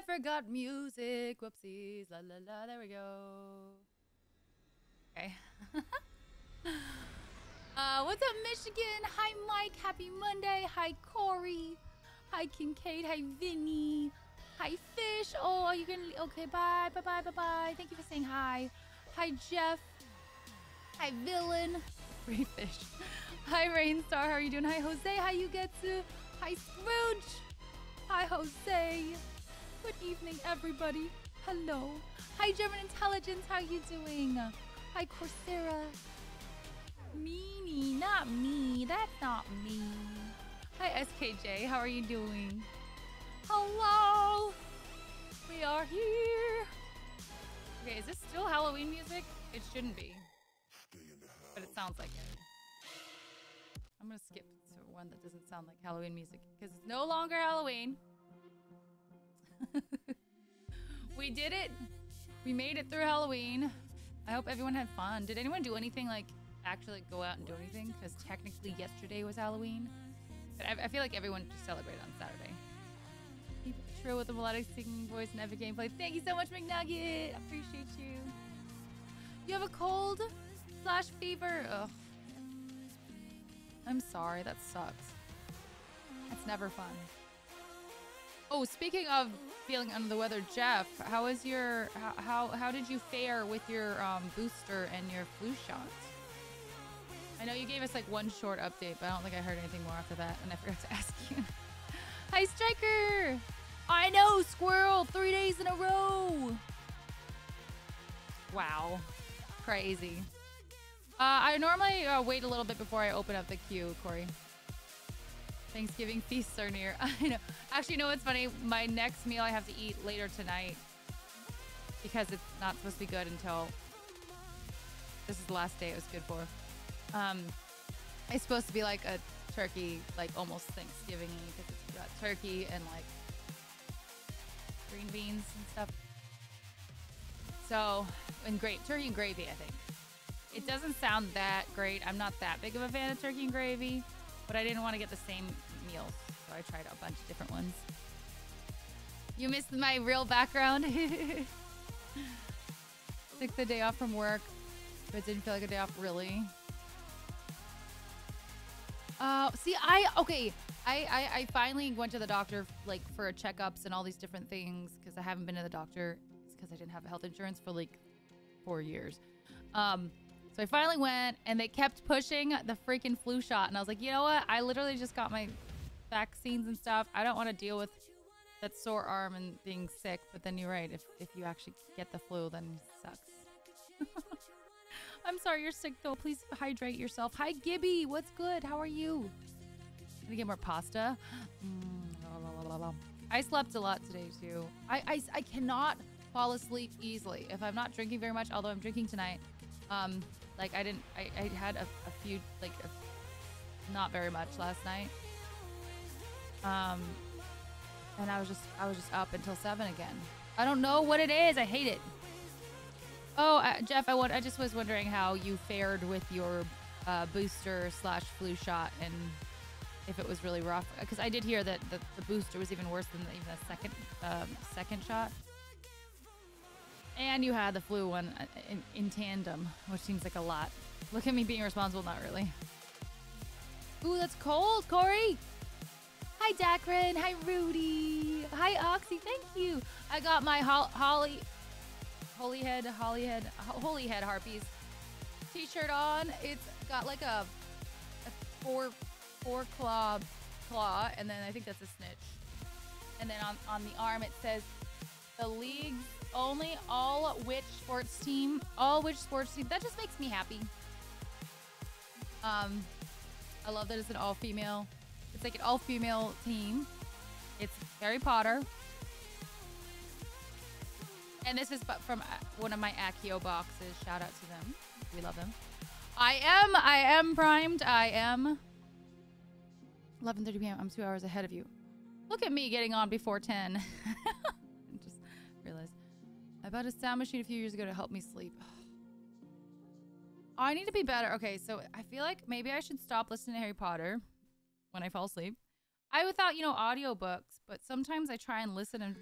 Forgot music. Whoopsies. La la la. There we go. Okay. What's up, Michigan? Hi, Mike. Happy Monday. Hi, Corey. Hi, Kincaid. Hi, Vinny. Hi, Fish. Oh, are you gonna? Okay. Bye. Bye. Bye. Bye. Bye. Thank you for saying hi. Hi, Jeff. Hi, Villain. Free Fish. Hi, Rainstar. How are you doing? Hi, Jose. Hi, Yugetsu. Hi, Scrooge. Hi, Jose. Good evening, everybody. Hello. Hi, German Intelligence. How are you doing? Hi, Coursera. Meanie, not me. That's not me. Hi, SKJ. How are you doing? Hello. We are here. Okay, is this still Halloween music? It shouldn't be. But it sounds like it. I'm gonna skip to one that doesn't sound like Halloween music because it's no longer Halloween. We did it. We made it through Halloween. I hope everyone had fun. Did anyone do anything, like, actually go out and do anything? Because technically yesterday was Halloween. But I feel like everyone just celebrated on Saturday. Keep it true with the melodic singing voice and epic gameplay. Thank you so much, McNugget. I appreciate you. You have a cold / fever? Ugh. I'm sorry. That sucks. It's never fun. Oh, speaking of feeling under the weather, Jeff, how is your how did you fare with your booster and your flu shots? I know you gave us like one short update, but I don't think I heard anything more after that, and I forgot to ask you. Hi, Striker! I know, Squirrel! 3 days in a row! Wow. Crazy. I normally wait a little bit before I open up the queue, Corey. Thanksgiving feasts are near. I know. Actually, you know what's funny? My next meal I have to eat later tonight because it's not supposed to be good until... This is the last day it was good for. It's supposed to be like a turkey, like almost Thanksgiving-y because it's got turkey and like green beans and stuff. So, and turkey and gravy, I think. It doesn't sound that great. I'm not that big of a fan of turkey and gravy, but I didn't want to get the same meals, so I tried a bunch of different ones. You missed my real background. Took the day off from work, but didn't feel like a day off, really. See, I finally went to the doctor like for checkups and all these different things because I haven't been to the doctor because I didn't have health insurance for like 4 years. So I finally went and they kept pushing the freaking flu shot, and I was like, you know what? I literally just got my vaccines and stuff. I don't want to deal with that sore arm and being sick. But then you're right. If you actually get the flu, then it sucks. I'm sorry you're sick though. Please hydrate yourself. Hi Gibby, what's good? How are you? Gonna get more pasta. I slept a lot today too. I cannot fall asleep easily if I'm not drinking very much. Although I'm drinking tonight. Like I had a few, like not very much last night. And I was just up until 7 again. I don't know what it is. I hate it. Oh, Jeff, I just was wondering how you fared with your booster / flu shot and if it was really rough. Because I did hear that the booster was even worse than even the second shot. And you had the flu one in tandem, which seems like a lot. Look at me being responsible, not really. Ooh, that's cold, Corey. Hi, Dakrin. Hi, Rudy. Hi, Oxy. Thank you. I got my Holy Head Harpies t-shirt on. It's got like a four claw, and then I think that's a snitch. And then on the arm it says the league's only all witch sports team. That just makes me happy. I love that it's an all-female. It's like an all-female team. It's Harry Potter. And this is from one of my Accio boxes. Shout out to them. We love them. I am primed. I am 11:30 p.m. I'm 2 hours ahead of you. Look at me getting on before 10. Just realized. I bought a sound machine a few years ago to help me sleep. I need to be better. Okay, so I feel like maybe I should stop listening to Harry Potter when I fall asleep. I thought, audiobooks, but sometimes I try and listen and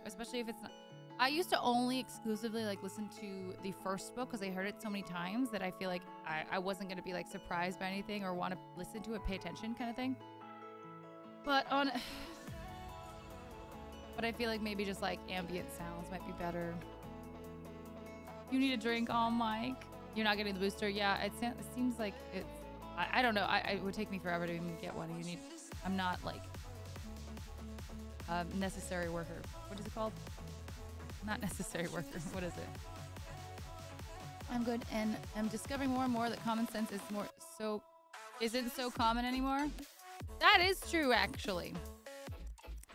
especially if it's not. I used to only exclusively listen to the first book because I heard it so many times that I feel like I wasn't going to be surprised by anything or want to listen to it, pay attention kind of thing. But I feel like maybe just ambient sounds might be better. You need a drink, Mike. You're not getting the booster. Yeah, it seems like it's. I don't know. It would take me forever to even get one. I'm not necessary worker. What is it called? Not necessary worker. What is it? I'm good, and I'm discovering more and more that common sense isn't so common anymore. That is true, actually.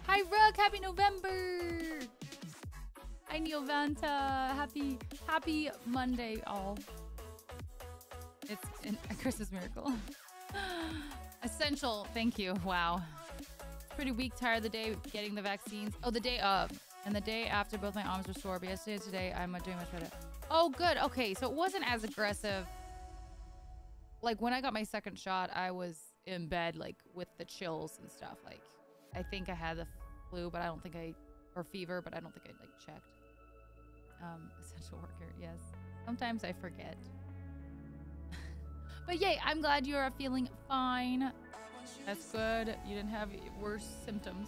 Hi, Rug. Happy November. Hi, Neovanta. Happy Monday, all. It's a Christmas miracle. Essential. Thank you. Wow. Pretty weak, tired the day getting the vaccines. Oh, the day of. And the day after, both my arms were sore. But yesterday and today, I'm doing much better. Oh, good. Okay, so it wasn't as aggressive. When I got my second shot, I was in bed, with the chills and stuff. I think I had the flu, but I don't think or fever, but I don't think I, checked. Essential worker, yes. Sometimes I forget. But yay, I'm glad you're feeling fine. That's good. You didn't have worse symptoms.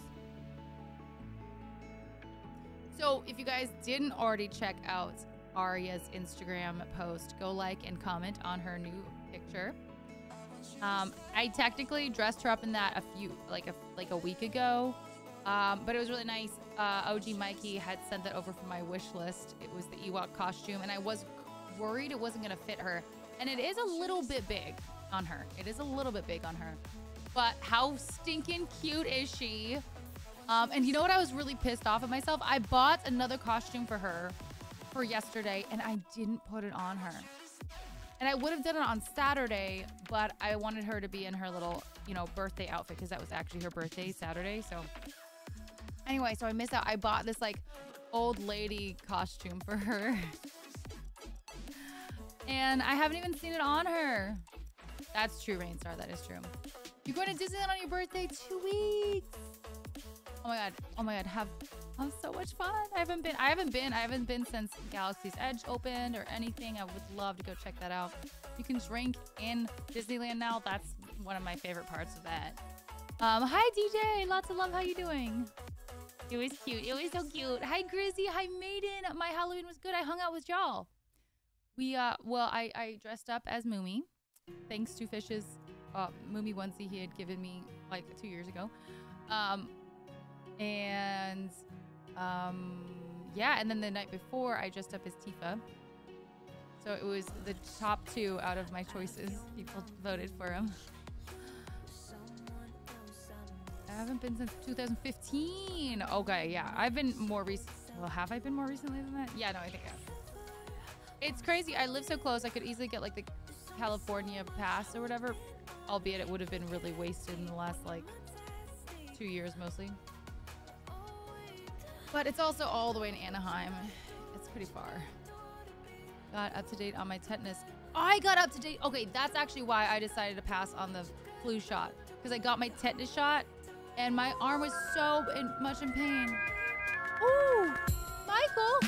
So if you guys didn't already check out Arya's Instagram post, go like and comment on her new picture. I technically dressed her up in that a week ago, but it was really nice. OG Mikey had sent that over from my wish list. It was the Ewok costume, and I was worried it wasn't gonna fit her, and it is a little bit big on her. It is a little bit big on her, but how stinking cute is she? And you know what? I was really pissed off at myself. I bought another costume for her for yesterday, and I didn't put it on her. And I would have done it on Saturday, but I wanted her to be in her little, you know, birthday outfit because that was actually her birthday Saturday. So anyway, so I missed out. I bought this like old lady costume for her. And I haven't even seen it on her. That's true, Rainstar. That is true. You're going to Disneyland on your birthday? 2 weeks. Oh my god. Oh my god. Have so much fun. I haven't been since Galaxy's Edge opened or anything. I would love to go check that out. You can drink in Disneyland now. That's one of my favorite parts of that. Hi DJ. Lots of love. How you doing? It was cute. It was so cute. Hi Grizzy. Hi Maiden. My Halloween was good. I hung out with y'all. We well, I dressed up as Moomy, thanks to Fish's Moomy onesie he had given me like 2 years ago. Yeah, and then the night before I dressed up as Tifa. So it was the top 2 out of my choices. People voted for him. I haven't been since 2015. Okay, yeah, I've been more recent. Well, have I been more recently than that? Yeah, no, I think I have. It's crazy. I live so close. I could easily get like the California pass or whatever, albeit it would have been really wasted in the last like 2 years mostly. But it's also all the way in Anaheim. It's pretty far. Got up to date on my tetanus. I got up to date. Okay, that's actually why I decided to pass on the flu shot, because I got my tetanus shot and my arm was so much in pain. Ooh, Michael.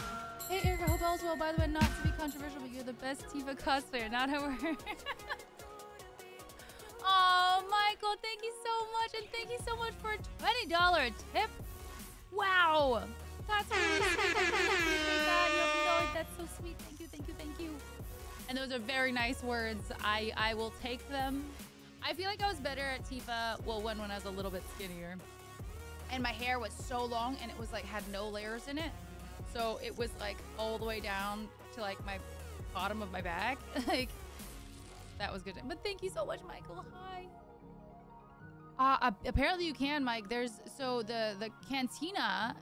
Hey Erica, hope all's well. By the way, not to be controversial, but you're the best Tifa cosplayer. Not a word. Oh, Michael, thank you so much, and thank you so much for a $20 tip. Wow, that's really sweet. I appreciate that. You have no, that's so sweet. Thank you, thank you, thank you. And those are very nice words. I will take them. I feel like I was better at Tifa. Well, when I was a little bit skinnier, and my hair was so long, and it was like had no layers in it. So it was like all the way down to like my bottom of my back. Like that was good. But thank you so much, Michael. Hi. Apparently you can, Mike. So the cantina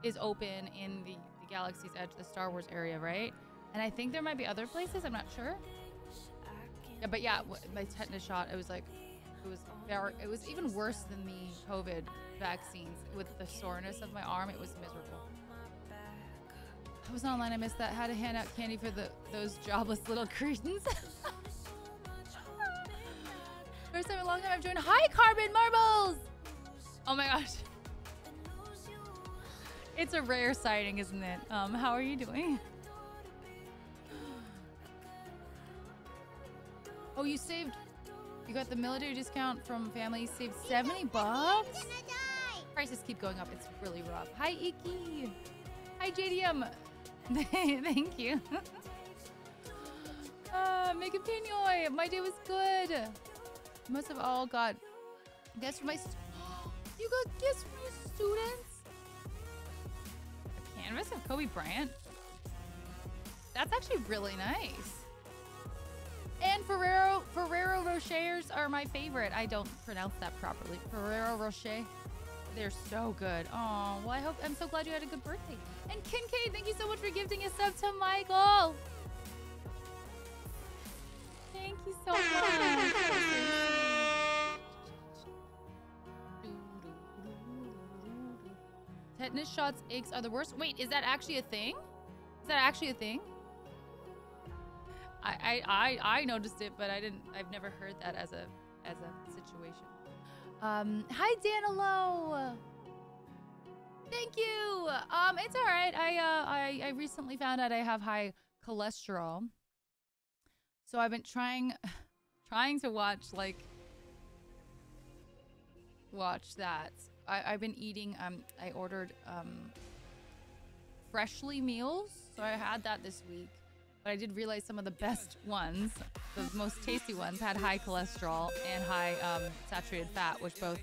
is open in the Galaxy's Edge, the Star Wars area, right? And I think there might be other places. I'm not sure. Yeah, but yeah, my tetanus shot. It was even worse than the COVID vaccines with the soreness of my arm. It was miserable. I was online. I missed that. Had to hand out candy for those jobless little cretins. First time in a long time I've joined. Hi, Carbon Marbles! Oh my gosh. It's a rare sighting, isn't it? How are you doing? Oh, you got the military discount from family. You saved 70 bucks? Prices keep going up. It's really rough. Hi, Iki. Hi, JDM. Thank you. Megan Pinoy, my day was good. You must have all got gifts from my you got gifts from your students? A canvas of Kobe Bryant? That's actually really nice. And Ferrero Rochers are my favorite. I don't pronounce that properly. Ferrero Rocher. They're so good. Oh, well, I'm so glad you had a good birthday. And Kincaid, thank you so much for gifting a sub to Michael. Thank you so much. Tetanus shots, aches are the worst. Wait, is that actually a thing? Is that actually a thing? I noticed it, but I've never heard that as a situation. Hi Danilo. Thank you. It's all right. I recently found out I have high cholesterol, so I've been trying to watch that. I've been eating. I ordered freshly meals. So I had that this week. But I did realize some of the best ones, the most tasty ones, had high cholesterol and high saturated fat, which both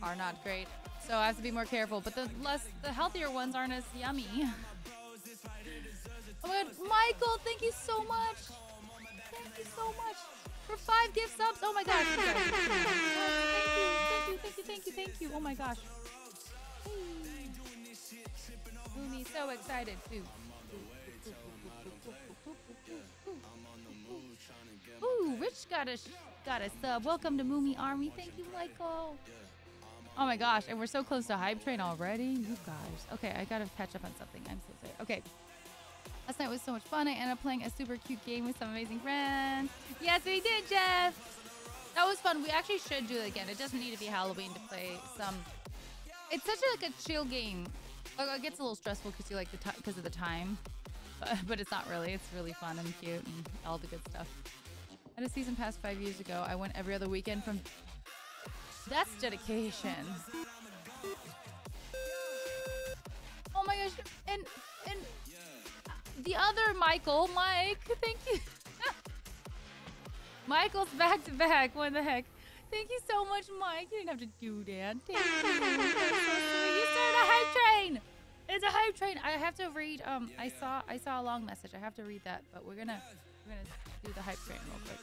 are not great. So I have to be more careful. But the healthier ones aren't as yummy. Oh my god, Michael, thank you so much. Thank you so much for 5 gift subs. Oh my gosh. Thank you. Oh my gosh. Moomy, so excited too. Ooh, Rich got a sub. Welcome to Moomy Army. Thank you, Michael. Oh my gosh, and we're so close to Hype Train already. You guys. Okay, I gotta catch up on something. I'm so sorry. Okay. Last night was so much fun. I ended up playing a super cute game with some amazing friends. Yes, we did, Jeff. That was fun. We actually should do it again. It doesn't need to be Halloween to play some. It's such a chill game. It gets a little stressful because you like because of the time, but it's not really. It's really fun and cute and all the good stuff. I had a season pass 5 years ago. I went every other weekend from. That's dedication. Oh my gosh! And the other Mike, thank you. Michael's back to back. What the heck? Thank you so much, Mike. You didn't have to do that. Thank you. You started a hype train. It's a hype train. I have to read. I saw a long message. I have to read that, but we're gonna do the hype train real quick.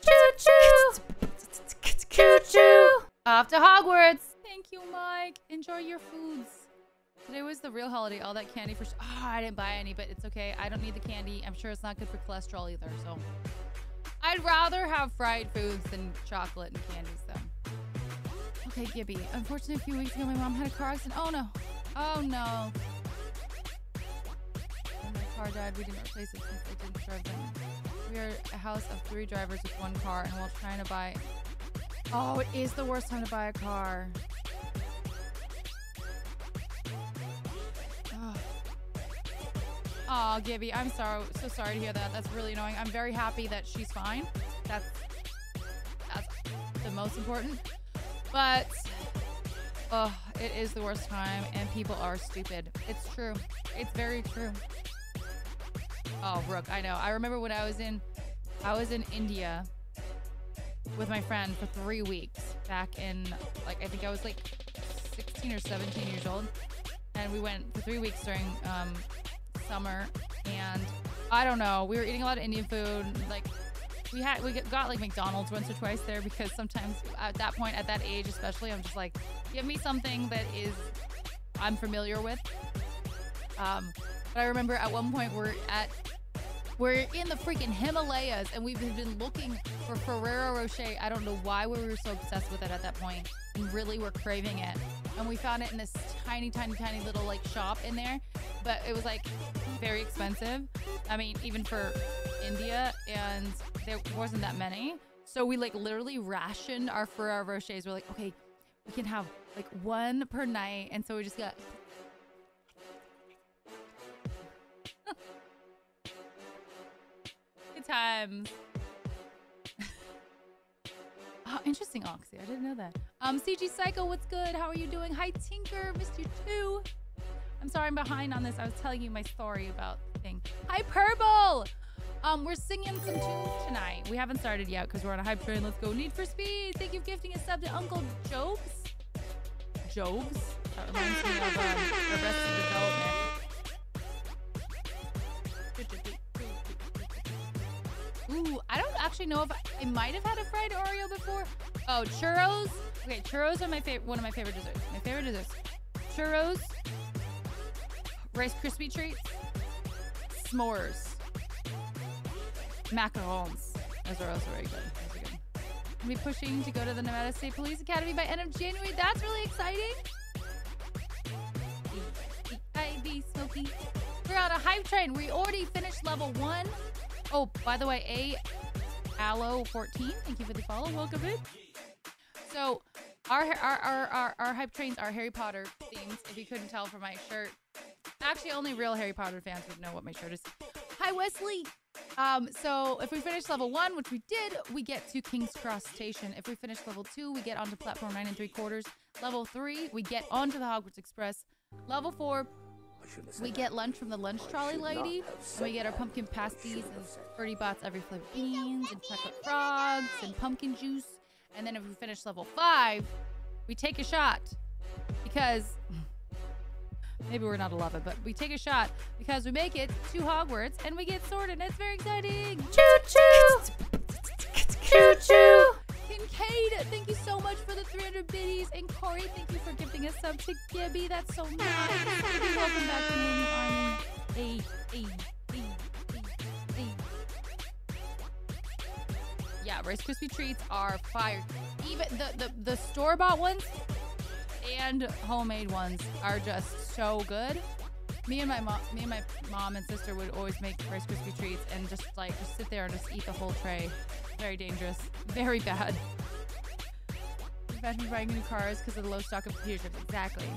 Choo choo. Choo choo. Off to Hogwarts. Thank you, Mike. Enjoy your foods. Today was the real holiday. All that candy for... Oh, I didn't buy any, but it's okay. I don't need the candy. I'm sure it's not good for cholesterol either, so... I'd rather have fried foods than chocolate and candies, though. Okay, Gibby. Unfortunately, a few weeks ago, my mom had a car accident. Oh, no. Oh, no. When my car died, we didn't replace it since it didn't serve them. We are a house of 3 drivers with 1 car, and while trying to buy... Oh, it is the worst time to buy a car. Oh, Gibby, I'm so sorry to hear that. That's really annoying. I'm very happy that she's fine. That's the most important. But, oh, it is the worst time, and people are stupid. It's true. It's very true. Oh, Brooke, I know. I remember when I was in India with my friend for 3 weeks back in, I think I was 16 or 17 years old, and we went for 3 weeks during summer, and I don't know, we were eating a lot of Indian food. We got McDonald's once or twice there, because sometimes at that point, at that age especially, I'm just like, give me something that I'm familiar with. But I remember at one point we're in the freaking Himalayas, and we've been looking for Ferrero Rocher. I don't know why we were so obsessed with it at that point, and really were craving it. And we found it in this tiny little shop in there, but it was very expensive. I mean, even for India, and there wasn't that many. So we literally rationed our Ferrero Rochers. We're like, okay, we can have 1 per night. And so we just got... Good times. Oh, interesting, Oxy. I didn't know that. CG Psycho, what's good? How are you doing? Hi, Tinker. Missed you too. I'm sorry I'm behind on this. I was telling you my story about the thing. Hi, Purple. We're singing some tunes tonight. We haven't started yet because we're on a hype train. Let's go. Need for Speed. Thank you for gifting a sub to Uncle Jobs. Jobs? That reminds me of Arrested Development. Ooh, I don't actually know if I might have had a fried Oreo before. Oh, churros. Okay, churros are one of my favorite desserts. My favorite desserts. Churros, Rice Krispie treats, s'mores, macarons. Those are also very good. Those are good. I'll be pushing to go to the Nevada State Police Academy by end of January. That's really exciting. B-I-B Smokey. We're on a hype train. We already finished level 1. Oh, by the way, Aloe 14, thank you for the follow. Welcome in. So, our hype trains are Harry Potter themes. If you couldn't tell from my shirt, actually, only real Harry Potter fans would know what my shirt is. Hi, Wesley. So if we finish level 1, which we did, we get to King's Cross Station. If we finish level 2, we get onto platform 9 3/4. Level 3, we get onto the Hogwarts Express. Level 4, we get lunch from the lunch trolley lady. And we get our pumpkin pasties and 30 bots every flavored beans and chocolate frogs and pumpkin juice. And then if we finish level 5, we take a shot because maybe we're not 11, but we take a shot because we make it to Hogwarts and we get sorted. It's very exciting. Choo choo! Choo choo! Kincaid, thank you so much for the 300 biddies. And Corey, thank you for gifting a sub to Gibby. That's so nice. Welcome back to Moon Army. Hey, hey, hey, hey, hey. Yeah, Rice Krispie treats are fire. Even the store-bought ones and homemade ones are just so good. Me and my mom and sister would always make Rice Krispie treats and just sit there and just eat the whole tray. Very dangerous. Very bad. Imagine buying new cars because of the low stock of computer chips. Exactly.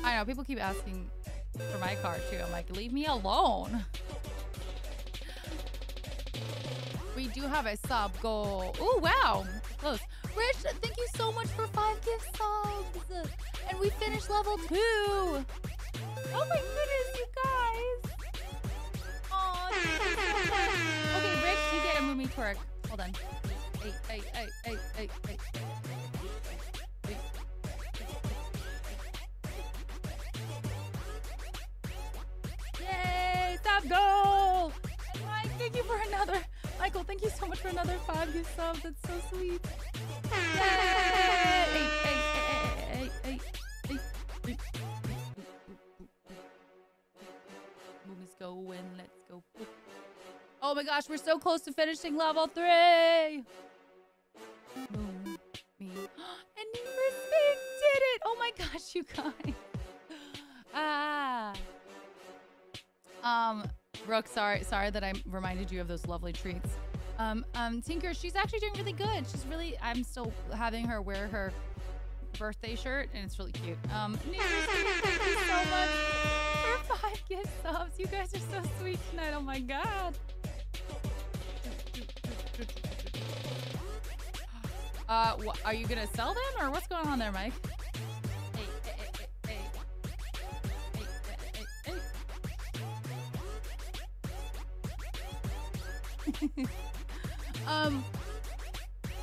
I know, people keep asking for my car too. I'm like, leave me alone. We do have a sub goal. Oh, wow. Close. Rich, thank you so much for 5 gift subs. And we finished level 2. Oh my goodness, you guys. Aw, okay, Rich, you get a Moomy twerk. Hold on. Hey. Yay, sub goal. And Mike, thank you for another. Michael, thank you so much for another 5 gift subs. That's so sweet. Yay! Hey. Let's go and let's go. Oh my gosh, we're so close to finishing level 3. Boom. Me. And Respect did it. Oh my gosh, you guys. Brooke, sorry that I reminded you of those lovely treats. Tinker, she's actually doing really good. I'm still having her wear her birthday shirt, and it's really cute. Thank you so much for 5 gift subs. You guys are so sweet tonight. Oh my god. Are you gonna sell them, or what's going on there, Mike? Hey.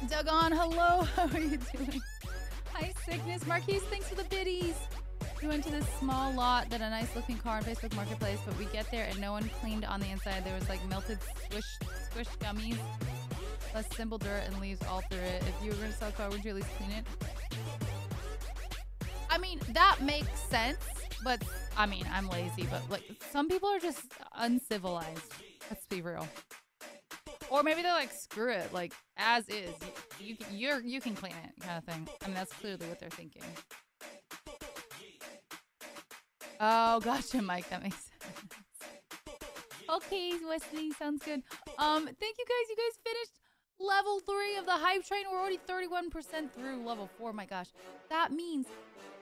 Dagon, hello. How are you doing? Hi, Sickness. Marquise, thanks for the biddies. We went to this small lot that a nice looking car on Facebook Marketplace, but we get there and no one cleaned on the inside. There was like melted squish gummies, plus simple dirt and leaves all through it. If you were gonna sell a car, would you at least clean it? I mean, that makes sense, but I mean, I'm lazy, but like some people are just uncivilized. Let's be real. Or maybe they're like, screw it, like as is, you can clean it, kind of thing. I mean, that's clearly what they're thinking. Oh, gotcha, Mike. That makes sense. Okay, Wesley, sounds good. Thank you guys. You guys finished level 3 of the hype train. We're already 31% through level 4. My gosh, that means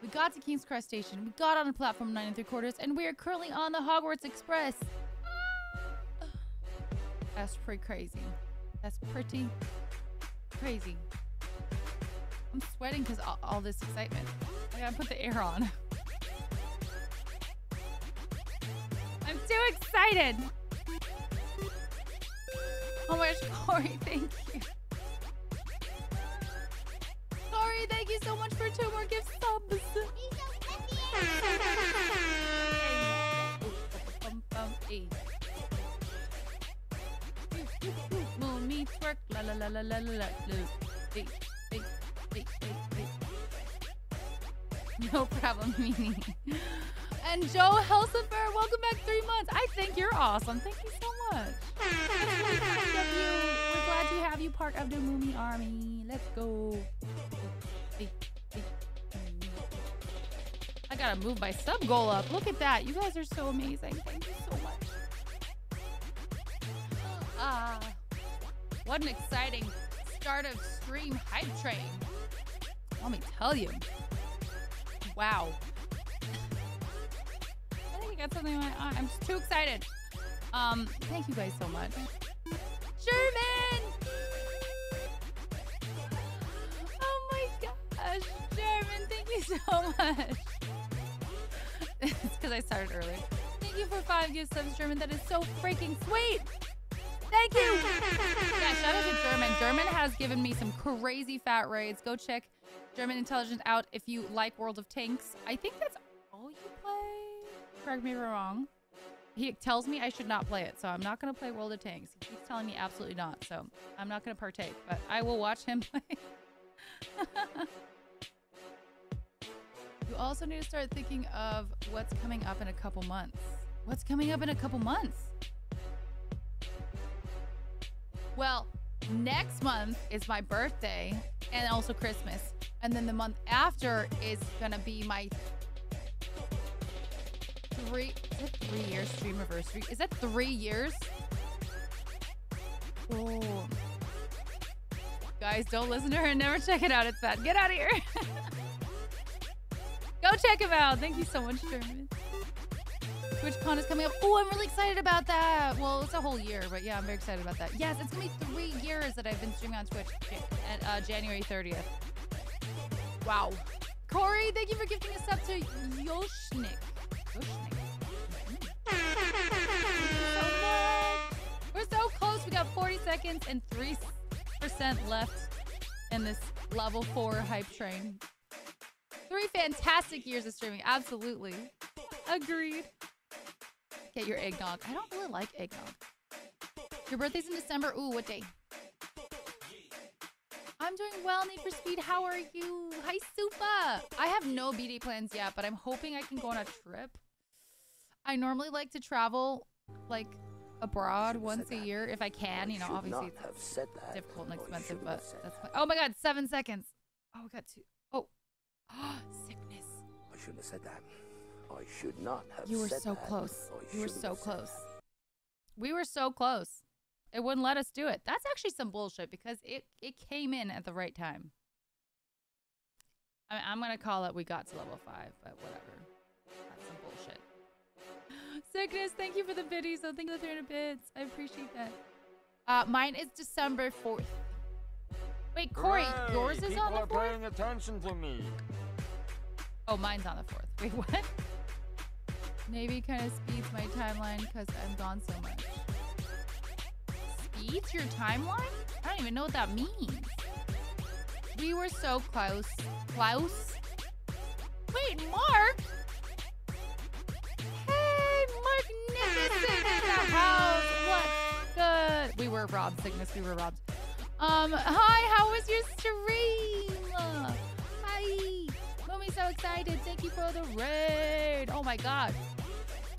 we got to King's Cross Station. We got on a platform 9 3/4, and we are currently on the Hogwarts Express. That's pretty crazy. That's pretty crazy. I'm sweating because all this excitement. I gotta put the air on. I'm too excited. Oh my gosh, Corey, thank you. Corey, thank you so much for 2 more gift subs. Moomy twerk, la la la la la la la. Hey. No problem, Mimi. And Joe Helsifer, welcome back 3 months. I think you're awesome. Thank you so much. We're glad to have you part of the Moomy Army. Let's go. I gotta move my sub goal up. Look at that. You guys are so amazing. Thank you so much. What an exciting start of stream hype train. Let me tell you. Wow. I think I got something in my eye. I'm just too excited. Thank you guys so much. Sherman! Oh my gosh, Sherman, thank you so much. It's because I started early. Thank you for 5 gifts subs, German. That is so freaking sweet. Thank you. Yeah, shout out to German. German has given me some crazy fat raids. Go check German Intelligence out if you like World of Tanks. I think that's all you play. Correct me if I'm wrong. He tells me I should not play it, so I'm not going to play World of Tanks. He keeps telling me absolutely not, so I'm not going to partake, but I will watch him play. You also need to start thinking of what's coming up in a couple months. What's coming up in a couple months? Well, next month is my birthday and also Christmas. And then the month after is going to be my 3-year stream anniversary. Is that 3 years? Oh. Guys, don't listen to her and never check it out. It's bad. Get out of here. Go check him out. Thank you so much, German. TwitchCon is coming up. Oh, I'm really excited about that. Well, it's a whole year, but yeah, I'm very excited about that. Yes, it's going to be 3 years that I've been streaming on Twitch at January 30th. Wow. Corey, thank you for gifting a sub to Yoshnik. We're so close. We got 40 seconds and 3% left in this level 4 hype train. 3 fantastic years of streaming. Absolutely. Agreed. Get your eggnog. I don't really like eggnog. Your birthday's in December. Ooh, what day? I'm doing well, Need for Speed. How are you? Hi, Supa. I have no BD plans yet, but I'm hoping I can go on a trip. I normally like to travel, like, abroad once a year if I can. You know, obviously it's difficult and expensive, but that's fine. Oh my God, 7 seconds. Oh, we got 2. Oh, sickness. I shouldn't have said that. I should not have said that. You were so close. You were so close. We were so close. It wouldn't let us do it. That's actually some bullshit because it came in at the right time. I mean, I'm going to call it we got to level 5, but whatever. That's some bullshit. Sickness, thank you for the biddies. So thank you for the 300 bits. I appreciate that. Mine is December 4th. Wait, Corey, yours is on the 4th? People are paying attention to me. Oh, mine's on the 4th. Wait, what? Maybe kind of speeds my timeline because I'm gone so much. Speeds your timeline? I don't even know what that means. We were so close. Klaus? Wait, Mark? Hey, Magnificent in the house. What good? We were robbed, Cygnus. We were robbed. Hi, how was your stream? Hi. Mommy's so excited. Thank you for the raid. Oh my God.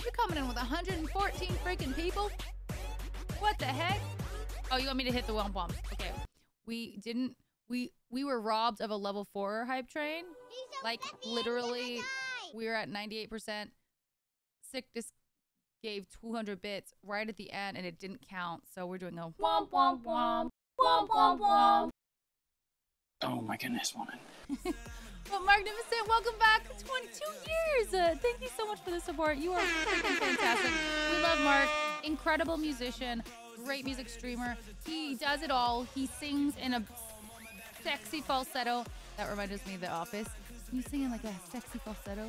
You're coming in with 114 freaking people? What the heck? Oh, you want me to hit the womp womp? Okay. We were robbed of a level 4 hype train. Like, literally, we were at 98%. Sickness gave 200 bits right at the end, and it didn't count. So we're doing a womp womp womp. Womp womp womp. Oh my goodness, woman. Well, Magnificent, welcome back. 22 years. Thank you so much for the support. You are freaking fantastic. We love Mark. Incredible musician. Great music streamer. He does it all. He sings in a sexy falsetto. That reminds me of The Office. You sing in like a sexy falsetto.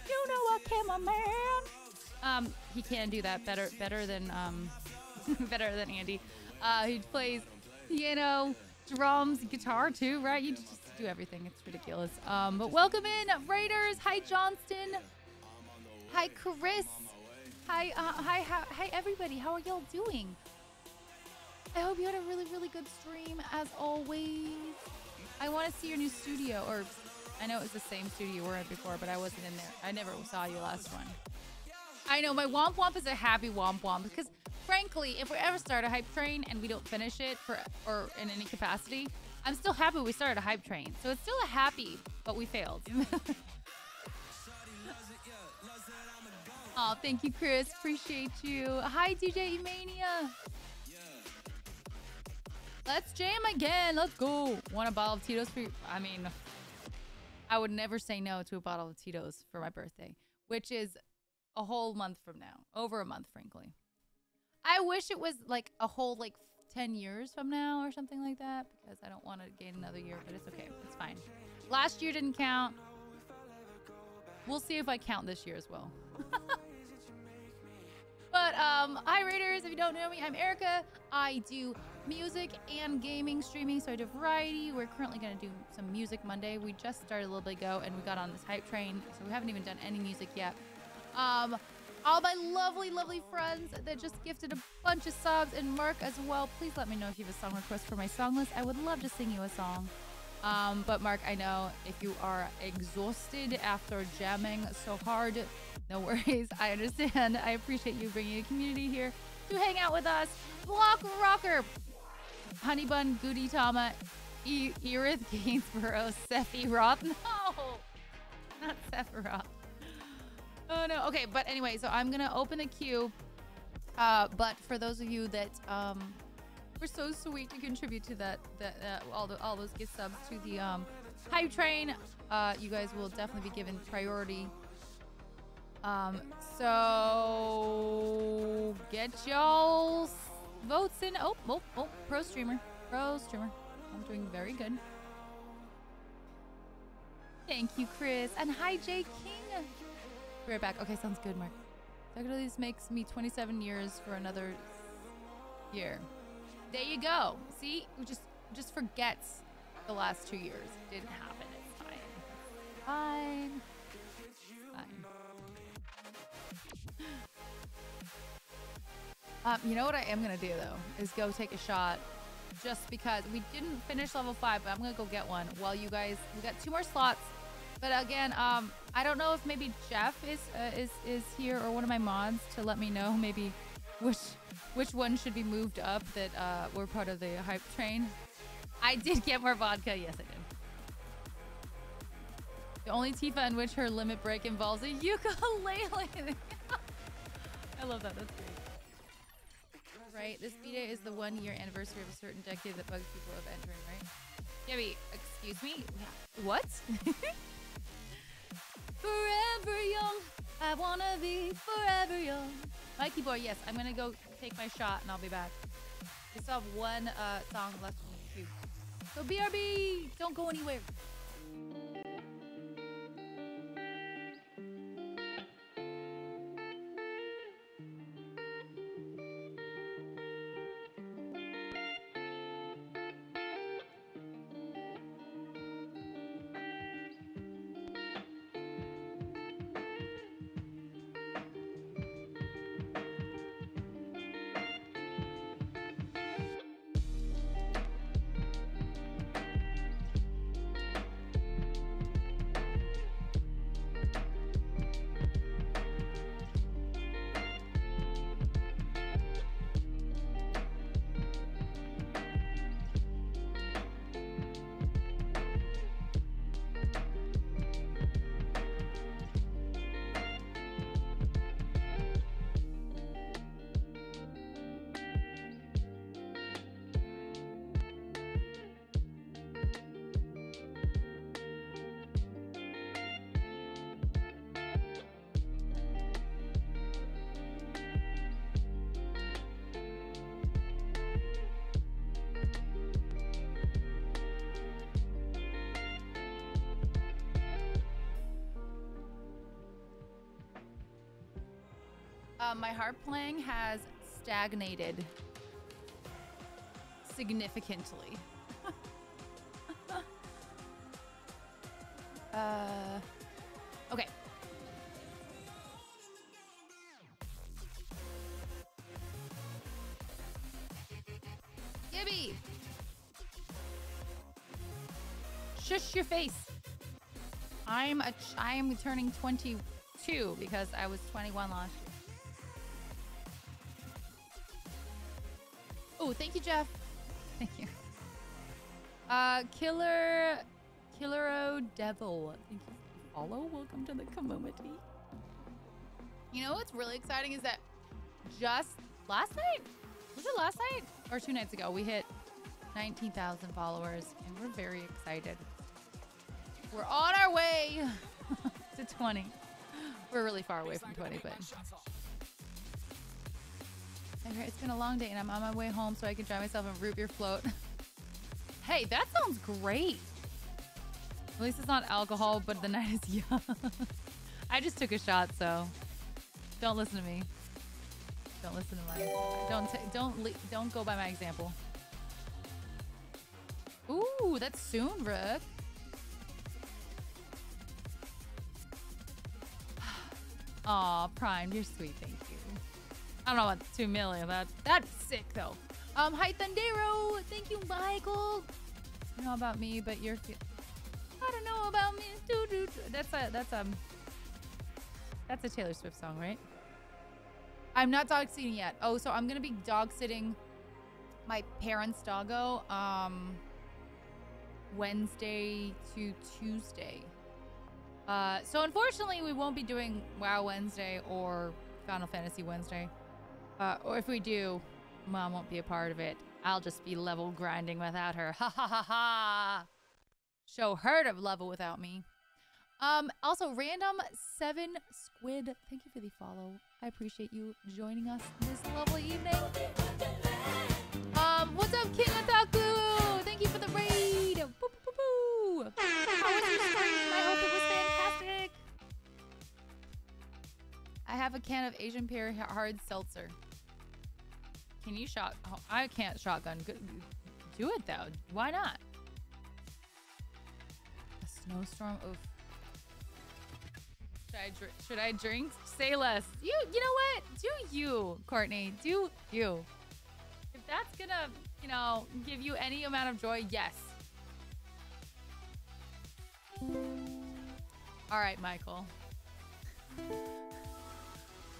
You know what, cameraman? He can do that better than better than Andy. He plays piano, drums, guitar too, right? You just do everything. It's ridiculous. But welcome in, Raiders. Hi, Johnston. Hi, Chris. Hi, everybody. How are y'all doing? I hope you had a really, really good stream, as always. I want to see your new studio, or I know it was the same studio you were in before, but I wasn't in there. I never saw your last one. I know, my womp womp is a happy womp womp, because frankly, if we ever start a hype train and we don't finish it or in any capacity, I'm still happy we started a hype train. So it's still a happy, but we failed. Oh, thank you, Chris. Appreciate you. Hi, DJ Emania. Let's jam again. Let's go. Want a bottle of Tito's for you? I mean, I would never say no to a bottle of Tito's for my birthday, which is a whole month from now. Over a month, frankly. I wish it was like a whole 10 years from now or something like that, because I don't want to gain another year, but it's okay. It's fine. Last year didn't count. We'll see if I count this year as well. But hi Raiders, if you don't know me, I'm Erica. I do music and gaming streaming, so I do variety. We're currently gonna do some music Monday. We just started a little bit ago and we got on this hype train, so we haven't even done any music yet. All my lovely friends that just gifted a bunch of subs, and Mark as well. Please let me know if you have a song request for my song list. I would love to sing you a song. But Mark, I know if you are exhausted after jamming so hard, no worries. I understand. I appreciate you bringing a community here to hang out with us. Block Rocker, Honeybun, Goody Tama, Erith Gainsborough, Sephiroth. No, not Sephiroth. Oh no. Okay, but anyway, so I'm gonna open the queue. But for those of you that were so sweet to contribute to all those gift subs to the hype train, you guys will definitely be given priority. So get y'all votes in. Oh, pro streamer. I'm doing very good. Thank you, Chris. And hi, J King. Be right back. Okay, sounds good, Mark. Technically, this makes me 27 years for another year. There you go. See, we just forgets the last 2 years. Didn't happen. It's fine. You know what I am gonna do though is go take a shot, just because we didn't finish level 5, but I'm gonna go get one while you guys. We got 2 more slots, but again, I don't know if maybe Jeff is here or one of my mods to let me know maybe which one should be moved up that were part of the hype train. I did get more vodka. Yes, I did. The only Tifa in which her limit break involves a ukulele. I love that. That's great. Right, this B-Day is the 1-year anniversary of a certain decade that bugs people of entering, right? Gabby, excuse me? What? Forever young, I wanna be forever young. Mikey boy, yes, I'm gonna go take my shot and I'll be back. We still have one song left in the queue. So BRB, don't go anywhere. My harp playing has stagnated significantly. Okay. Gibby! Shush your face. I am turning 22 because I was 21 last year. Oh, thank you, Jeff. Thank you. Killero Devil. Thank you for the follow. Welcome to the community. You know what's really exciting is that just last night, was it last night or 2 nights ago, we hit 19,000 followers, and we're very excited. We're on our way to 20. We're really far away from 20, but it's been a long day and I'm on my way home so I can drive myself a root beer float. Hey, that sounds great. At least it's not alcohol, but the night is young. I just took a shot, so don't listen to me. Don't listen to my. Don't go by my example. Ooh, that's soon, Rook. Aw, Prime, you're sweet. Thank you. I don't know about 2 million. That's sick though. Hi Thundero. Thank you, Michael. I don't know about me, but you're. I don't know about me. That's a Taylor Swift song, right? I'm not dog sitting yet. Oh, so I'm gonna be dog sitting my parents' doggo Wednesday to Tuesday. So unfortunately we won't be doing WoW Wednesday or Final Fantasy Wednesday. Or if we do, Mom won't be a part of it. I'll just be level grinding without her. Ha ha ha ha. Show her to level without me. Also, Random 7 Squid, thank you for the follow. I appreciate you joining us this lovely evening. What's up, King Otaku? Thank you for the raid. Boo, boo, boo, boo. How was your stream? I hope it was fantastic. I have a can of Asian Pear hard seltzer. Can you shot? Oh, I can't shotgun. Do it though. Why not? A snowstorm. Oof. Should I drink? Say less. You know what? Do you, Courtney? Do you? If that's gonna, you know, give you any amount of joy, yes. All right, Michael.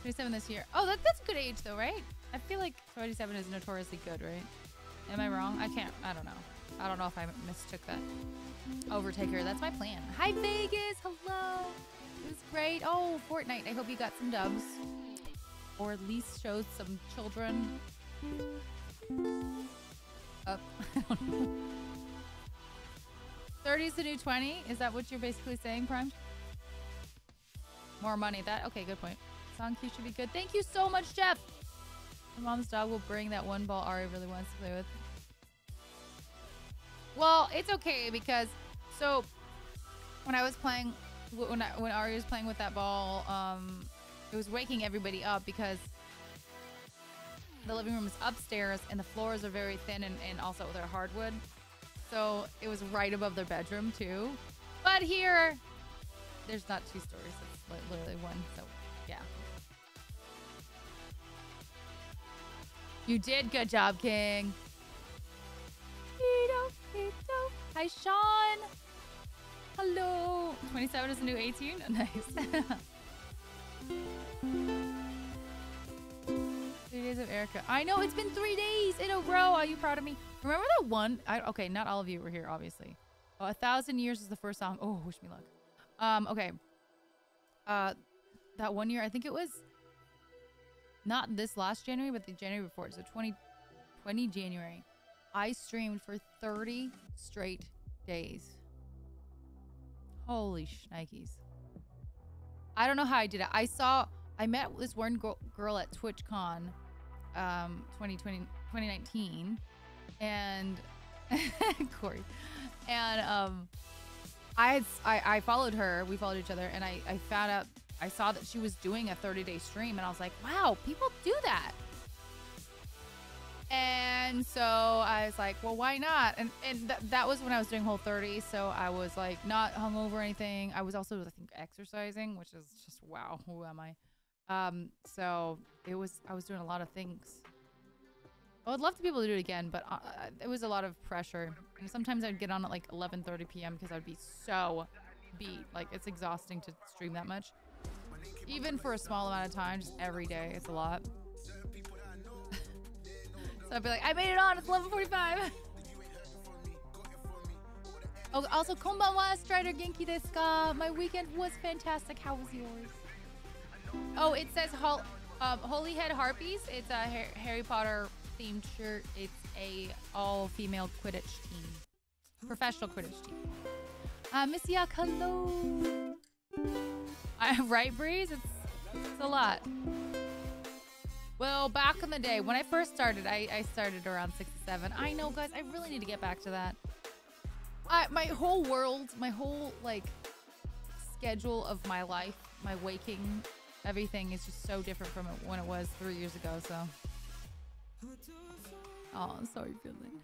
27 this year. Oh, that's a good age though, right? I feel like 27 is notoriously good, right? Am I wrong? I don't know. I don't know if I mistook that. Overtaker, that's my plan. Hi, Vegas. Hello. It was great. Oh, Fortnite. I hope you got some dubs. Or at least showed some children. Up. I don't know. 30 is the new 20? Is that what you're basically saying, Prime? More money. Okay, good point. Song key should be good. Thank you so much, Jeff. My mom's dog will bring that one ball Ari really wants to play with. Well, it's okay because so when I was playing when Ari was playing with that ball, it was waking everybody up because the living room is upstairs and the floors are very thin and also they're hardwood. So it was right above their bedroom too. But here, there's not 2 stories. It's literally one. So yeah. You did. Good job, King. Hi, Sean. Hello. 27 is the new 18? Nice. 3 days of Erica. I know, it's been 3 days in a row. Are you proud of me? Remember that one? Okay, not all of you were here, obviously. Oh, 1,000 Years is the first song. Oh, wish me luck. Okay. That one year, I think it was not this last January, but the January before. So 2020 January. I streamed for 30 straight days. Holy shnikes. I don't know how I did it. I met this one girl at TwitchCon 2019 and Corey. And I followed her. We followed each other and I found out, I saw that she was doing a 30-day stream and I was like, wow, people do that. And so I was like, well, why not? And that was when I was doing Whole 30. So I was like not hungover or anything. I was also, I think, exercising, which is just, wow, who am I? So I was doing a lot of things. I would love to be able to do it again, but it was a lot of pressure. And sometimes I'd get on at like 11:30 p.m. because I'd be so beat. Like, it's exhausting to stream that much. Even for a small amount of time, just every day, it's a lot. So I'd be like, I made it on, it's 11:45. Oh, also, konbanwa, Strider Genki desu ka? My weekend was fantastic. How was yours? Oh, it says Holy Head Harpies. It's a Harry Potter themed shirt. It's a all-female Quidditch team. Professional Quidditch team. Miss Yak, hello. Right, Breeze? It's a lot. Well, back in the day, when I first started, I started around 6 to 7. I know, guys, I really need to get back to that. My whole world, my whole, like, schedule of my life, my waking, everything is just so different from when it was 3 years ago. So, oh, I'm sorry, feeling.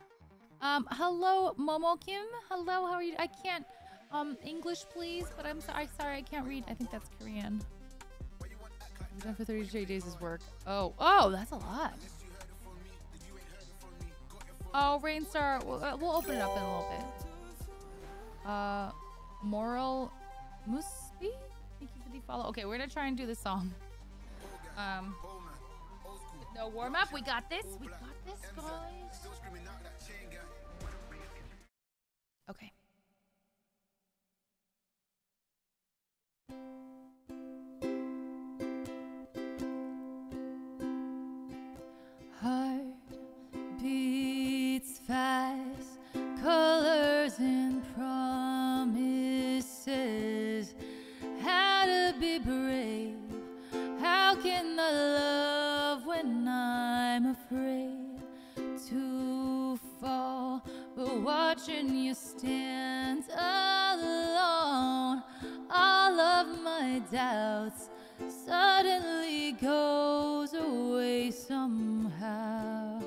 Hello, Momo Kim. Hello, how are you? I can't, English, please, but I'm sorry, I can't read. I think that's Korean. I'm done for 30 straight days is work. Oh, that's a lot. Oh, Rainstar, we'll open it up in a little bit. Moral Musby? Thank you for the follow. Okay, we're gonna try and do this song. No warm up. We got this. We got this, guys. Okay. Heart beats fast, colors and promises. How to be brave? How can I love when I'm afraid to fall? But watching you stand alone, all of my doubts suddenly goes away somehow.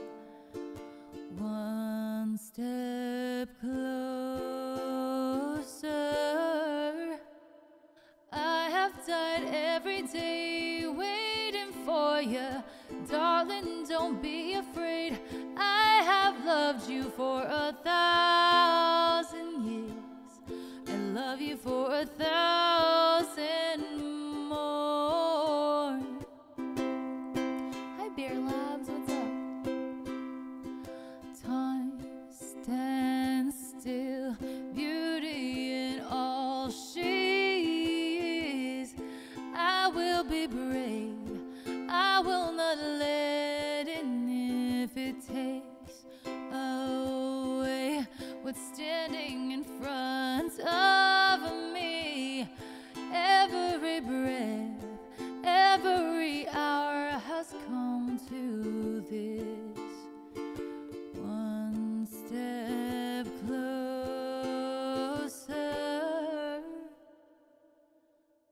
One step closer. I have died every day waiting for you. Darling, don't be afraid. I have loved you for 1,000 years. I love you for 1,000 more. Hi, Bear Labs, what's up? Time stands still, beauty in all she is. I will be brave, I will not let in if it takes away what's standing in front of me. Every breath, every hour has come to this. One step closer.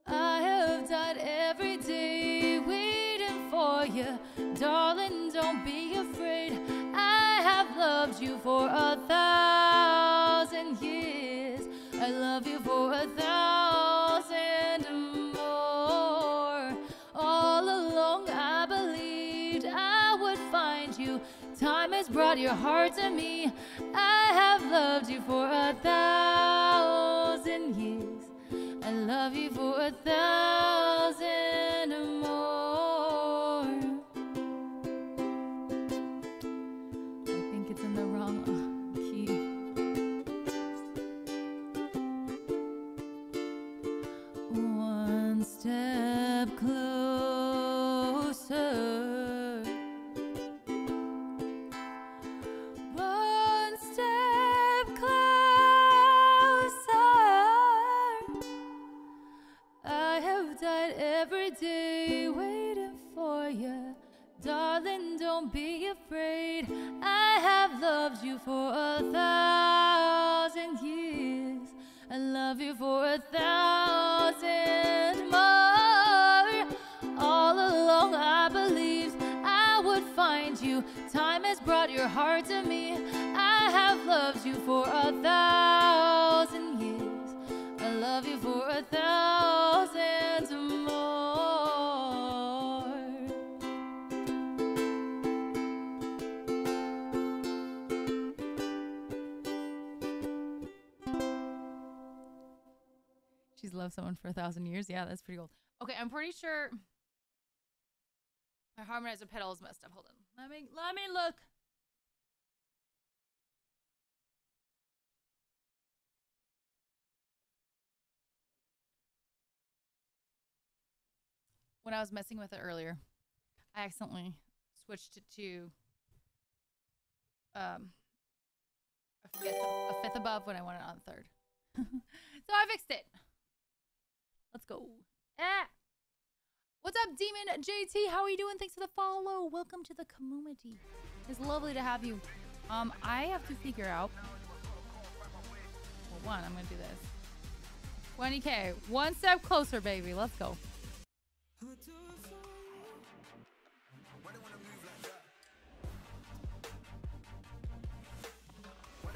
I have died every day waiting for you. Darling, don't be afraid. I have loved you for 1,000 years. I love you for 1,000 more. All along I believed I would find you. Time has brought your heart to me. I have loved you for 1,000 years. I love you for 1,000 more. I think it's in the wrong key. One step closer. One step closer. I have died every day waiting for you. Darling, don't be afraid. I have loved you for 1,000 years. I love you for 1,000 more. All along I believed I would find you. Time has brought your heart to me. I have loved you for 1,000 years. I love you for 1,000 more. She's loved someone for 1,000 years. Yeah, that's pretty old. Okay, I'm pretty sure my harmonizer pedal is messed up. Hold on. Let me look. When I was messing with it earlier, I accidentally switched it to a fifth above when I wanted it on third. So I fixed it. Let's go. Ah. What's up, Demon JT? How are you doing? Thanks for the follow. Welcome to the community. It's lovely to have you. I have to figure out. Well, one, I'm gonna do this. 20K. One step closer, baby. Let's go.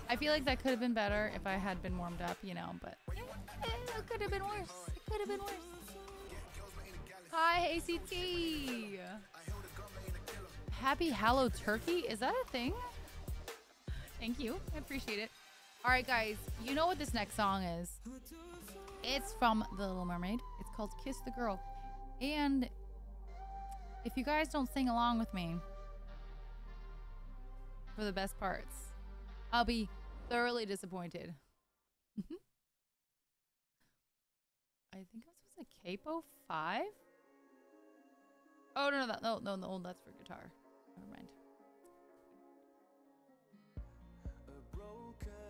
I feel like that could have been better if I had been warmed up, you know, but it could have been worse. It could have been worse. Hi, ACT. Happy Hallow Turkey? Is that a thing? Thank you. I appreciate it. All right, guys. You know what this next song is? It's from The Little Mermaid. It's called Kiss the Girl. And if you guys don't sing along with me for the best parts, I'll be thoroughly disappointed. I think this was a capo 5. Oh no, that's for guitar. Never mind.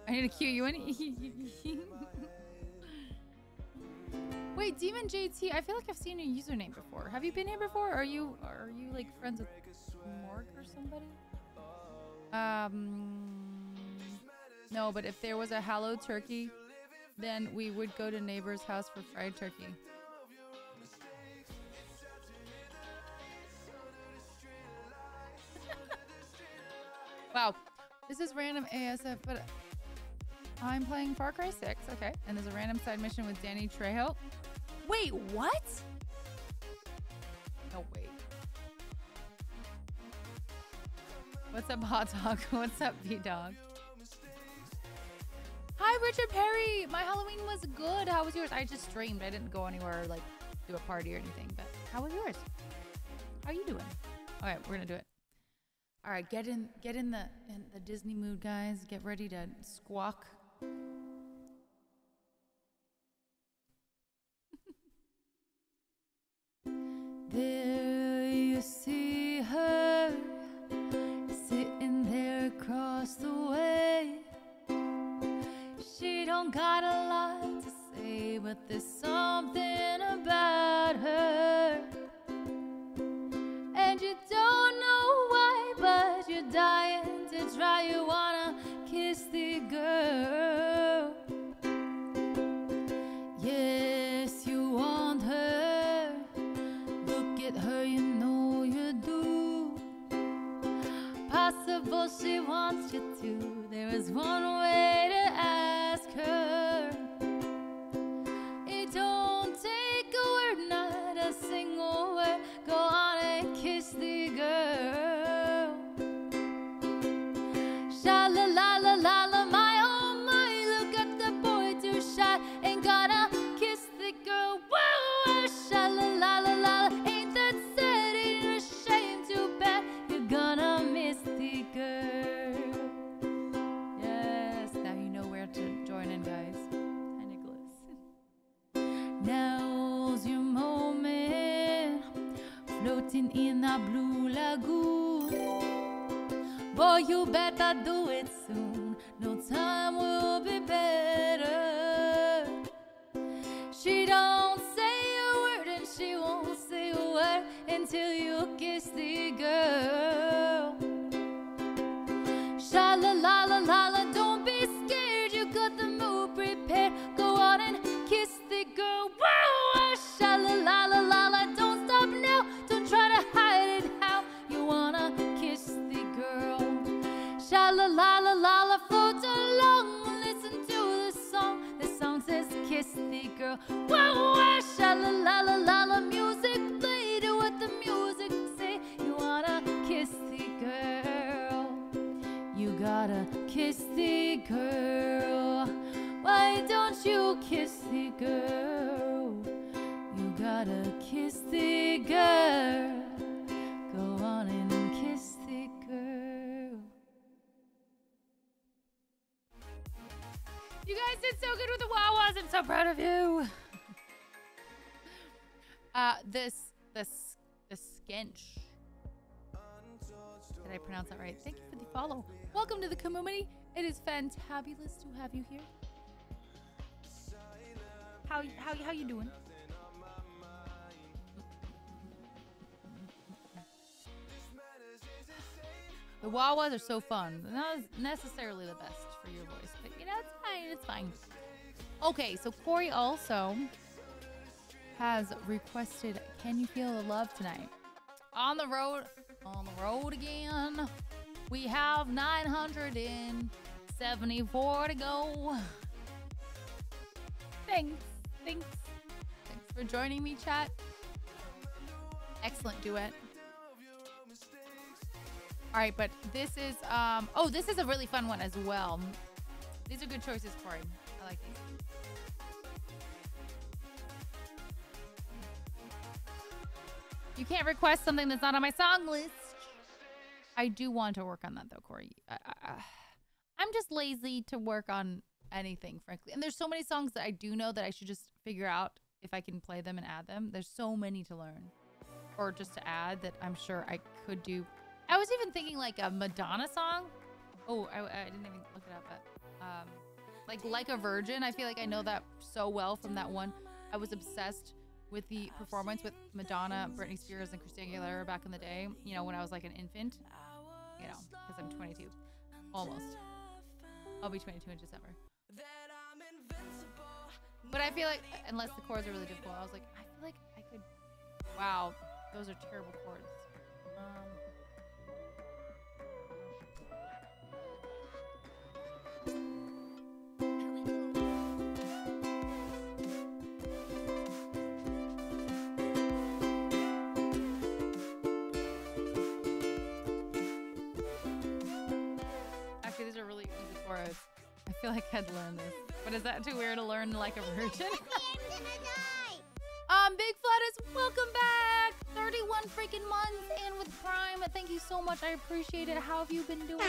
I need to cue you in. Wait, Demon JT, I feel like I've seen your username before. Have you been here before? Are you like friends with Morg or somebody? No, but if there was a Hallow Turkey, then we would go to neighbor's house for fried turkey. Wow, this is random ASF, but I'm playing Far Cry 6, okay. And there's a random side mission with Danny Trejo. Wait, what? No, wait. What's up, Hot Dog? What's up, B-Dog? Hi, Richard Perry. My Halloween was good. How was yours? I just streamed. I didn't go anywhere, like, do a party or anything. But how was yours? How are you doing? All right, we're gonna do it. All right, get in the Disney mood, guys. Get ready to squawk. There you see her sitting there across the way. She don't got a lot to say, but there's something about her. And you don't know why, but you're dying to try. You wanna kiss the girl. Yes, you want her. Look at her, you know you do. Possible she wants you to. There is one way to ask her. It don't take a word, not a single word. Go on and kiss the girl. Sha la la la la la, my oh my. Look at the boy too shy, ain't gonna kiss the girl. Whoa, sha la la la la, ain't that sad? Ain't a shame, too bad. You're gonna miss the girl. Yes, now you know where to join in, guys. Hi, Nicholas. Now's your moment, floating in a blue lagoon. Boy, you better do it soon. No time will be better. She don't say a word and she won't say a word until you kiss the girl. Sha la la la la la, don't be scared. You got the move prepared. Go on and kiss the girl. Whoa, sha la la la la la, don't stop now. Don't try to hide it. How you wanna kiss the girl? Sha la la la la la, float along. Listen to the song. The song says kiss the girl. Whoa, sha la la la la la, music play. Do what the music say. You wanna kiss the girl. You gotta kiss the girl. Why don't you kiss the girl? You gotta kiss the girl. Go on and kiss the girl. You guys did so good with the Wawas. I'm so proud of you. The Skench. Did I pronounce that right? Thank you for the follow. Welcome to the community. It is fantabulous to have you here. How you doing? The Wawas are so fun. Not necessarily the best for your voice, but you know, it's fine. It's fine. Okay, so Corey also has requested, can you feel the love tonight? On the road again. We have 974 to go. Thanks for joining me, chat. Excellent duet. All right, but this is, oh, this is a really fun one as well. These are good choices, Corey. I like these. You can't request something that's not on my song list. I do want to work on that, though, Corey. I'm just lazy to work on anything, frankly. And there's so many songs that I do know that I should just figure out if I can play them and add them. There's so many to learn. Or just to add that I'm sure I could do. I was even thinking like a Madonna song. Oh, I didn't even look it up. But, like a Virgin. I feel like I know that so well from that one. I was obsessed with the performance with Madonna, Britney Spears, and Christina Aguilera back in the day. You know, when I was like an infant. You know, because I'm 22. Almost. I'll be 22 in December. But I feel like, unless the chords are really difficult, I was like, I feel like I could. Wow, those are terrible chords. Actually, these are really easy chords. I feel like I'd learn this. But is that too weird to learn like a Virgin? Big Flatus, welcome back. 31 freaking months in with Prime. Thank you so much. I appreciate it. How have you been doing?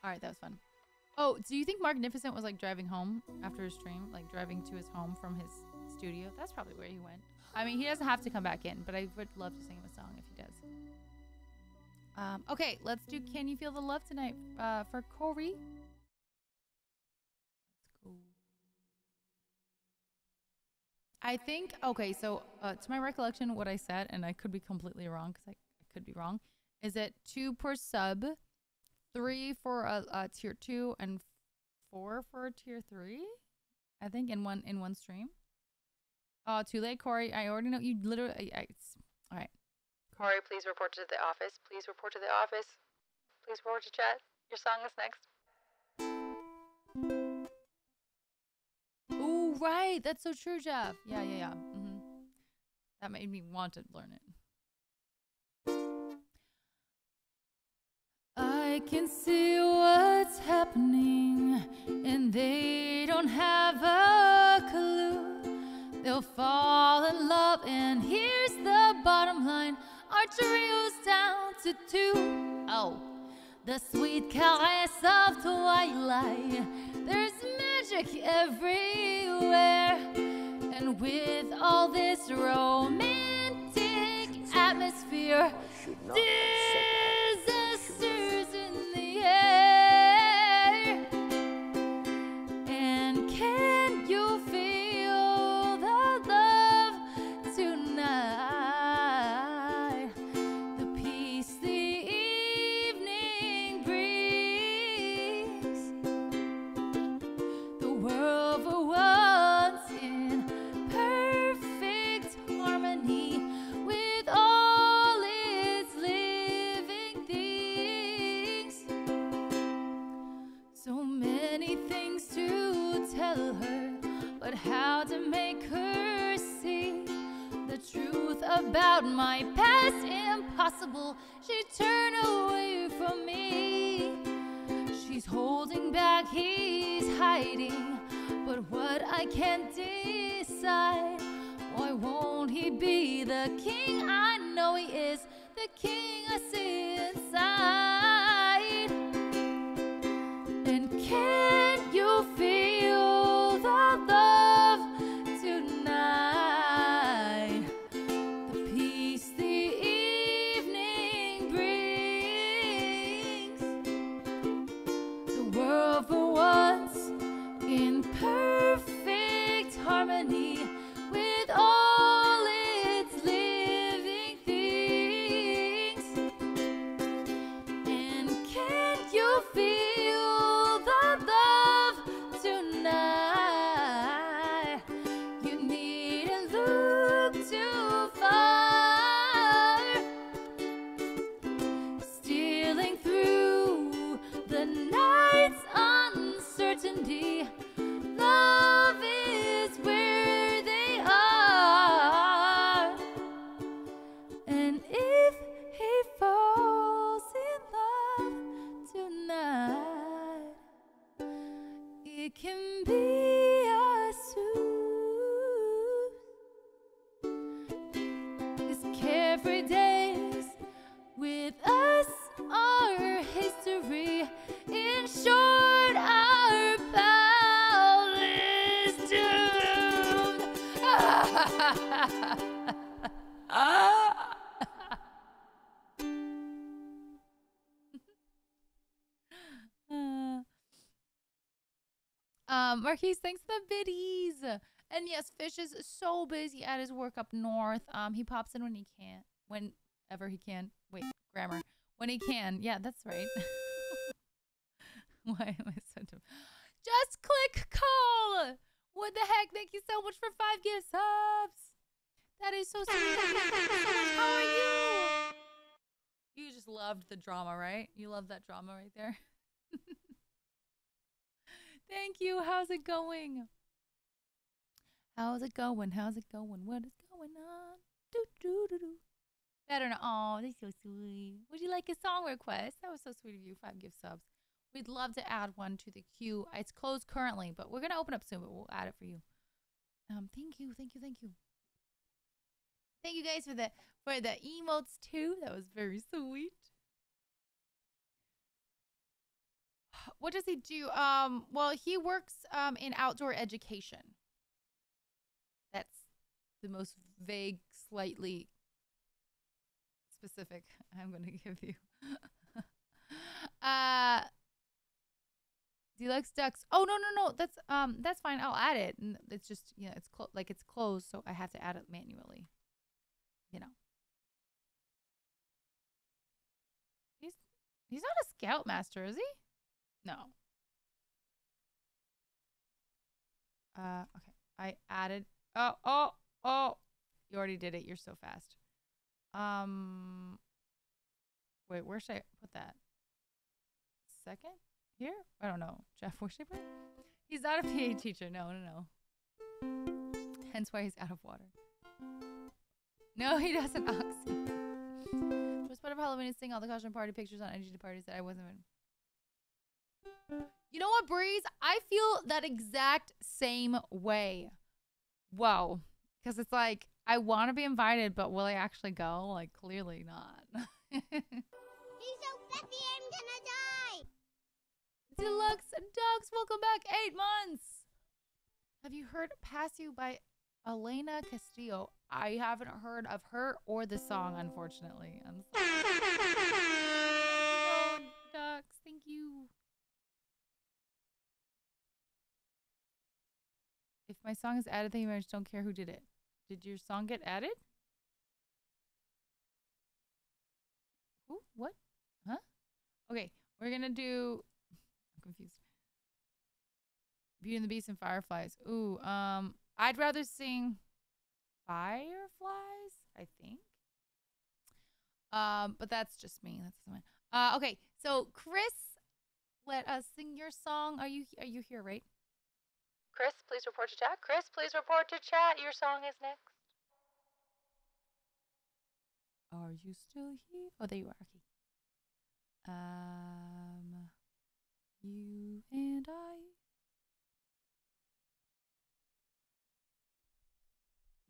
All right, that was fun. Oh, do you think Magnificent was like driving home after his stream? Like driving to his home from his studio? That's probably where he went. I mean, he doesn't have to come back in, but I would love to sing him a song if he does. Okay, let's do Can You Feel the Love Tonight for Corey. Let's go. I think, okay, so to my recollection, what I said, and I could be completely wrong because I could be wrong, is that 2 per sub, 3 for a tier 2, and 4 for a tier 3. I think in one stream. Oh, too late, Corey. I already know you. Literally, all right. Corey, please report to the office. Please report to the office. Please report to chat. Your song is next. Ooh, right. That's so true, Jeff. Yeah. That made me want to learn it. I can see what's happening, and they don't have a clue. They'll fall in love, and here's the bottom line. Our trio's down to 2. Oh, the sweet caress of twilight. There's magic everywhere. And with all this romantic atmosphere, disasters in the air. And can you feel the love tonight? The peace the evening brings. The world for once in perfect harmony with all its living things. So many things to tell her, but how to make her see the truth about my past impossible. She turned away from me. She's holding back, he's hiding, but what I can't decide. Why won't he be the king? I know he is the king I see inside. And can you feel the love tonight? The peace the evening brings. The world for once in perfect harmony. You needn't look too far. Stealing through the night's uncertainty. Love is where they are. And if he falls in love tonight, it can be a soothe. His carefree days with us are history. In short, our path is doomed. Marquise, thanks for the biddies. And yes, Fish is so busy at his work up north. He pops in when he can. Whenever he can. Wait, grammar. When he can. Yeah, that's right. Why am I so dumb? Just click call. What the heck? Thank you so much for 5 gift subs. That is so sweet. Thank you so much. How are you? You just loved the drama, right? You love that drama right there. Thank you. How's it going? How's it going? How's it going? What is going on? Do do do do. Better not. Oh, that's so sweet. Would you like a song request? That was so sweet of you. 5 gift subs. We'd love to add one to the queue. It's closed currently, but we're gonna open up soon. But we'll add it for you. Thank you, thank you, thank you. Thank you guys for the emotes too. That was very sweet. What does he do? Well, he works in outdoor education. That's the most vague, slightly specific I'm going to give you. Deluxe Ducks. Oh, no. That's fine. I'll add it. And it's just, you know, it's it's closed, so I have to add it manually. You know. He's not a scoutmaster, is he? No. Okay. I added. Oh. You already did it. You're so fast. Wait, where should I put that? Second? Here? I don't know. Jeff, where should I put it? He's not a PA teacher. No. Hence why he's out of water. No, he doesn't, Oxy. First part of Halloween is seeing all the costume party pictures on IG parties that I wasn't in. You know what, Breeze? I feel that exact same way. Whoa. Because it's like, I want to be invited, but will I actually go? Like, clearly not. He's so fluffy, I'm gonna die! Deluxe Ducks, welcome back. 8 months. Have you heard Pass You by Elena Castillo? I haven't heard of her or the song, unfortunately. I'm sorry. Ducks, thank you. If my song is added, then I just don't care who did it. Did your song get added? Who? What? Huh? Okay, we're gonna do... I'm confused. Beauty and the Beast and Fireflies. Ooh, I'd rather sing Fireflies, I think. But that's just me. That's fine. Okay, so Chris, let us sing your song. Are you here, right? Chris, please report to chat. Chris, please report to chat. Your song is next. Are you still here? Oh, there you are. Okay. You and I.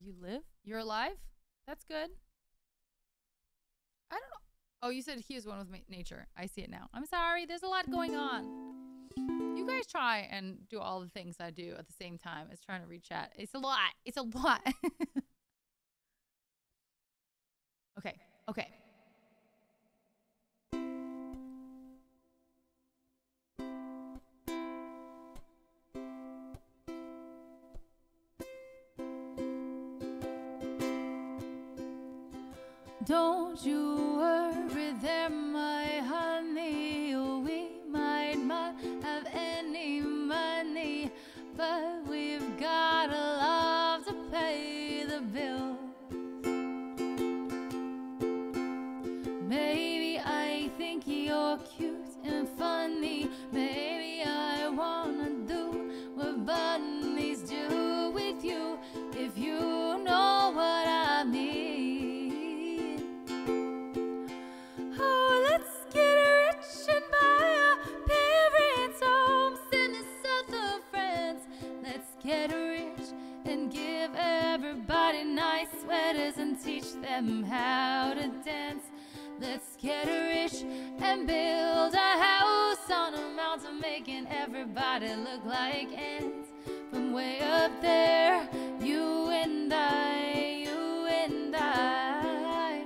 You live? You're alive? That's good. I don't know. Oh, you said he is one with nature. I see it now. I'm sorry. There's a lot going on. You guys try and do all the things I do at the same time as trying to read chat. It's a lot. It's a lot. Okay. Okay. Don't you worry there, my honey. We might not have any money, but we've got a love to bills. Maybe I think you're cute and funny. Maybe I wanna do what bunnies do with you. If you know what I mean. Oh, let's get rich and buy our parents' homes in the south of France. Let's get rich and give everybody nice sweaters and teach them how to dance. Let's get rich and build a house on a mountain, making everybody look like ants. From way up there, you and I, you and I.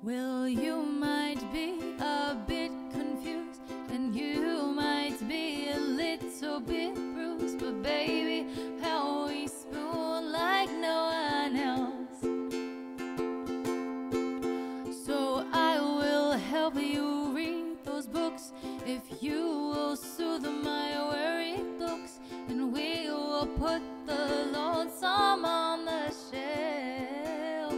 Well, you might be a bit confused, and you might be a little bit bruised, but baby, how we spoon like no one else. So I will help you read those books if you will soothe my worried looks, and we will put the lonesome on the shelf.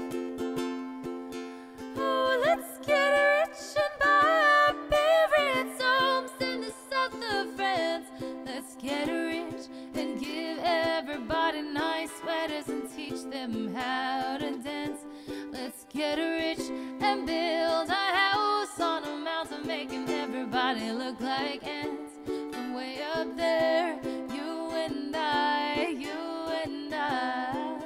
Oh, let's get rich and buy our parents' homes in the south of France. Let's get rich and give everybody nice sweaters and teach them how to dance. Let's get rich and build a house on a mountain, making everybody look like ants. From way up there, you and I, you and I.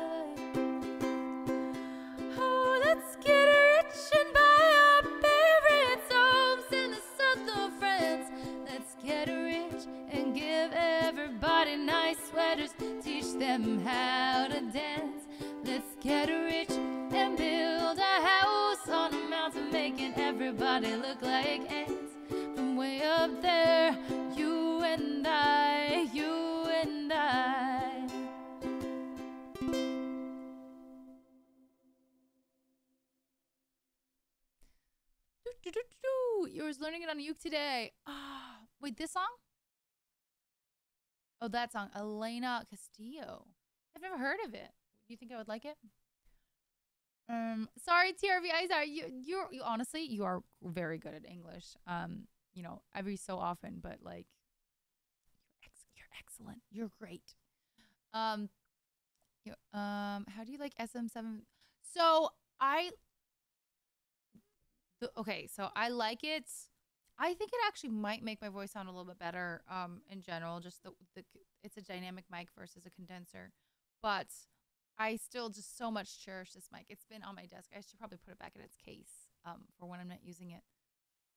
Oh, let's get rich and buy our parents' homes in the south of France. Let's get rich and give everybody nice sweaters, teach them how to dance. Let's get rich and build a house on a mountain, making everybody look like ants. From way up there, you and I, you and I. You was learning it on uke today. Ah, wait, this song? Oh, that song, Elena Castillo. I've never heard of it. Do you think I would like it? Sorry, TRV Izar. You honestly, you are very good at English. You know, every so often, but like, you're excellent. You're great. How do you like SM7? So okay, so I like it. I think it actually might make my voice sound a little bit better. In general, just it's a dynamic mic versus a condenser, but I still just so much cherish this mic. It's been on my desk. I should probably put it back in its case for when I'm not using it.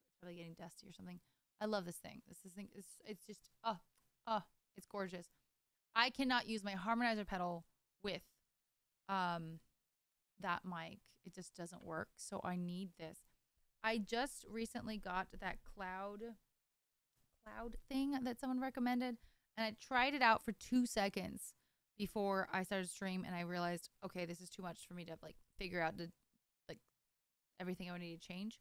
It's probably getting dusty or something. I love this thing. This thing is, it's just, it's gorgeous. I cannot use my harmonizer pedal with that mic. It just doesn't work. So I need this. I just recently got that cloud thing that someone recommended, and I tried it out for 2 seconds before I started stream, and I realized, okay, this is too much for me to like figure out like everything I would need to change.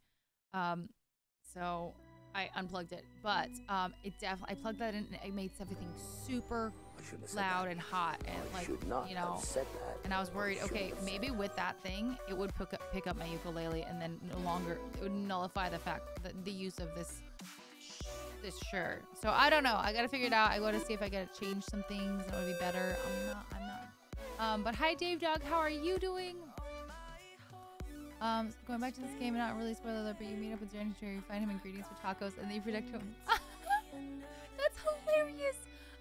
So I unplugged it, but it definitely, I plugged that in, and it made everything super loud and hot, and like, you know, and I was worried, okay, maybe with that thing it would pick up my ukulele, and then no longer it would nullify the fact that the use of this shirt. So I don't know, I gotta figure it out. I gotta see if I gotta change some things that would be better. I'm not but hi Dave Dog, how are you doing? Going back to this game, and not really spoiler alert, but you meet up with Jenny, you find him ingredients for tacos, and then you protect him. That's hilarious.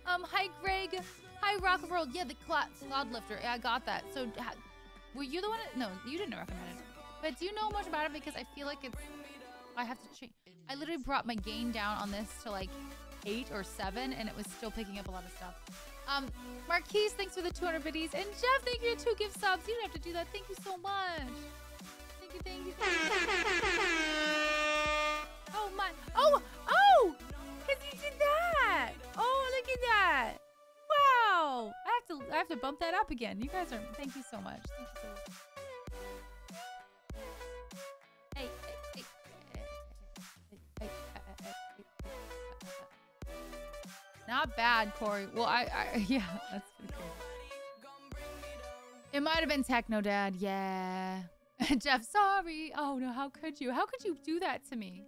Hi Greg, hi Rock World. Yeah, the cloud lifter. Yeah, I got that. So were you the one no, you didn't recommend it, but do you know much about it? Because I feel like I have to change. I literally brought my gain down on this to like 8 or 7, and it was still picking up a lot of stuff. Marquise, thanks for the 200 biddies, and Jeff, thank you for 2 gift subs. You don't have to do that. Thank you so much. Thank you. Oh my, oh, because you did that. Oh, look at that. Wow. I have to bump that up again. You guys are, thank you so much. Thank you so much. Not bad, Corey. Well, yeah, that's pretty cool. It might have been Techno Dad. Yeah. Jeff, sorry. Oh no, how could you? How could you do that to me?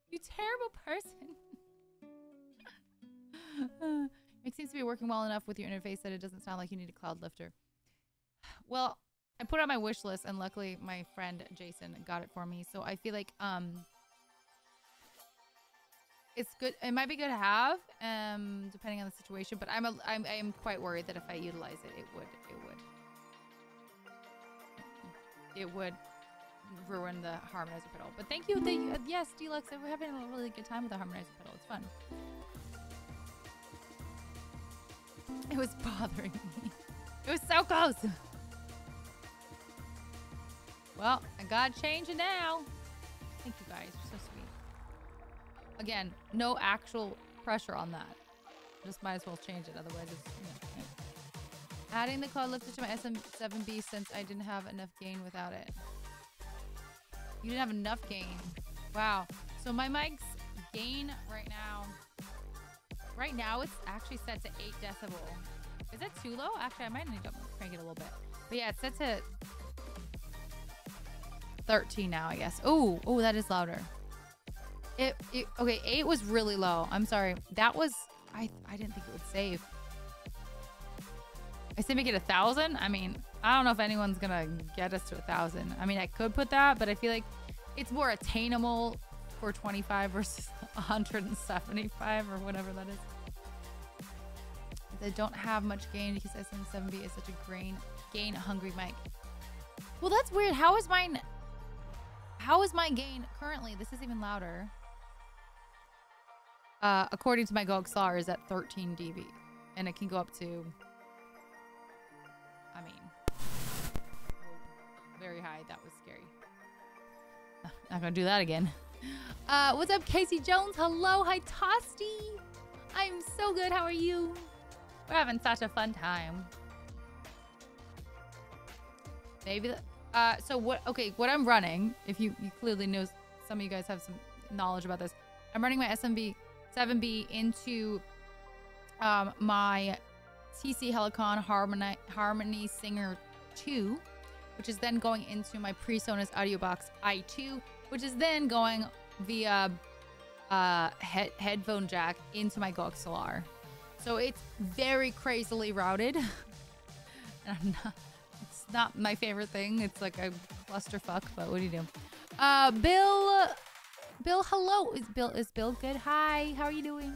You terrible person. It seems to be working well enough with your interface that it doesn't sound like you need a cloud lifter. Well, I put it on my wish list, and luckily my friend Jason got it for me. So I feel like it's good. It might be good to have, depending on the situation. But I am quite worried that if I utilize it, it would ruin the harmonizer pedal. But thank you. Yes, Deluxe. We're having a really good time with the harmonizer pedal. It's fun. It was bothering me. It was so close. Well, I gotta change it now. Thank you guys. You're so sweet. Again, no actual pressure on that. Just might as well change it. Otherwise, it's, you know. Adding the cloud lifter to my SM7B since I didn't have enough gain without it. You didn't have enough gain. Wow. So my mic's gain right now it's actually set to 8 decibel. Is that too low? Actually, I might need to crank it a little bit. But yeah, it's set to 13 now, I guess. Oh, that is louder. Okay, 8 was really low. I'm sorry. That was, I didn't think it would save. I say make it 1,000. I mean, I don't know if anyone's gonna get us to 1,000. I mean, I could put that, but I feel like it's more attainable for 25 versus 175 or whatever that is. They don't have much gain because SM7B is such a gain hungry mic. Well, that's weird. How is my gain currently? This is even louder. According to my GoXLR is at 13 dB, and it can go up to, I mean, very high. That was scary. Not gonna do that again. What's up, Casey Jones? Hello, hi Tosti. I'm so good. How are you? We're having such a fun time. Maybe. So what? Okay, what I'm running. If you clearly know, some of you guys have some knowledge about this. I'm running my SM7B into my TC Helicon Harmony Singer 2, which is then going into my PreSonus Audio Box i2, which is then going via headphone jack into my GoXLR. So it's very crazily routed. And it's not my favorite thing. It's like a clusterfuck, but what do you do? Bill, hello. Is Bill good? Hi, how are you doing?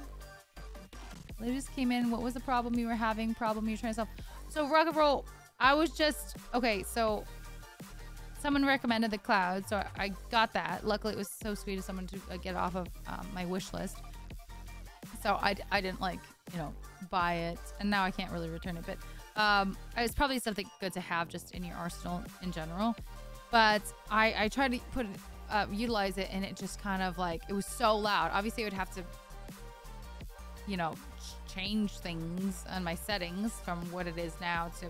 They just came in. What was the problem you were having? Problem you were trying to solve? So rock and roll. I was just okay. So someone recommended the cloud, so I got that. Luckily, it was so sweet of someone to get off of my wish list. So I didn't buy it, and now I can't really return it. But it's probably something good to have just in your arsenal in general. But I tried to utilize it, and it just kind of it was so loud. Obviously, I would have to change things on my settings from what it is now to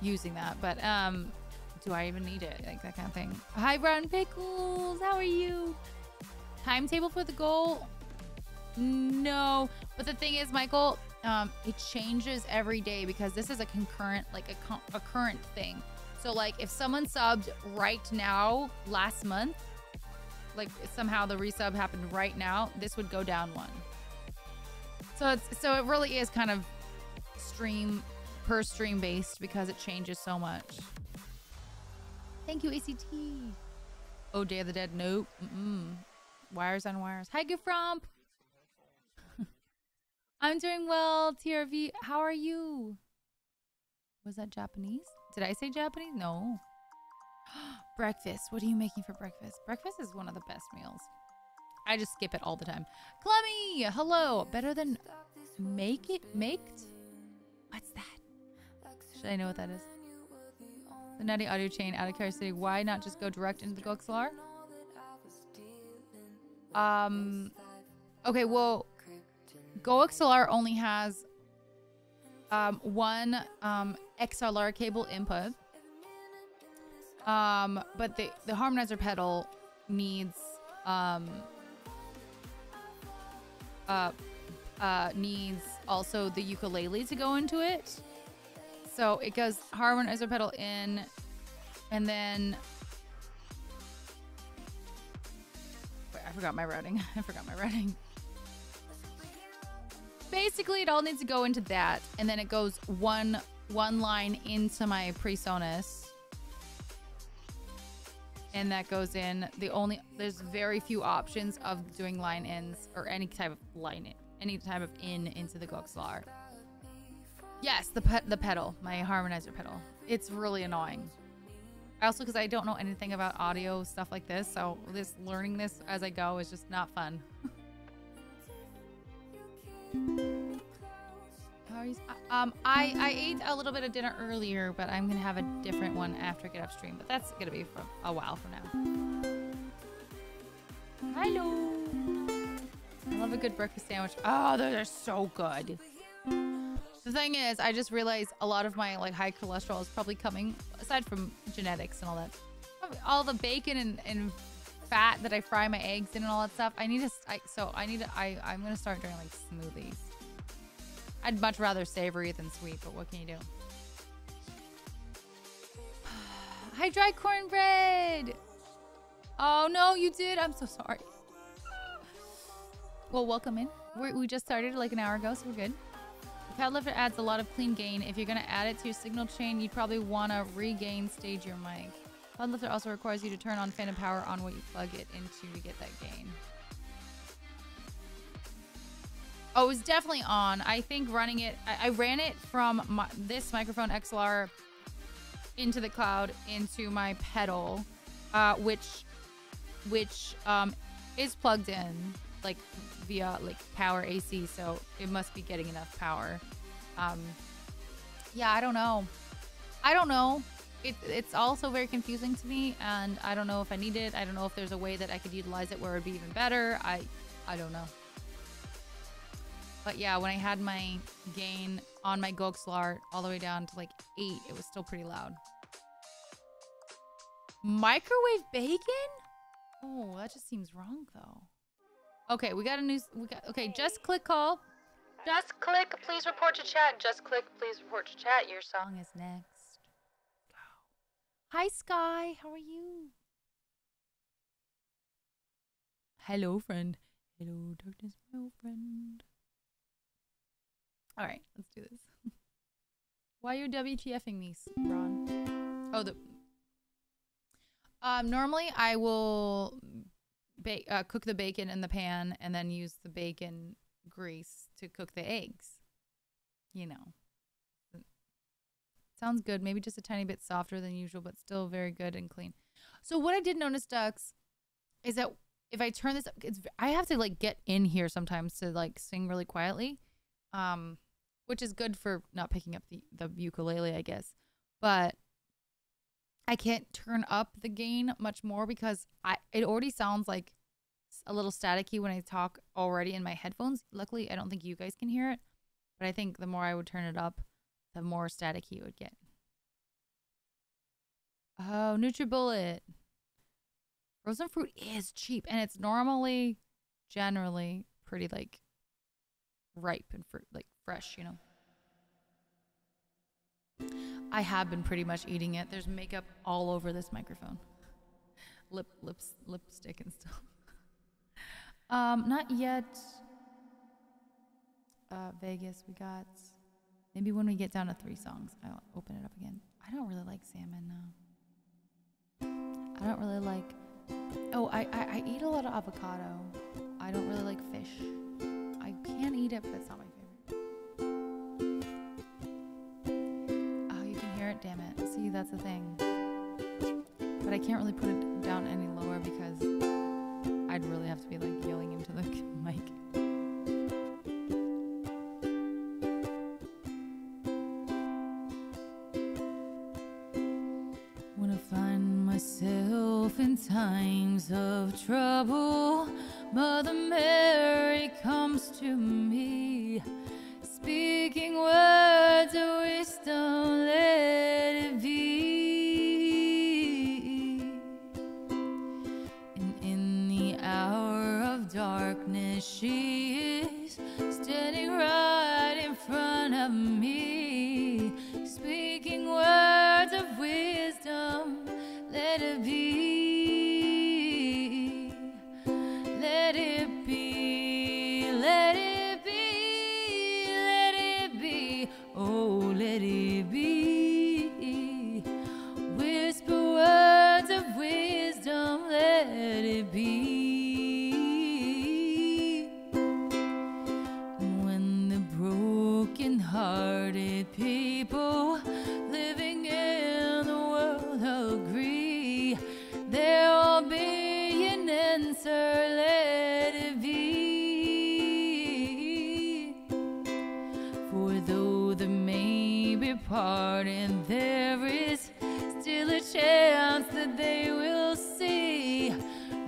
using that. But do I even need it? Like that kind of thing. Hi, Brown Pickles. How are you? Timetable for the goal? No. But the thing is, Michael, it changes every day because this is a concurrent, a current thing. So if someone subbed right now last month, somehow the resub happened right now, this would go down 1. So it really is kind of per stream based because it changes so much. Thank you, ACT. Oh, Day of the Dead. Nope. Wires on wires. Hi, Gifromp. I'm doing well, TRV. How are you? Was that Japanese? Did I say Japanese? No. Breakfast. What are you making for breakfast? Breakfast is one of the best meals. I just skip it all the time. Clemmy, hello. Better than maked? What's that? Should I know what that is? The Nutty Audio Chain out of Carrier City. Why not just go direct into the GoXLR? Okay, well, GoXLR only has one XLR cable input. But the harmonizer pedal needs needs also the ukulele to go into it. So it goes harmonizer pedal in, and then wait, I forgot my routing. I forgot my routing. Basically, it all needs to go into that, and then it goes one line into my PreSonus, and that goes in. There's very few options of doing line ins or any type of any type of in into the Goxlar. Yes, the pedal, my harmonizer pedal. It's really annoying. Also, because I don't know anything about audio stuff like this, so learning this as I go is just not fun. I ate a little bit of dinner earlier, but I'm gonna have a different one after I get off stream. But that's gonna be for a while from now. Hello. I love a good breakfast sandwich. Oh, those are so good. The thing is, I just realized a lot of my like high cholesterol is probably coming, aside from genetics and all that, all the bacon and fat that I fry my eggs in and all that stuff. I'm gonna start doing like smoothies. I'd much rather savory than sweet, but what can you do? Hi, dry cornbread. Oh no, you did. I'm so sorry. Well, welcome in. We just started like an hour ago, so we're good. The Padlifter adds a lot of clean gain. If you're gonna add it to your signal chain, you'd probably wanna regain stage your mic. Padlifter also requires you to turn on phantom power on what you plug it into to get that gain. Oh, it was definitely on. I think running it, I ran it from this microphone XLR into the cloud into my pedal, which is plugged in like via like power AC, so it must be getting enough power. Yeah, I don't know. It's also very confusing to me, and I don't know if I need it. I don't know if there's a way that I could utilize it where it'd be even better. I don't know. But yeah, when I had my gain on my Goxlar all the way down to like 8, it was still pretty loud. Microwave bacon? Oh, that just seems wrong though. Okay, okay, just click call. Just click, please report to chat. Just click, please report to chat. Your song is next. Go. Hi, Sky. How are you? Hello, friend. Hello, darkness, my old friend. All right, let's do this. Why are you WTFing me, Ron? Oh, normally I will cook the bacon in the pan and then use the bacon grease to cook the eggs. You know. Sounds good. Maybe just a tiny bit softer than usual, but still very good and clean. So what I did notice, Dux, is that if I turn this up, I have to like get in here sometimes to like sing really quietly. Which is good for not picking up the ukulele, I guess. But I can't turn up the gain much more because it already sounds like a little staticky when I talk already in my headphones. Luckily, I don't think you guys can hear it. But I think the more I would turn it up, the more staticky it would get. Oh, NutriBullet. Frozen fruit is cheap. And it's generally pretty like ripe and like fresh, you know. I have been pretty much eating it. There's makeup all over this microphone. Lipstick and stuff. Not yet. Vegas, we got. Maybe when we get down to 3 songs, I'll open it up again. I don't really like salmon now. I don't really like. Oh, I eat a lot of avocado. I don't really like fish. I can eat it, but it's not my favorite. Oh, you can hear it, damn it. See, that's the thing. But I can't really put it down any lower because I'd really have to be like yelling into the mic. When I find myself in times of trouble, Mother Mary comes to me, speaking words of wisdom, let it be. And in the hour of darkness, she is standing right in front of me, speaking heart, and there is still a chance that they will see.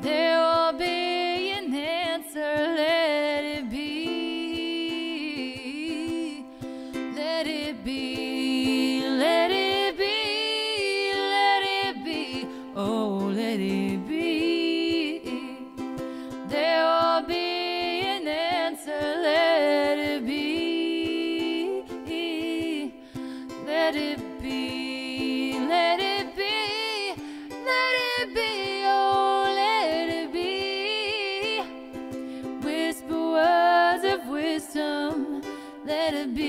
There will be an answer, let it be. Let it be, let it be, let it be, oh, let it be. There will be an answer, let it be. Let it be, let it be, let it be, oh, let it be. Whisper words of wisdom, let it be.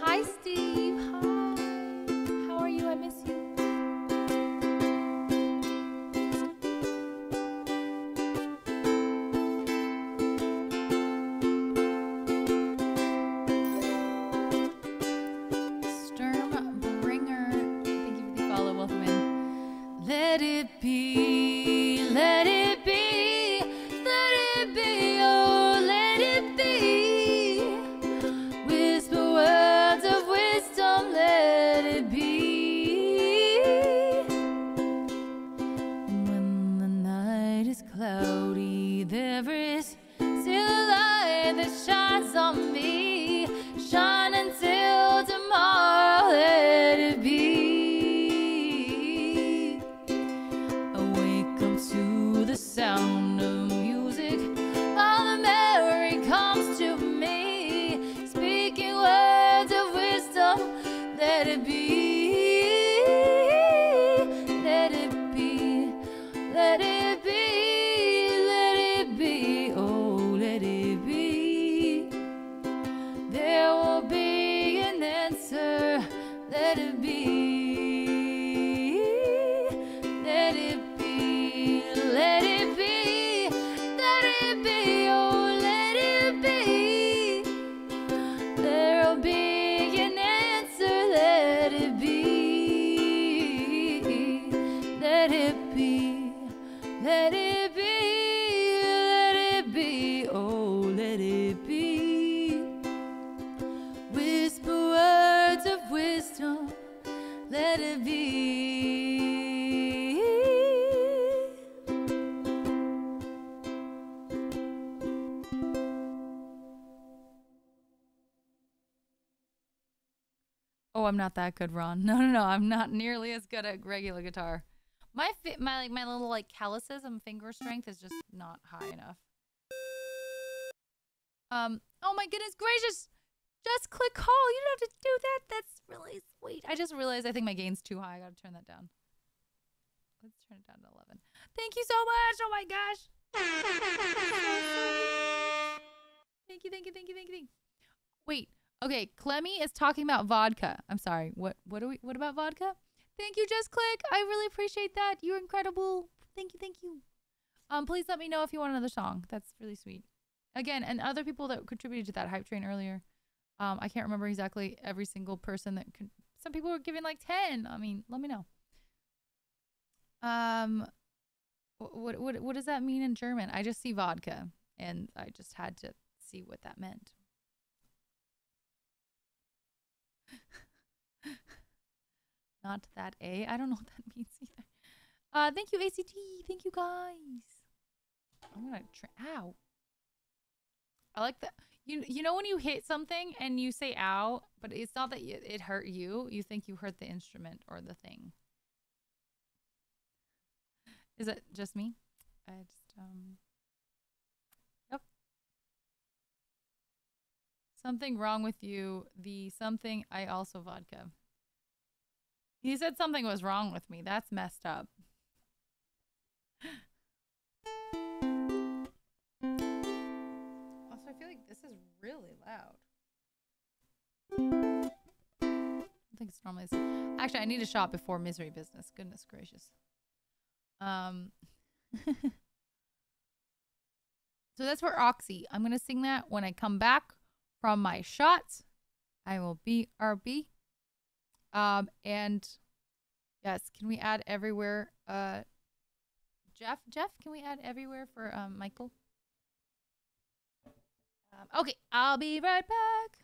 Hi, Steve. Hi. How are you? I miss you. Sturmbringer, thank you for the follow. Welcome in. Let it be, let it be, let it be, oh, let it be. Whisper words of wisdom, let it be. When the night is cloudy, there is still a light that shines on me. Shine until tomorrow, let it be. I wake up to the sound of music, all the memory comes to me. Speaking words of wisdom, let it be. Let it be, let it be, let it be, oh, let it be. There will be an answer, let it be. Let it be, let it be, let it be, oh, let it be. There'll be an answer, let it be. Let it be, let it be, oh, let it be. Whisper words of wisdom, let it be. Oh, I'm not that good, Ron. No, I'm not nearly as good at regular guitar. My little like calluses and finger strength is just not high enough. Oh my goodness gracious! Just click call. You don't have to do that. That's really sweet. I just realized I think my gain's too high. I gotta turn that down. Let's turn it down to 11. Thank you so much. Oh my gosh. Thank you. Wait. Okay, Clemmy is talking about vodka. I'm sorry. What about vodka? Thank you, Just Click. I really appreciate that. You're incredible. Thank you. Please let me know if you want another song. That's really sweet. Again, and other people that contributed to that hype train earlier. I can't remember exactly every single person that could. Some people were giving like 10. I mean, let me know. What does that mean in German? I just see vodka, and I just had to see what that meant. Not that A. I don't know what that means either. Thank you, ACT. Thank you, guys. I'm gonna ow. I like that. You know when you hit something and you say ow, but it's not that it hurt you. You think you hurt the instrument or the thing. Is it just me? I just Yep. Something wrong with you. The something I also vodka. He said something was wrong with me. That's messed up. Also, I feel like this is really loud. I think it's normally... Actually, I need a shot before misery business. Goodness gracious. So that's for Oxy. I'm going to sing that when I come back from my shots. I will be RB. And yes, can we add everywhere Jeff, can we add everywhere for Michael? Okay, I'll be right back.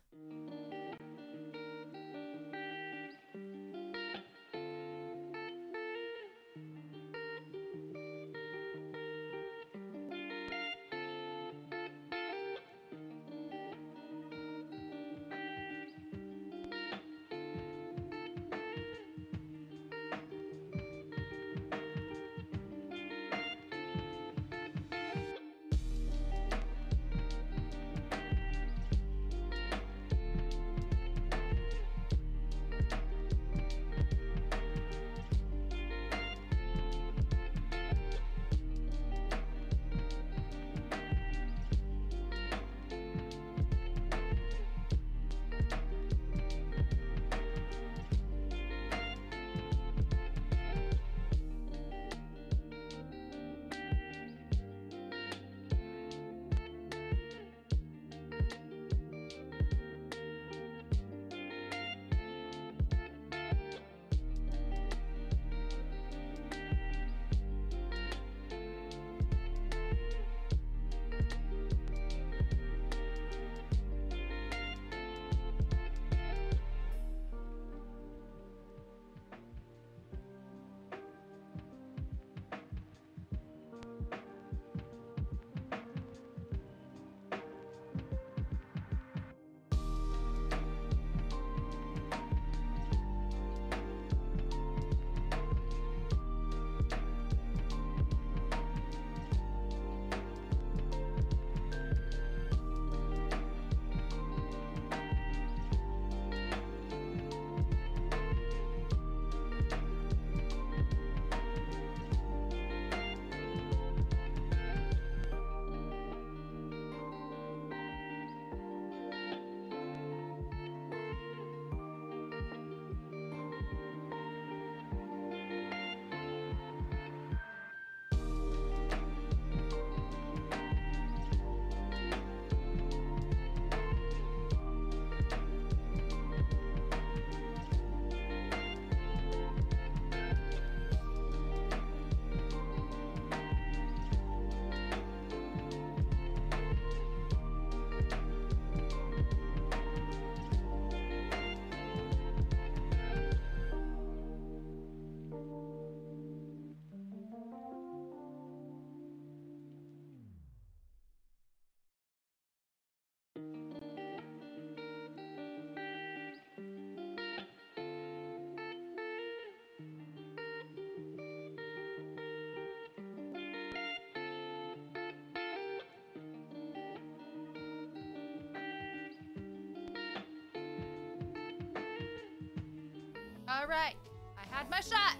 All right, I had my shot.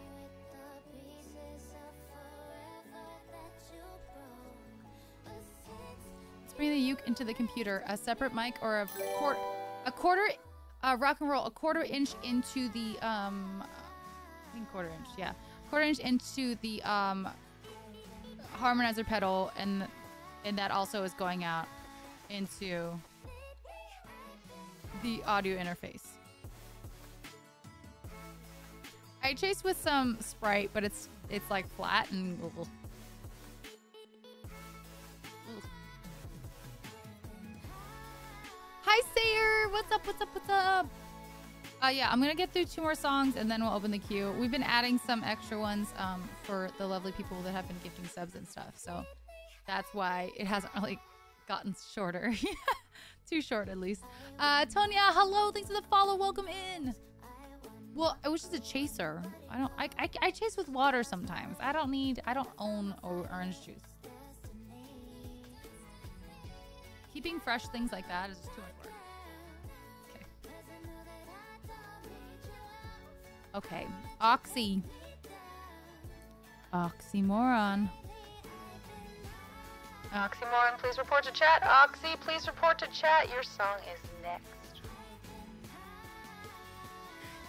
Let's bring the uke into the computer. A separate mic or a quarter rock and roll. A quarter inch into the I think quarter inch. Yeah, quarter inch into the harmonizer pedal, and that also is going out into the audio interface. I chased with some Sprite, but it's like flat and ugh. Hi Sayer, what's up? What's up? What's up? Yeah, I'm gonna get through 2 more songs and then we'll open the queue. We've been adding some extra ones for the lovely people that have been gifting subs and stuff, so that's why it hasn't really gotten shorter. Too short at least. Tonya, hello, thanks for the follow. Welcome in. Well, it was just a chaser. I chase with water sometimes. I don't own orange juice. Keeping fresh things like that is just too much work. Okay. Okay. Oxy. Oxymoron. Oxymoron, please report to chat. Oxy, please report to chat. Your song is next.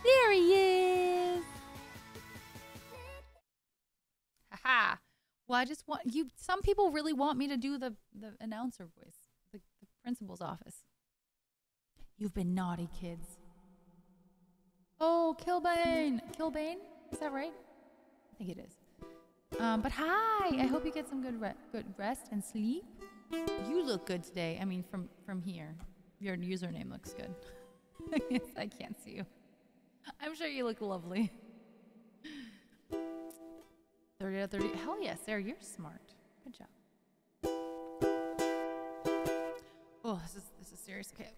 There he is. Haha. Well, I just want you. Some people really want me to do the announcer voice, the principal's office. You've been naughty, kids. Oh, Kilbane. Kilbane? Is that right? I think it is. But hi, I hope you get some good rest and sleep. You look good today. I mean, from here, your username looks good. I can't see you. I'm sure you look lovely. 30 out of 30. Hell yes, Sarah, you're smart. Good job. Oh, this is serious. Okay.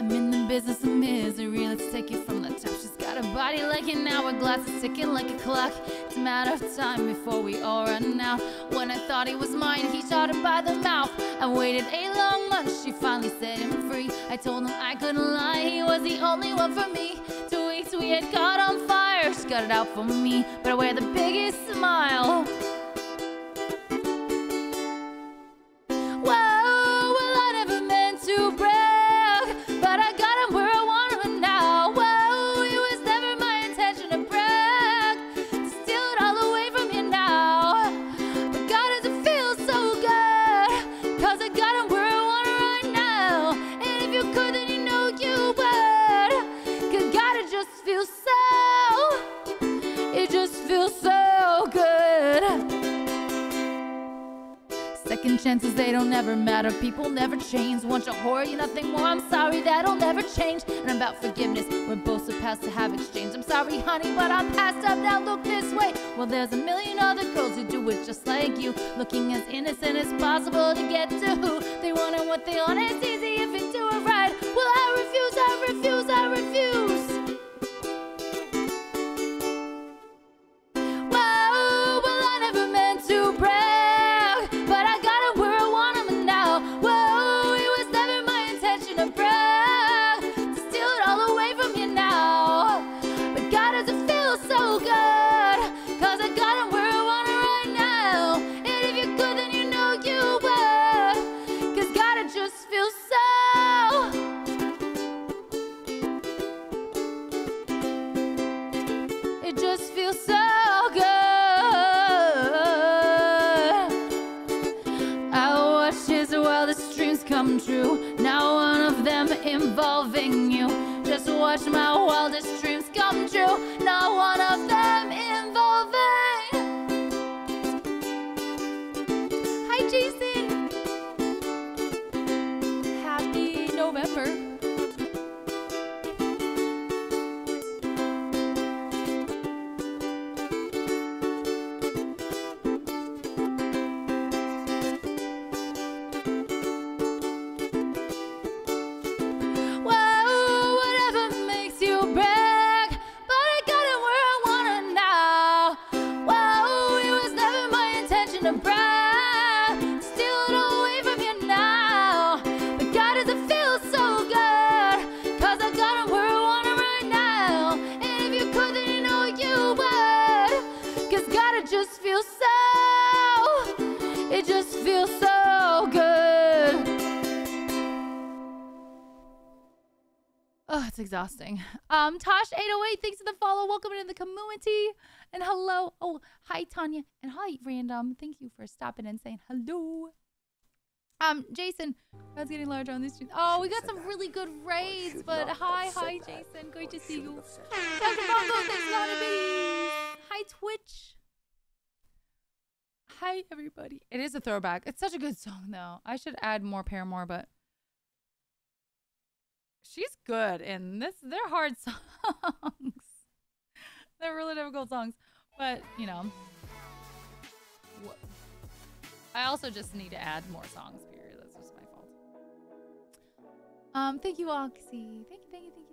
I'm in the business of misery. Let's take it from the top. She's got a body like an hourglass, it's ticking like a clock. It's a matter of time before we all run out. When I thought he was mine, he shot her by the mouth. I waited a long month, she finally set him free. I told him I couldn't lie, he was the only one for me. 2 weeks we had caught on fire, she got it out for me. But I wear the biggest smile. Whoa, well I never meant to brag, but I got him where I want him now. Whoa, it was never my intention to brag, to steal it all away from you now. But God, does it feel so good, 'cause I got him where I want him right now. And if you could, then you know you would, 'cause God, it just feels so good. Second chances, they don't ever matter. People never change. Want your horror, you nothing more. I'm sorry, that'll never change. And about forgiveness, we're both supposed to have exchange. I'm sorry, honey, but I'm passed up now. Look this way. Well, there's a million other girls who do it just like you, looking as innocent as possible to get to who they want and what they want. It's easy if you do it right. Well, I refuse, I refuse, I refuse. Whoa, well, I never meant to brag, but I got him where I want him now. Whoa, it was never my intention to brag, to steal it all away from you now. But God, does it feel so good, 'cause I got him where I want him right now. And if you could, then you know you would, 'cause God, it just feels so. It just feels so good. I watched his wildest dreams come true. Now one of them involving you. Just watch my wildest dreams come true. Not one of them involving. Hi, Jason. Happy November. Whoa, whatever makes you brag, but I got it where I want it now. Whoa, it was never my intention to brag, steal it all away from you now. But God, does it feel so good, 'cause I got it where I want it right now. And if you could, then you know you would, 'cause God, it just feels so good. Oh, it's exhausting. Tosh808, thanks for the follow. Welcome into the community. And hello. Oh, hi, Tanya. And hi, Random. Thank you for stopping and saying hello. Jason, I was getting larger on these streams. Oh, we got some really good raids, but hi, Jason. Great to see you. Dr. Bongo, thanks for the 100 biddies. Hi, Twitch. Hi, everybody. It is a throwback. It's such a good song, though. I should add more Paramore, but she's good in this. They're hard songs. They're really difficult songs. But, you know. I also just need to add more songs, period. That's just my fault. Thank you, Oxy. Thank you.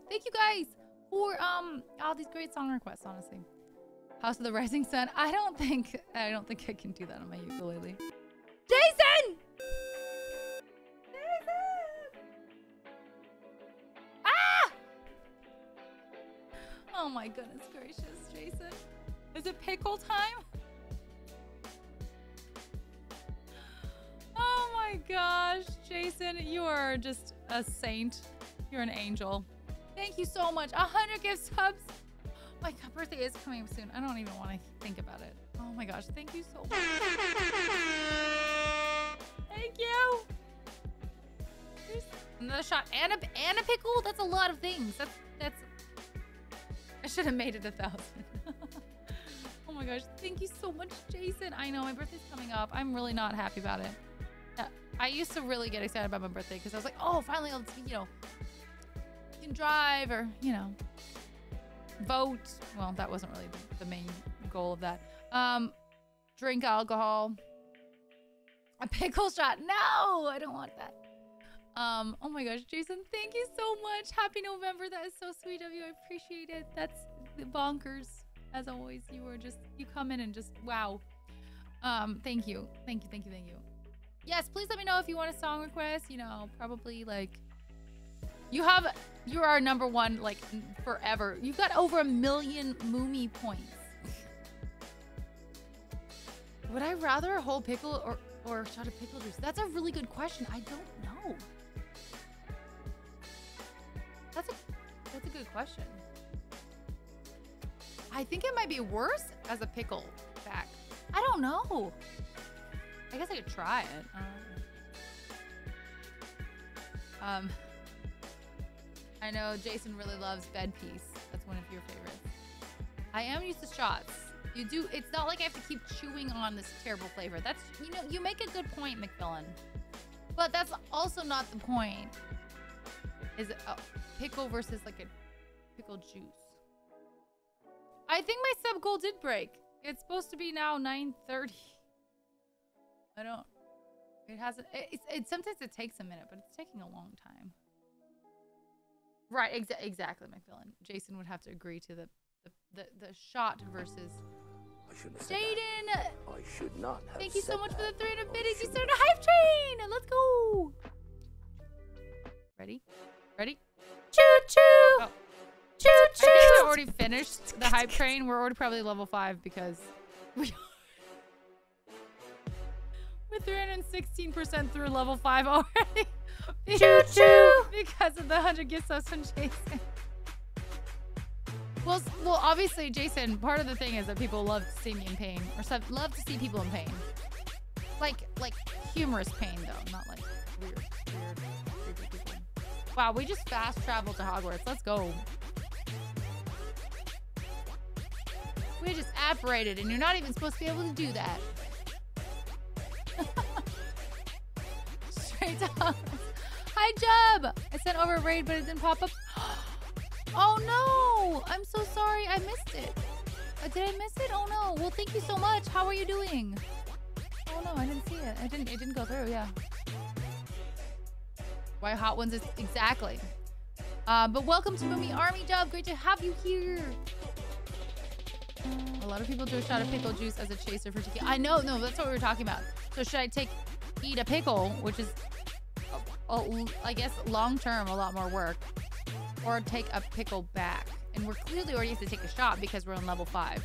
Thank you guys for all these great song requests, honestly. House of the Rising Sun. I don't think I can do that on my ukulele. Jason! Ah! Oh my goodness gracious, Jason. Is it pickle time? Oh my gosh, Jason, you are just a saint. You're an angel. Thank you so much. 100 gift subs. My birthday is coming soon. I don't even want to think about it. Oh Oh my gosh, thank you so much. Thank you. Here's another shot and a pickle. That's a lot of things. That's. I should have made it 1,000. Oh my gosh, thank you so much, Jason. I know my birthday's coming up. I'm really not happy about it. I used to really get excited about my birthday because I was like, oh, finally, I'll, you know, can drive or, you know, vote. Well, that wasn't really the main goal of that. Drink alcohol. A pickle shot. No, I don't want that. Oh my gosh, Jason, thank you so much. Happy November. That is so sweet of you. I appreciate it. That's bonkers. As always, you come in and just, wow. Thank you. Thank you. Yes, please let me know if you want a song request. You know, probably like you are number one like forever. You've got over 1 million Moomy points. Would I rather a whole pickle or a shot of pickle juice? That's a really good question. I don't know. That's a good question. I think it might be worse as a pickle back. I don't know. I guess I could try it. I know Jason really loves Bed Piece. That's one of your favorites. I am used to shots. You do. It's not like I have to keep chewing on this terrible flavor. That's, you know, you make a good point, McMillan. But that's also not the point. Is it a pickle versus like a pickle juice? I think my sub goal did break. It's supposed to be now 9:30. I don't. It hasn't. Sometimes it takes a minute, but it's taking a long time. Right. Exactly, McMillan. Jason would have to agree to the shot versus. I shouldn't have said Jaden. that. I should not have. Thank you so said much for that. the 300 biddies. You started a hype train. Let's go. Ready? Choo choo. Oh. Choo choo. I think we already finished the hype train. We're already probably level 5 because we're 316% through level 5 already. Choo choo. Because of the 100 gift subs from Jason. Well, obviously, Jason, part of the thing is that people love to see me in pain, or love to see people in pain. Like humorous pain, though, not like weird, creepy people. Wow, we just fast traveled to Hogwarts. Let's go. We just apparated, and you're not even supposed to be able to do that. Straight up. Hi, Jub. I sent over a raid, but it didn't pop up. Oh no! I'm so sorry. I missed it. Did I miss it? Oh no. Well, thank you so much. How are you doing? Oh no, I didn't see it. It didn't go through. Yeah. Why Hot Ones is exactly. But welcome to Moomy Army, Job. Great to have you here. A lot of people do a shot of pickle juice as a chaser for tequila. I know. No, that's what we were talking about. So should I eat a pickle, which is, I guess, long term, a lot more work, or take a pickle back? And we're clearly already have to take a shot because we're on level 5.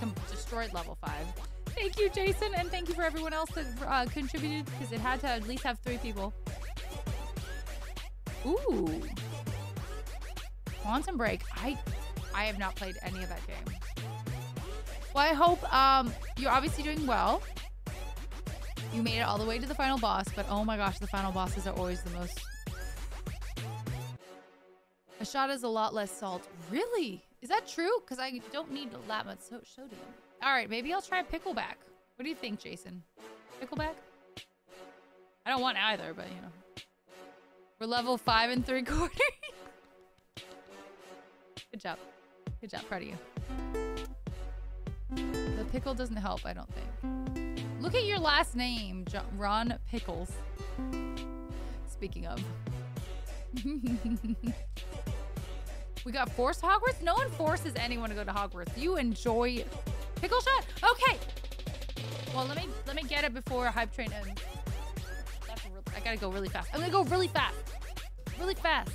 We destroyed level 5. Thank you, Jason, and thank you for everyone else that contributed, because it had to at least have 3 people. Ooh. Quantum Break. I have not played any of that game. Well, I hope you're obviously doing well. You made it all the way to the final boss, but oh my gosh, the final bosses are always the most... A shot is a lot less salt. Really? Is that true? Because I don't need that much sodium. All right, maybe I'll try pickleback. What do you think, Jason? Pickleback? I don't want either, but you know. We're level 5 3/4. Good job. Good job. Proud of you. The pickle doesn't help, I don't think. Look at your last name, Ron Pickles. Speaking of. We got forced Hogwarts? No one forces anyone to go to Hogwarts. You enjoy pickle shot? Okay. Well, let me get it before a hype train ends. I gotta go really fast. I'm gonna go really fast. Really fast.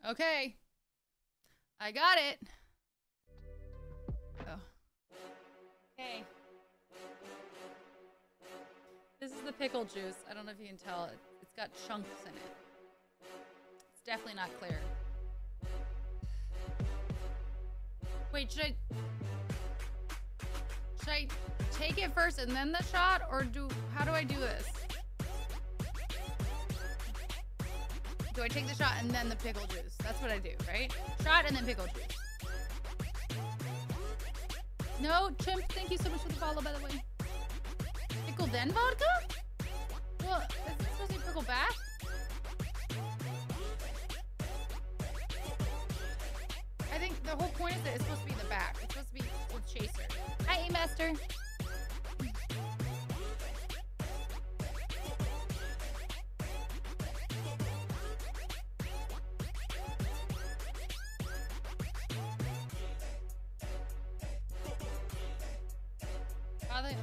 Okay. I got it. Oh. Okay. This is the pickle juice. I don't know if you can tell. It's got chunks in it. It's definitely not clear. Wait, should I take it first and then the shot, or how do I do this? Do I take the shot and then the pickle juice? That's what I do, right? Shot and then pickle juice. No, Chimp, thank you so much for the follow, by the way. Pickle then vodka? Well, is it supposed to be pickle back? I think the whole point is that it's supposed to be in the back. It's supposed to be with chaser. Hi, A-Master.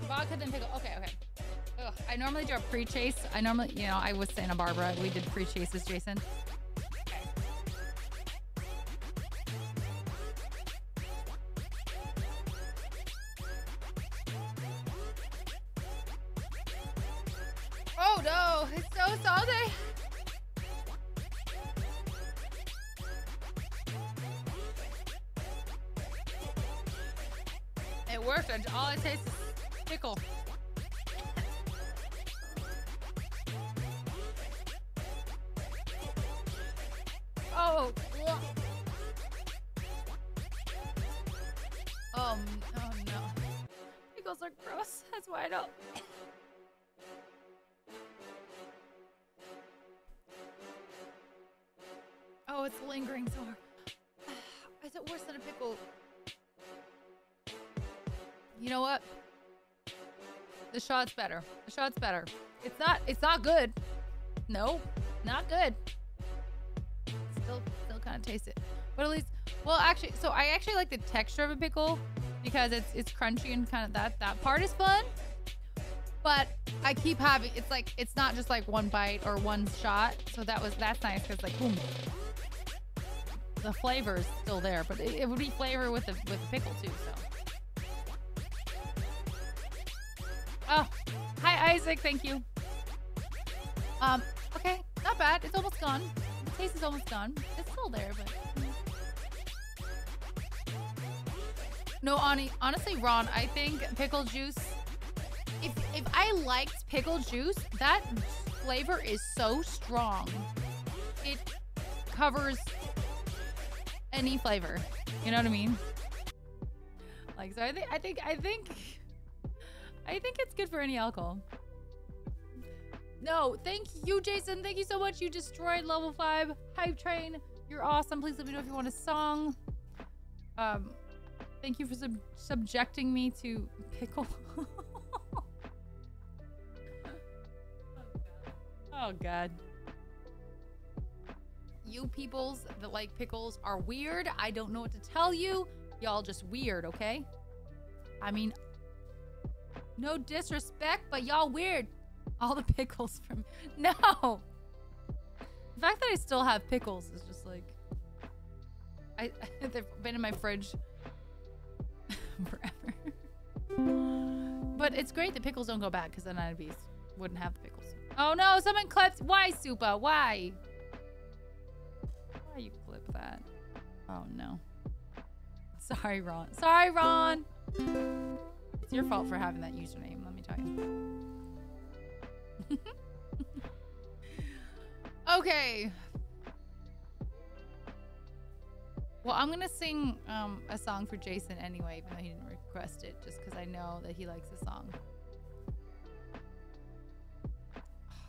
Vodka then pickle. Okay, okay. Ugh, I normally do a pre-chase. I normally, you know, I was Santa Barbara. We did pre-chases, Jason. Okay. Oh no, it's so salty. It worked. All I taste is pickle. Oh. Oh no. Pickles are gross. That's why I don't. Oh, it's lingering so hard. Is it worse than a pickle? You know what? The shot's better. The shot's better. It's not good. No, not good. Still kind of taste it. But at least, well, actually, so I actually like the texture of a pickle because it's crunchy and kind of that part is fun. But I keep having, it's not just like one bite or one shot. So that's nice because like, boom. The flavor is still there, but it would be flavor with the pickle too, so. Oh, hi Isaac, thank you. Okay, not bad. It's almost gone. The taste is almost gone. It's still there, but no, honestly, Ron, I think pickle juice. If I liked pickle juice, that flavor is so strong. It covers any flavor. You know what I mean? Like, so I think it's good for any alcohol. No, thank you, Jason. Thank you so much. You destroyed level 5 hype train. You're awesome. Please let me know if you want a song. Thank you for subjecting me to pickle. Oh God. You peoples that like pickles are weird. I don't know what to tell you. Y'all just weird, okay? I mean, no disrespect, but y'all weird. All the pickles from... No! The fact that I still have pickles is just like... They've been in my fridge forever. But it's great that pickles don't go bad, because then wouldn't have the pickles. Oh no, someone clipped... Why, Supa? Why? Why you clip that? Oh no. Sorry, Ron. Sorry, Ron! It's your fault for having that username, let me tell you. Okay. Well, I'm gonna sing a song for Jason anyway, even though he didn't request it, just because I know that he likes the song.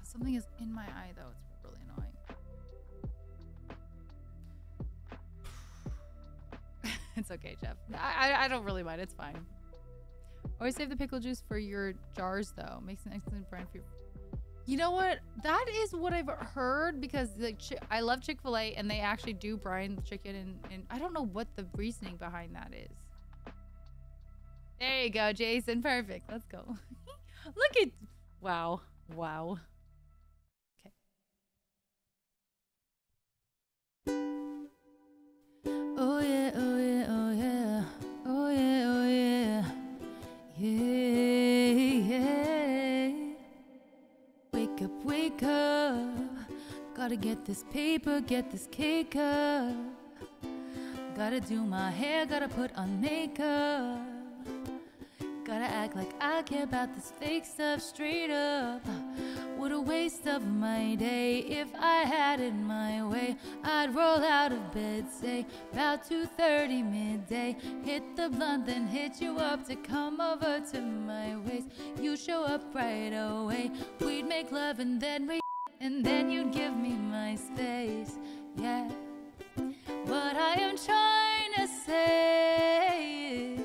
Something is in my eye, though. It's really annoying. It's okay, Jeff. I don't really mind. It's fine. Always save the pickle juice for your jars, though. Makes an excellent brand for your... You know what? That is what I've heard, because like I love Chick-fil-A and they actually do brine the chicken, and I don't know what the reasoning behind that is. There you go, Jason. Perfect. Let's go. Look at... Wow. Wow. Okay. Wake up, wake up. Gotta get this paper, get this cake up. Gotta do my hair, gotta put on makeup. Gotta act like I care about this fake stuff straight up. What a waste of my day. If I had it my way, I'd roll out of bed, say about 2:30 midday. Hit the blunt, then hit you up to come over to my waist. You show up right away. We'd make love and then you'd give me my space. Yeah. What I am trying to say is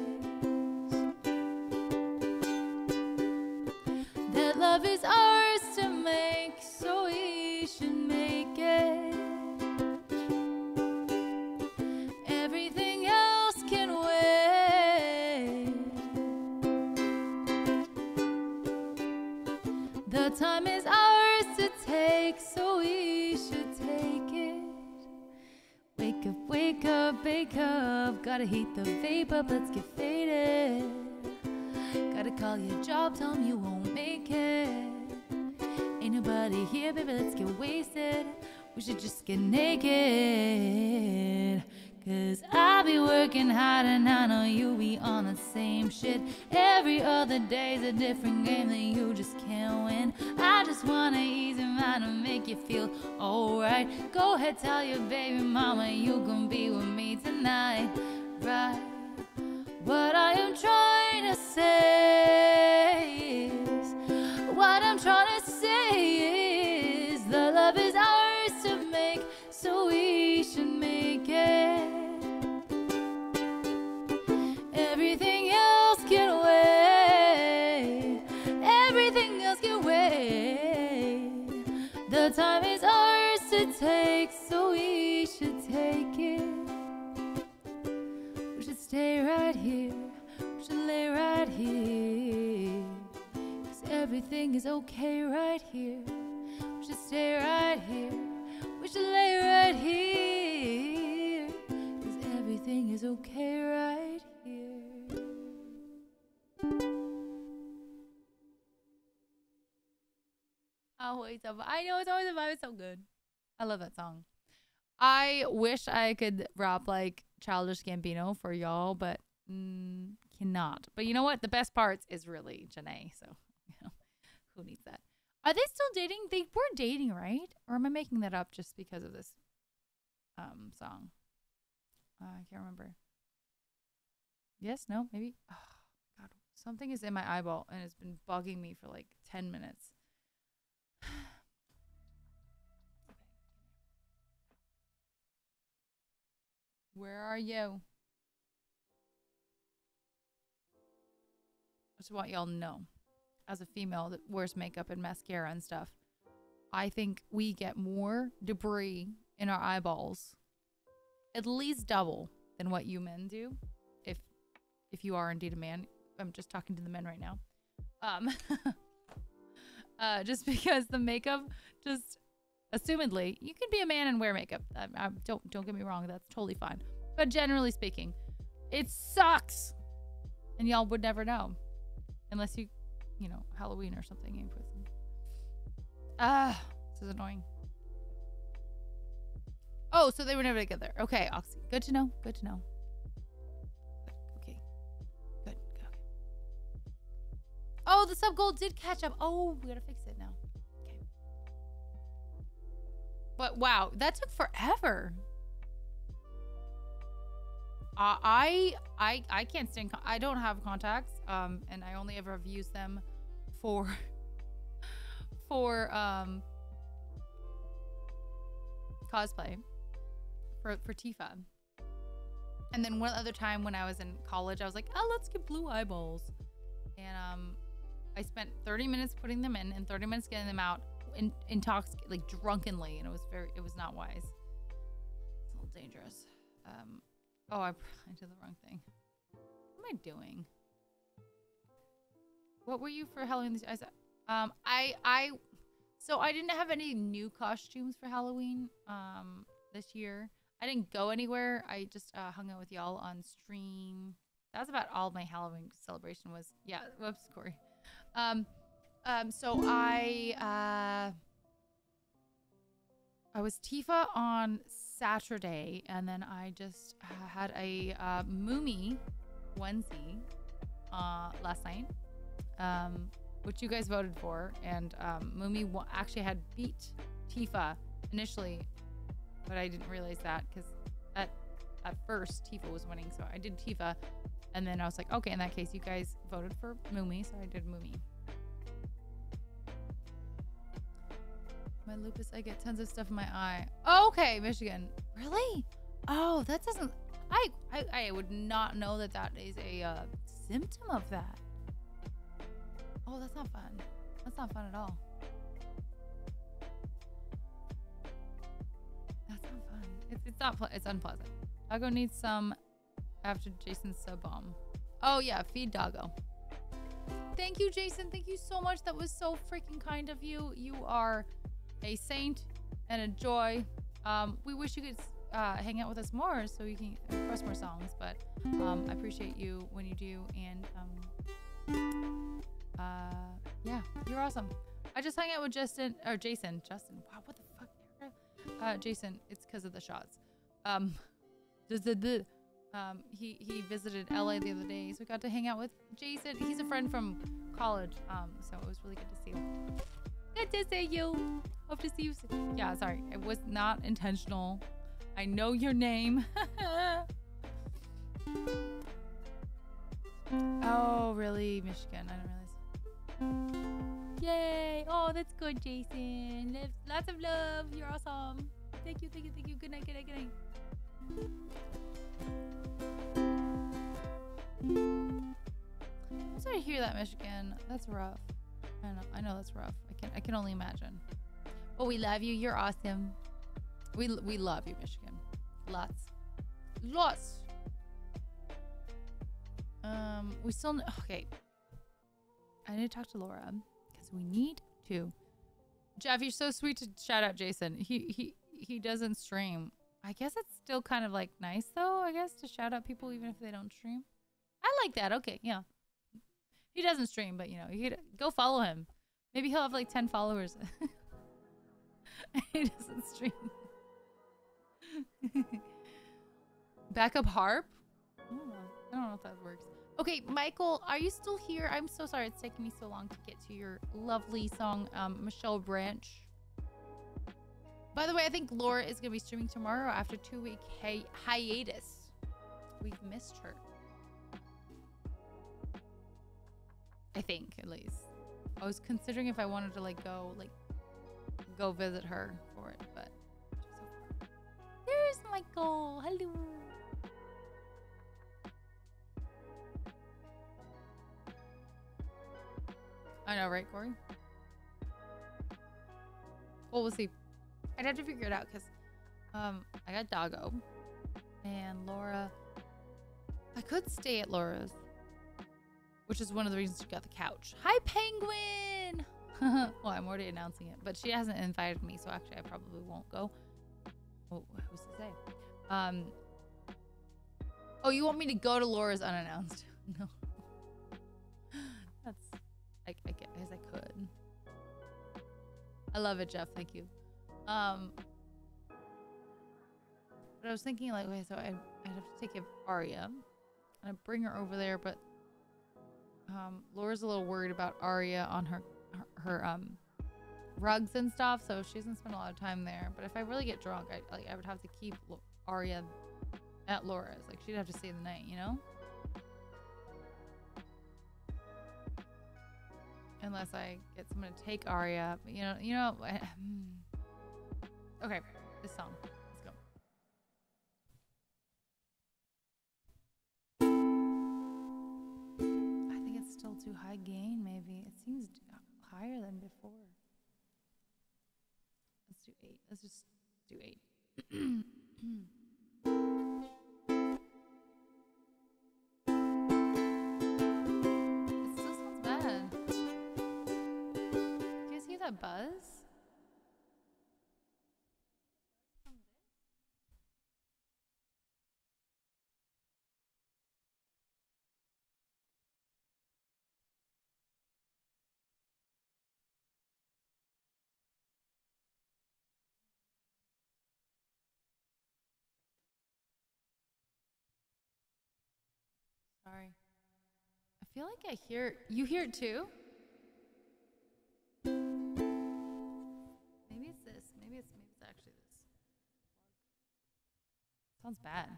that love is ours to make, so we should make it. Everything else can wait. The time is ours to take, so we should take it. Wake up, bake up. Gotta heat the vape up, let's get faded. Gotta call your job, tell them you won't make it. Ain't nobody here, baby, let's get wasted. We should just get naked. Cause I'll be working hard and I know you'll be on the same shit. Every other day's a different game that you just can't win. I just wanna ease your mind and make you feel alright. Go ahead, tell your baby mama you gon' be with me tonight, right? What I am trying to say is, what I'm trying to say is, the love is ours to make, so we should make it. Everything else can wait. Everything else can wait. The time is ours to take, so we should take it. We should stay right here. We should lay right here. 'Cause everything is okay right here. We should stay right here. We should lay right here. 'Cause everything is okay right here. Always a vibe. I know it's always a vibe. It's so good. I love that song. I wish I could rap like Childish Gambino for y'all, but cannot. But you know what? The best parts is really Janae. So, you know, who needs that? Are they still dating? They were dating, right? Or am I making that up just because of this song? I can't remember. Yes? No? Maybe? Oh, God. Something is in my eyeball and it's been bugging me for like 10 minutes. Where are you? I just want y'all to know, as a female that wears makeup and mascara and stuff, I think we get more debris in our eyeballs, at least double, than what you men do. If you are indeed a man. I'm just talking to the men right now. Just because the makeup, just assumedly, you can be a man and wear makeup. Don't get me wrong, that's totally fine. But generally speaking, it sucks, and y'all would never know, unless you know, Halloween or something. You put some. This is annoying. Oh, so they were never together. Okay, Oxy. Good to know. Good to know. Okay. Good. Okay. Oh, the sub goal did catch up. Oh, we gotta fix it now. Okay. But wow, that took forever. I can't stand. I don't have contacts. And I only ever have used them for cosplay for Tifa. And then one other time when I was in college, I was like, oh, let's get blue eyeballs. And I spent 30 minutes putting them in and 30 minutes getting them out, intoxicated, like drunkenly, and it was not wise. It's a little dangerous. Oh, I did the wrong thing. What am I doing? What were you for Halloween? So I didn't have any new costumes for Halloween this year. I didn't go anywhere. I just hung out with y'all on stream. That was about all my Halloween celebration was. Yeah, whoops, Corey. So I I was Tifa on Saturday, and then I just had a Moomy onesie last night, which you guys voted for, and Moomy actually had beat Tifa initially, but I didn't realize that because at first Tifa was winning, so I did Tifa, and then I was like, okay, in that case, you guys voted for Moomy, so I did Moomy. My lupus, I get tons of stuff in my eye. Oh, okay, Michigan. Really? Oh, that doesn't... I would not know that that is a symptom of that. Oh, that's not fun. That's not fun at all. That's not fun. It's not... It's unpleasant. Doggo needs some after Jason's sub bomb. Oh, yeah. Feed Doggo. Thank you, Jason. Thank you so much. That was so freaking kind of you. You are a saint and a joy. We wish you could hang out with us more so you can request more songs, but I appreciate you when you do, and yeah, you're awesome. I just hung out with Jason. Wow, what the fuck? Jason, it's because of the shots. He visited LA the other day, so we got to hang out with Jason. He's a friend from college, so it was really good to see him. Good to see you. Hope to see you soon. Yeah, sorry. It was not intentional. I know your name. Oh, really? Michigan. I didn't realize. Yay. Oh, that's good, Jason. Lots of love. You're awesome. Thank you, thank you, thank you. Good night, good night, good night. I'm sorry to hear that, Michigan. That's rough. I know that's rough. I can only imagine. But we love you. You're awesome. We love you, Michigan. Lots. We still okay. I need to talk to Laura because we need to. Jeff, you're so sweet to shout out Jason. He doesn't stream. I guess it's still kind of like nice though, I guess, to shout out people even if they don't stream. I like that. Okay, yeah. He doesn't stream, but you know, you could go follow him. Maybe he'll have like 10 followers. He doesn't stream. Backup harp? I don't know if that works. Okay, Michael, are you still here? I'm so sorry it's taking me so long to get to your lovely song, Michelle Branch. By the way, I think Laura is going to be streaming tomorrow after a 2-week hiatus. We've missed her. I think, at least. I was considering if I wanted to go visit her for it, but there's Michael. Hello. I know, right, Corey? Well, we'll see. I'd have to figure it out because I got Doggo and Laura. I could stay at Laura's, which is one of the reasons she got the couch. Hi, Penguin! Well, I'm already announcing it, but she hasn't invited me, so actually I probably won't go. Oh, who's to say? Oh, you want me to go to Laura's unannounced? No. That's... I guess I could. I love it, Jeff. Thank you. But I was thinking, like, okay, so I'd have to take Aria and I'd bring her over there, but Laura's a little worried about Aria on her rugs and stuff, so she doesn't spend a lot of time there. But if I really get drunk, I would have to keep Aria at Laura's. Like, she'd have to stay the night, you know? Unless I get someone to take Aria, but you know. Okay, this song. Let's go. I think it's still too high gain, maybe. It seems higher than before. Let's do 8. Let's just do 8. It still sounds bad. Do you guys hear that buzz? Sorry. I feel like I hear you hear it too? Maybe it's this. Maybe it's actually this. Sounds bad.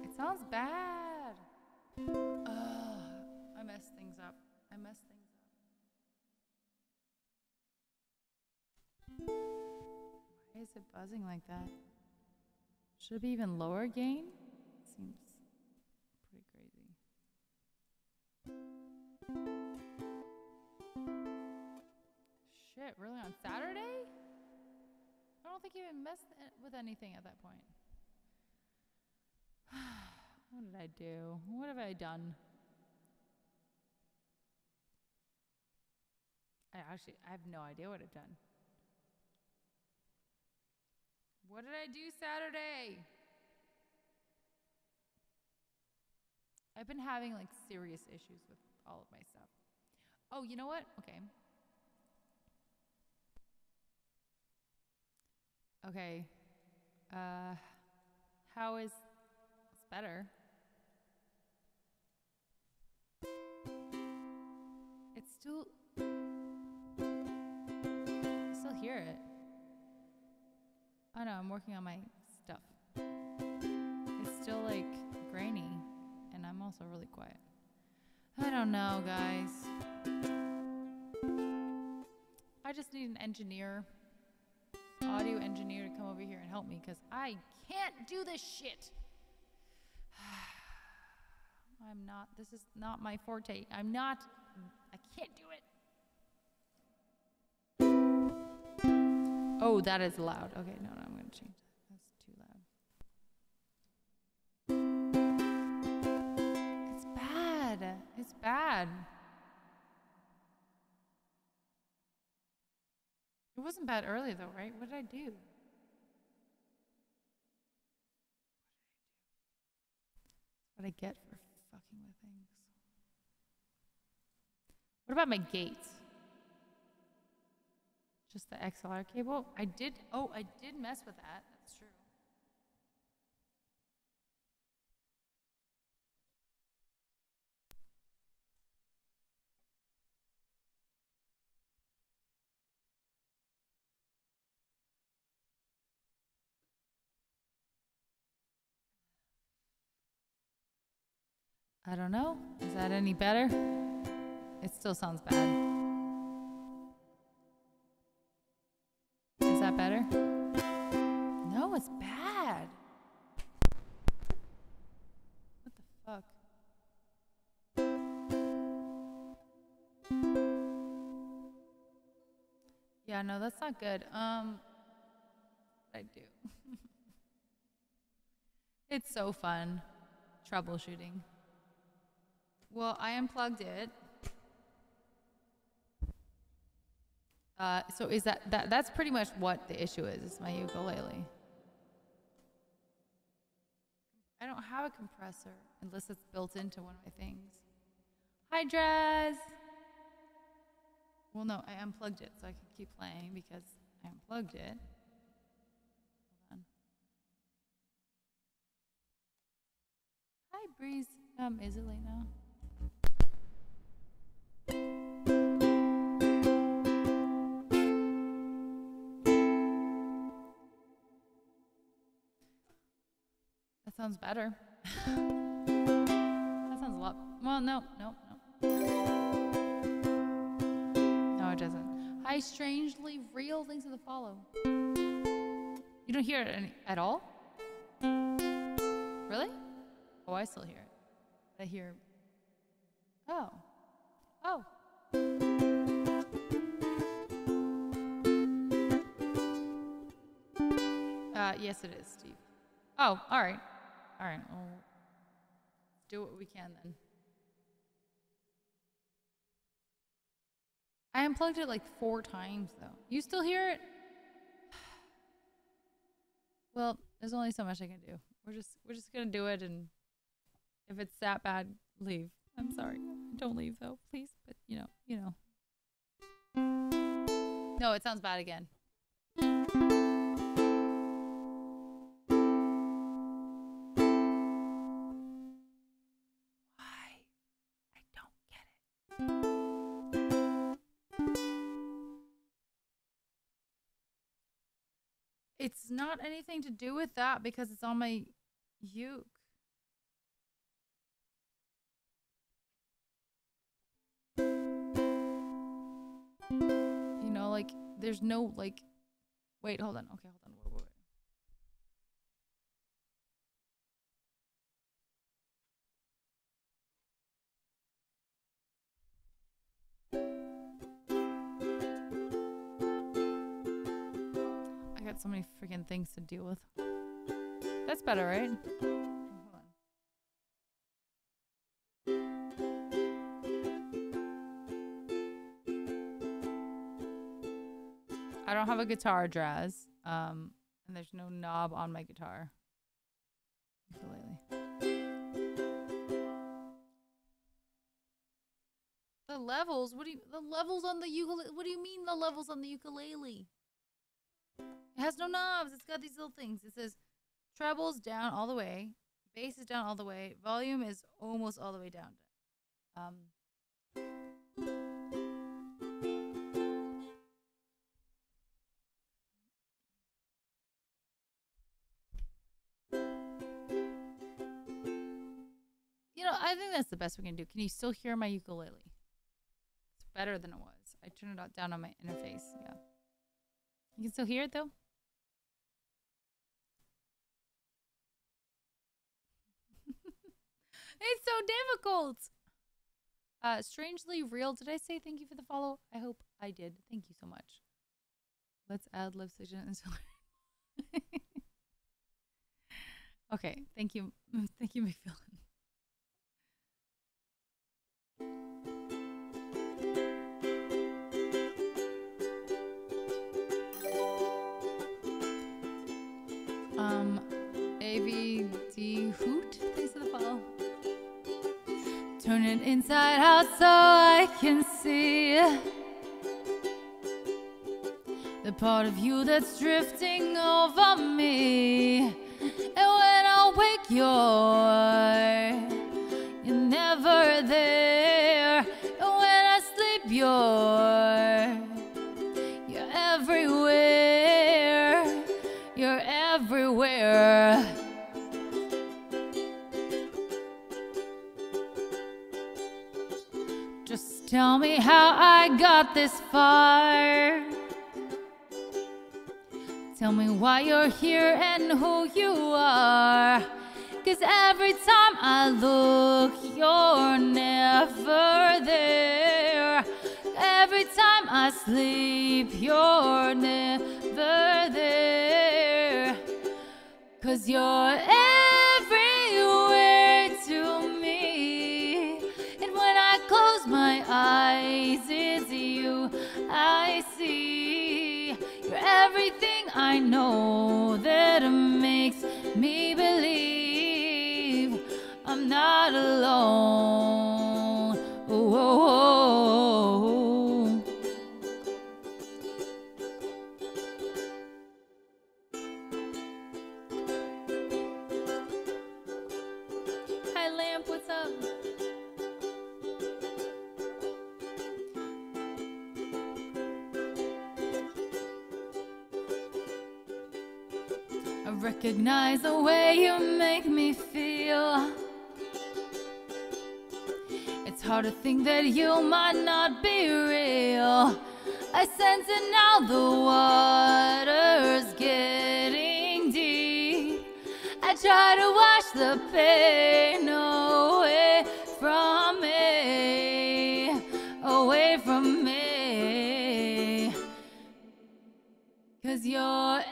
It sounds bad. I messed things up. Why is it buzzing like that? Should it be even lower gain? Seems pretty crazy. Shit, really on Saturday? I don't think you even messed with anything at that point. What did I do? What have I done? I have no idea what I've done. What did I do Saturday? I've been having like serious issues with all of my stuff. Oh, you know what? Okay. Okay. How is it's better? It's still I still hear it. Oh no, I'm working on my stuff. It's still like grainy, and I'm also really quiet. I don't know, guys. I just need an engineer, audio engineer to come over here and help me because I can't do this shit. This is not my forte. I can't do it. Oh, that is loud. Okay, no, I'm going to change that. That's too loud. It's bad. It's bad. It wasn't bad earlier, though, right? What did I do? That's what I get for fucking with things. What about my gates? Just the XLR cable? I did mess with that. That's true. I don't know. Is that any better? It still sounds bad. Is that better? No, it's bad. What the fuck? Yeah, no, that's not good. What I do? It's so fun troubleshooting. Well, I unplugged it. So is that's pretty much what the issue is my ukulele. I don't have a compressor unless it's built into one of my things. Hi, Draz. Well, no, I unplugged it so I could keep playing because I unplugged it. Hold on. Hi, Breeze. Is it late now? That sounds better. That sounds a lot. Well, no. No, it doesn't. Hi, strangely real. Thanks for the follow. You don't hear it at all? Really? Oh, I still hear it. I hear. Oh. Yes, it is, Steve. Oh, all right. All right. Well, do what we can then. I unplugged it like 4 times though. You still hear it? Well, there's only so much I can do. We're just gonna do it, and if it's that bad, leave. I'm sorry. Don't leave though, please. But you know. No, it sounds bad again. It's not anything to do with that because it's on my uke. You know, like, there's no, like... Wait, hold on. Okay, hold on. Wait. I got so many freaking things to deal with. That's better, right? Hold on. I don't have a guitar, Draz. And there's no knob on my guitar. Ukulele. The levels? The levels on the ukulele? What do you mean the levels on the ukulele? It has no knobs. It's got these little things. It says trebles down all the way, bass is down all the way, volume is almost all the way down. You know, I think that's the best we can do. Can you still hear my ukulele? It's better than it was. I turned it down on my interface. Yeah. You can still hear it though? It's so difficult. Strangely real. Did I say thank you for the follow? I hope I did. Thank you so much. Let's add live session and okay. Thank you. Thank you, McFillin. AVD Hoot. Thanks for the follow. Turn it inside out so I can see the part of you that's drifting over me. And when I wake, you're never there. And when I sleep, you're everywhere. You're everywhere. Just tell me how I got this far. Tell me why you're here and who you are. 'Cause every time I look, you're never there. Every time I sleep, you're never there. 'Cause you're everywhere to me. And when I close my eyes, it's you I see. You're everything I know that makes me believe I'm not alone. Oh, oh, oh. Hi, Lamp, what's up? I recognize the way you make me feel. It's hard to think that you might not be real. I sense it now, the water's getting deep. I try to wash the pain away from me, away from me. 'Cause you're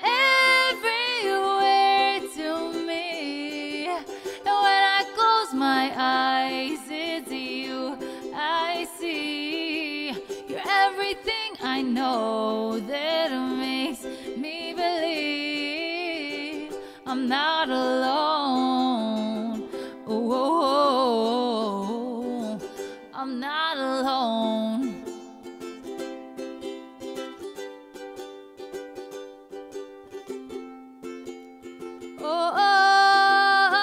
everywhere to me. And when I close my eyes, it's you I see. You're everything I know that makes me believe I'm not alone. Oh, oh, oh, oh. I'm not alone. Oh, oh, oh,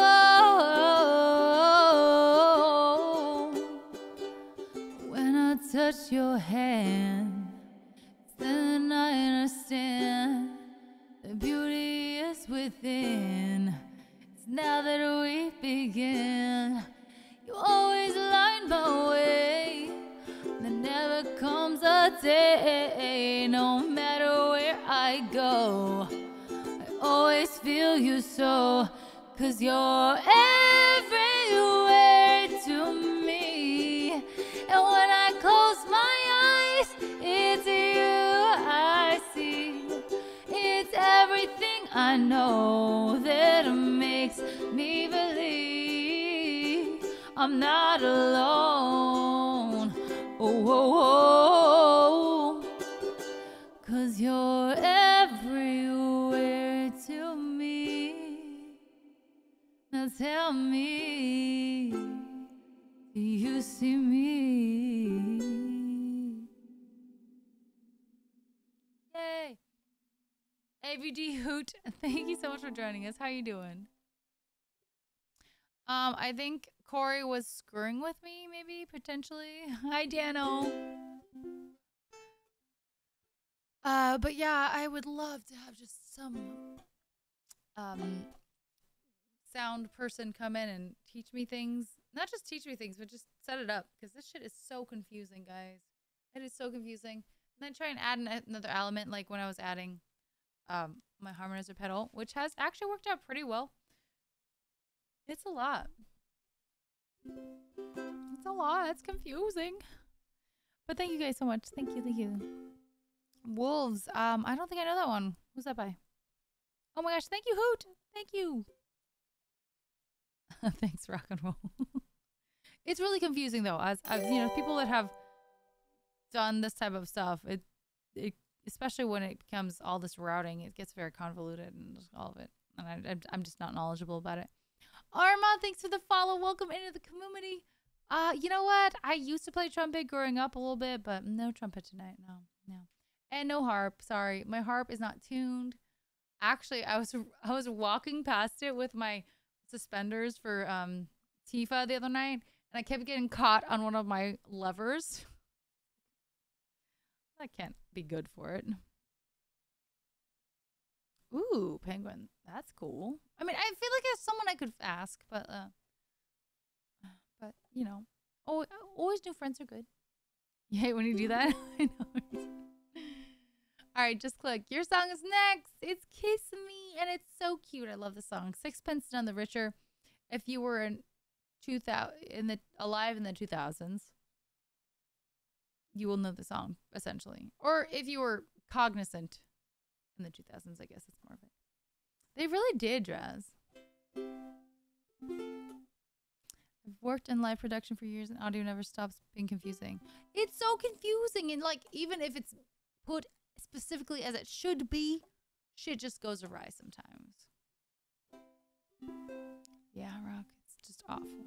oh, oh. When I touch your hand, then I understand the beauty is within. It's now that we begin. You always light my way. There never comes a day, no matter where I go, I always feel you so, 'cause you're everywhere to me. And when I close my eyes, it's you I see. It's everything I know that makes me believe I'm not alone. Oh, oh, oh. 'Cause you're everywhere to me. Now tell me, do you see me? Yay! AVD Hoot, thank you so much for joining us. How you doing? I think Corey was screwing with me, maybe, potentially. Hi, Dano. But yeah, I would love to have just some sound person come in and teach me things. Not just teach me things, but just set it up, because this shit is so confusing, guys. It is so confusing. And then try and add another element, like when I was adding my harmonizer pedal, which has actually worked out pretty well. It's a lot. It's a lot. It's confusing. But thank you guys so much. Thank you. Thank you. Wolves. I don't think I know that one. Who's that by? Oh my gosh. Thank you, Hoot. Thank you. Thanks, rock and roll. It's really confusing though. As you know, people that have done this type of stuff, it especially when it becomes all this routing, it gets very convoluted and just all of it. And I'm just not knowledgeable about it. Arma, thanks for the follow. Welcome into the community. You know what? I used to play trumpet growing up a little bit, but no trumpet tonight. No. And no harp. Sorry. My harp is not tuned. Actually, I was walking past it with my suspenders for Tifa the other night, and I kept getting caught on one of my levers. That can't be good for it. Ooh, penguin. That's cool. I mean, I feel like it's someone I could ask, but you know, always new friends are good. You hate when you do that? I know. All right, just click. Your song is next. It's Kiss Me, and it's so cute. I love the song. Sixpence None the Richer. If you were alive in the 2000s, you will know the song, essentially. Or if you were cognizant in the 2000s, I guess it's more of it. They really did, Draz. I've worked in live production for years, and audio never stops being confusing. It's so confusing, and like, even if it's put specifically as it should be, shit just goes awry sometimes. Yeah, Rock, it's just awful.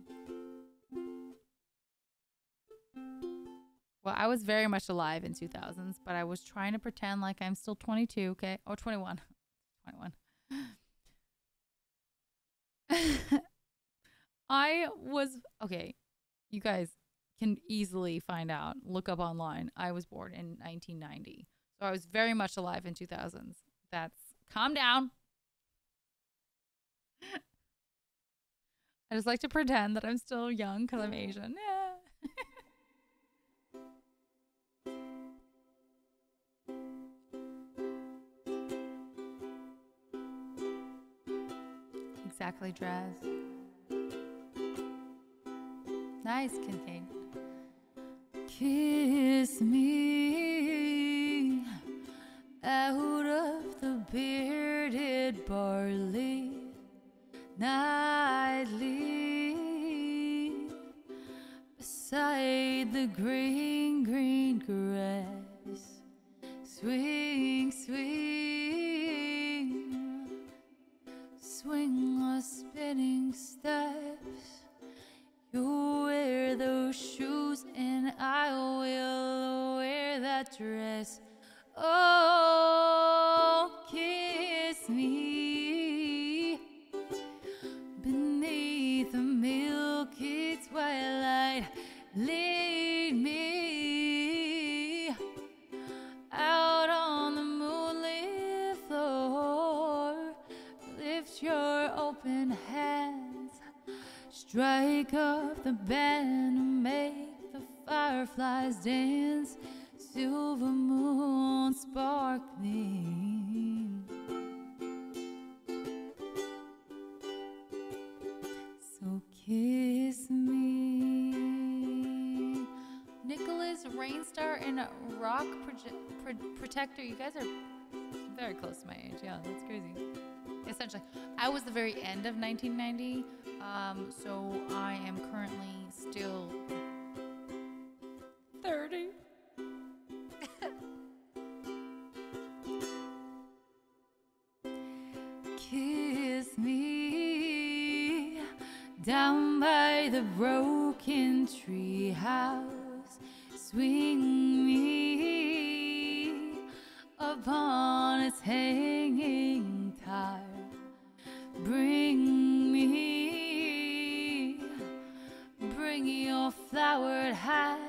Well, I was very much alive in 2000s, but I was trying to pretend like I'm still 22, okay? Or 21. 21. I was, okay, you guys can easily find out, look up online. I was born in 1990. So I was very much alive in 2000s. That's, calm down. I just like to pretend that I'm still young because I'm Asian. Yeah. Exactly, Draz. Nice, Kincaid. Kiss me out of the bearded barley nightly beside the green, green grass. Swing, swing, swing the spinning steps. You wear those shoes and I will wear that dress. Oh, kiss me beneath the milky twilight. Lead me Strike up the band and make the fireflies dance. Silver moon sparkling. So kiss me. Nicholas, Rainstar, and Rock Protector. You guys are very close to my age. Yeah, that's crazy. Essentially, I was the very end of 1990. So I am currently still 30. Kiss me down by the broken tree house. Swing me upon its hanging tire. Bring your flowered hat.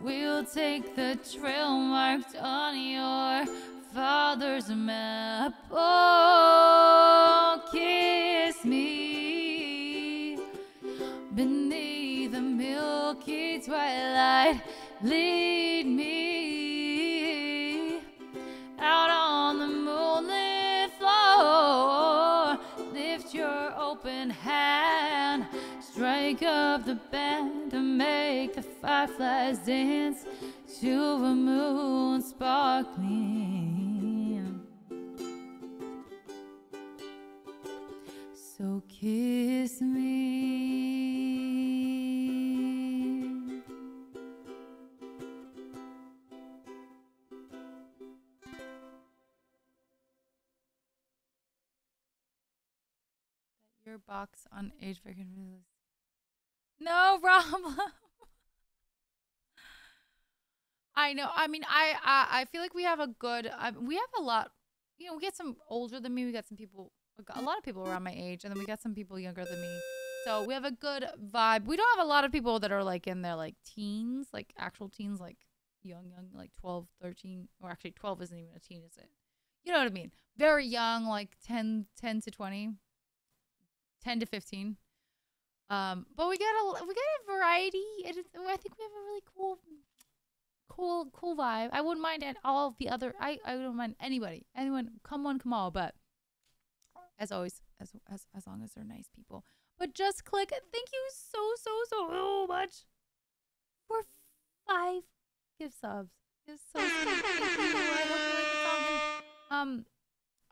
We'll take the trail marked on your father's map. Oh, kiss me beneath the milky twilight. Lead me out on the moonlit floor. Lift your open hand. Strike up the band to make the fireflies dance. Silver moon sparkling. So kiss me. Your box on age freaking release. No problem. I know. I mean, I feel like we have a good. We have a lot. You know, we get some older than me. We got some people. A lot of people around my age, and then we got some people younger than me. So we have a good vibe. We don't have a lot of people that are like in their like teens, like actual teens, like young, like 12, 13, or actually 12 isn't even a teen, is it? You know what I mean? Very young, like 10 to 20, 10 to 15. But we got a variety. I think we have a really cool vibe. I wouldn't mind at all of the other. I don't mind anyone. Come one, come all. But as always, as long as they're nice people. But just click. Thank you so much for 5 gift subs. It's so sweet. Thank you. I hope you like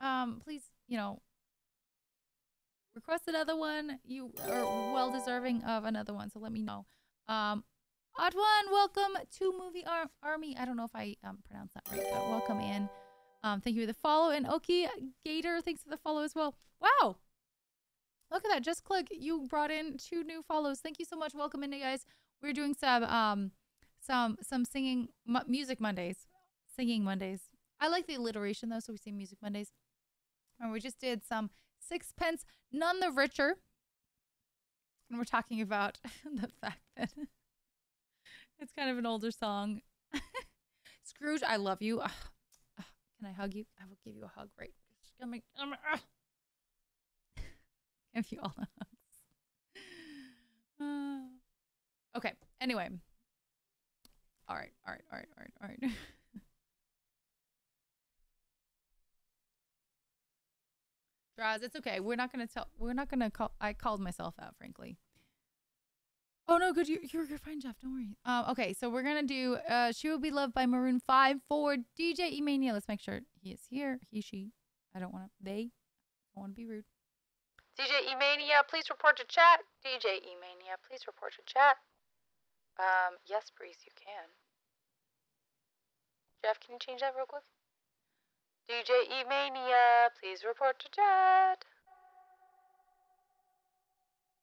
the song. Please, request another one. You are well deserving of another one, so let me know. Adwan, welcome to Movie Army. I don't know if I pronounced that right, but welcome in. Thank you for the follow. And Oki Gator, thanks for the follow as well. Wow. Look at that. Just click. You brought in 2 new follows. Thank you so much. Welcome in, guys. We're doing some singing music Mondays. Singing Mondays. I like the alliteration though, so we sing music Mondays. And we just did some Sixpence None the Richer. And we're talking about the fact that it's kind of an older song. Scrooge, I love you. Can I hug you? I will give you a hug, right? Give you all the hugs. Okay, anyway. All right. Draz, it's okay. We're not gonna call. I called myself out, frankly. Oh no, good. You're fine, Jeff. Don't worry. Okay, so we're gonna do "She Will Be Loved" by Maroon 5 for DJ Emania. Let's make sure he is here. He, she. I don't want to. They. I don't want to be rude. DJ Emania, please report to chat. DJ Emania, please report to chat. Yes, Breeze, you can. Jeff, can you change that real quick? DJ Emania, please report to chat.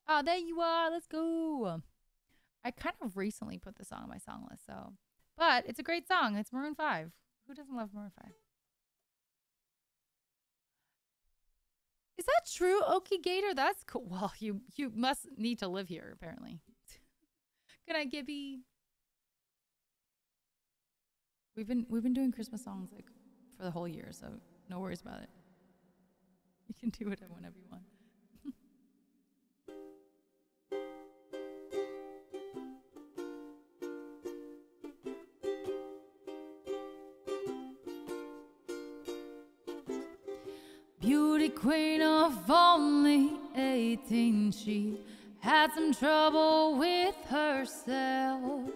Oh, there you are. Let's go. I kind of recently put this song on my song list, so. But it's a great song. It's Maroon 5. Who doesn't love Maroon 5? Is that true, Oki Gator? That's cool. Well, you must need to live here, apparently. Good night, Gibby. We've been doing Christmas songs like for the whole year, so no worries about it. You can do it whenever you want. pretty queen of only 18, she had some trouble with herself.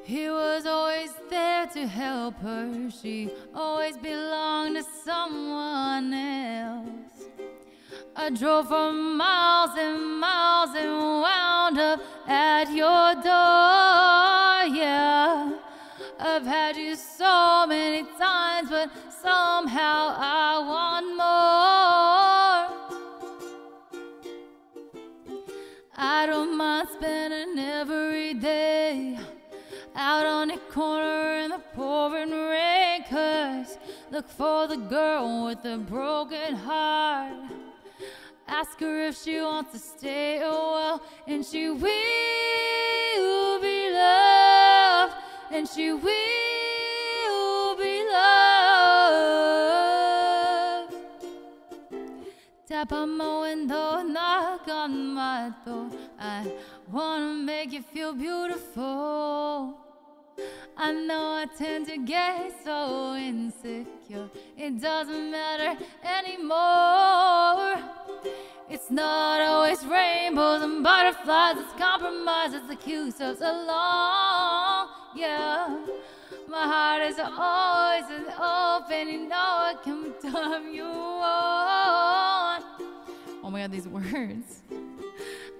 He was always there to help her. She always belonged to someone else. I drove for miles and miles and wound up at your door, yeah. I've had you so many times, but somehow I want more. I don't mind spending every day out on the corner in the pouring rain, 'cause look for the girl with the broken heart. Ask her if she wants to stay a while, and she will be loved, and she will be loved. Tap on my window, knock on my door. I wanna make you feel beautiful. I know I tend to get so insecure, it doesn't matter anymore. It's not always rainbows and butterflies, it's compromise, it's the cue steps along, yeah. My heart is always open, you know I can turn you on. Oh my god, these words.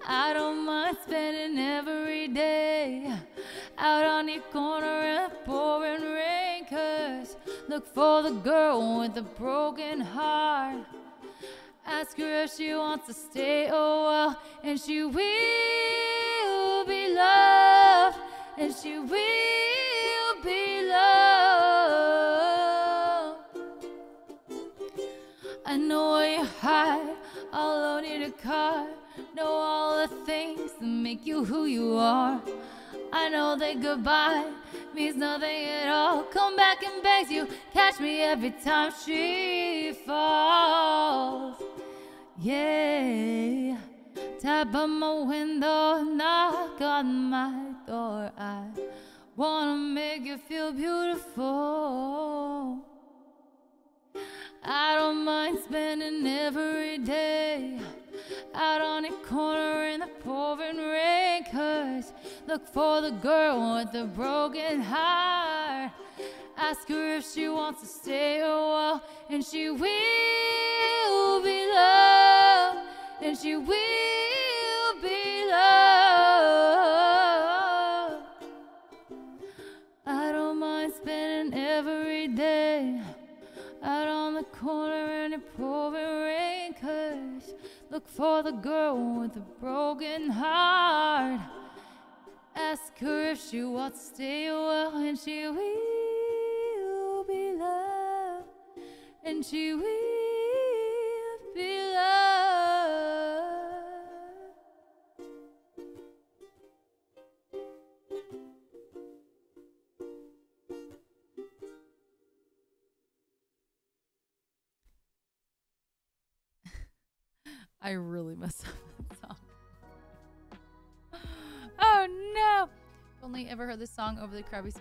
I don't mind spending every day out on the corner in the pouring rain, 'cause look for the girl with the broken heart. Ask her if she wants to stay a while, and she will be loved, and she will be loved. I know where you hide, alone in a car. Know all the things that make you who you are. I know that goodbye means nothing at all. Come back and begs you, catch me every time she falls. Yeah, tap on my window, knock on my door. I wanna make you feel beautiful. I don't mind spending every day out on the corner in the pouring rain, 'cause look for the girl with the broken heart. Ask her if she wants to stay a while, and she will be loved, and she will be loved. I don't mind spending every day out on the corner in the pouring rain, 'cause look for the girl with the broken heart. Ask her if she wants to stay a while, and she will be loved, and she will be loved. I really messed up that song. Oh no! I've only ever heard this song over the Krabby.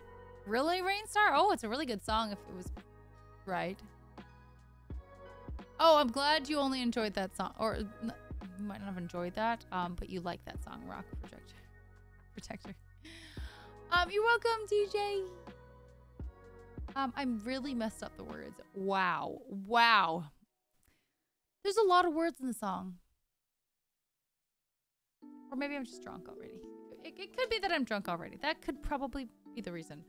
Really, Rainstar? Oh, it's a really good song if it was right. Oh, I'm glad you only enjoyed that song. Or you might not have enjoyed that, but you like that song, Rock Protector. You're welcome, DJ. I really messed up the words. Wow. There's a lot of words in the song. Or maybe I'm just drunk already. It could be that I'm drunk already. That could probably be the reason.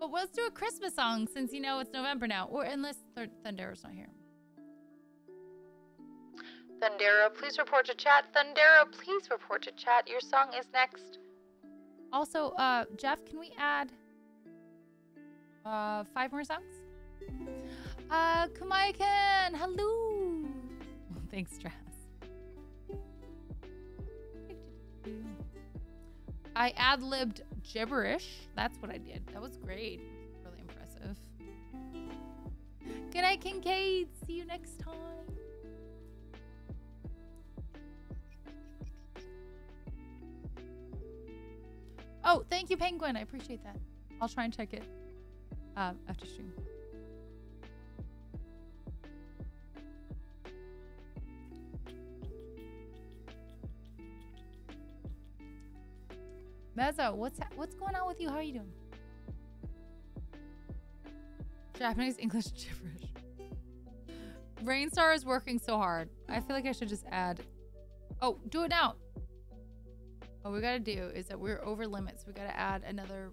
But let's do a Christmas song since, you know, it's November now. Or unless Thundero's not here. Thundero, please report to chat. Thundero, please report to chat. Your song is next. Also, Jeff, can we add 5 more songs? Kamaiken, hello. Thanks, Stress. I ad-libbed gibberish. That's what I did. That was great. Really impressive. Good night, Kincaid. See you next time. Oh, thank you, Penguin. I appreciate that. I'll try and check it after stream. Mezzo, what's going on with you? How are you doing? Japanese English gibberish. Rainstar is working so hard. I feel like I should just add. Oh, do it now. What we gotta do is that we're over limits. We gotta add another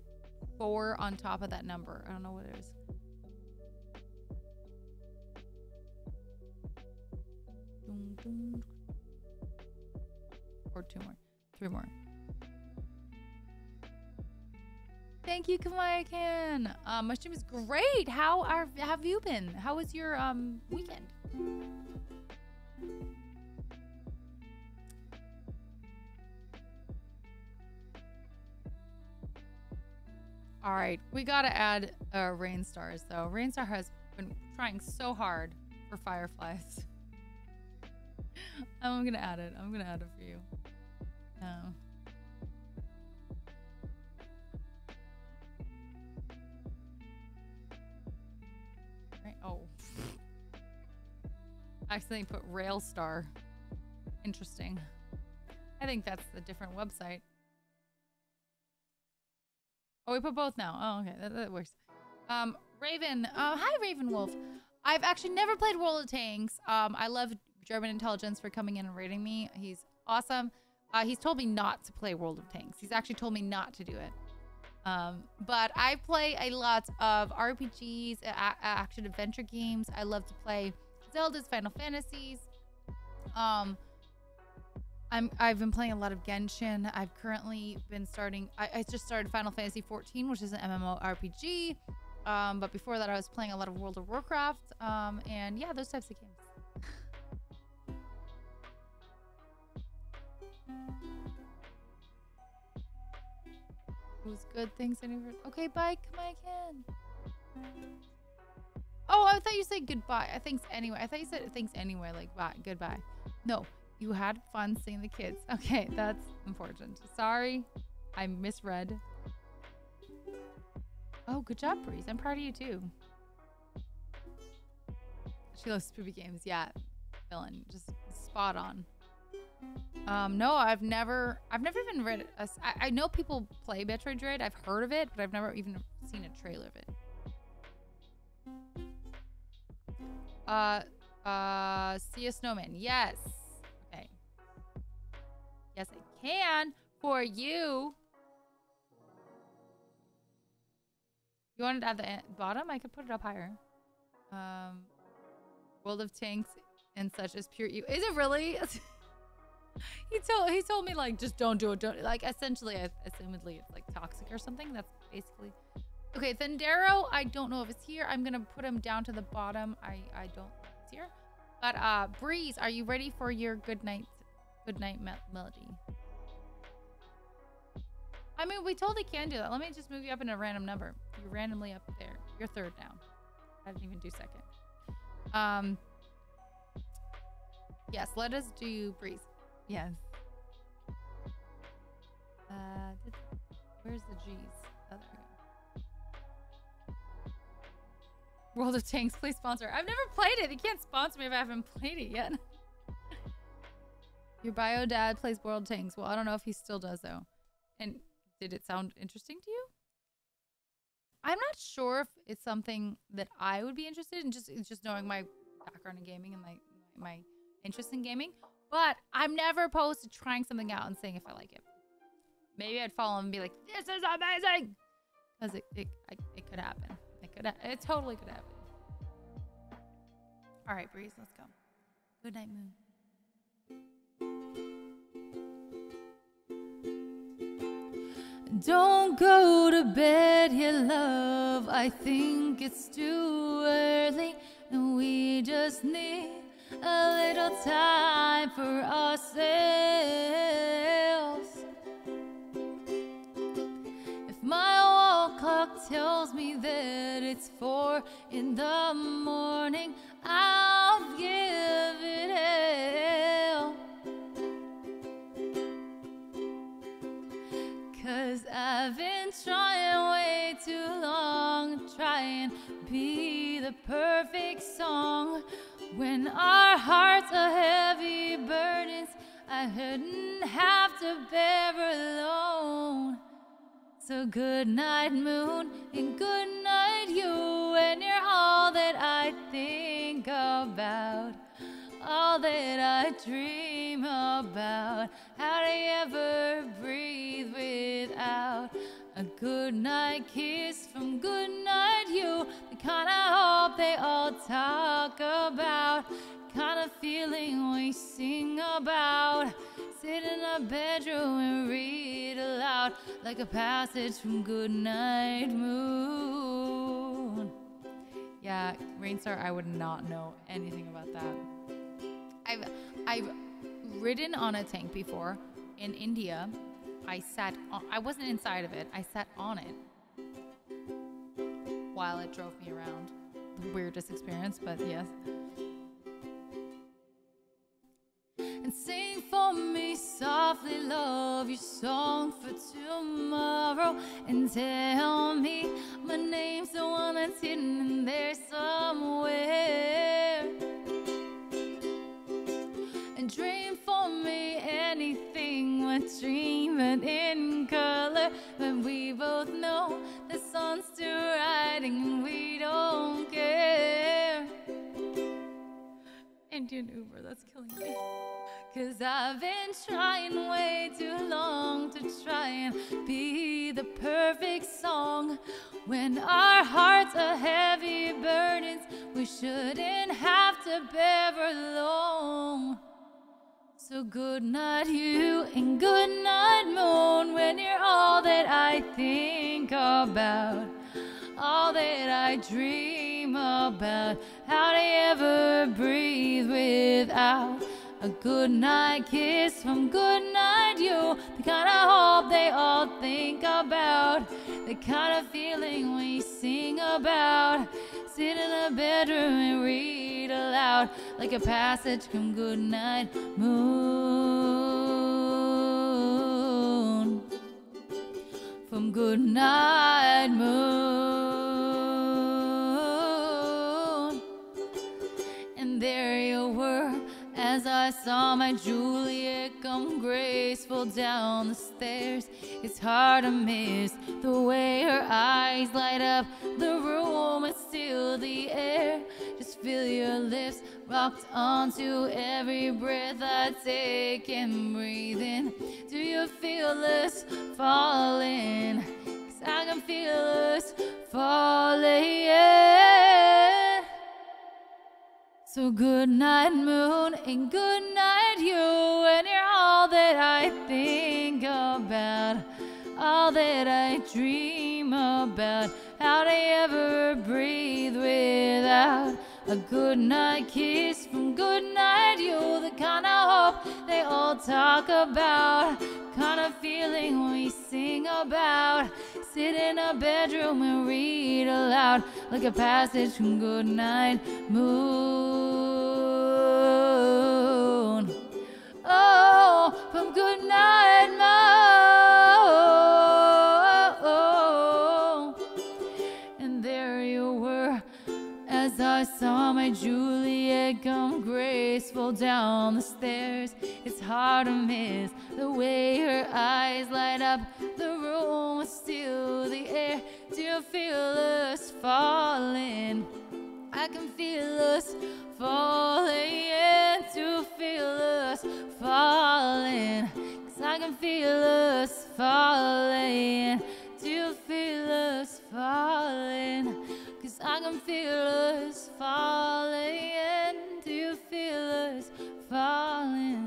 4 on top of that number. I don't know what it is. Or 2 more. 3 more. Thank you, Kamaya-can. My stream is great. How have you been? How was your weekend? All right, we gotta add Rainstars though. Rainstar has been trying so hard for Fireflies. I'm gonna add it. I'm gonna add it for you. Right. Oh. I accidentally put Railstar. Interesting. I think that's a different website. Oh, we put both now. Oh, okay. That works. Raven. Hi, Raven Wolf. I've actually never played World of Tanks. I love German intelligence for coming in and raiding me. He's awesome. He's told me not to play World of Tanks. He's actually told me not to do it. But I play a lot of RPGs, action adventure games. I love to play Zelda's, Final Fantasies. I've been playing a lot of Genshin. I've currently been starting. I just started Final Fantasy 14, which is an MMORPG. But before that, I was playing a lot of World of Warcraft. And yeah, those types of games. It was good. Thanks. Okay, bye. Come again. Oh, I thought you said goodbye. Thanks anyway. I thought you said thanks anyway. Like bye, goodbye. No, you had fun seeing the kids. Okay, that's important. Sorry, I misread. Oh, good job, Breeze. I'm proud of you too. She loves spoopy games. Yeah, villain, just spot on. No, I've never even read it. I know people play Metroid Dread. I've heard of it, but I've never even seen a trailer of it. See a snowman. Yes. Okay. Yes, I can for you. You wanted at the bottom? I could put it up higher. World of Tanks and such as pure evil. Is it really? He told me like just don't do it. Don't like essentially assumedly it's like toxic or something. That's basically okay. Thundero, I don't know if it's here. I'm gonna put him down to the bottom. I don't know if it's here. But Breeze, are you ready for your good night melody? I mean, we totally can do that. Let me just move you up in a random number. You're randomly up there. You're third now. I didn't even do second. Yes, let us do Breeze. Yes. Where's the G's? Oh, there we go. World of Tanks, please sponsor. I've never played it. You can't sponsor me if I haven't played it yet. Your bio dad plays World of Tanks. Well, I don't know if he still does though. And did it sound interesting to you? I'm not sure if it's something that I would be interested in. Just knowing my background in gaming and my interest in gaming. But I'm never opposed to trying something out and seeing if I like it. Maybe I'd follow him and be like, "This is amazing," because it could happen. It totally could happen. All right, Breeze, let's go. Good night, Moon. Don't go to bed yet, love. I think it's too early, and we just need a little time for ourselves. If my wall clock tells me that it's 4 in the morning, I'll give it hell. 'Cause I've been trying way too long, trying to be the perfect song. When our hearts are heavy burdens I shouldn't have to bear alone. So good night, moon, and good night, you. And you're all that I think about, all that I dream about. How do you ever breathe without a good night kiss from good night, you? The kind of hope they all talk about, kind of feeling we sing about. Sit in a bedroom and read aloud like a passage from Good Night Moon. Yeah, Rainstar, I would not know anything about that. I've ridden on a tank before in India. I wasn't inside of it. I sat on it while it drove me around. The weirdest experience, but yes. And sing for me softly, love, your song for tomorrow. And tell me my name's the one that's hidden in there somewhere. And dream for me anything but dream it in color. But we both know the sun's still riding and we don't care. Indian Uber, that's killing me. 'Cause I've been trying way too long to try and be the perfect song. When our hearts are heavy burdens we shouldn't have to bear for long. So good night, you, and good night, moon. When you're all that I think about, all that I dream about. How do you ever breathe without a good night kiss from good night, you? The kind of hope they all think about, the kind of feeling we sing about. Sit in a bedroom and read aloud like a passage from Good Night Moon. From Good Night Moon. And there you were, as I saw my Juliet come graceful down the stairs. It's hard to miss the way her eyes light up the room and steal the air. Just feel your lips rocked onto every breath I take and breathe in. Do you feel us falling? 'Cause I can feel us falling. So good night, moon, and good night, you. And you're all that I think about, all that I dream about. How do you ever breathe without a good night kiss from good night, you? The kind of hope they all talk about, kind of feeling we sing about. Sit in a bedroom and read aloud like a passage from Good Night Moon. Oh, from Good Night Moon. And there you were, as I saw my Juliet come graceful down the stairs. It's hard to miss the way her eyes light up the room and steal the air. Do you feel us falling? I can feel us falling. Do you feel us falling? 'Cause I can feel us falling. Do you feel us falling? 'Cause I can feel us falling. Do you feel us falling?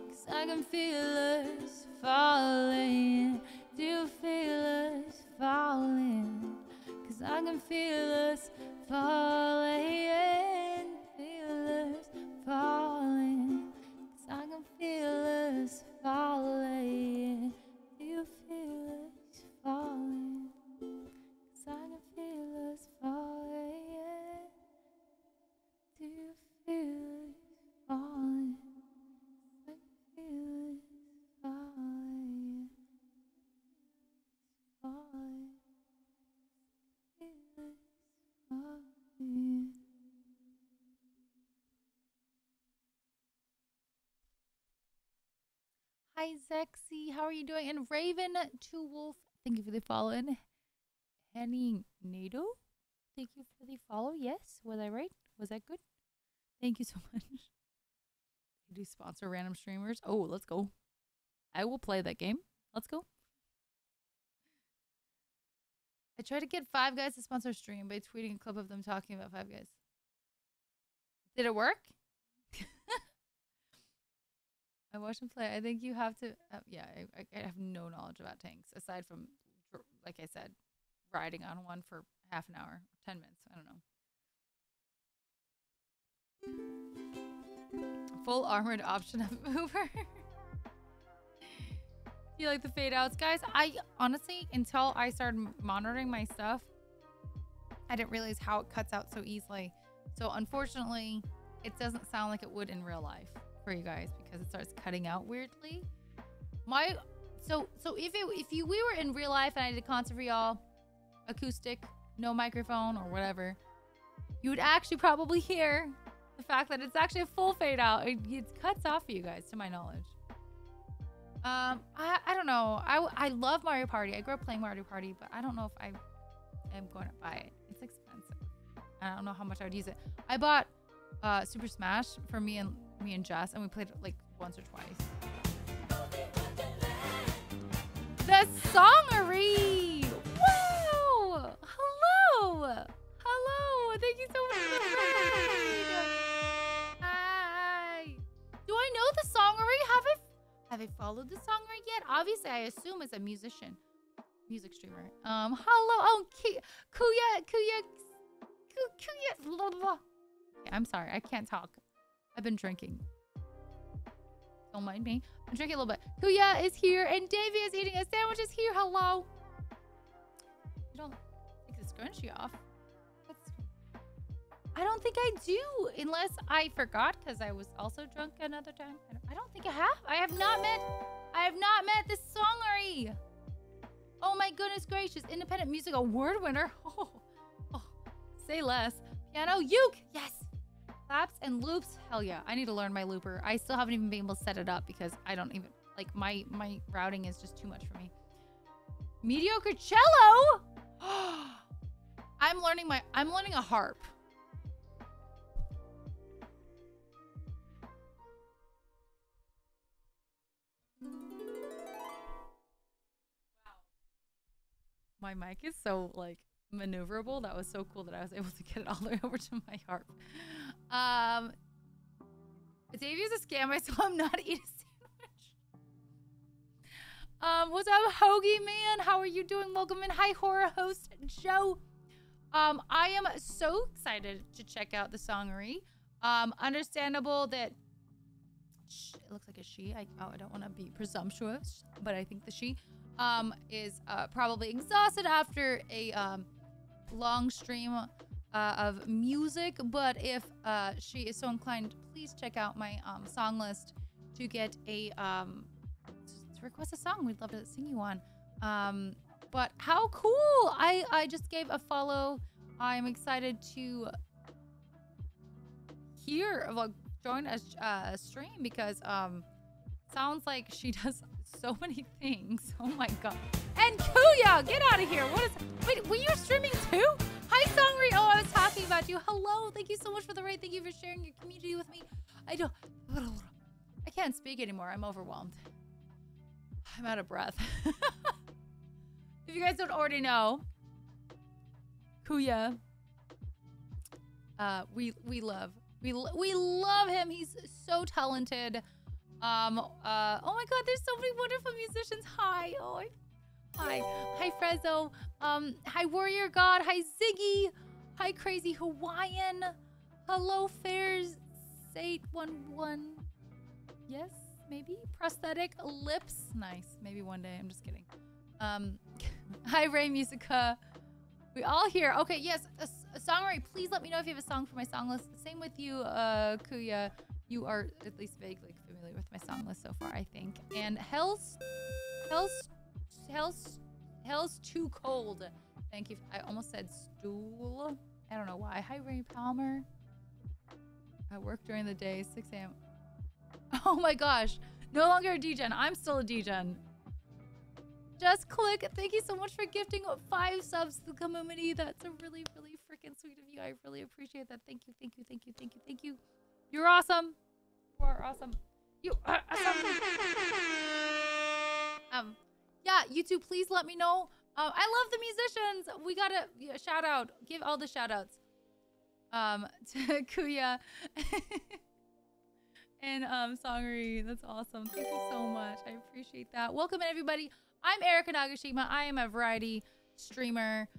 'Cause I can feel us falling. Do you feel us falling? 'Cause I can feel us falling. Feel us falling. 'Cause I can feel us falling. Do you feel us falling? 'Cause I can feel us falling. Do you feel us falling? I can feel us falling. Falling. Feel us falling. Hi Zexy, how are you doing? And Raven to Wolf Thank you for the follow. And Henny Nato, thank you for the follow. Yes, was I right? Was that good? Thank you so much. Do sponsor random streamers. Oh, let's go. I will play that game. Let's go. I tried to get Five Guys to sponsor a stream by tweeting a clip of them talking about Five Guys. Did it work? I watched him play. I think you have to... yeah, I have no knowledge about tanks, aside from, like I said, riding on one for half an hour, 10 minutes. I don't know. Full armored option of Uber. Do you like the fade outs? Guys, I honestly, until I started monitoring my stuff, I didn't realize how it cuts out so easily. So unfortunately, it doesn't sound like it would in real life for you guys because it starts cutting out weirdly. So if we were in real life and I did a concert for y'all, acoustic, no microphone or whatever, you would actually probably hear the fact that it's actually a full fade out. It cuts off for you guys, to my knowledge. I don't know. I love Mario Party. I grew up playing Mario Party, but I don't know if I am going to buy it. It's expensive. I don't know how much I would use it. I bought Super Smash for me and Jess, and we played it like once or twice. The Songery! Wow! Hello! Hello! Thank you so much for the raid. Hi! Do I know the Songery? Have I followed the Songery yet? Obviously, I assume it's a music streamer. Hello! Oh, Kuya! Blah, blah. Okay, I'm sorry, I can't talk. I've been drinking. Don't mind me. I'm drinking a little bit. Kuya is here, and Davey is eating a sandwich is here. Hello. You don't take the scrunchie off. I don't think I do, unless I forgot because I was also drunk another time. I don't think I have. I have not met this Songery. Oh my goodness gracious! Independent Music Award winner. Oh, say less. Piano uke. Yes. Claps and loops. Hell yeah. I need to learn my looper. I still haven't even been able to set it up because I don't even like my routing is just too much for me. Mediocre cello. I'm learning a harp. My mic is so like maneuverable. That was so cool that I was able to get it all the way over to my harp. Davey's a scam. I saw him not eat a sandwich. What's up, Hoagie Man? How are you doing? Welcome in. Hi, horror host Joe. I am so excited to check out the Songery. Understandable that it looks like a she. I don't want to be presumptuous, but I think the she is probably exhausted after a long stream of music. But if she is so inclined, please check out my song list to get a to request a song we'd love to sing you on. But how cool! I just gave a follow. I'm excited to join a stream because sounds like she does so many things. Oh my god. And Kuya, get out of here. Wait, were you streaming too? Hi Songery. Oh, I was talking about you. Hello. Thank you so much for the raid. Thank you for sharing your community with me. I can't speak anymore. I'm overwhelmed. I'm out of breath. If you guys don't already know, Kuya, we love him. He's so talented. Oh my god, there's so many wonderful musicians. Hi. Hi Frezzo. Hi Warrior God. Hi Ziggy. Hi Crazy Hawaiian. Hello Fairs 811. Yes, maybe. Prosthetic lips. Nice. Maybe one day. I'm just kidding. Hi Ray Musica. We all here. Okay, yes. A Songery, please let me know if you have a song for my song list. Same with you, Kuya. You are at least vaguely familiar with my song list so far, I think. And Hell's Too Cold. Thank you. I almost said stool. I don't know why. Hi, Ray Palmer. I work during the day, 6 a.m. Oh my gosh. No longer a DGen. I'm still a DGen. Just click. Thank you so much for gifting 5 subs to the community. That's a really, really freaking sweet of you. I really appreciate that. Thank you, thank you, thank you, thank you, thank you. You're awesome. You are awesome. You are awesome. Yeah, you two, please let me know. I love the musicians. We gotta shout out. Give all the shout outs. To Kuya and Songri. That's awesome. Thank you so much. I appreciate that. Welcome everybody. I'm Erica Nagashima. I am a variety streamer.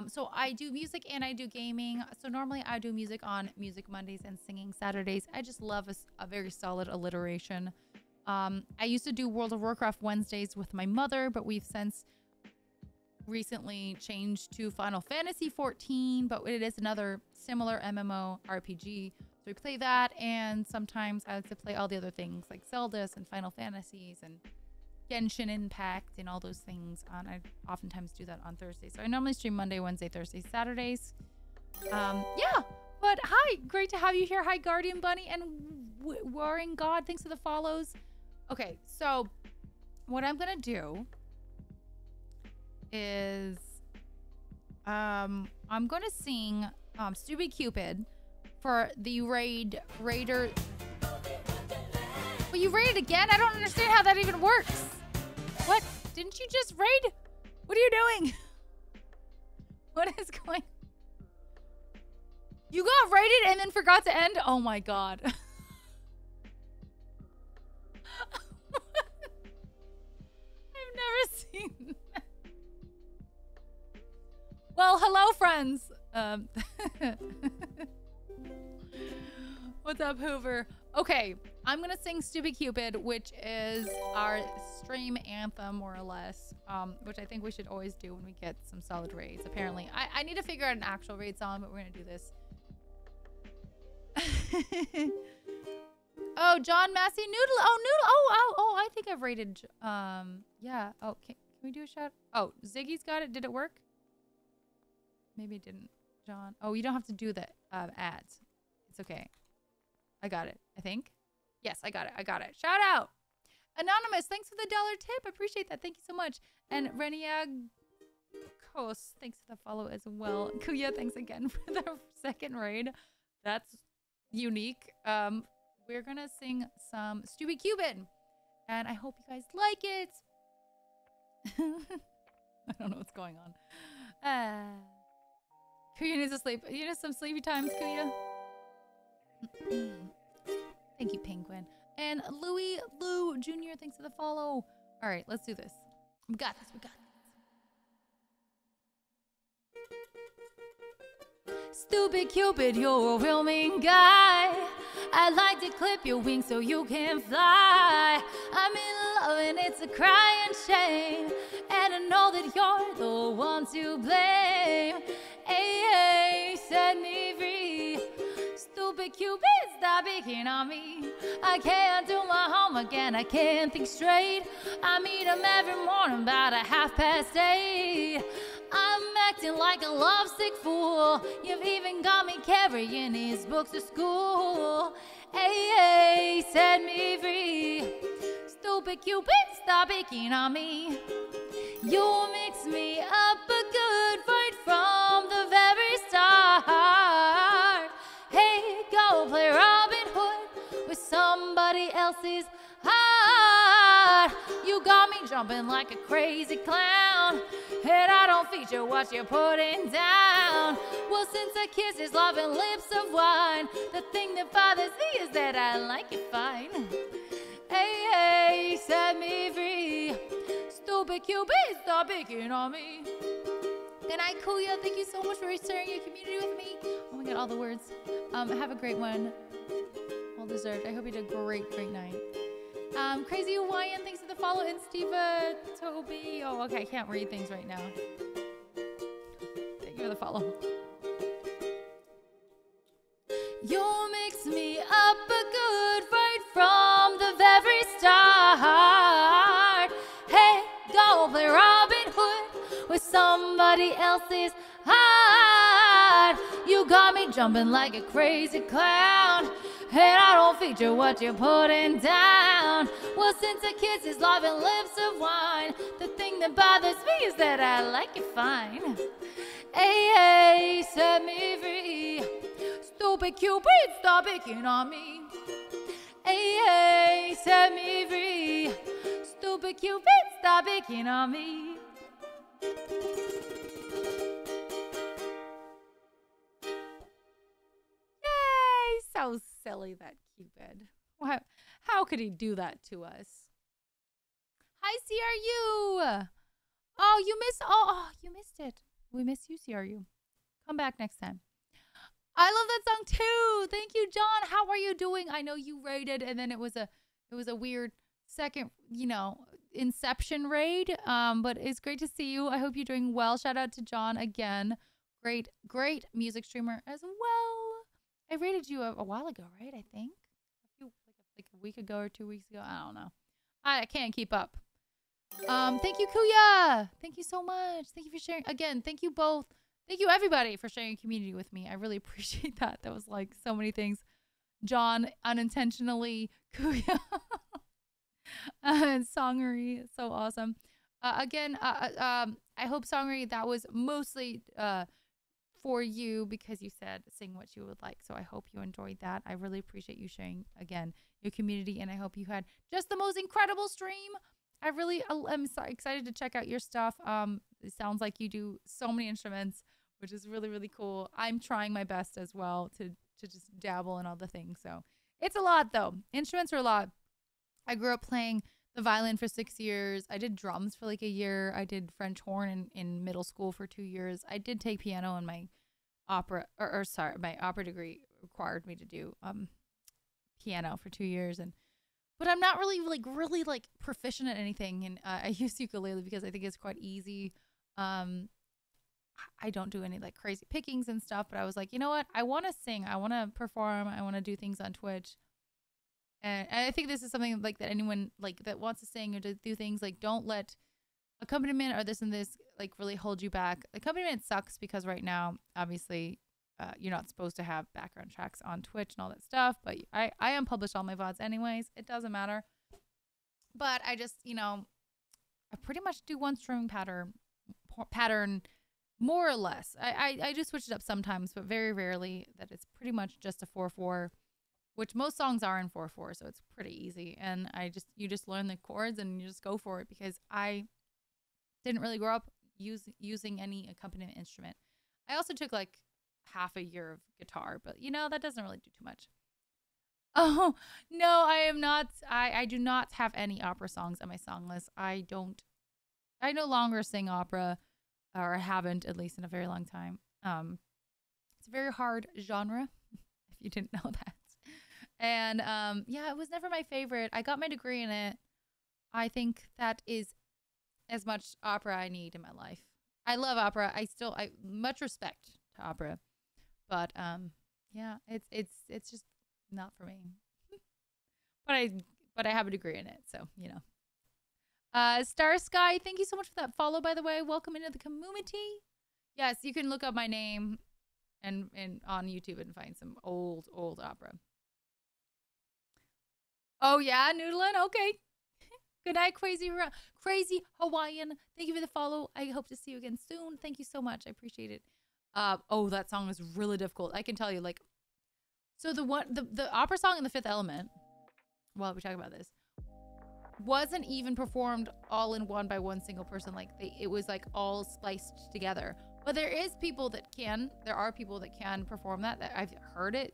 So I do music and I do gaming. So normally I do music on Music Mondays and singing Saturdays. I just love a very solid alliteration. I used to do World of Warcraft Wednesdays with my mother, but we've since recently changed to Final Fantasy 14, but it is another similar MMO RPG. So we play that, and sometimes I like to play all the other things like Zeldas and Final Fantasies and Genshin Impact and all those things. I oftentimes do that on Thursdays. So I normally stream Monday, Wednesday, Thursday, Saturdays. Yeah, but hi, great to have you here. Hi, Guardian Bunny and Warring God. Thanks for the follows. Okay, so what I'm gonna do is I'm gonna sing Stupid Cupid for the raider. But you raided again? I don't understand how that even works. What? Didn't you just raid? What are you doing? What is going? You got raided and then forgot to end? Oh my god. I've never seen that. Well, hello, friends. What's up, Hoover? Okay, I'm gonna sing Stupid Cupid, which is our stream anthem, more or less, which I think we should always do when we get some solid raids. Apparently, I need to figure out an actual raid song, but we're gonna do this. Oh, John Massey Noodle. Oh, Noodle. Oh, I think I've rated. Yeah. Oh, can we do a shout? Oh, Ziggy's got it. Did it work? Maybe it didn't. John. Oh, you don't have to do the ads. It's okay. I got it, I think. Yes, I got it. I got it. Shout out. Anonymous, thanks for the $1 tip. I appreciate that. Thank you so much. And Reniag Kos, thanks for the follow as well. Kuya, thanks again for the second raid. That's unique. We're gonna sing some Stupid Cupid, and I hope you guys like it. I don't know what's going on. Kuya needs to sleep. You need some sleepy times, Kuya. Thank you, Penguin. And Louis Lou Jr., thanks for the follow. All right, let's do this. We got this. We got this. Stupid Cupid, you're a real mean guy. I'd like to clip your wings so you can fly. I'm in love and it's a crying shame, and I know that you're the one to blame. Hey, hey, set me free. Stupid Cupid, stop picking on me. I can't do my homework and I can't think straight. I meet him every morning about 8:30. I'm acting like a lovesick fool. You've even got me carrying his books to school. Hey, hey, set me free. Stupid Cupid, stop picking on me. You mix me up a good fight from the very start. Hey, go play Robin Hood with somebody else's heart. You got me jumping like a crazy clown, and I don't feature what you're putting down. Well, since our kiss is love and lips of wine, the thing that bothers me is that I like it fine. Hey, hey, set me free. Stupid Cupid, stop picking on me. Good night, Kuya. Thank you so much for sharing your community with me. Oh my god, all the words. Have a great one. Well deserved. I hope you had a great, great night. Crazy Hawaiian, thanks for the follow. And Steve Toby. Oh, okay, I can't read things right now. Thank you for the follow. You mix me up a good fight from the very start. Hey, go play Robin Hood with somebody else's heart. You got me jumping like a crazy clown, and I don't feature what you're putting down. Well, since a kiss is love and lips of wine, the thing that bothers me is that I like it fine. Hey, hey, set me free. Stupid Cupid, stop picking on me. Hey, hey, set me free. Stupid Cupid, stop picking on me. Yay! So silly, that Cupid. How could he do that to us? Hi, CRU. Oh, you missed. Oh, you missed it. We miss you, CRU. Come back next time. I love that song too. Thank you, John. How are you doing? I know you raided, and then it was a weird second, you know, Inception raid. But it's great to see you. I hope you're doing well. Shout out to John again. Great music streamer as well. I rated you a while ago, right? I think like a week ago or 2 weeks ago. I don't know. I can't keep up. Thank you, Kuya. Thank you so much. Thank you for sharing. Again, thank you both. Thank you, everybody, for sharing community with me. I really appreciate that. That was like so many things. John, unintentionally, Kuya, and Songery. So awesome. Again, I hope, Songery, that was mostly for you because you said sing what you would like. So I hope you enjoyed that. I really appreciate you sharing, again, your community. And I hope you had just the most incredible stream. I really am so excited to check out your stuff. It sounds like you do so many instruments, which is really, really cool. I'm trying my best as well to just dabble in all the things. So it's a lot, though. Instruments are a lot. I grew up playing the violin for 6 years. I did drums for like a year. I did French horn in middle school for 2 years. I did take piano in my opera, my opera degree required me to do piano for 2 years. But I'm not really proficient at anything. And I use ukulele because I think it's quite easy. I don't do any like crazy pickings and stuff, but I was like, you know what? I want to sing. I want to perform. I want to do things on Twitch. And I think this is something like that anyone like that wants to sing or to do things, like, don't let accompaniment or this and this like really hold you back. Accompaniment sucks because right now, obviously, you're not supposed to have background tracks on Twitch and all that stuff, but I unpublish all my VODs anyways. It doesn't matter. But I just, you know, I pretty much do one string pattern more or less. I do switch it up sometimes, but very rarely that it's pretty much just a 4/4, which most songs are in 4/4, so it's pretty easy. And you just learn the chords and you just go for it because I didn't really grow up using any accompaniment instrument. I also took like half a year of guitar, but you know, that doesn't really do too much. Oh, no, I am not. I do not have any opera songs on my song list. I no longer sing opera, or haven't, at least in a very long time. It's a very hard genre, if you didn't know that. And yeah, it was never my favorite. I got my degree in it. I think that is as much opera I need in my life. I love opera. I much respect to opera. But yeah, it's just not for me. but I have a degree in it, so you know. Star Sky, thank you so much for that follow, by the way. Welcome into the community. Yes, you can look up my name and on YouTube and find some old opera. Oh yeah, Noodlin, okay. Good night, crazy Hawaiian. Thank you for the follow. I hope to see you again soon. Thank you so much. I appreciate it. Oh, that song is really difficult. I can tell you, like, so the opera song in The Fifth Element, while we talk about this, wasn't even performed all in one by one single person. Like it was like all spliced together. But there are people that can perform that I've heard it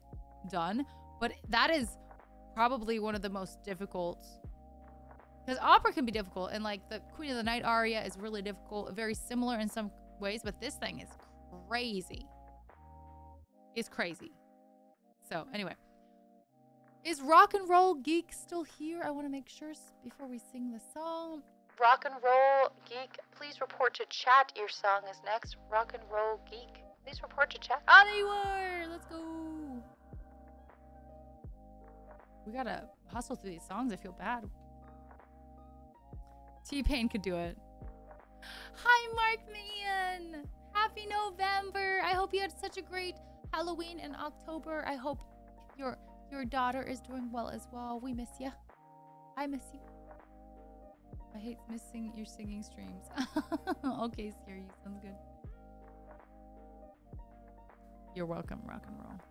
done. But that is probably one of the most difficult, because opera can be difficult, and like the Queen of the Night aria is really difficult, very similar in some ways, but this thing is crazy. It's crazy. So anyway, is Rock and Roll Geek still here? I want to make sure before we sing the song. Rock and Roll Geek, please report to chat. Your song is next. Rock and Roll Geek, please report to chat. Ah, there you are. Let's go. We gotta hustle through these songs. I feel bad. T-Pain could do it. Hi, Mark Man. Happy November. I hope you had such a great Halloween in October. I hope Your daughter is doing well as well. We miss you. I miss you. I hate missing your singing streams. Okay, Scary. Sounds good. You're welcome, rock and roll.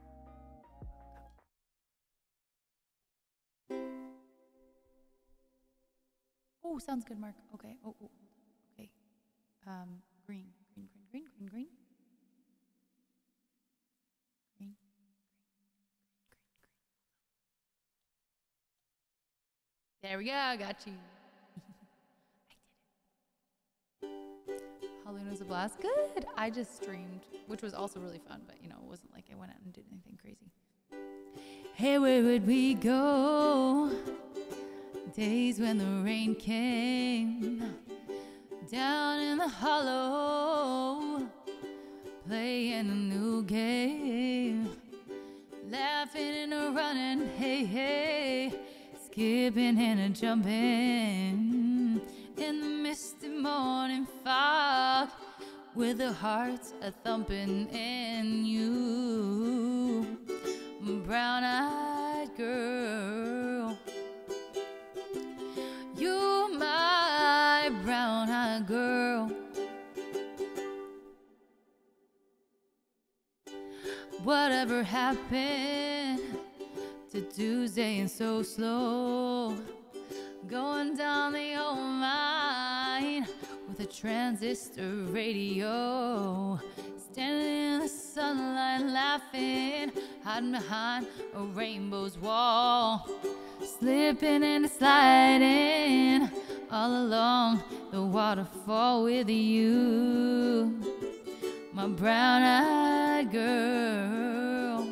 Oh, sounds good, Mark. Okay. Oh, okay. Green. Green. There we go. Got you. I did it. Halloween was a blast. Good. I just streamed, which was also really fun, but you know, it wasn't like I went out and did anything crazy. Hey, where would we go? Days when the rain came down in the hollow, playing a new game, laughing and a running, hey, skipping and a jumping in the misty morning fog, with the hearts a thumping, and you, brown-eyed girl, you my brown-eyed girl. Whatever happened to Tuesday and so slow, going down the old line with a transistor radio, standing in the sunlight laughing, hiding behind a rainbow's wall, slipping and sliding all along the waterfall with you, my brown-eyed girl.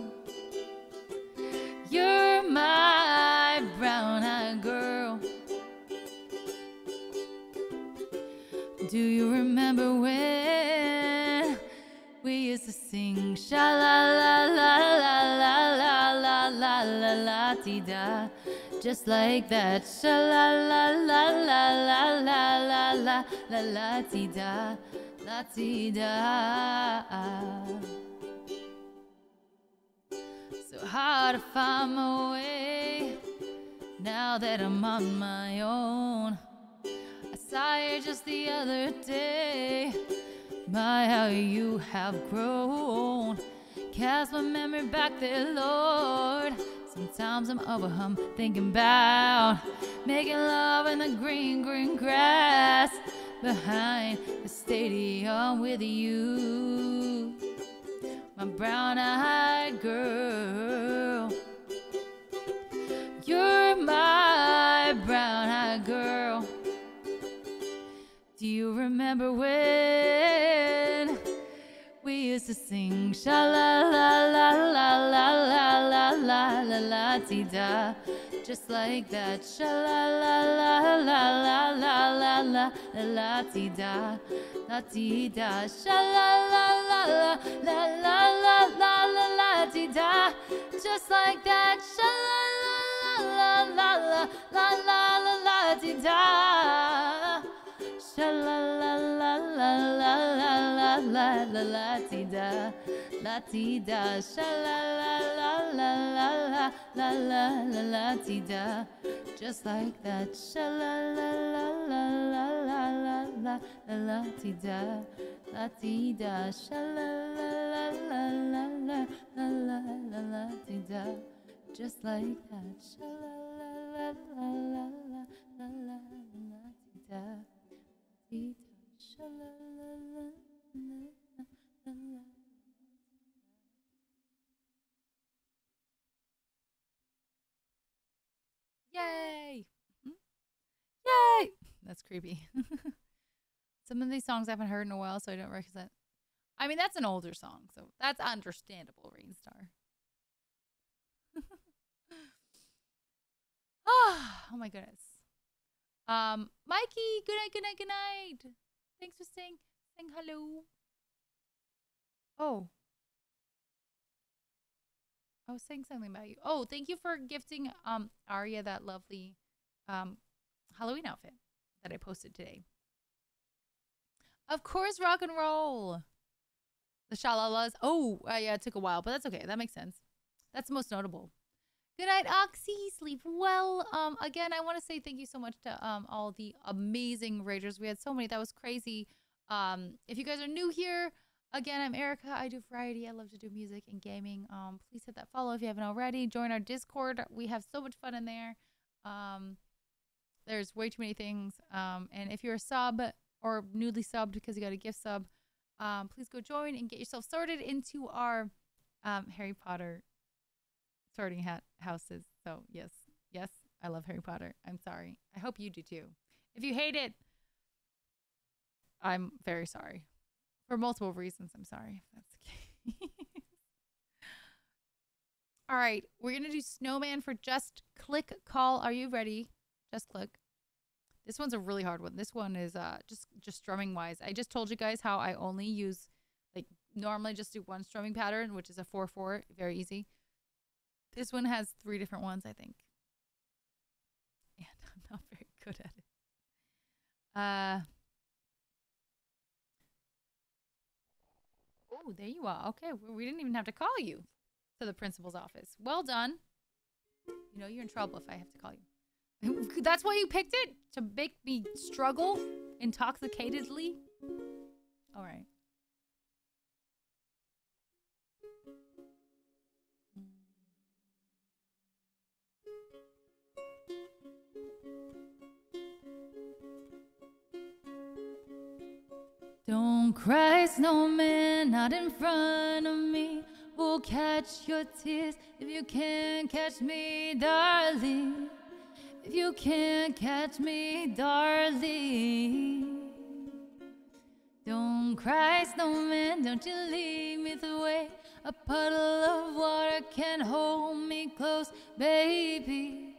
You're my brown-eyed girl. Do you remember when we used to sing sha-la-la-la-la-la-la-la-la-la-la-la-ti-da, just like that, sha-la-la-la-la-la-la-la-la-la-ti-da, la-ti-da. So hard to find my way now that I'm on my own. I saw you just the other day. My, how you have grown. Cast my memory back there, Lord. Sometimes I'm overwhelmed thinking about making love in the green, green grass behind the stadium with you, my brown-eyed girl. You're my brown-eyed girl. Do you remember when we used to sing sha-la-la-la-la-la-la-la-la-la-la-ti-da, just like that, sha-la-la-la-la-la-la-la-la-la-ti-da, la-ti-da, sha-la-la-la-la-la-la-la-la-ti-da, just like that, sha-la-la-la-la-la-la-la-la-ti-da, sha-la-la-la-la-la-la-la-la-ti-da, la-ti-da, sha-la-la-la-la-la-la-la-la-ti-da, just like that, sha-la-la-la-la-la-la-la-la-ti-da, la-ti-da, sha-la-la-la-la-la-la-la-la-ti-da, just like that, sha-la-la-la-la-la-la-la-ti-da. Yay! Yay! That's creepy. Some of these songs I haven't heard in a while, so I don't recognize. I mean, that's an older song, so that's understandable, Rainstar. Oh my goodness. Mikey, good night. Thanks for saying hello. Oh. I was saying something about you. Oh, thank you for gifting Arya that lovely Halloween outfit that I posted today. Of course, rock and roll. The shalalas. Oh, yeah, it took a while, but that's okay. That makes sense. That's the most notable. Good night, Oxy. Sleep well. Again, I want to say thank you so much to all the amazing ragers. We had so many. That was crazy. If you guys are new here, again, I'm Erica. I do variety. I love to do music and gaming. Please hit that follow if you haven't already. Join our Discord. We have so much fun in there. There's way too many things. And if you're a sub or newly subbed because you got a gift sub, please go join and get yourself sorted into our Harry Potter sorting hat houses. So yes, I love Harry Potter. I'm sorry. I hope you do too. If you hate it, I'm very sorry. For multiple reasons, I'm sorry if that's the case. All right, we're gonna do Snowman for Just Click Call. Are you ready? Just click. This one's a really hard one. This one is just strumming wise. I just told you guys how I only use, like, normally just do one strumming pattern, which is a 4/4, very easy. This one has 3 different ones, I think. And I'm not very good at it. Oh, there you are. Okay, we didn't even have to call you to the principal's office. Well done. You know you're in trouble if I have to call you. That's why you picked it? To make me struggle intoxicatedly? All right. Don't cry, snowman, not in front of me. We'll catch your tears if you can't catch me, darling. If you can't catch me, darling. Don't cry, snowman, don't you leave me the way. A puddle of water can hold me close, baby.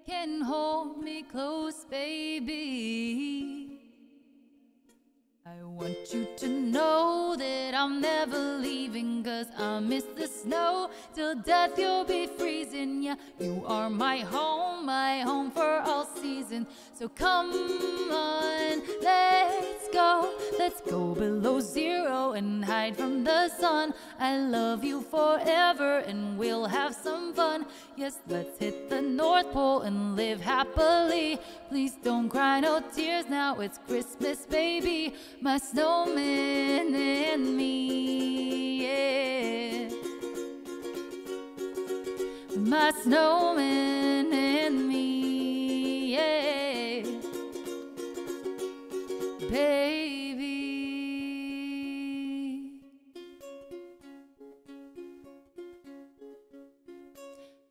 Can hold me close, baby. I want you to know that I'm never leaving, 'cause I miss the snow. Till death you'll be freezing. Yeah, you are my home for all seasons. So come on, let's go below zero and hide from the sun. I love you forever and we'll have some fun. Yes, let's hit the North Pole and live happily. Please don't cry, no tears now, it's Christmas, baby. My snowman and me, yeah. My snowman and me, yeah. Baby.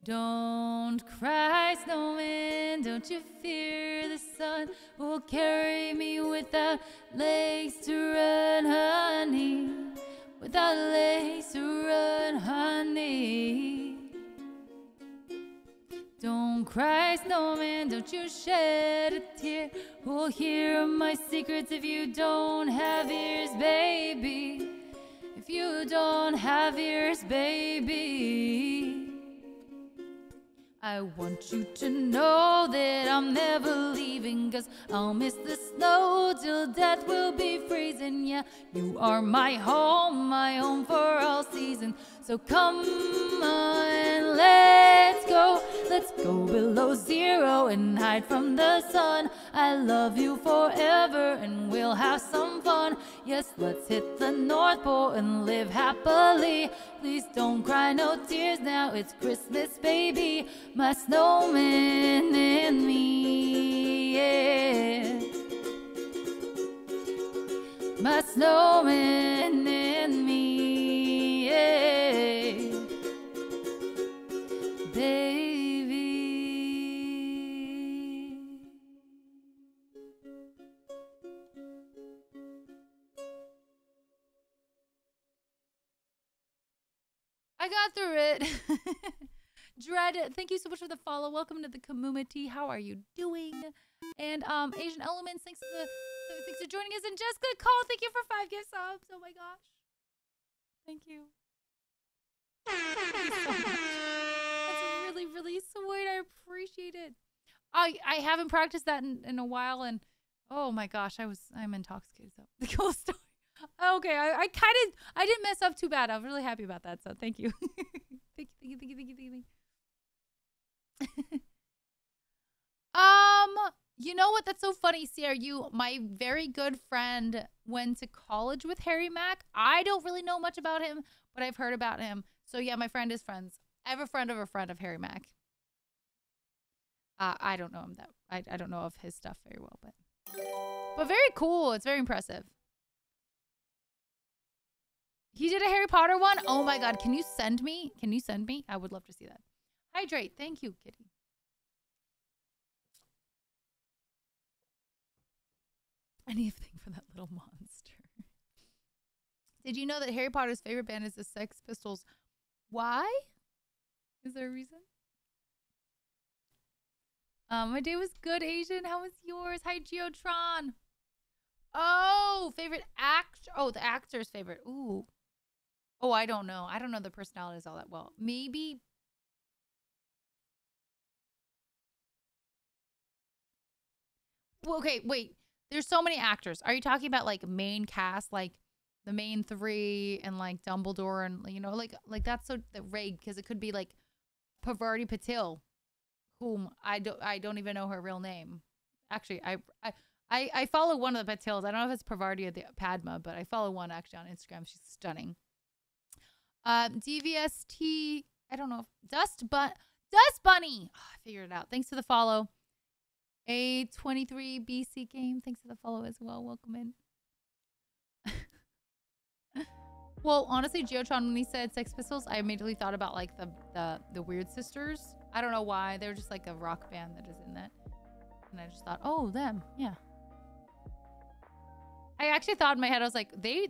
Don't cry, snowman, don't you fear the sun will carry me without legs to run, honey. Without legs to run, honey. Don't cry, snowman, don't you shed a tear. Who'll hear my secrets if you don't have ears, baby? If you don't have ears, baby. I want you to know that I'm never leaving, 'cause I'll miss the snow till death will be freezing. Yeah, you are my home for all seasons. So come on, let's go below zero and hide from the sun. I love you forever and we'll have some fun. Yes, let's hit the North Pole and live happily. Please don't cry, no tears now, it's Christmas, baby. My snowman and me, yeah. My snowman and me, yeah. Baby. I got through it. Dread, thank you so much for the follow. Welcome to the community. How are you doing? And Asian Elements, thanks for joining us. And Jessica Call, thank you for 5 gift subs. Oh my gosh. Thank you. Thank you so much. That's really, really sweet. I appreciate it. I haven't practiced that in a while, and oh my gosh, I'm intoxicated. So the cool story. Okay, I didn't mess up too bad. I'm really happy about that. So thank you. Thank you. You know what? That's so funny, CRU. My very good friend went to college with Harry Mack. I don't really know much about him, but I've heard about him. So yeah, my friend is friends. I have a friend of Harry Mack. I don't know him that. I don't know of his stuff very well, but very cool. It's very impressive. He did a Harry Potter one. Oh my god, can you send me? Can you send me? I would love to see that. Hydrate. Thank you, Kitty. Anything for that little monster. Did you know that Harry Potter's favorite band is the Sex Pistols? Why? Is there a reason? My day was good, Asian. How was yours? Hi, Geotron. Oh, favorite act. Oh, the actor's favorite. Ooh. Oh, I don't know. I don't know the personalities all that well. Maybe. Well, okay, wait. There's so many actors. Are you talking about like main cast, like the main three and like Dumbledore and you know, like that's so the raid because it could be like Parvati Patil, whom I don't even know her real name. Actually, I follow one of the Patils. I don't know if it's Parvati or the Padma, but I follow one actually on Instagram. She's stunning. DVST. I don't know if Dust Bunny. Oh, I figured it out. Thanks for the follow. A23 BC game. Thanks for the follow as well. Welcome in. Well, honestly, Geotron, when he said Sex Pistols, I immediately thought about like the Weird Sisters. I don't know why. They're just like a rock band that is in that. And I just thought, oh, them. Yeah. I actually thought in my head, I was like, they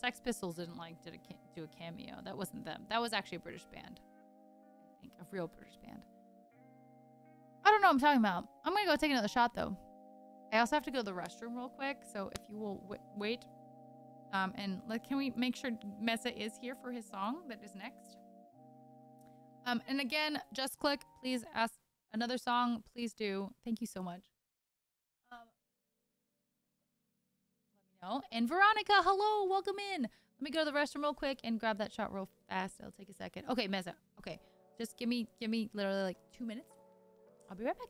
Sex Pistols didn't like do a cameo. That wasn't them. That was actually a British band. I think a real British band. I don't know what I'm talking about. I'm gonna go take another shot though. I also have to go to the restroom real quick. So if you will wait, and can we make sure Mesa is here for his song that is next? And again, just click. Please ask another song. Please do. Thank you so much. Let me know. And Veronica, hello, welcome in. Let me go to the restroom real quick and grab that shot real fast. It'll take a second. Okay, Mesa. Okay, just give me literally like 2 minutes. I'll be right back.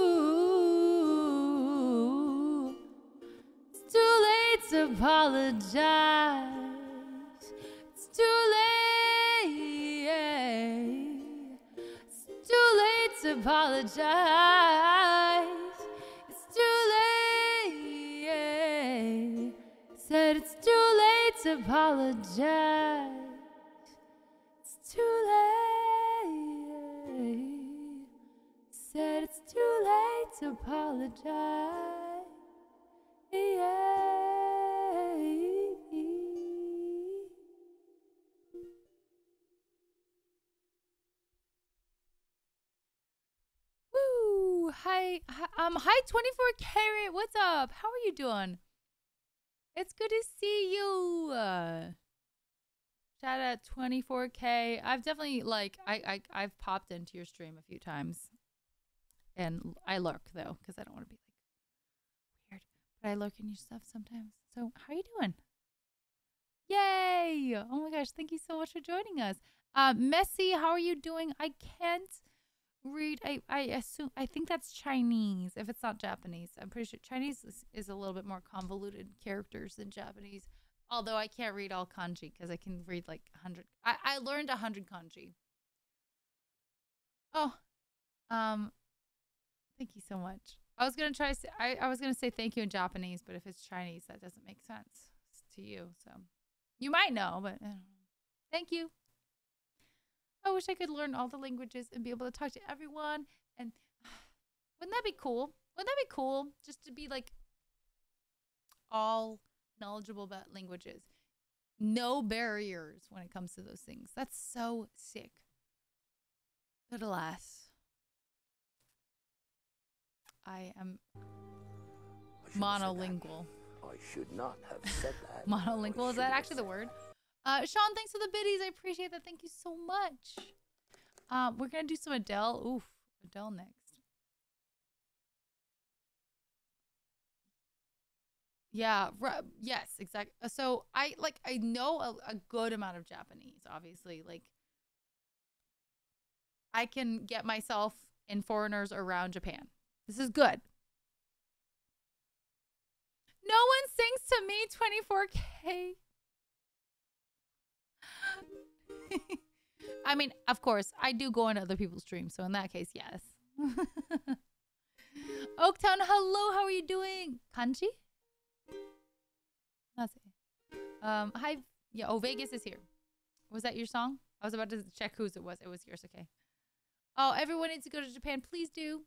It's too late. It's too late to apologize. It's too late. Said it's too late to apologize. It's too late. Said it's too late to apologize. Woo! Hi, 24 Carat. What's up? How are you doing? It's good to see you. Shout out 24K. I've definitely I've popped into your stream a few times, and I lurk though because I don't want to be like weird. But I lurk in your stuff sometimes. So how are you doing? Yay! Oh my gosh, thank you so much for joining us. Messi, how are you doing? I can't read. I think that's Chinese. If it's not Japanese, I'm pretty sure Chinese is a little bit more convoluted characters than Japanese. Although I can't read all kanji because I can read like 100. I learned 100 kanji. Oh, thank you so much. I was gonna try. I was gonna say thank you in Japanese, but if it's Chinese, that doesn't make sense to you. So you might know, but I don't know. Thank you. I wish I could learn all the languages and be able to talk to everyone. And wouldn't that be cool? Wouldn't that be cool? Just to be like all knowledgeable about languages. No barriers when it comes to those things. That's so sick. But alas, I am monolingual. I should not have said that. Monolingual, is that actually the word? Sean, thanks for the biddies. I appreciate that. Thank you so much. We're gonna do some Adele. Oof, Adele next. Yeah, yes, exactly. So I know a good amount of Japanese, obviously. Like I can get myself in foreigners around Japan. This is good. No one sings to me, 24K. I mean, of course, I do go into other people's streams, so in that case, yes. Oaktown, hello, how are you doing? Kanji? That's it. Hi. Yeah, oh, Vegas is here. Was that your song? I was about to check whose it was. It was yours, okay. Oh, everyone needs to go to Japan. Please do.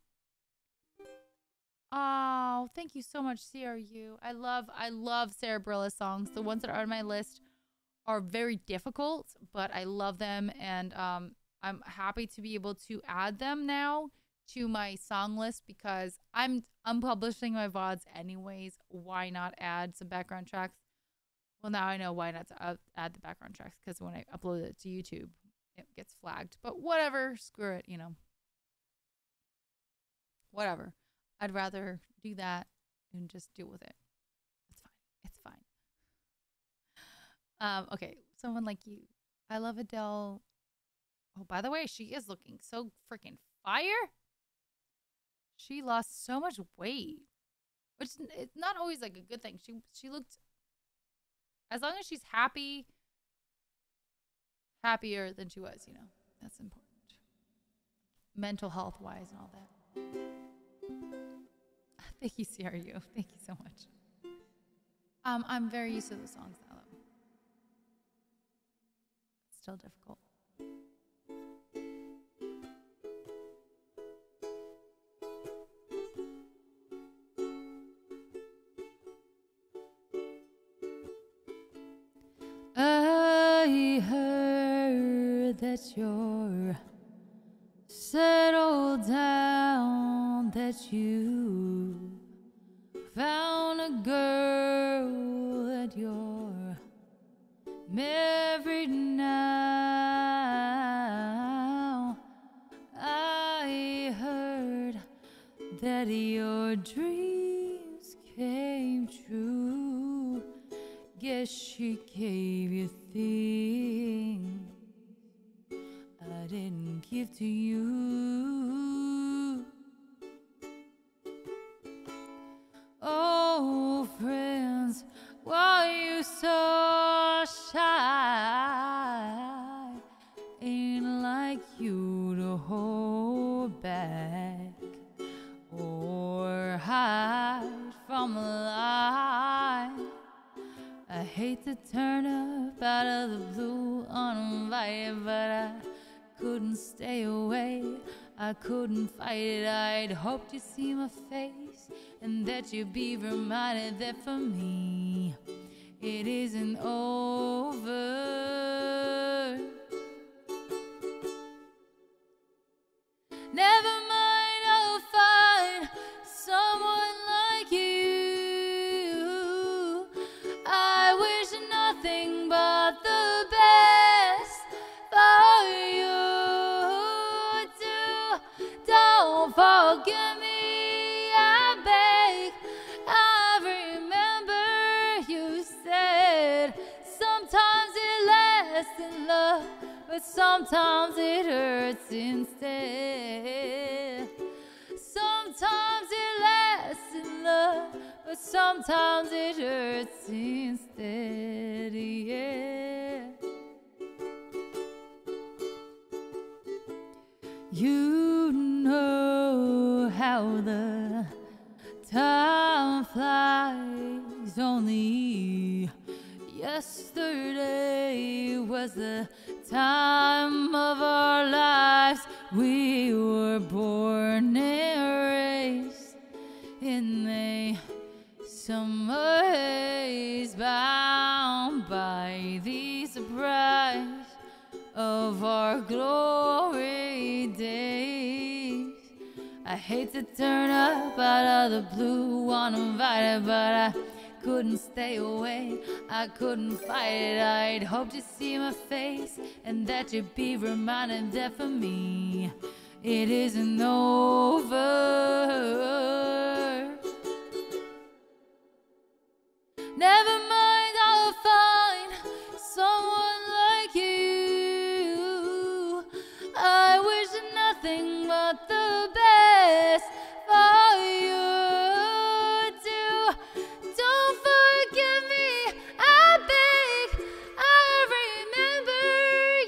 Oh, thank you so much, CRU. I love Sarah Bareilles songs. The ones that are on my list are very difficult, but I love them, and I'm happy to be able to add them now to my song list because I'm publishing my VODs anyways. Why not add some background tracks? Well, now I know why not to add the background tracks, because when I upload it to YouTube, it gets flagged. But whatever, screw it, you know. Whatever. I'd rather do that and just deal with it. It's fine. It's fine. Okay, someone like you. I love Adele. Oh, by the way, she is looking so freaking fire. She lost so much weight, which it's not always like a good thing. She looked, as long as she's happy, happier than she was, you know. That's important. Mental health wise and all that. Thank you, CRU. Thank you so much. I'm very used to the songs now, though. It's still difficult. I heard that you're settled down, that you found a girl that you're married now. I heard that your dreams came true. Guess she gave you things I didn't give to you. Oh, friends, why are you so hate to turn up out of the blue uninvited, but I couldn't stay away. I couldn't fight it. I'd hoped you'd see my face and that you'd be reminded that for me it isn't over. Never mind, I'll find someone like you. I wish nothing but the best for you too. Don't forget me, I beg. I remember you said sometimes it lasts in love, but sometimes it hurts instead. Sometimes it lasts in love, but sometimes it hurts instead, yeah. You know how the time flies. Only yesterday was the time of our lives. We were born and raised in a summer haze, bound by the surprise of our glory days. I hate to turn up out of the blue uninvited, but I couldn't stay away. I couldn't fight it. I'd hoped to see my face and that you'd be reminded that for me it isn't over. Never mind, I'll find someone like you. I wish nothing but the best for you too. Don't forget me, I beg. I remember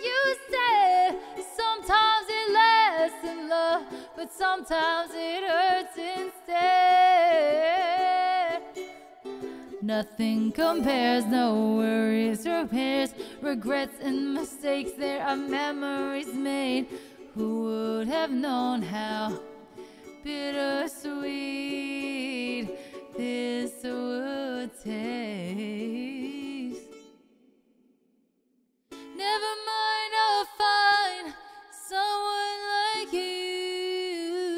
you said sometimes it lasts in love, but sometimes it hurts instead. Nothing compares, no worries, repairs, regrets and mistakes. There are memories made. Who would have known how bittersweet this would taste? Never mind, I'll find someone like you.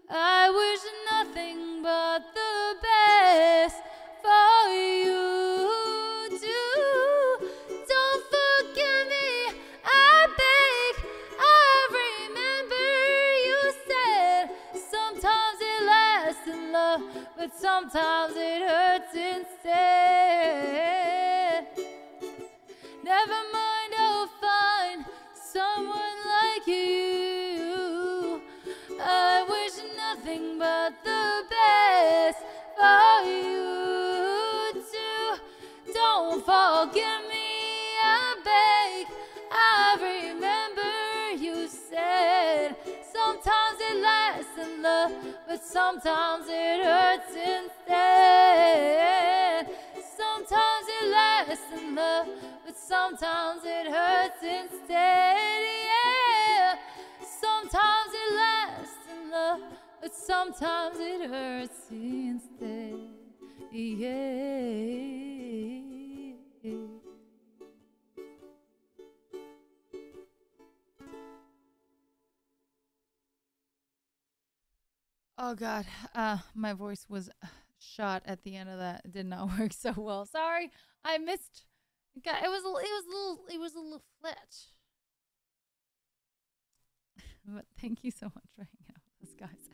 I wish nothing but the best for you too. Don't forget me, I beg. I remember you said sometimes it lasts in love, but sometimes it hurts instead. Never mind, I'll find someone like you. I wish nothing but the best for you too. Don't forget me, I beg. I remember you said sometimes it lasts in love, but sometimes it hurts instead. Sometimes it lasts in love, but sometimes it hurts instead, yeah. Sometimes it lasts in love, but sometimes it hurts instead, yeah. Oh God, my voice was shot at the end of that. It did not work so well. Sorry, I missed. God, it was a little flat. But thank you so much for hanging out with us, guys,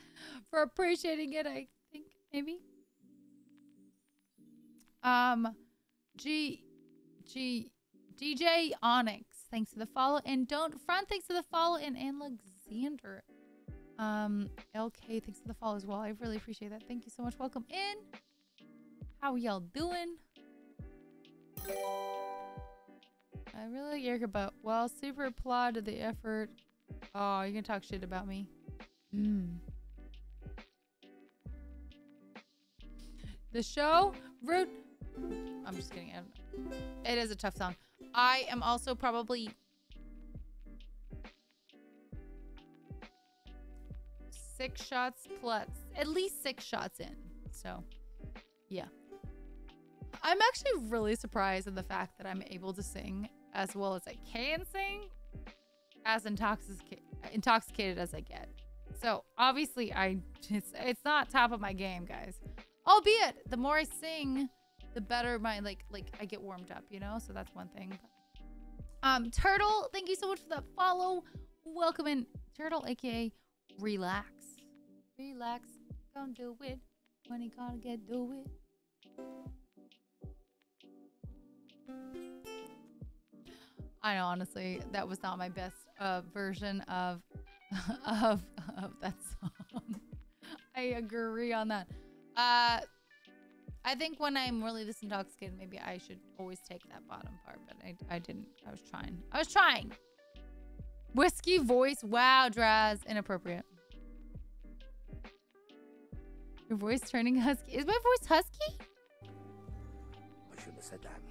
for appreciating it. I think maybe. DJ Onyx, thanks for the follow, and Don't Front, thanks for the follow, and Alexander. LK, thanks for the follow as well. I really appreciate that. Thank you so much. Welcome in. How y'all doing? I really care about. Well, super applaud the effort. Oh, you can talk shit about me. The show? Rude. I'm just kidding. It is a tough song. I am also probably 6 shots plus, at least 6 shots in. So, yeah. I'm actually really surprised at the fact that I'm able to sing as well as I can sing, as intoxicated as I get. So obviously it's not top of my game, guys. Albeit the more I sing, the better my like I get warmed up, you know? So that's one thing. Turtle, thank you so much for that follow. Welcome in, Turtle, aka Relax. Relax, gonna do it when he gonna do it. I know, honestly, that was not my best version of that song. I agree on that. I think when I'm really this intoxicated, maybe I should always take that bottom part, but I didn't. I was trying. Whiskey voice. Wow, Draz. Inappropriate. Your voice turning husky. Is my voice husky? I shouldn't have said that.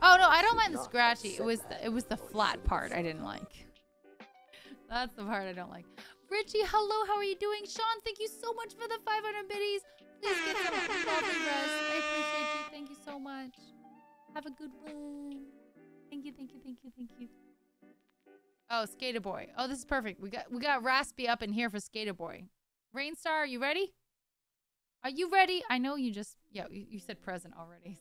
Oh no, I don't mind the scratchy. It was the flat part I didn't like. That's the part I don't like. Richie, hello, how are you doing? Sean, thank you so much for the 500 biddies. Please get some lovely rest. I appreciate you. Thank you so much. Have a good one. Thank you, thank you, thank you, thank you. Oh, Skater Boy. Oh, this is perfect. We got Raspy up in here for Skater Boy. Rainstar, are you ready? Are you ready? I know you just you said present already.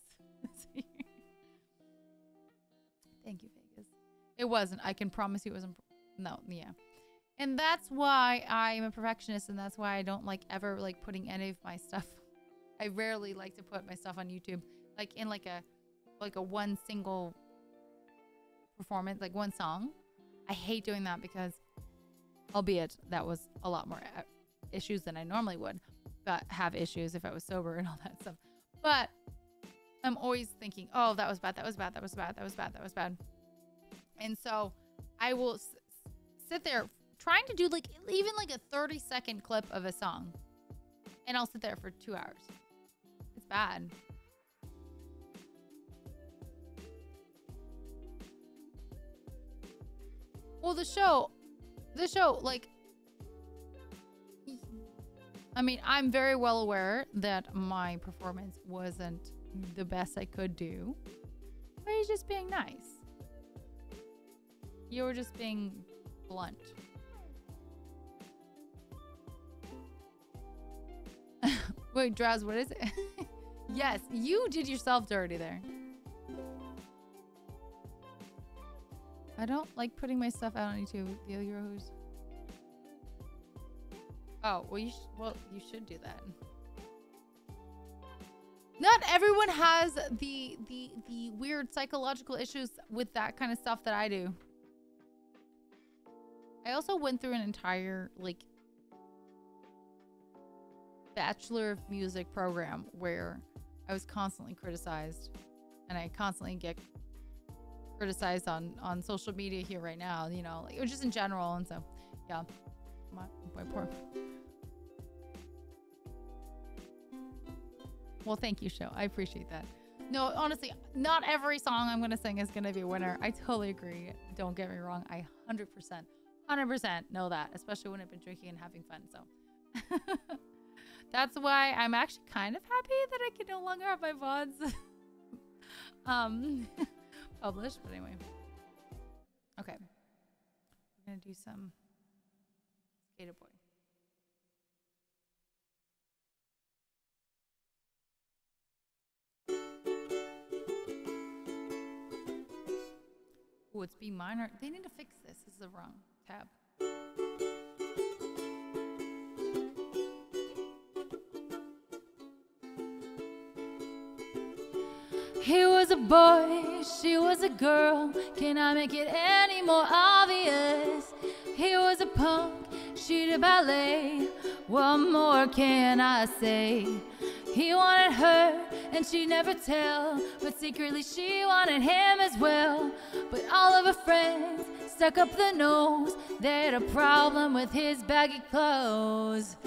Thank you, Vegas. It wasn't. I can promise you it wasn't. No, yeah. And that's why I am a perfectionist, and that's why I don't like ever like putting any of my stuff. I rarely like to put my stuff on YouTube, like in like a one single performance, like one song. I hate doing that because, albeit that was a lot more issues than I normally would, but have issues if I was sober and all that stuff. But I'm always thinking, oh, that was bad, that was bad, that was bad, that was bad, that was bad. And so I will sit there trying to do like even like a 30-second clip of a song, and I'll sit there for 2 hours. It's bad. Well, the show, like, I mean, I'm very well aware that my performance wasn't the best I could do, but he's just being nice. You were just being blunt. Wait, Draz, what is it? Yes, you did yourself dirty there. I don't like putting my stuff out on YouTube. The Euros. Oh, well, you should do that. Not everyone has the weird psychological issues with that kind of stuff that I do. I also went through an entire like Bachelor of Music program where I was constantly criticized, and I constantly get criticized on social media here right now, you know, like, or just in general. And so yeah, my poor. Well, thank you, show. I appreciate that. No, honestly, not every song I'm gonna sing is gonna be a winner. I totally agree. Don't get me wrong. I 100% know that, especially when I've been drinking and having fun. So that's why I'm actually kind of happy that I can no longer have my VODs published. But anyway, okay, we're gonna do some Skater Boy. Oh, it's B minor. They need to fix this. This is the wrong tab. He was a boy, she was a girl. Can I make it any more obvious? He was a punk, she did ballet. What more can I say? He wanted her and she'd never tell, but secretly she wanted him as well. But all of her friends stuck up the nose. They had a problem with his baggy clothes.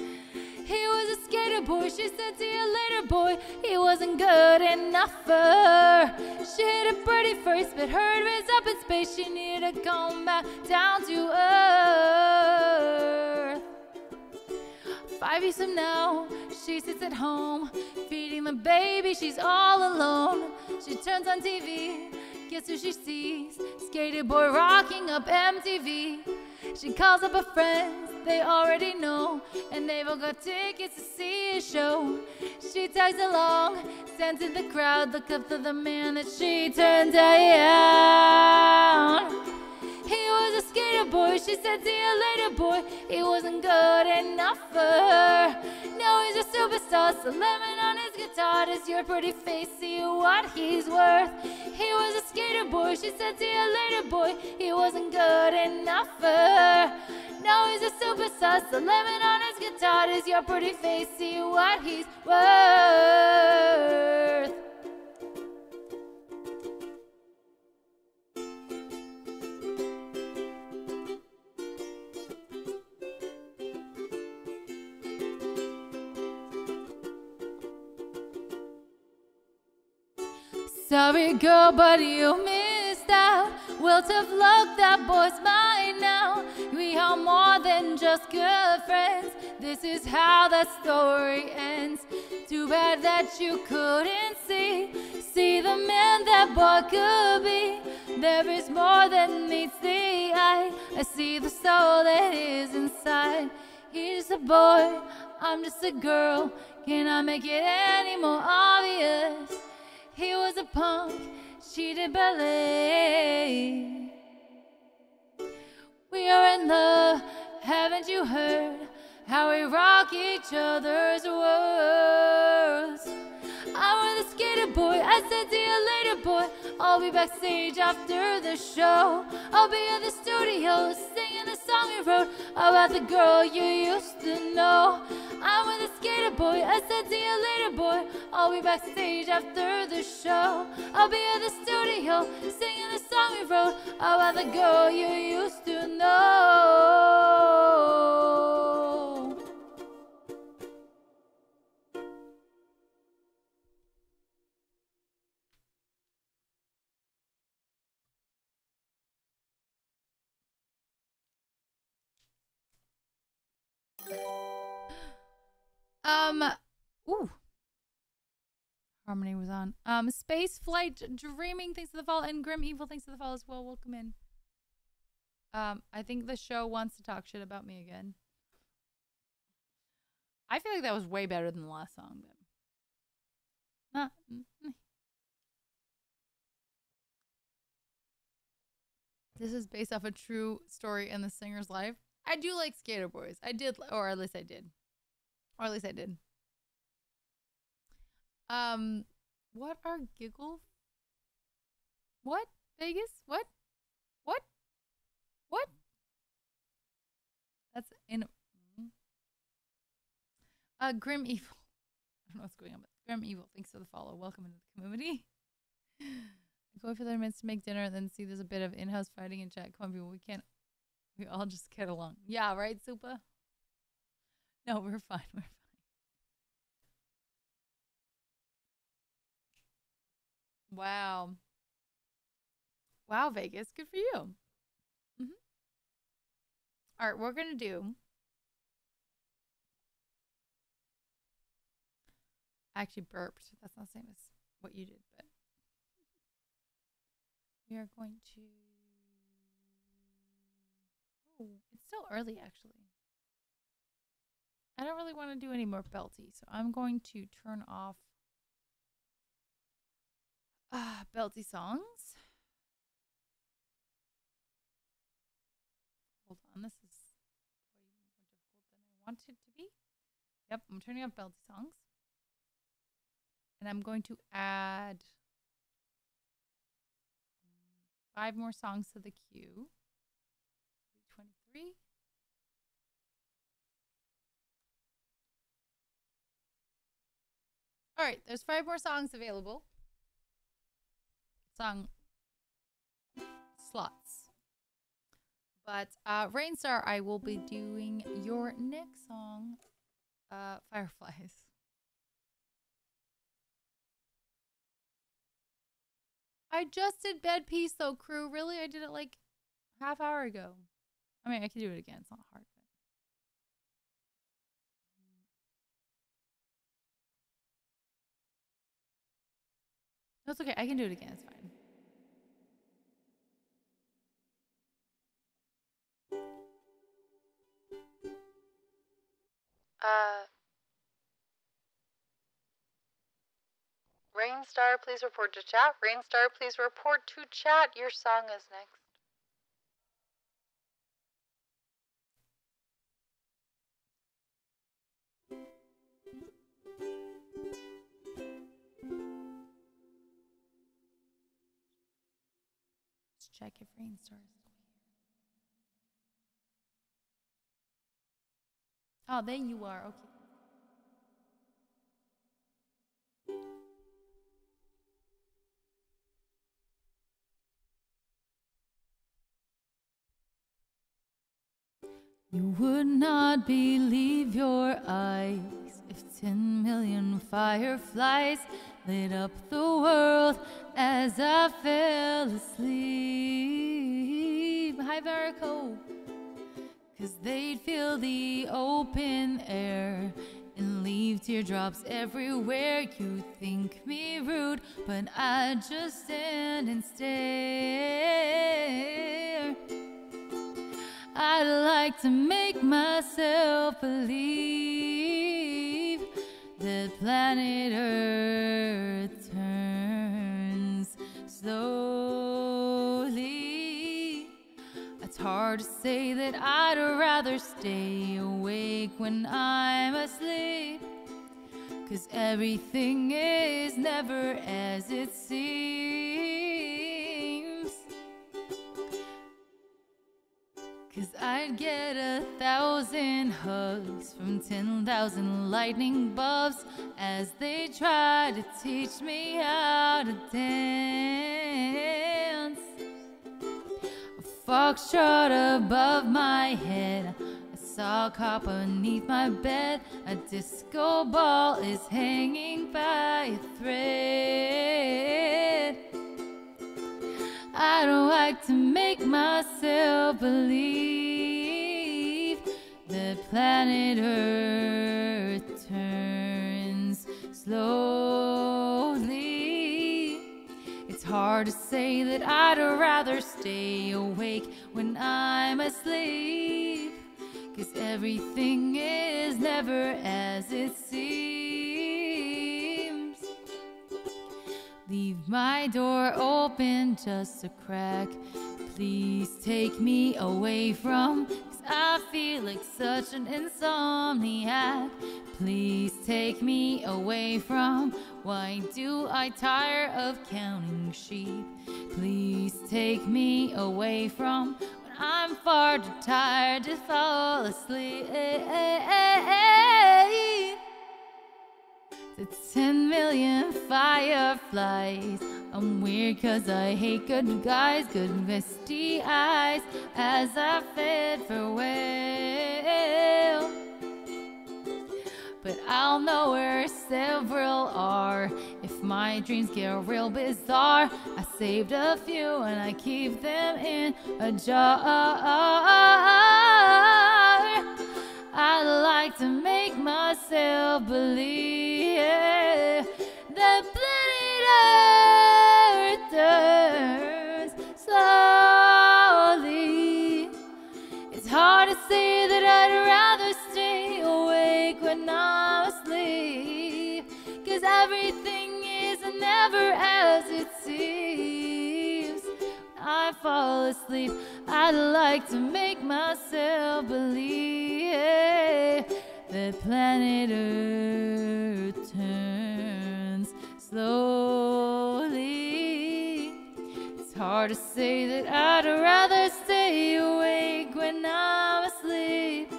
He was a skater boy, she said see you later boy. He wasn't good enough for her. She had a pretty face, but her was up in space. She needed to come back down to earth. 5 years from now, she sits at home, feeding the baby, she's all alone. She turns on TV, guess who she sees? Skater boy rocking up MTV. She calls up her friends, they already know, and they've all got tickets to see a show. She tags along, stands in the crowd, look up to the man that she turned down. He was a skater boy, she said see you later boy. He wasn't good enough for her. Now he's a superstar, so lemon on his guitar. Does your pretty face see what he's worth? He was a skater boy, she said see you later boy. He wasn't good enough for her. Now he's a superstar, so lemon on his guitar. Does your pretty face see what he's worth? Sorry girl, but you missed out. Well, tough luck, that boy's mine now. We are more than just good friends. This is how that story ends. Too bad that you couldn't see the man that boy could be. There is more than meets the eye. I see the soul that is inside. He's a boy, I'm just a girl. Can I make it any more obvious? He was a punk, she did ballet. We are in love, haven't you heard? How we rock each other's worlds. I'm with a skater boy, I said see you later boy. I'll be backstage after the show. I'll be in the studio singing the song we wrote about the girl you used to know. I'm with a skater boy, I said see you later boy. I'll be backstage after the show. I'll be in the studio singing the song we wrote about the girl you used to know. Ooh. Harmony was on. Space Flight Dreaming, thanks to the fall, and Grim Evil, thanks to the fall as well. Welcome in. I think the show wants to talk shit about me again. I feel like that was way better than the last song, but this is based off a true story in the singer's life. I do like Skater Boys. I did, or at least I did. Or at least I did. What are giggle? What? Vegas? What? What? What? That's in Grim Evil. I don't know what's going on, but Grim Evil, thanks for the follow. Welcome into the community. Go for 30 minutes to make dinner and then see there's a bit of in-house fighting in chat. Come on, people. We all just get along. Yeah, right, Supa? No, we're fine. We're fine. Wow. Wow, Vegas. Good for you. All right, we're going to do. I actually burped. That's not the same as what you did, but we are going to. Oh, it's still early, actually. I don't really want to do any more belty, so I'm going to turn off belty songs. Hold on, this is way more difficult than I want it to be. Yep, I'm turning off belty songs. And I'm going to add 5 more songs to the queue. 23. All right, there's 5 more songs available. Song slots. But Rainstar, I will be doing your next song Fireflies. I just did bed piece though, crew. Really? I did it like half hour ago. I mean, I can do it again. It's not hard. No, it's okay. I can do it again. It's fine. Rainstar, please report to chat. Rainstar, please report to chat. Your song is next. Let's check if Rainstar is still here. Oh, there you are. Okay. You would not believe your eyes if 10 million fireflies lit up the world as I fell asleep. Hi, Varico. 'Cause they'd fill the open air and leave teardrops everywhere. You think me rude, but I just stand and stare. I'd like to make myself believe that planet Earth turns slowly. It's hard to say that I'd rather stay awake when I'm asleep, 'cause everything is never as it seems. 'Cause I'd get 1,000 hugs from 10,000 lightning bulbs as they try to teach me how to dance. A foxtrot above my head, a sock hop beneath my bed, a disco ball is hanging by a thread. I'd like to make myself believe that planet Earth turns slowly. It's hard to say that I'd rather stay awake when I'm asleep, 'cause everything is never as it seems. Leave my door open just a crack. Please take me away from, 'cause I feel like such an insomniac. Please take me away from, why do I tire of counting sheep? Please take me away from when I'm far too tired to fall asleep. It's 10 million fireflies. I'm weird 'cause I hate good guys, good misty eyes as I fed farewell. But I'll know where several are if my dreams get real bizarre. I saved a few and I keep them in a jar. I'd like to make myself believe that planet Earth turns slowly. It's hard to say that I'd rather stay awake when I'm asleep, 'cause everything is never as it seems. When I fall asleep, I'd like to make myself believe that planet Earth turns slowly. It's hard to say that I'd rather stay awake when I'm asleep,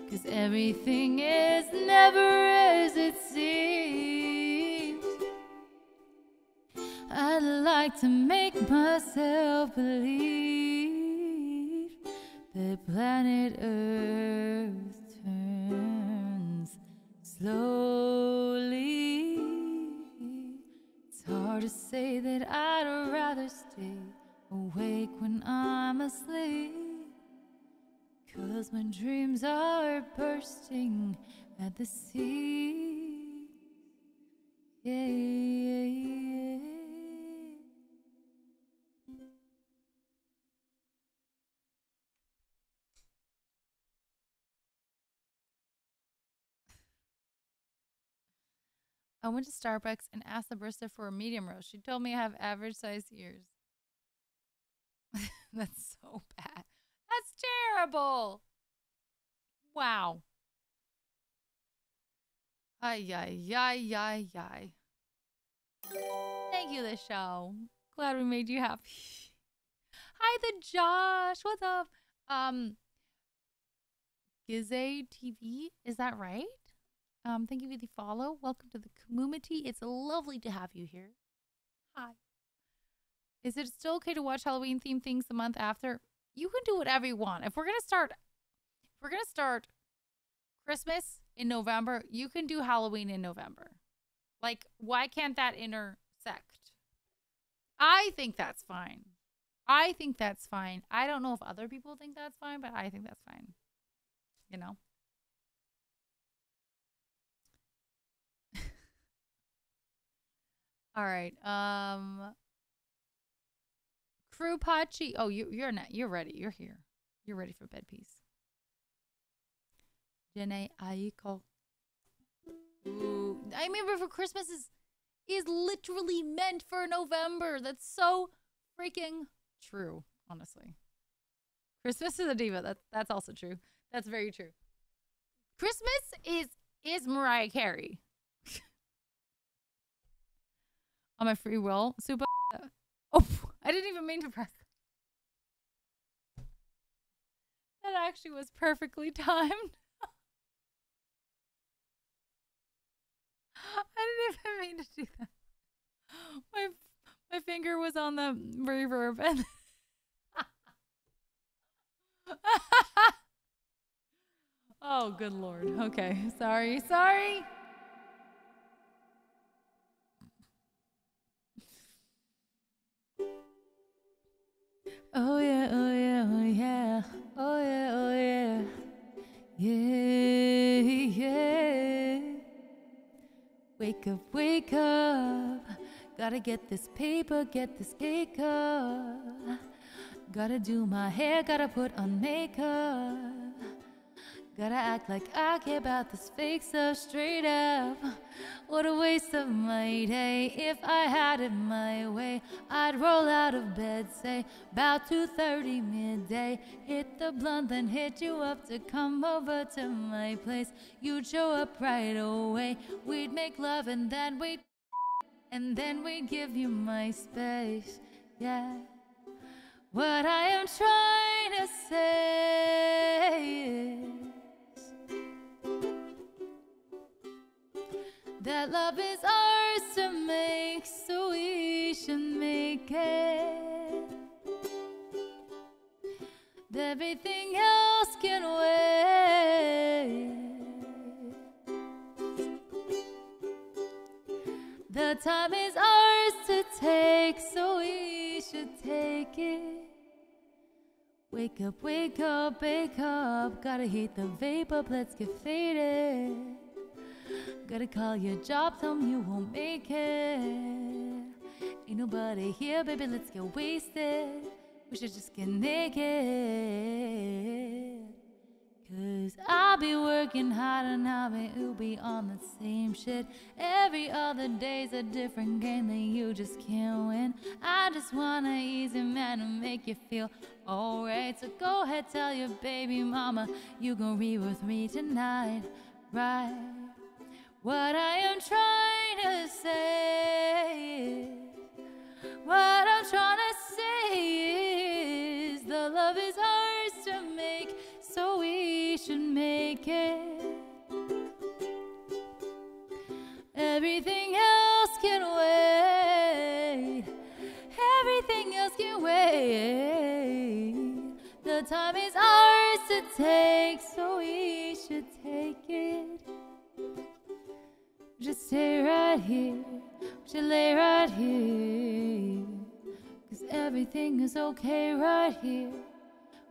'cause everything is never as it seems. I'd like to make myself believe that planet Earth turns slowly. It's hard to say that I'd rather stay awake when I'm asleep, 'cause my dreams are bursting at the seams. Yeah, yeah, yeah. I went to Starbucks and asked the barista for a medium roast. She told me I have average sized ears. That's so bad. That's terrible. Wow. Ay, ay, ay, ay, ay. Thank you, the show. Glad we made you happy. Hi, the Josh. What's up? Gizay TV, is that right? Thank you for the follow. Welcome to the community. It's lovely to have you here. Hi. Is it still okay to watch Halloween themed things the month after? You can do whatever you want. If we're gonna start Christmas in November, you can do Halloween in November. Like, why can't that intersect? I think that's fine. I think that's fine. I don't know if other people think that's fine, but I think that's fine. You know? All right. Crew Pachi. Oh, you're not. You're ready. You're here. You're ready for bed piece. Jene Aiko. Ooh, I remember for Christmas is literally meant for November. That's so freaking true. Honestly, Christmas is a diva. That's also true. That's very true. Christmas is Mariah Carey. On my free will, super. Oh, I didn't even mean to press. That actually was perfectly timed. I didn't even mean to do that. My finger was on the reverb and oh, good Lord. Okay, sorry. Oh yeah, oh yeah, oh yeah, oh yeah, oh yeah, yeah. Wake up. Gotta get this paper, get this cake up. Gotta do my hair, gotta put on makeup. Gotta act like I care about this fake stuff straight up. What a waste of my day. If I had it my way, I'd roll out of bed, say, about 2:30 midday. Hit the blunt, then hit you up to come over to my place. You'd show up right away. We'd make love and then we'd give you my space. Yeah. What I am trying to say is that love is ours to make, so we should make it. Everything else can wait. The time is ours to take, so we should take it. Wake up, wake up. Gotta heat the vape up, let's get faded. Gotta call your job, tell them you won't make it. Ain't nobody here, baby, let's get wasted. We should just get naked. 'Cause I'll be working hard and you'll be on the same shit. Every other day's a different game that you just can't win. I just want an easy man to make you feel alright. So go ahead, tell your baby mama you gon' read with me tonight, right? What I am trying to say is, what I'm trying to say is, the love is ours to make, so we should make it. Everything else can wait. Everything else can wait. The time is ours to take, so we should take it. stay right here. We should lay right here. 'Cause everything is okay right here.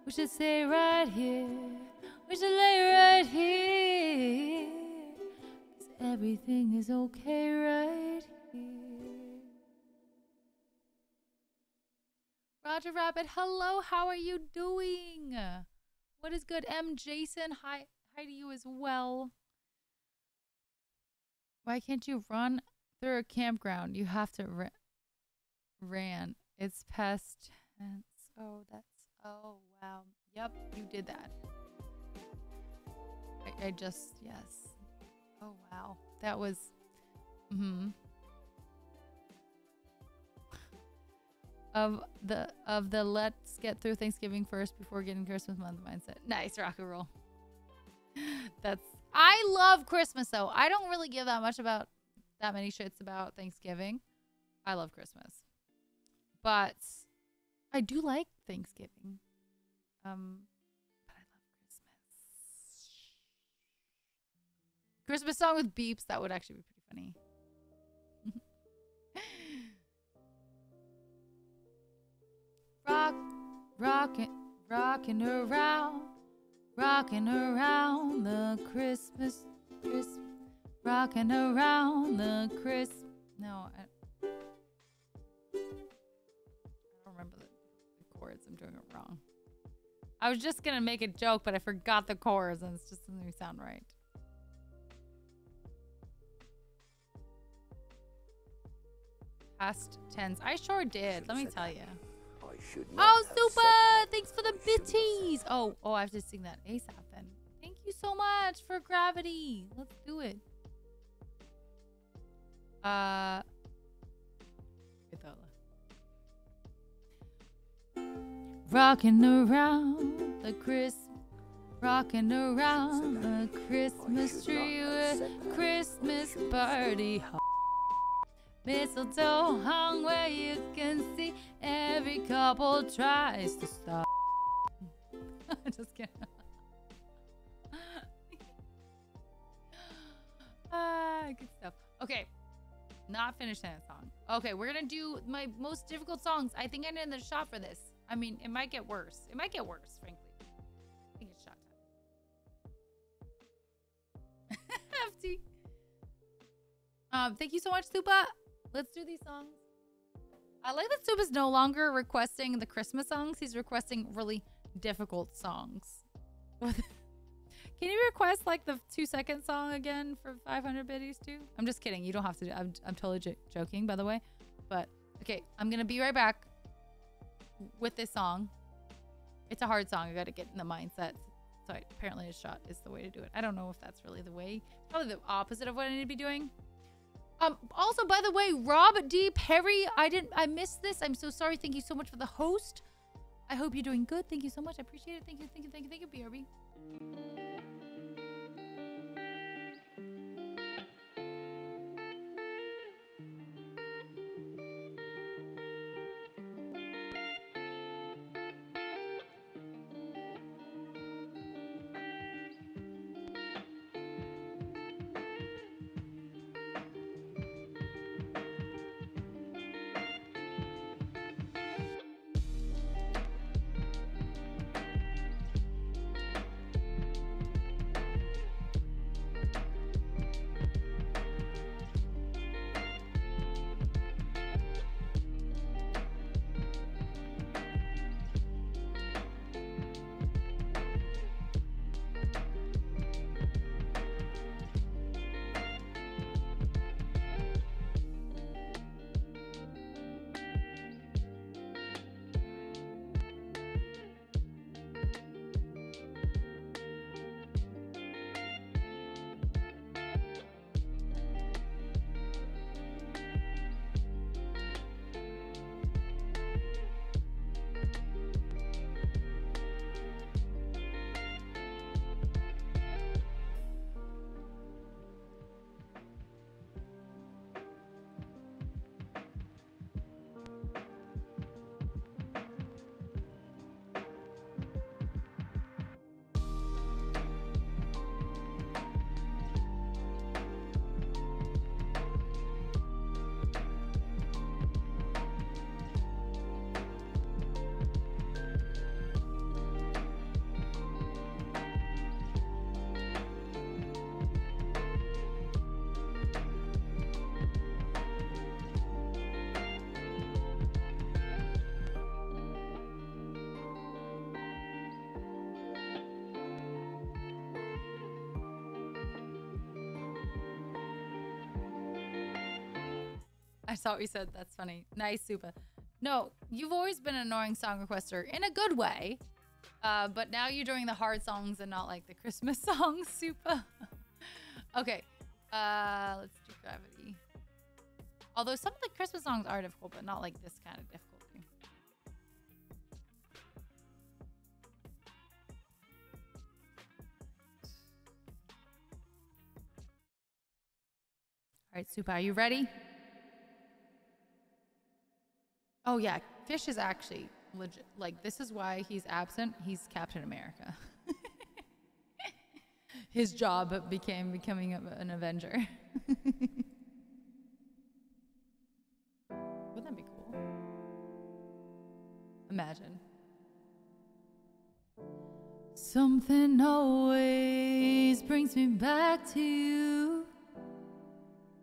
We should stay right here. We should lay right here. 'Cause everything is okay right here. Roger Rabbit, hello. How are you doing? What is good? M. Jason, hi to you as well. Why can't you run through a campground? You have to ran. It's past tense. Oh, wow. Yep, you did that. I just, yes. Oh, wow. That was, Of the let's get through Thanksgiving first before getting Christmas month mindset. Nice, rock and roll. I love Christmas though. I don't really give that many shits about Thanksgiving. I love Christmas. But I do like Thanksgiving. But I love Christmas. Christmas song with beeps, that would actually be pretty funny. Rocking around the Christmas, rocking around the Christmas. No, I don't remember the chords. I'm doing it wrong. I was just gonna make a joke, but I forgot the chords, and it just doesn't sound right. Past tense. I sure did. Let me tell you. Oh, super! Thanks for the bitties. Oh, I have to sing that ASAP then. Thank you so much for gravity. Let's do it. Rocking around the Christmas tree with Christmas party. Mistletoe hung where you can see every couple tries to stop. Just kidding. Good stuff. Okay, not finished that song. Okay, we're gonna do my most difficult songs. I think I need another shot for this. I mean, it might get worse. It might get worse, frankly. I think it's shot time. FT. Thank you so much, Supa. Let's do these songs. I like that Supa's no longer requesting the Christmas songs. He's requesting really difficult songs. Can you request like the 2-second song again for 500 biddies too? I'm just kidding. You don't have to do I'm totally joking, by the way. But okay, I'm gonna be right back with this song. It's a hard song. I gotta get in the mindset. So apparently a shot is the way to do it. I don't know if that's really the way. Probably the opposite of what I need to be doing. Also, by the way, Rob D. Perry, I missed this. I'm so sorry. Thank you so much for the host. I hope you're doing good. Thank you so much. I appreciate it. Thank you, BRB. I saw what you said. That's funny. Nice, Supa. No, you've always been an annoying song requester in a good way. But now you're doing the hard songs and not like the Christmas songs, Supa. Okay. Let's do Gravity. Although some of the Christmas songs are difficult, but not like this kind of difficulty. All right, Supa, are you ready? Oh yeah, Fish is actually legit. Like, this is why he's absent. He's Captain America. His job becoming an Avenger. Wouldn't that be cool? Imagine. Something always brings me back to you.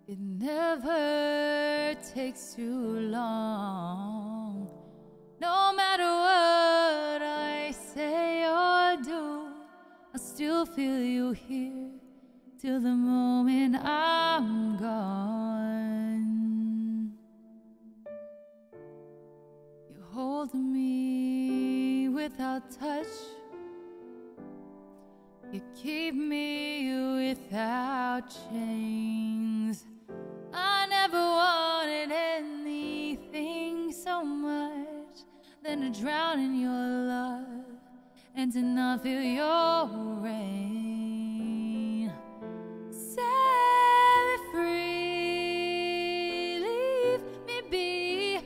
It never takes too long. No matter what I say or do, I still feel you here till the moment I'm gone. You hold me without touch. You keep me without chains. I never wanted anything so much than to drown in your love and to not feel your rain. Set me free, leave me be.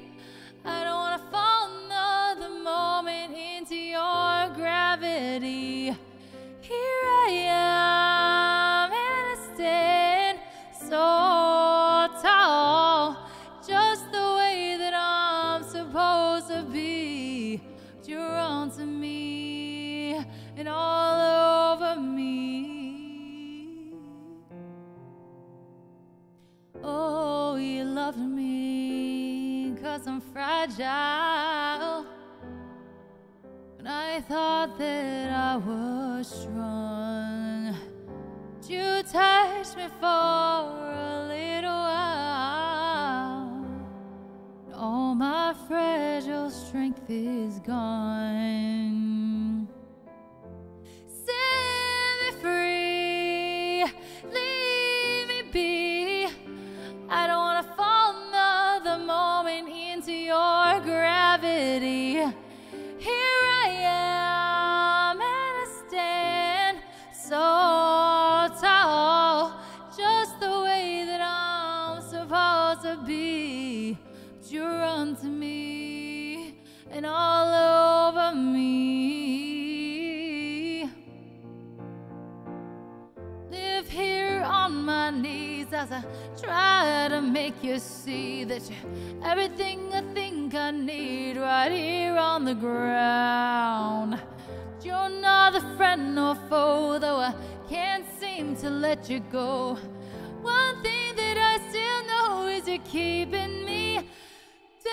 I don't want to fall another moment into your gravity. Here I am, and I stand so tall, just the way that I'm supposed to be. You're onto me and all over me. Oh, you loved me 'cause I'm fragile. When I thought that I was strong, you touched me for a little while. All my fragile strength is gone. Set me free, leave me be. I don't want to fall another moment into your gravity. Here I am, and I stand so tall, just the way that I'm supposed to be. But you're onto me and all over me. Live here on my knees as I try to make you see that you're everything I think I need right here on the ground. You're not a friend nor foe, though I can't seem to let you go. One thing that I still know is you're keeping me down.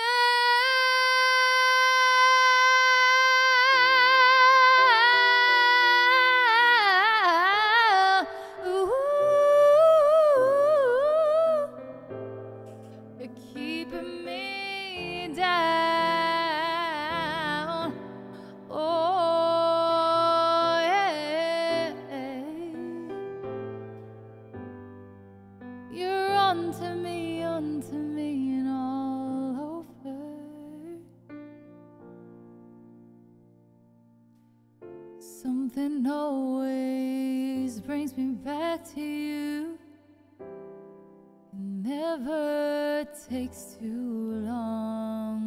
Ooh, you're keeping me down. Oh, yeah. You're onto me, and all over. Something always brings me back to you. It never takes too long.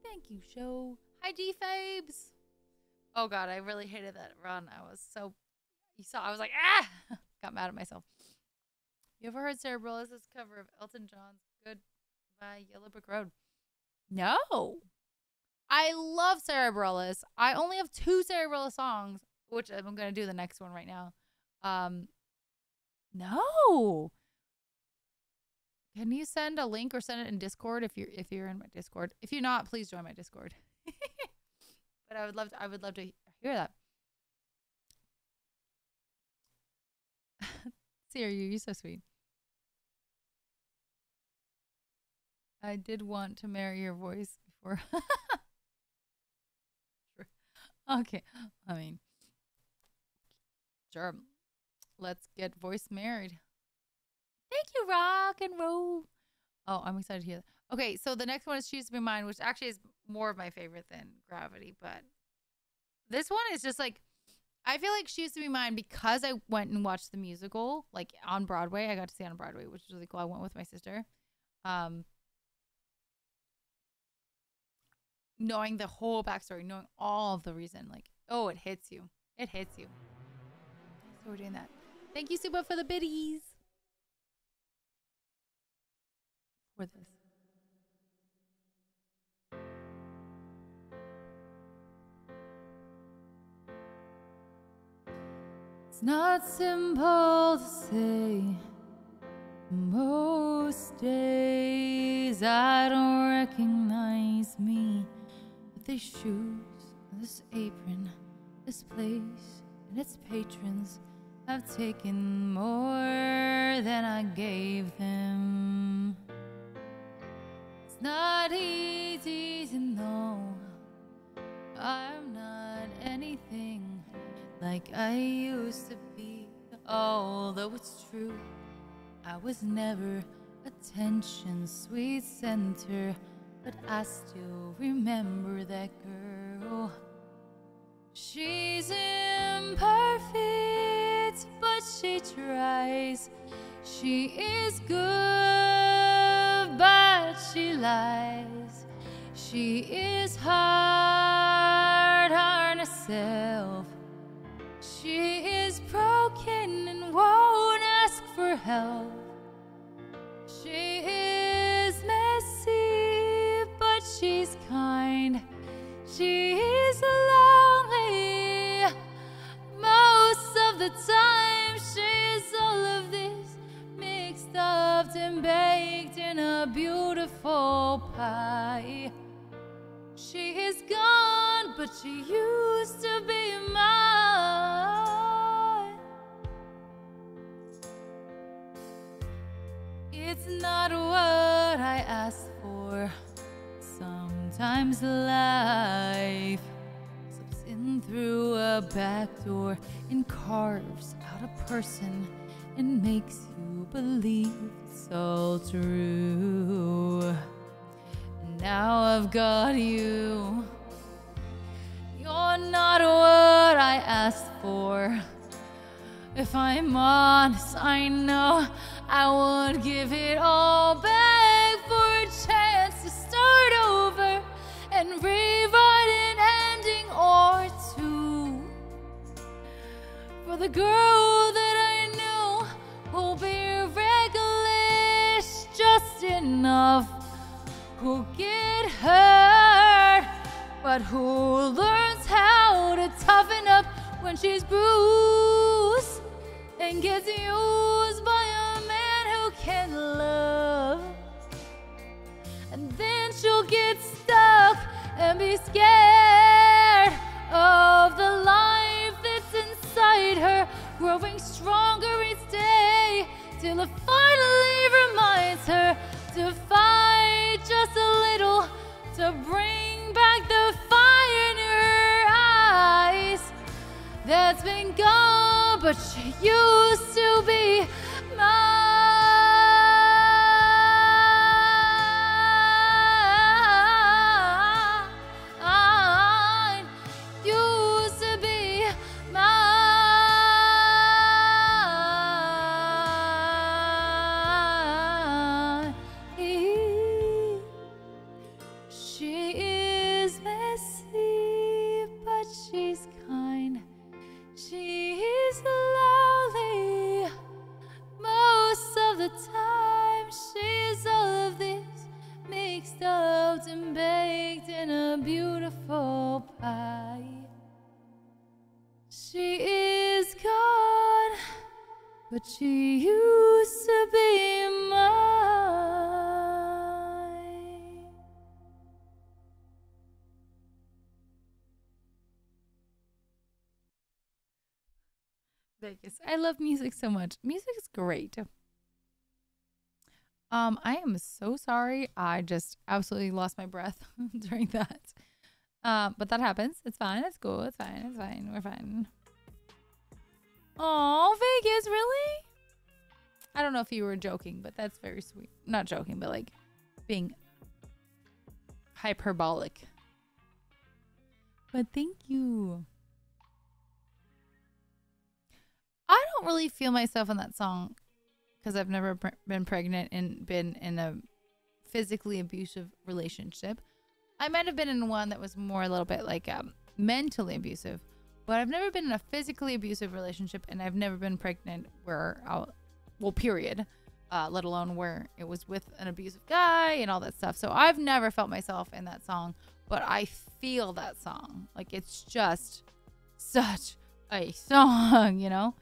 Thank you, show. Hi, D-Fabes. Oh, God, I really hated that run. I was so... You saw, I was like, ah! Got mad at myself. You ever heard Sarah Bareilles' cover of Elton John's Goodbye Yellow Brick Road? No. I love Sarah Bareilles. I only have 2 Sarah Bareilles songs, which I'm going to do the next one right now. No. Can you send a link or send it in Discord if you're in my Discord? If you're not, please join my Discord. But I would love to hear that. Siri, you're so sweet. I did want to marry your voice before. Okay. I mean, sure. Let's get voice married. Thank you, rock and roll. Oh, I'm excited to hear that. Okay, so the next one is Choose to Be Mine, which actually is more of my favorite than Gravity, but this one is just like, I feel like Choose to Be Mine because I went and watched the musical, like on Broadway. I got to see it on Broadway, which was really cool. I went with my sister. Knowing the whole backstory, knowing all of the reason, like, oh, it hits you. It hits you. So we're doing that. Thank you, Suba, for the biddies. For this. It's not simple to say. Most days I don't recognize me. But these shoes, this apron, this place, and its patrons have taken more than I gave them. It's not easy to know I'm not anything like I used to be. Although it's true, I was never attention's sweet center, but I still remember that girl. She's imperfect, but she tries. She is good, but she lies. She is hard on herself. She is broken and won't ask for help. She is messy, but she's kind. She is lonely most of the time. She's all of this mixed up and baked in a beautiful pie. She is gone, but she used to be mine. It's not what I asked for. Sometimes life slips in through a back door and carves out a person and makes you believe it's all true. And now I've got you. You're not what I asked for. If I'm honest, I know I would give it all back for a chance to start over and rewrite an ending or two. For the girl that I knew who'll be reckless just enough, who'll get hurt, but who learns how to toughen up when she's bruised and gets used by a man who can love. And then she'll get stuck and be scared of the life that's inside her, growing stronger each day till it finally reminds her to fight just a little to bring back the fire in her eyes that's been gone, but she used to be mine. Used to be mine. She is messy, but she's kind. She is lonely most of the time. She's all of this mixed up and baked in a beautiful pie. She is gone, but she used to be mine. Vegas. I love music so much. Music is great. I am so sorry. I just absolutely lost my breath during that. But that happens. It's fine. It's cool. It's fine. It's fine. We're fine. Oh, Vegas, really? I don't know if you were joking, but that's very sweet. Not joking, but like being hyperbolic. But thank you. I don't really feel myself in that song because I've never been pregnant and been in a physically abusive relationship. I might have been in one that was more a little bit like mentally abusive, but I've never been in a physically abusive relationship, and I've never been pregnant where period, let alone where it was with an abusive guy and all that stuff. So I've never felt myself in that song, but I feel that song. Like, it's just such a song, you know?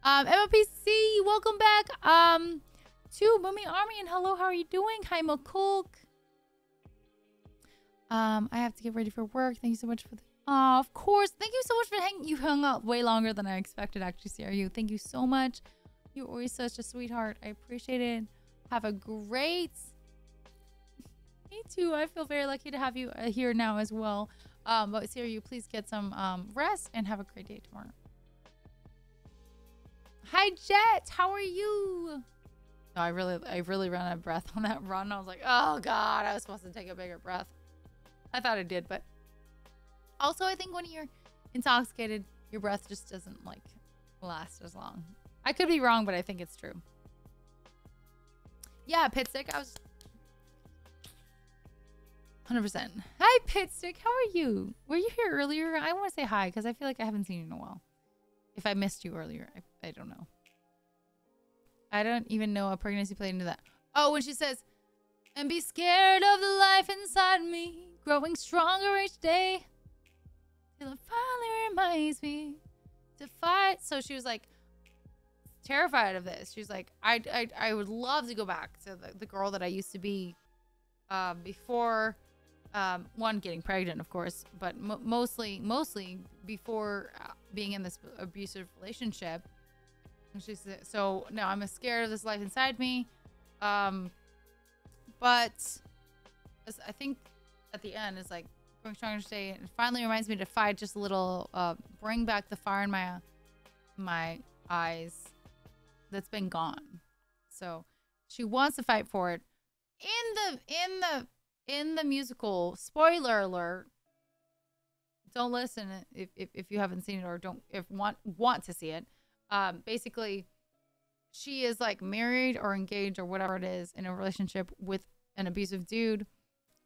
MLPC, welcome back to Mummy Army, and hello, how are you doing? Hi, McCulk. I have to get ready for work. Thank you so much for the... Oh, of course. Thank you so much for hanging... You hung out way longer than I expected, actually, CRU. Thank you so much. You're always such a sweetheart. I appreciate it. Have a great... Me too. I feel very lucky to have you here now as well. But CRU, please get some rest and have a great day tomorrow. Hi, Jet. How are you? No, I really ran out of breath on that run. I was like, oh, God. I was supposed to take a bigger breath. I thought I did, but also I think when you're intoxicated, your breath just doesn't like last as long. I could be wrong, but I think it's true. Yeah, Pitstick, I was 100%. Hi, Pitstick, how are you? Were you here earlier? I want to say hi because I feel like I haven't seen you in a while. If I missed you earlier, I don't know. I don't even know a pregnancy played into that. Oh, when she says, and be scared of the life inside me, growing stronger each day, till it finally reminds me to fight. So she was like terrified of this. She's like, I would love to go back to the girl that I used to be before one, getting pregnant, of course, but mostly before being in this abusive relationship. And she said, so now I'm scared of this life inside me. But I think at the end is like growing stronger each day, and it finally reminds me to fight just a little, bring back the fire in my eyes that's been gone. So she wants to fight for it. In the musical, spoiler alert, don't listen if you haven't seen it or want to see it. Basically, she is like married or engaged or whatever it is in a relationship with an abusive dude,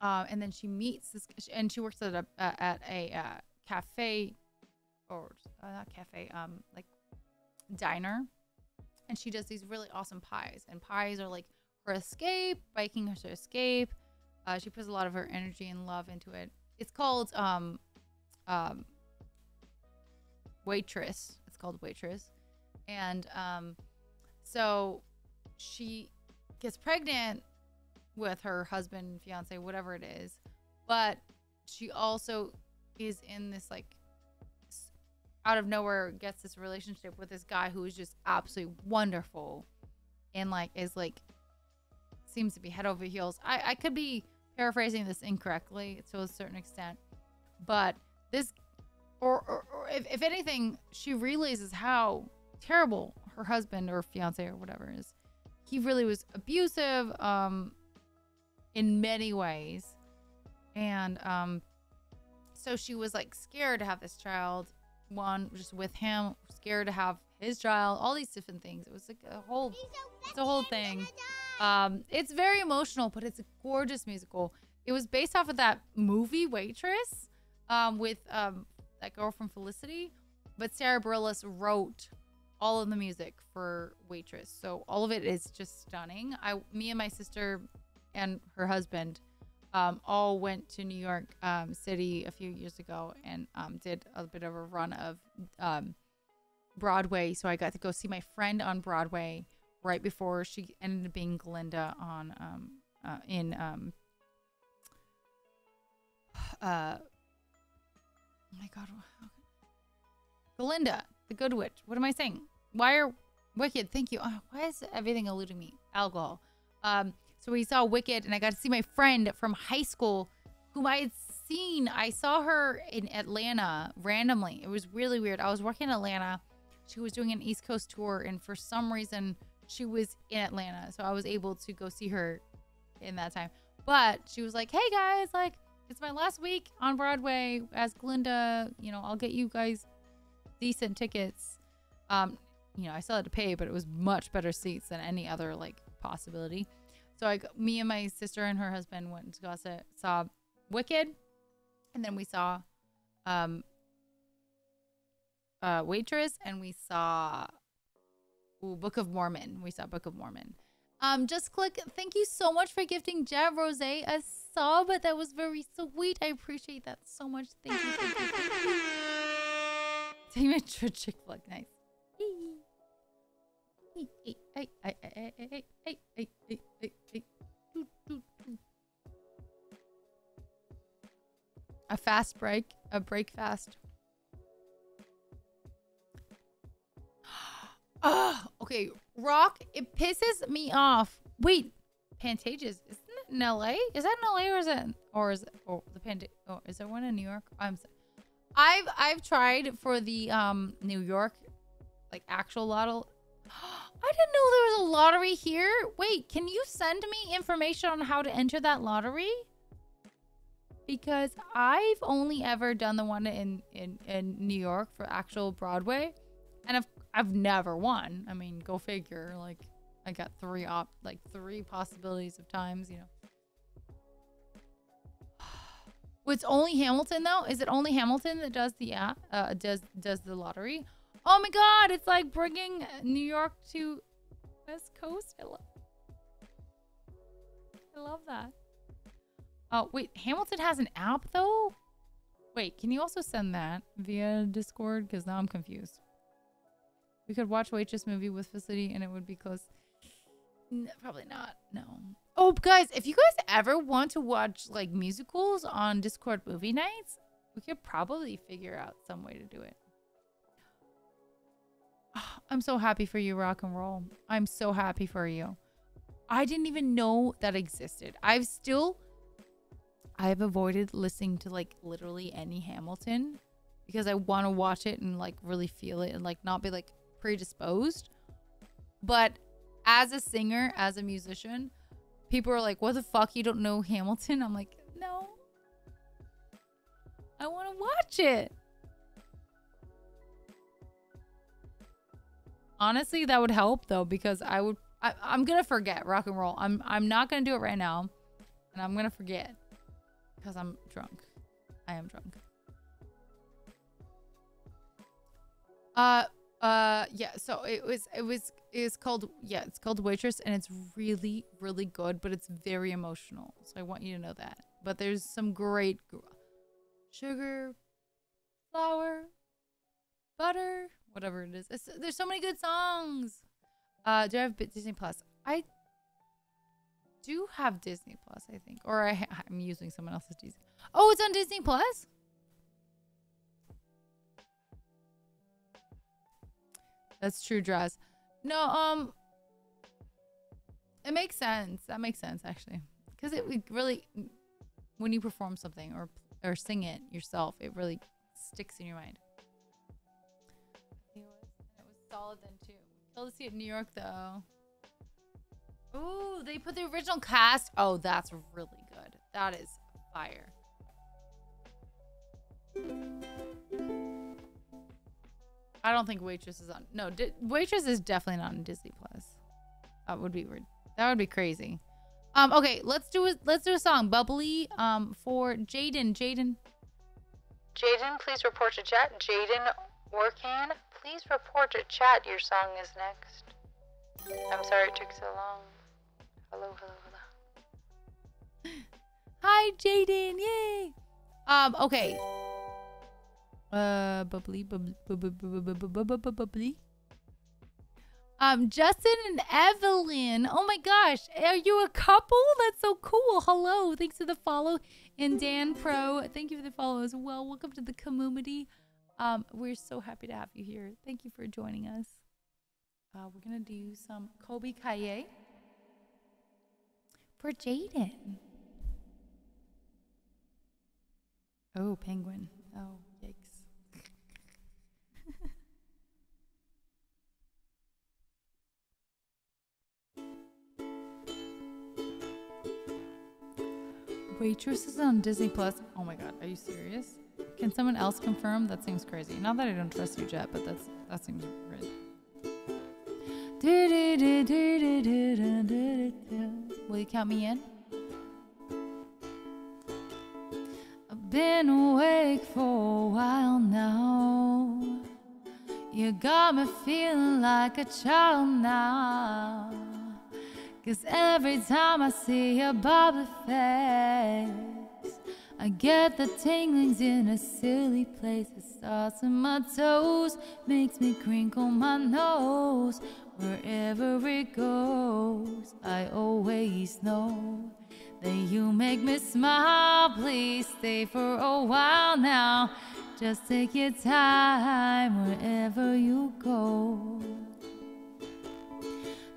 and then she meets this, and she works at a cafe, or not cafe, like diner, and she does these really awesome pies, and pies are like her escape, biking her to escape. She puts a lot of her energy and love into it. It's called Waitress. It's called Waitress, and so she gets pregnant with her husband, fiance, whatever it is, but she also is in this like out of nowhere gets this relationship with this guy who is just absolutely wonderful, and like is like seems to be head over heels. I could be paraphrasing this incorrectly to a certain extent, but this or if anything, she realizes how terrible her husband or fiance or whatever is. He really was abusive in many ways, and so she was like scared to have this child, one just with him, scared to have his child, all these different things. It was like a whole thing. It's very emotional, but it's a gorgeous musical. It was based off of that movie Waitress, with that girl from Felicity, but Sarah Bareilles wrote all of the music for Waitress, so all of it is just stunning. Me and my sister and her husband all went to New York City a few years ago and did a bit of a run of Broadway, so I got to go see my friend on Broadway right before she ended up being Glinda on oh my god, Glinda, The Good Witch. What am I saying? Why are Wicked? Thank you. Oh, why is everything eluding me? Alcohol. So we saw Wicked, and I got to see my friend from high school, whom I had seen. I saw her in Atlanta randomly. It was really weird. I was working in Atlanta. She was doing an East Coast tour, and for some reason, she was in Atlanta. So I was able to go see her in that time. But she was like, hey guys, like, it's my last week on Broadway as Glinda. You know, I'll get you guys decent tickets. You know, I still had to pay, but it was much better seats than any other like possibility. So me and my sister and her husband went to go saw Wicked, and then we saw Waitress, and we saw Book of Mormon. We saw Book of Mormon. Just click. Thank you so much for gifting Jeb Rose a sub. That was very sweet. I appreciate that so much. Thank you. Thank you. Take me to a chick flick. Nice. A fast break. A break fast. Oh, okay. Rock, it pisses me off. Wait, Pantages, isn't it in LA? Is that in LA or is it is there one in New York? I've tried for the New York like actual lotto. I didn't know there was a lottery here. Wait, can you send me information on how to enter that lottery? Because I've only ever done the one in New York for actual Broadway, and I've never won. I mean, go figure. Like, I got three possibilities of times, you know. It's only Hamilton though. Is it only Hamilton that does the does the lottery? Oh my God! It's like bringing New York to West Coast. I love that. Oh wait, Hamilton has an app though. Wait, can you also send that via Discord? Because now I'm confused. We could watch Waitress movie with Felicity and it would be close. Probably not. No. Oh, guys, if you guys ever want to watch like musicals on Discord movie nights, we could probably figure out some way to do it. Oh, I'm so happy for you, rock and roll. I'm so happy for you. I didn't even know that existed. I've avoided listening to like literally any Hamilton because I want to watch it and like really feel it and like not be like predisposed. But as a singer, as a musician, people are like, what the fuck, you don't know Hamilton? I'm like, no, I want to watch it. Honestly, that would help though, because I'm gonna forget rock and roll. I'm not gonna do it right now, and I'm gonna forget because I'm drunk. I am drunk. Yeah, so it's called Waitress, and it's really, really good, but it's very emotional. So I want you to know that. But there's some great sugar, flour, butter, whatever it is. There's so many good songs. Do I have Disney Plus? I do have Disney Plus, I think, or I'm using someone else's Disney. Oh, it's on Disney Plus. That's true, Draz. No, it makes sense. That makes sense, actually. Because it really, when you perform something or sing it yourself, it really sticks in your mind. It was solid then, too. Still to see it in New York, though. Ooh, they put the original cast. Oh, that's really good. That is fire. I don't think Waitress is on. No, Waitress is definitely not on Disney Plus. That would be weird. That would be crazy. Okay, let's do a song. Bubbly. For Jaden. Jaden, please report to chat. Jaden Orkan, please report to chat. Your song is next. I'm sorry it took so long. Hello. Hi, Jaden. Yay. Okay. Bubbly. Justin and Evelyn. Oh my gosh. Are you a couple? That's so cool. Hello. Thanks for the follow. And Dan Pro, thank you for the follow as well. Welcome to the community. We're so happy to have you here. Thank you for joining us. We're gonna do some Kobe Kaye for Jaden. Oh, penguin. Oh, yikes. Waitress is on Disney Plus. Oh my god, are you serious? Can someone else confirm? That seems crazy. Not that I don't trust you, Jet, but that seems crazy. Will you count me in? I've been awake for a while now. You got me feeling like a child now. 'Cause every time I see your bubbly face, I get the tinglings in a silly place. It starts in my toes, makes me crinkle my nose. Wherever it goes, I always know that you make me smile. Please stay for a while now. Just take your time wherever you go.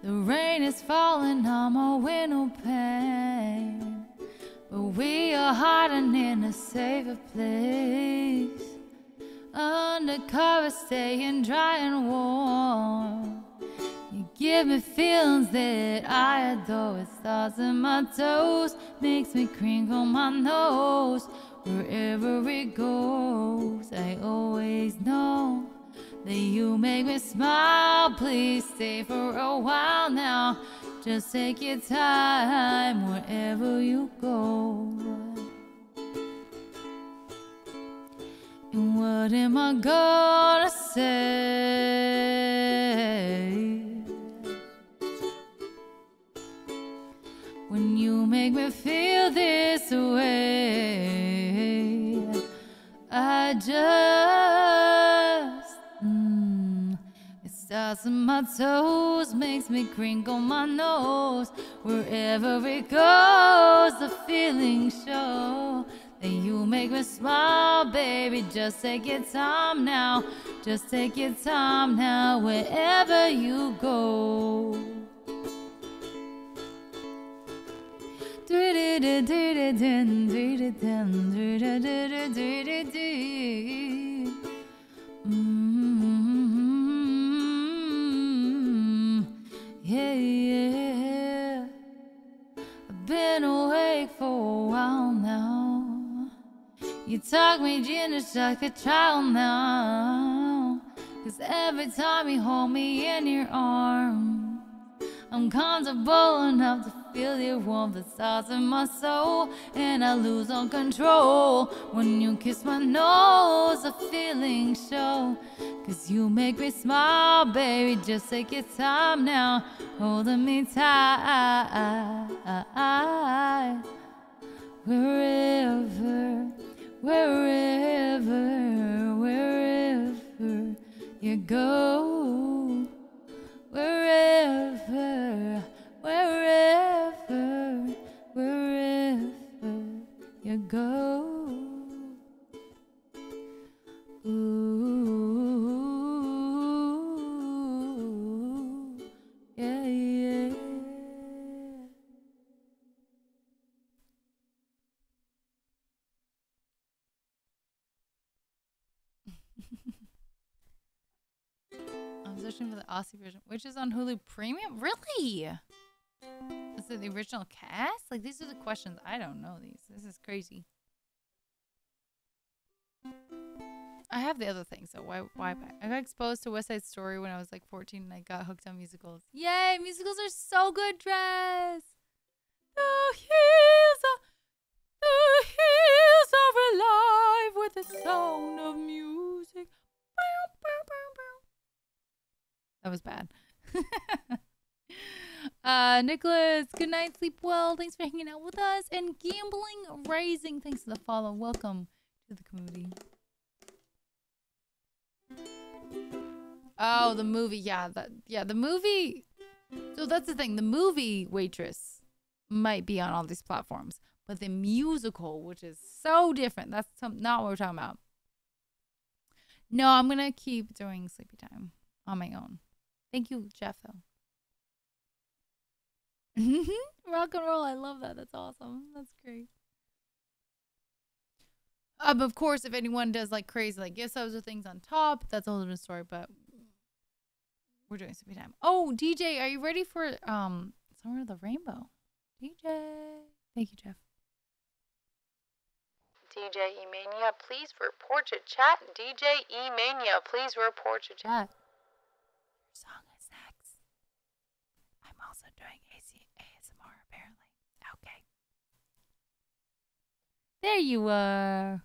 The rain is falling on my window pane, but we are hiding in a safer place. Undercover, staying dry and warm. You give me feelings that I adore. It starts in my toes, makes me crinkle my nose. Wherever it goes, I always know that you make me smile. Please stay for a while now. Just take your time wherever you go. And what am I gonna say when you make me feel this way? I just it starts in my toes, makes me crinkle my nose. Wherever it goes, the feelings show that you make me smile, baby. Just take your time now. Just take your time now, wherever you go. Yeah, yeah. I've been awake for a while now. You talk me in just like a child now. 'Cause every time you hold me in your arms, I'm comfortable enough to feel your warmth that starts in my soul. And I lose all control when you kiss my nose. The feelings show, 'cause you make me smile, baby. Just take your time now, holding me tight. Wherever, wherever, wherever you go. Wherever, wherever, wherever you go. Ooh, yeah, yeah. I'm searching for the Aussie version, which is on Hulu Premium. Really? Is it the original cast? Like, these are the questions. I don't know these. This is crazy. I have the other thing, so why back? I got exposed to West Side Story when I was like 14 and I got hooked on musicals. Yay! Musicals are so good, Dress! The hills are alive with the sound of music. That was bad. Nicholas, good night, sleep well. Thanks for hanging out with us. And Gambling Raising, thanks for the follow. Welcome to the community. Oh, the movie. Yeah, the movie. So that's the thing. The movie Waitress might be on all these platforms, but the musical, which is so different, that's not what we're talking about. No, I'm gonna keep doing sleepy time on my own. Thank you, Jeff. Though. Rock and roll. I love that. That's awesome. That's great. Of course, if anyone does like crazy like gift subs or things on top, that's a whole different story. But we're doing sleepy time. Oh, DJ, are you ready for Somewhere of the Rainbow? DJ. Thank you, Jeff. DJ Emania, please report to chat. DJ Emania, please report to chat. Your song is next. I'm also doing ASMR, apparently. Okay. There you are.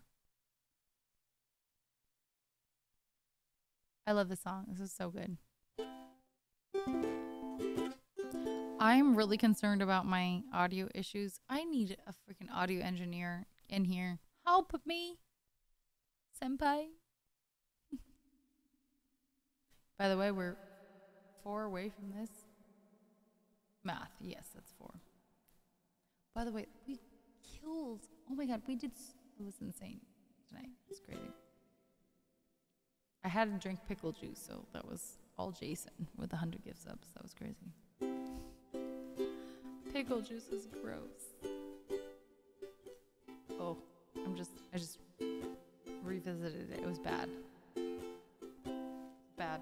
I love this song. This is so good. I'm really concerned about my audio issues. I need a freaking audio engineer in here. Help me, senpai. By the way, we're 4 away from this. Math. Yes, that's 4. By the way, we killed. Oh my god, we did. It was insane tonight. It was crazy. I had to drink pickle juice, so that was all Jason with 100 gift subs. That was crazy. Pickle juice is gross. Oh, I just revisited it. It was bad. Bad.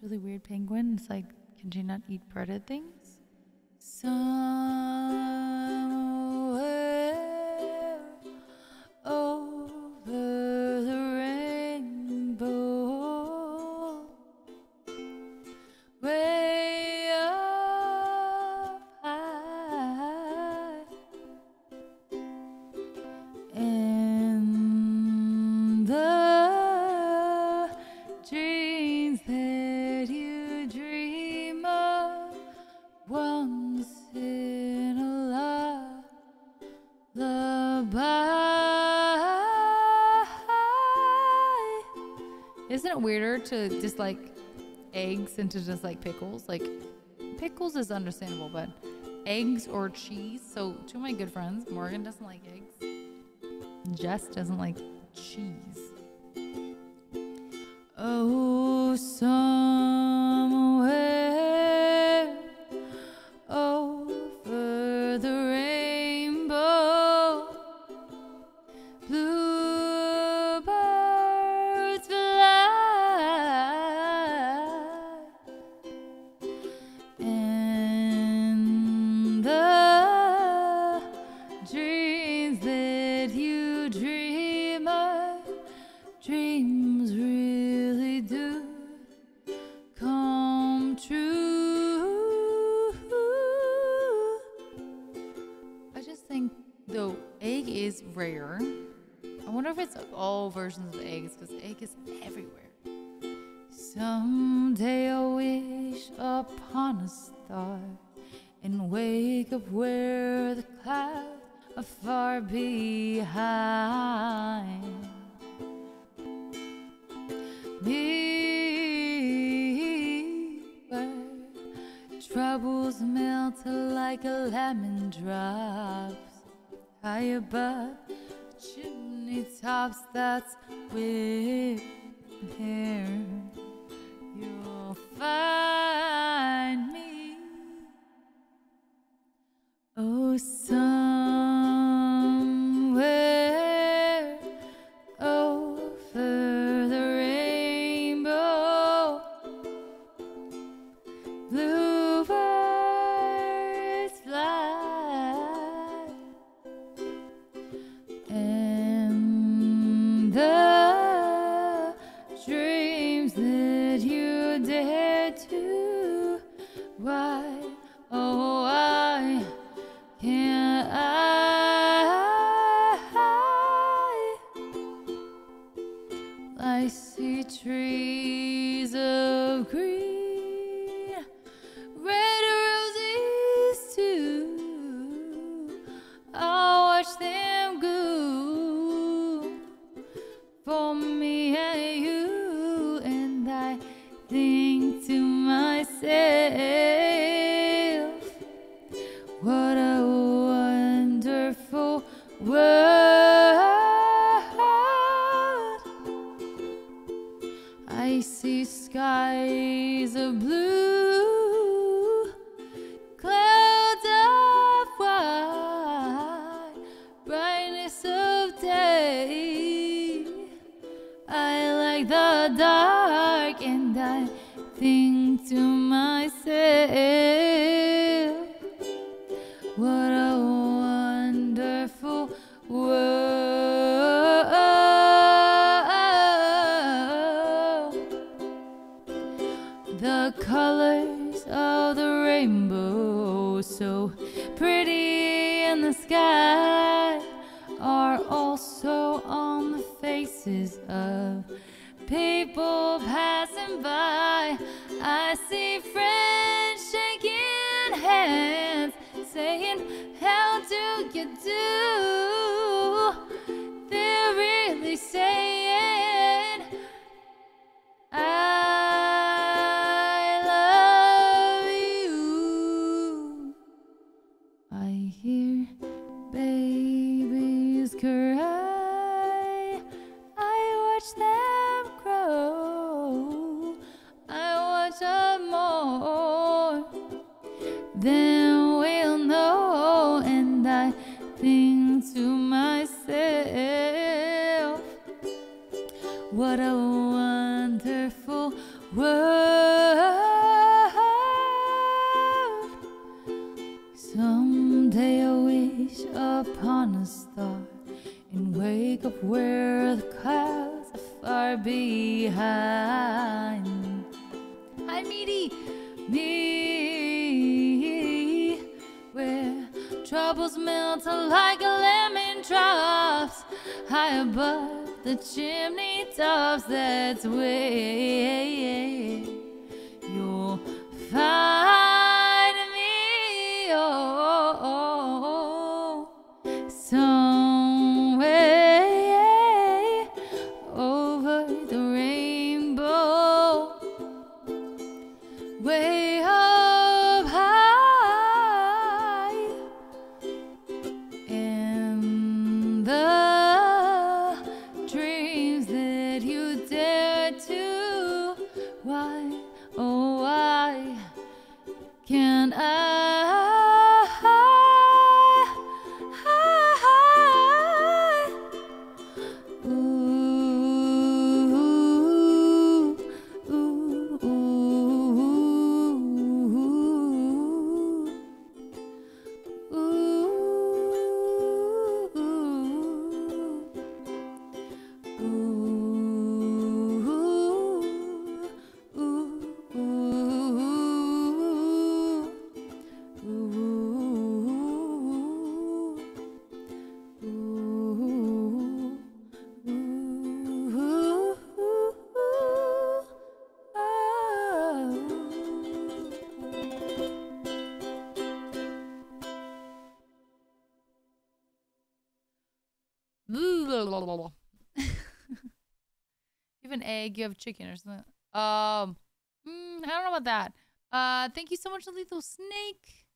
Really weird penguin. It's like, can you not eat breaded things? Somewhere over the rainbow, way up high, and the dreams that you dream of once in a lullaby. Isn't it weirder to dislike eggs than to dislike pickles? Like, pickles is understandable, but eggs or cheese. So, two of my good friends, Morgan doesn't like eggs. Jess doesn't like cheese. Oh, somewhere over the rainbow, bluebirds fly, and the dreams that you dream of, dreams really do come true. I just think, though, egg is rare. I wonder if it's all versions of eggs, because egg is everywhere. Someday I'll wish upon a star and wake up where the clouds are far behind me, where troubles melt like a lemon drops high above chimney tops. That's where you'll find me. Oh, somewhere over the rainbow, bluebirds fly, too. Why, oh, why can't I see trees of green, red roses too. I'll watch them go for me and you, and I think to myself, what a wonderful world. I see skies of blue, clouds of white, brightness of day. I like the dark, and I think to myself, what a wonderful world. The colors of the rainbow, so pretty in the sky, are also on the faces of people passing by. I see friends shaking hands, saying, how do you do? They're really saying, I love you. I hear babies cry, I watch them grow, I watch them more, then we'll know. And I think to myself, what a wonderful world. Someday I wish upon a star and wake up where the clouds are far behind. Hi, Meaty. Me, where troubles melt like lemon drops high above the chimney tops. That's where you'll find me. Oh, somewhere over the rainbow, way up high, and the dreams that you dare to. Why, oh, why can't I? You have an egg, you have chicken or something. I don't know about that. Thank you so much, Lethal Snake.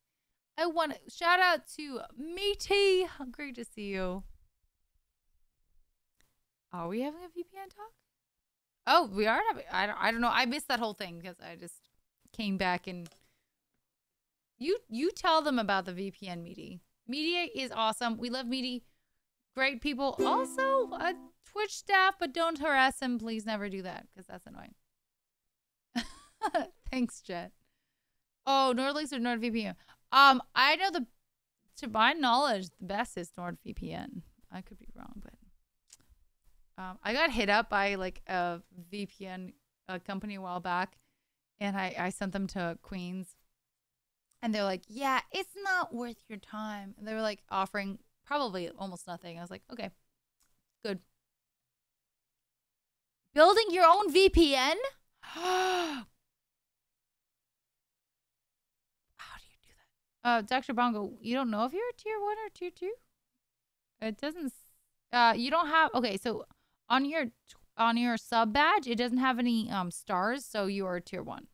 I want to shout out to Meaty. Great to see you. Are we having a VPN talk? Oh, we are having. I don't know. I missed that whole thing because I just came back and you tell them about the VPN, Meaty. Meaty is awesome. We love Meaty. Great people. Also, Twitch staff, but don't harass him. Please never do that because that's annoying. Thanks, Jet. Oh, Nordlinks or NordVPN? I know to my knowledge, the best is NordVPN. I could be wrong, but I got hit up by like a VPN company a while back, And I sent them to Queens. And they're like, yeah, it's not worth your time. And they were like offering probably almost nothing. I was like, okay, good. Building your own VPN? How do you do that? Dr. Bongo, you don't know if you're tier 1 or tier 2? It doesn't. You don't have. Okay, so on your sub badge, it doesn't have any stars, so you are tier 1.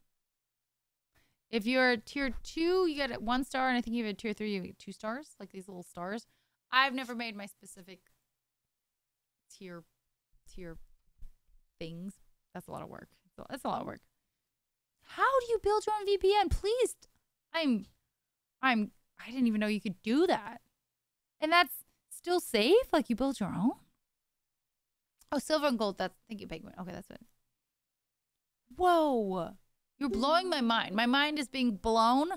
If you're tier 2, you get 1 star, and I think you have a tier 3, you get 2 stars, like these little stars. I've never made my specific tier things. That's a lot of work. So that's a lot of work. How do you build your own VPN? Please. I didn't even know you could do that. And that's still safe? Like you build your own? Oh, silver and gold. Thank you, Penguin. Okay, that's it. Whoa. You're blowing my mind. My mind is being blown.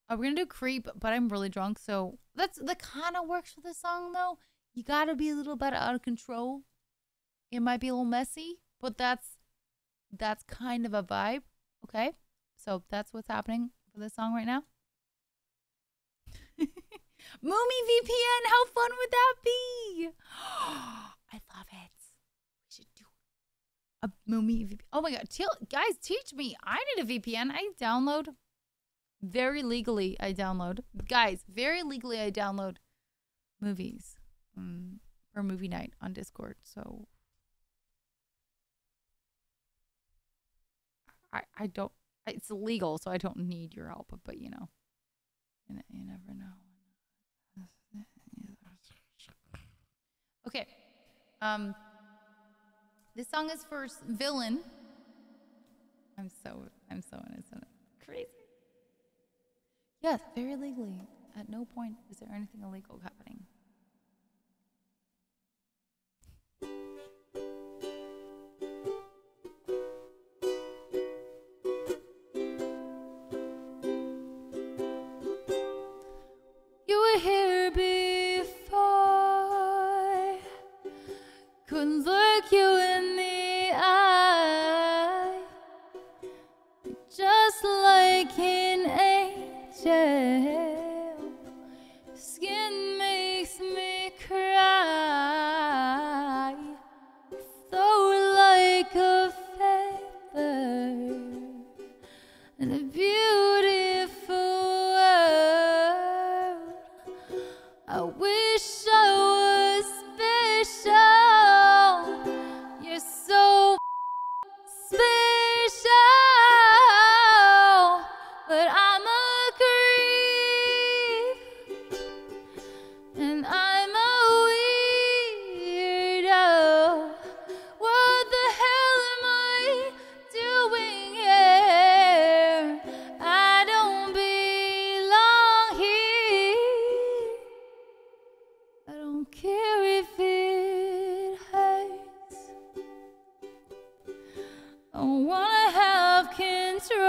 We're going to do creep, but I'm really drunk. So that kind of works for this song, though. You got to be a little bit out of control. It might be a little messy, but that's kind of a vibe. Okay? So that's what's happening for this song right now. Moomy VPN, how fun would that be? I love it. We should do a Moomy VPN. Oh my god, guys, teach me. I need a VPN. I download very legally. Guys, very legally I download movies for movie night on Discord. So I don't. It's illegal, so I don't need your help. But you know, you never know. Okay. This song is for Villain. I'm so innocent. Crazy. Yes, very legally. At no point is there anything illegal happening. You were here before. Couldn't look you in the eye. Just like an angel. Skin makes me cry. Though like a feather in a beautiful world. I wish I was special. You're so special, but I'm a creep, and I'm a weirdo. What the hell am I doing here? I don't belong here. I don't care if it hurts. I wanna have control.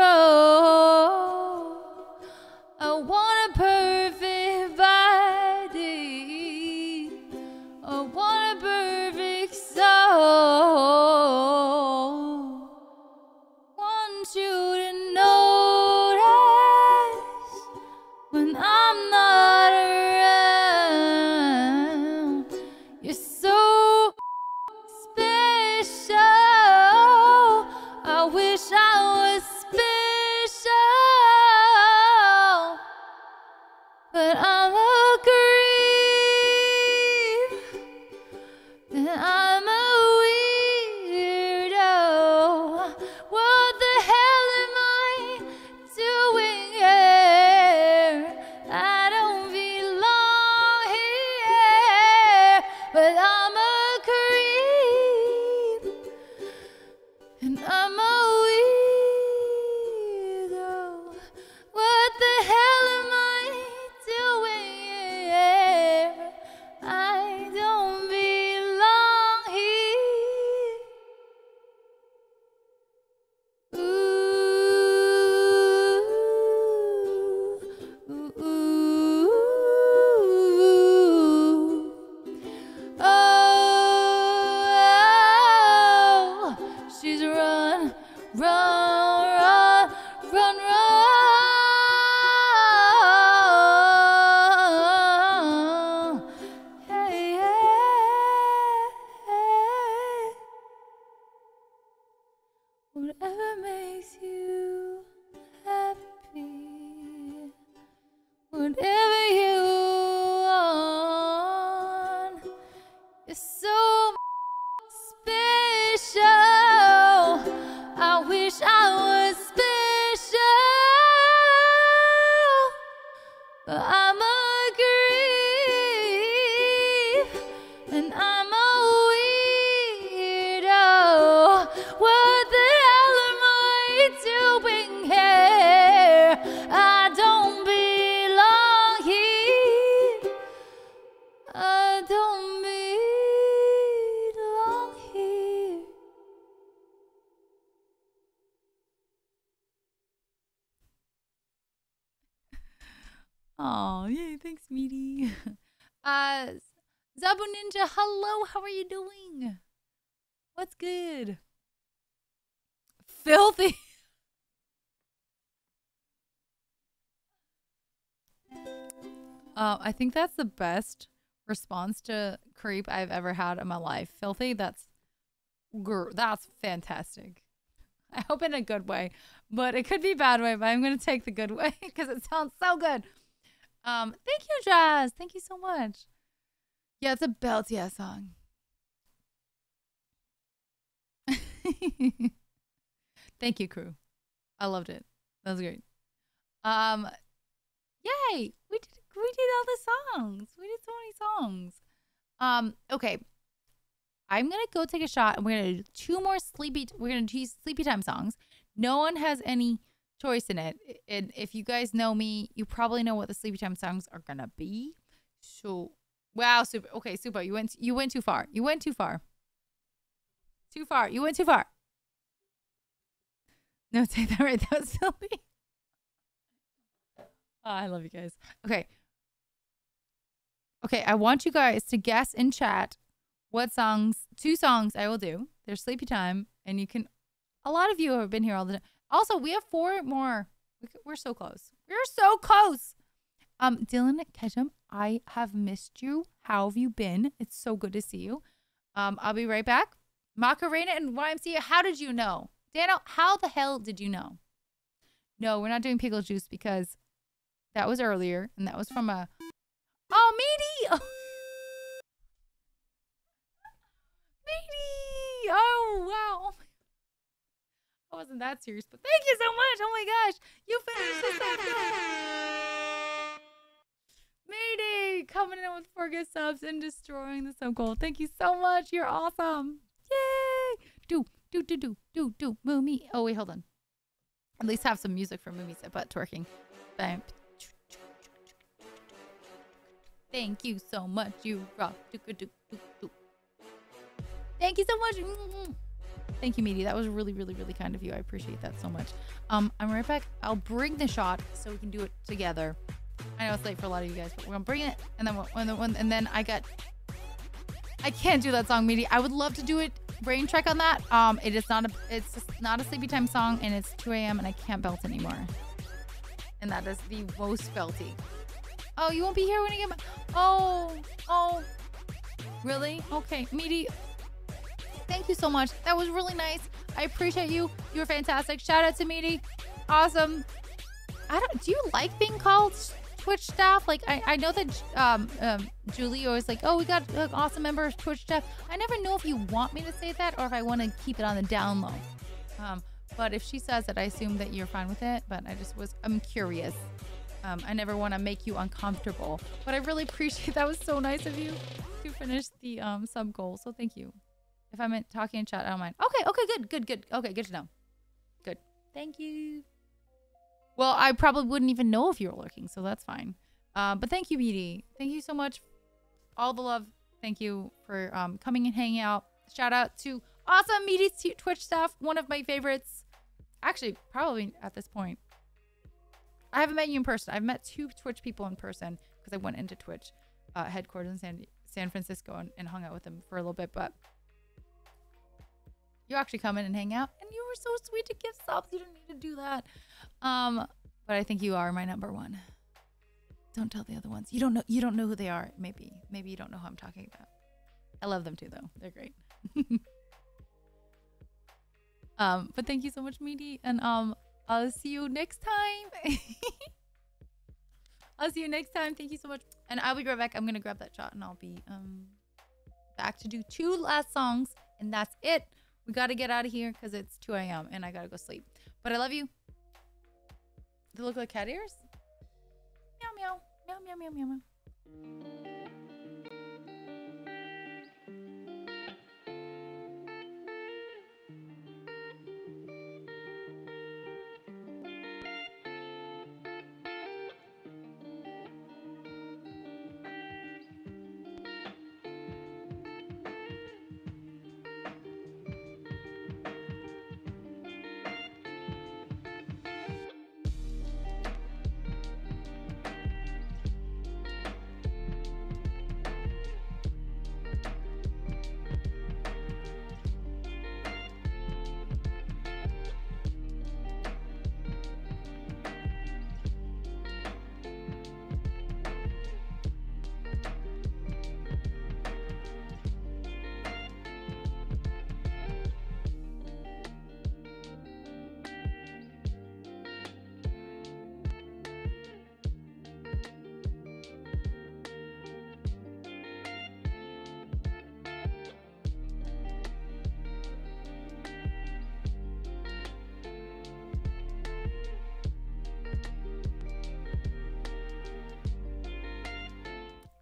I want a perfect body. I want a perfect soul. Want you to notice when I'm not around. You're so special. I wish I was special, but I'm a creep, and I'm a weirdo. What the hell am I doing here? I don't belong here, but I'm a creep, and I'm a weirdo. Oh, yay. Thanks, Meaty. Zabu Ninja, hello. How are you doing? What's good? Filthy. I think that's the best response to creep I've ever had in my life. Filthy, that's fantastic. I hope in a good way, but it could be a bad way, but I'm going to take the good way because it sounds so good. Thank you, Jazz. Thank you so much. Yeah, it's a belty ass song. Thank you, crew. I loved it. That was great. Yay! We did all the songs. We did so many songs. Okay. I'm gonna go take a shot, and we're gonna do two more sleepy. We're gonna do sleepy time songs. No one has any choice in it. And if you guys know me, you probably know what the sleepy time songs are gonna be. So, wow, Super. Okay, Super, you went too far. You went too far. Too far. You went too far. No, take that right. That was silly. Oh, I love you guys. Okay. Okay, I want you guys to guess in chat what songs, 2 songs I will do. They're sleepy time, and you can, a lot of you have been here all the time. Also, we have 4 more. We're so close. We're so close. Dylan Ketchum, I have missed you. How have you been? It's so good to see you. I'll be right back. Macarena and YMCA, how did you know? Daniel, how the hell did you know? No, we're not doing pickle juice because that was earlier, and that was from a... Oh, Meaty! Oh. Meaty! Oh, wow. I wasn't that serious, but thank you so much. Oh, my gosh. You finished this episode. Meaty! Coming in with 4 good subs and destroying the sub goal. Thank you so much. You're awesome. Yay! Do, Moomy. Oh, wait, hold on. At least have some music for Moomy's butt twerking. Bam. Thank you so much. You rock. Thank you so much. Thank you, Meaty. That was really, really, really kind of you. I appreciate that so much. I'm right back. I'll bring the shot so we can do it together. I know it's late for a lot of you guys, but we're gonna bring it, and then I can't do that song, Meaty. I would love to do it. Brain check on that. It's just not a sleepy time song, and it's 2 a.m. and I can't belt anymore. And that is the most belty. Oh, you won't be here when I get my... Oh. Really? Okay, Meaty. Thank you so much. That was really nice. I appreciate you. You were fantastic. Shout out to Meaty. Awesome. Do you like being called Twitch staff? Like, I know that Julie always like, oh, we got an awesome member of Twitch staff. I never know if you want me to say that or if I want to keep it on the down low. But if she says it, I assume that you're fine with it. But I'm curious. I never want to make you uncomfortable. But I really appreciate that. Was so nice of you to finish the sub goal. So thank you. If I'm talking in chat, I don't mind. Okay, good. Okay, good to know. Good. Thank you. Well, I probably wouldn't even know if you were lurking, so that's fine. But thank you, BD. Thank you so much. All the love. Thank you for coming and hanging out. Shout out to awesome BD's Twitch staff. One of my favorites. Actually, probably at this point. I haven't met you in person. I've met 2 Twitch people in person because I went into Twitch headquarters in San Francisco and hung out with them for a little bit. But you actually come in and hang out, and you were so sweet to give subs. You didn't need to do that. But I think you are my number 1. Don't tell the other ones. You don't know who they are. Maybe you don't know who I'm talking about. I love them too, though. They're great. But thank you so much, Meaty, and I'll see you next time. I'll see you next time. Thank you so much, and I'll be right back. I'm gonna grab that shot, and I'll be back to do 2 last songs, and that's it. We gotta get out of here because it's 2 a.m. and I gotta go sleep. But I love you. They look like cat ears? Meow, meow. Meow, meow, meow, meow, meow.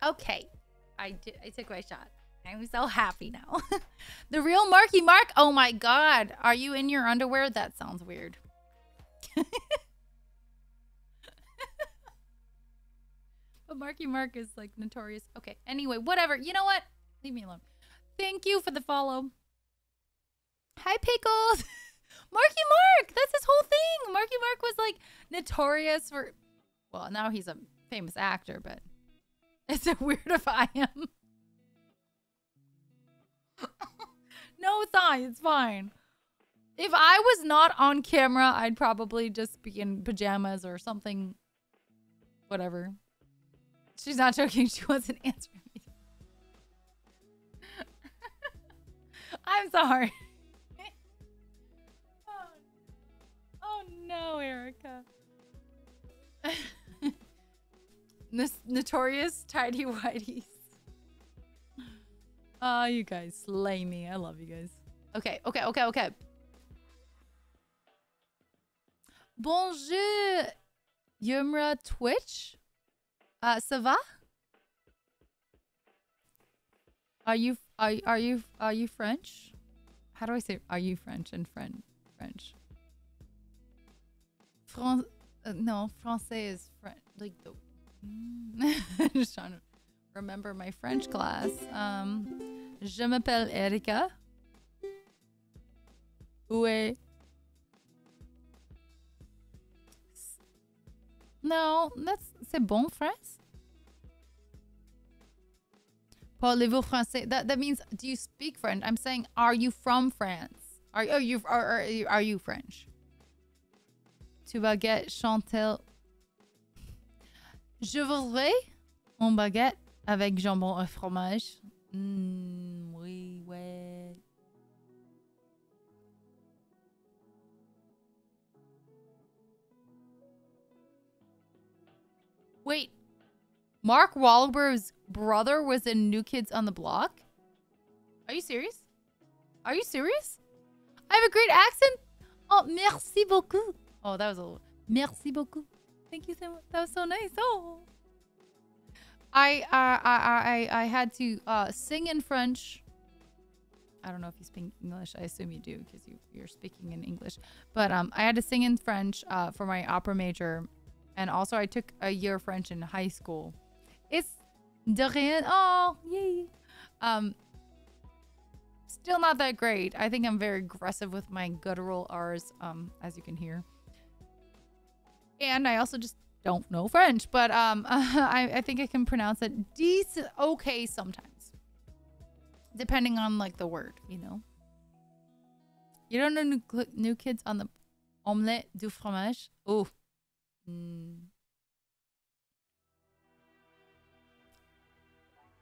Okay. I took my shot. I'm so happy now. The real Marky Mark? Oh my god. Are you in your underwear? That sounds weird. But Marky Mark is like notorious. Okay, anyway, whatever. You know what? Leave me alone. Thank you for the follow. Hi, Pickles. Marky Mark. That's his whole thing. Marky Mark was like notorious for... Well, now he's a famous actor, but... Is it weird if I am? No, it's not. It's fine. If I was not on camera, I'd probably just be in pajamas or something. Whatever. She's not joking. She wasn't answering me. I'm sorry. Oh no, Erica. This notorious tidy whities. Oh, you guys slay me. I love you guys. Okay. Bonjour, Yumra Twitch. Ça va? Are you French? How do I say are you French and French? No, Francais is French. Like the I'm just trying to remember my French class. Je m'appelle Erika. Ouais. No, c'est bon, France? Parlez-vous français? That means, do you speak French? I'm saying, are you from France? Are you French? Tu baguette chantel. Je voudrais une baguette avec jambon et fromage. Oui, ouais. Wait, Mark Wahlberg's brother was in New Kids on the Block? Are you serious? Are you serious? I have a great accent? Oh, merci beaucoup. Oh, that was a little... Merci beaucoup. Thank you so much. That was so nice. Oh. I had to sing in French. I don't know if you speak English. I assume you do because you're speaking in English. But I had to sing in French for my opera major. And also I took a year of French in high school. It's de rien. Oh, yay. Still not that great. I think I'm very aggressive with my guttural R's, as you can hear. And I also just don't know French, but I think I can pronounce it decent, okay sometimes, depending on like the word, you know. You don't know New Kids on the Omelette du Fromage? Oh.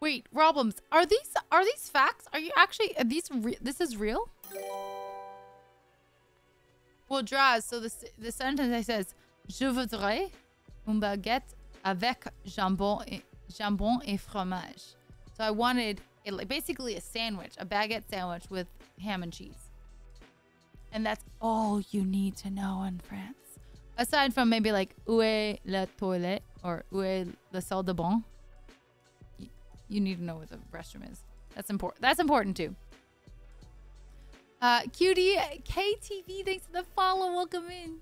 Wait, Roblums, are these facts? Are you actually this is real? Well, Draz, so the sentence I says, je voudrais une baguette avec jambon et fromage. So I wanted basically a sandwich, a baguette sandwich with ham and cheese. And that's all you need to know in France. Aside from maybe like, où est la toilette? Or où est la salle de bain? You need to know what the restroom is. That's important. That's important too. Cutie KTV, thanks for the follow. Welcome in.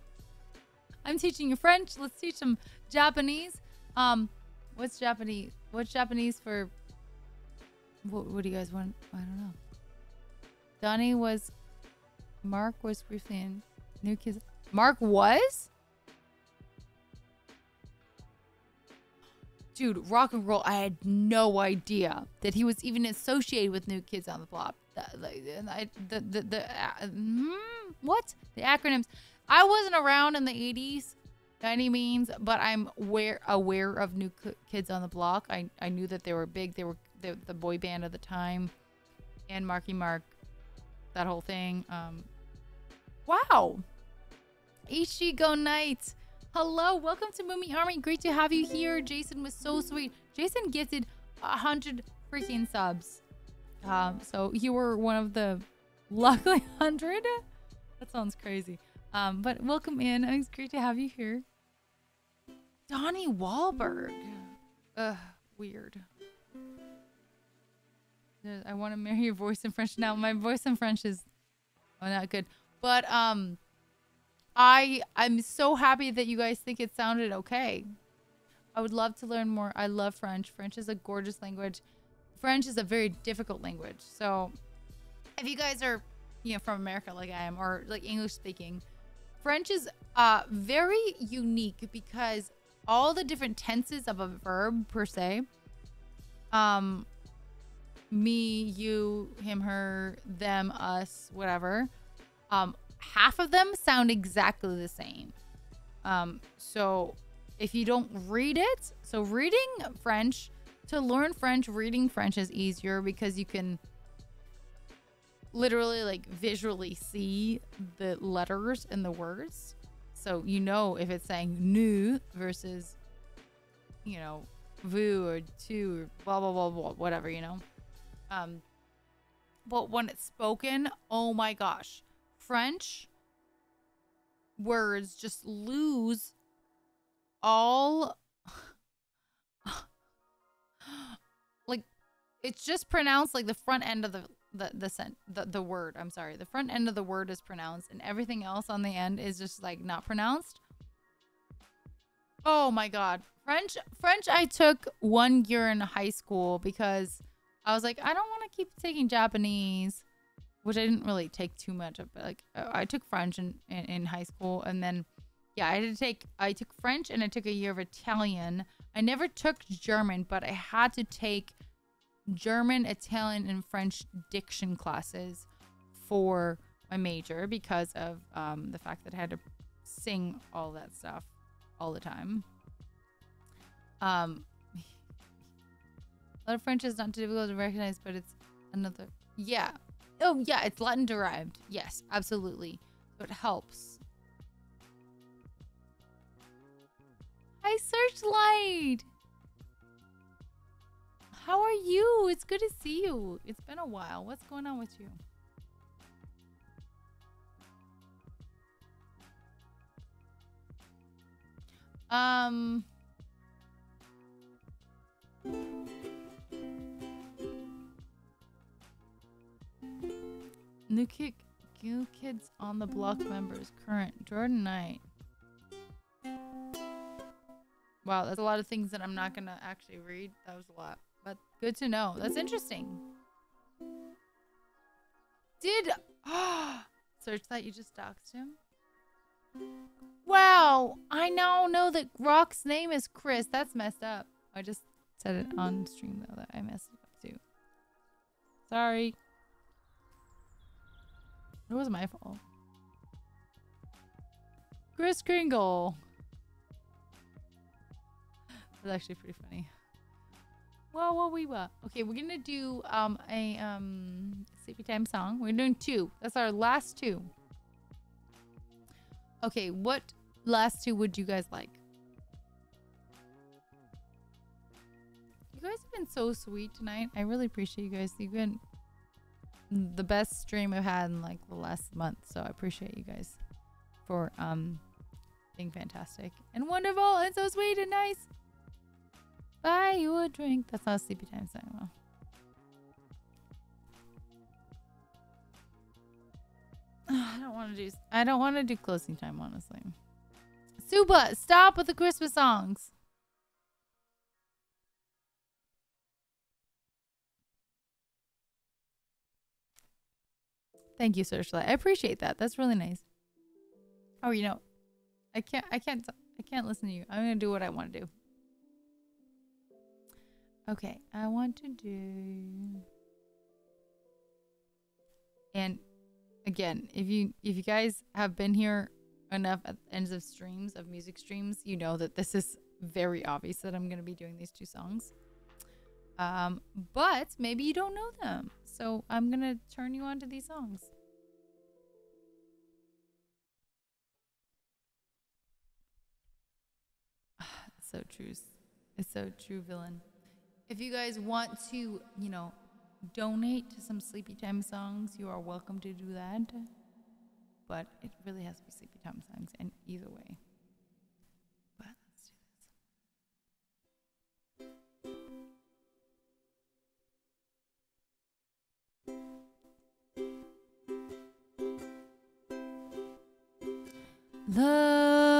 I'm teaching you French. Let's teach some Japanese. What's Japanese? What's Japanese for? What do you guys want? I don't know. Mark was briefly in New Kids. Mark was? Dude, rock and roll. I had no idea that he was even associated with New Kids on the Block. What? The acronyms. I wasn't around in the 80s by any means, but I'm aware of New Kids on the Block. I knew that they were big. They were the boy band of the time. And Marky Mark. That whole thing. Wow. Ichigo Knight. Hello, welcome to Moomy Army. Great to have you here. Jason was so sweet. Jason gifted 100 freaking subs. So you were one of the luckily 100. That sounds crazy. But welcome in. It's great to have you here. Donnie Wahlberg. Weird. I want to marry your voice in French. Now my voice in French is not good. But I'm so happy that you guys think it sounded okay. I would love to learn more. I love French. French is a gorgeous language. French is a very difficult language. So if you guys are, from America like I am, or like English speaking, French is very unique because all the different tenses of a verb per se, me, you, him, her, them, us, whatever, half of them sound exactly the same. So if you don't read it, so reading French, to learn French, reading French is easier because you can literally like visually see the letters and the words. So you know if it's saying nous versus, vous or tu or blah, blah, blah, blah, whatever, But when it's spoken, oh my gosh, French words just lose all like it's just pronounced like the front end of the word. I'm sorry, the front end of the word is pronounced and everything else on the end is just like not pronounced. Oh my god. French I took 1 year in high school because I was like, I don't want to keep taking Japanese, which I didn't really take too much of, but like I took French in high school, and then yeah, I took French and I took a year of Italian. I never took German, but I had to take German, Italian, and French diction classes for my major because of the fact that I had to sing all that stuff all the time. A lot of French is not too difficult to recognize, but it's another... Yeah. Oh, yeah, it's Latin derived. Yes, absolutely. So it helps. Hi, Searchlight! How are you? It's good to see you. It's been a while. What's going on with you? New kids on the block members. Current. Jordan Knight. Wow, that's a lot of things that I'm not gonna actually read. That was a lot. But good to know. That's interesting. Search that you just doxed him? Wow, I now know that Rock's name is Chris. That's messed up. I just said it on stream though that I messed it up too. Sorry. It was my fault. Chris Kringle. That's actually pretty funny. Whoa, okay, we're gonna do a sleepy time song. We're doing 2. That's our last 2. Okay, what last 2 would you guys like? You guys have been so sweet tonight. I really appreciate you guys. You've been the best stream I've had in like the last month, so I appreciate you guys for being fantastic and wonderful and so sweet and nice. Buy you a drink. That's not a sleepy time song. I don't want to do closing time, honestly. Suba, stop with the Christmas songs. Thank you, Searchlight. I appreciate that. That's really nice. Oh, I can't listen to you. I'm gonna do what I want to do. Okay, I want to do... And again, if you guys have been here enough at the ends of streams, of music streams, you know that this is very obvious that I'm going to be doing these 2 songs. But maybe you don't know them. So I'm going to turn you on to these songs. It's so true. It's so true, villain. If you guys want to, donate to some sleepy time songs, you are welcome to do that. But it really has to be sleepy time songs, and either way. But let's do this.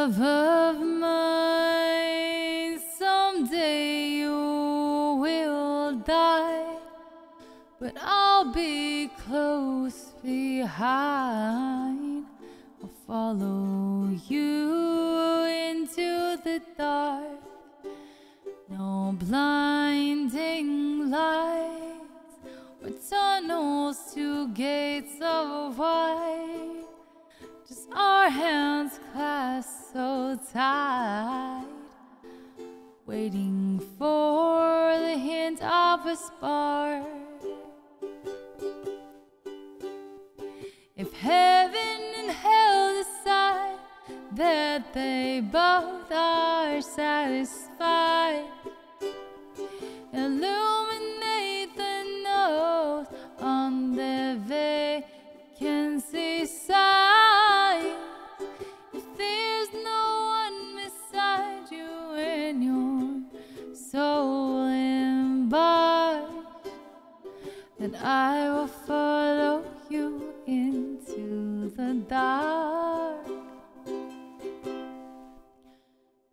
love of mine, someday you will die, but I'll be close behind. I'll follow you into the dark. No blinding lights or tunnels to gates of white. Just our hands clasped so tight, waiting for the hint of a spark. If heaven and hell decide that they both are satisfied, illuminate the nose on their vacancy signs. If there's no one beside you and your soul embarked, then I will follow you into the dark.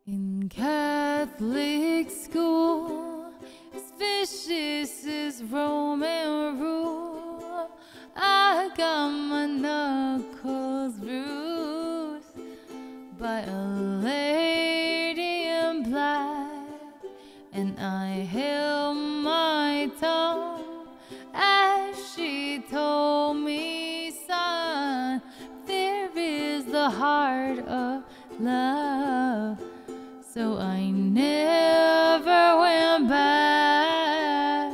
In Catholic school, as vicious as Roman rule, I got my knuckles bruised by a lady in black, and I held my tongue as she told me, son, there is the heart of love. So I never went back.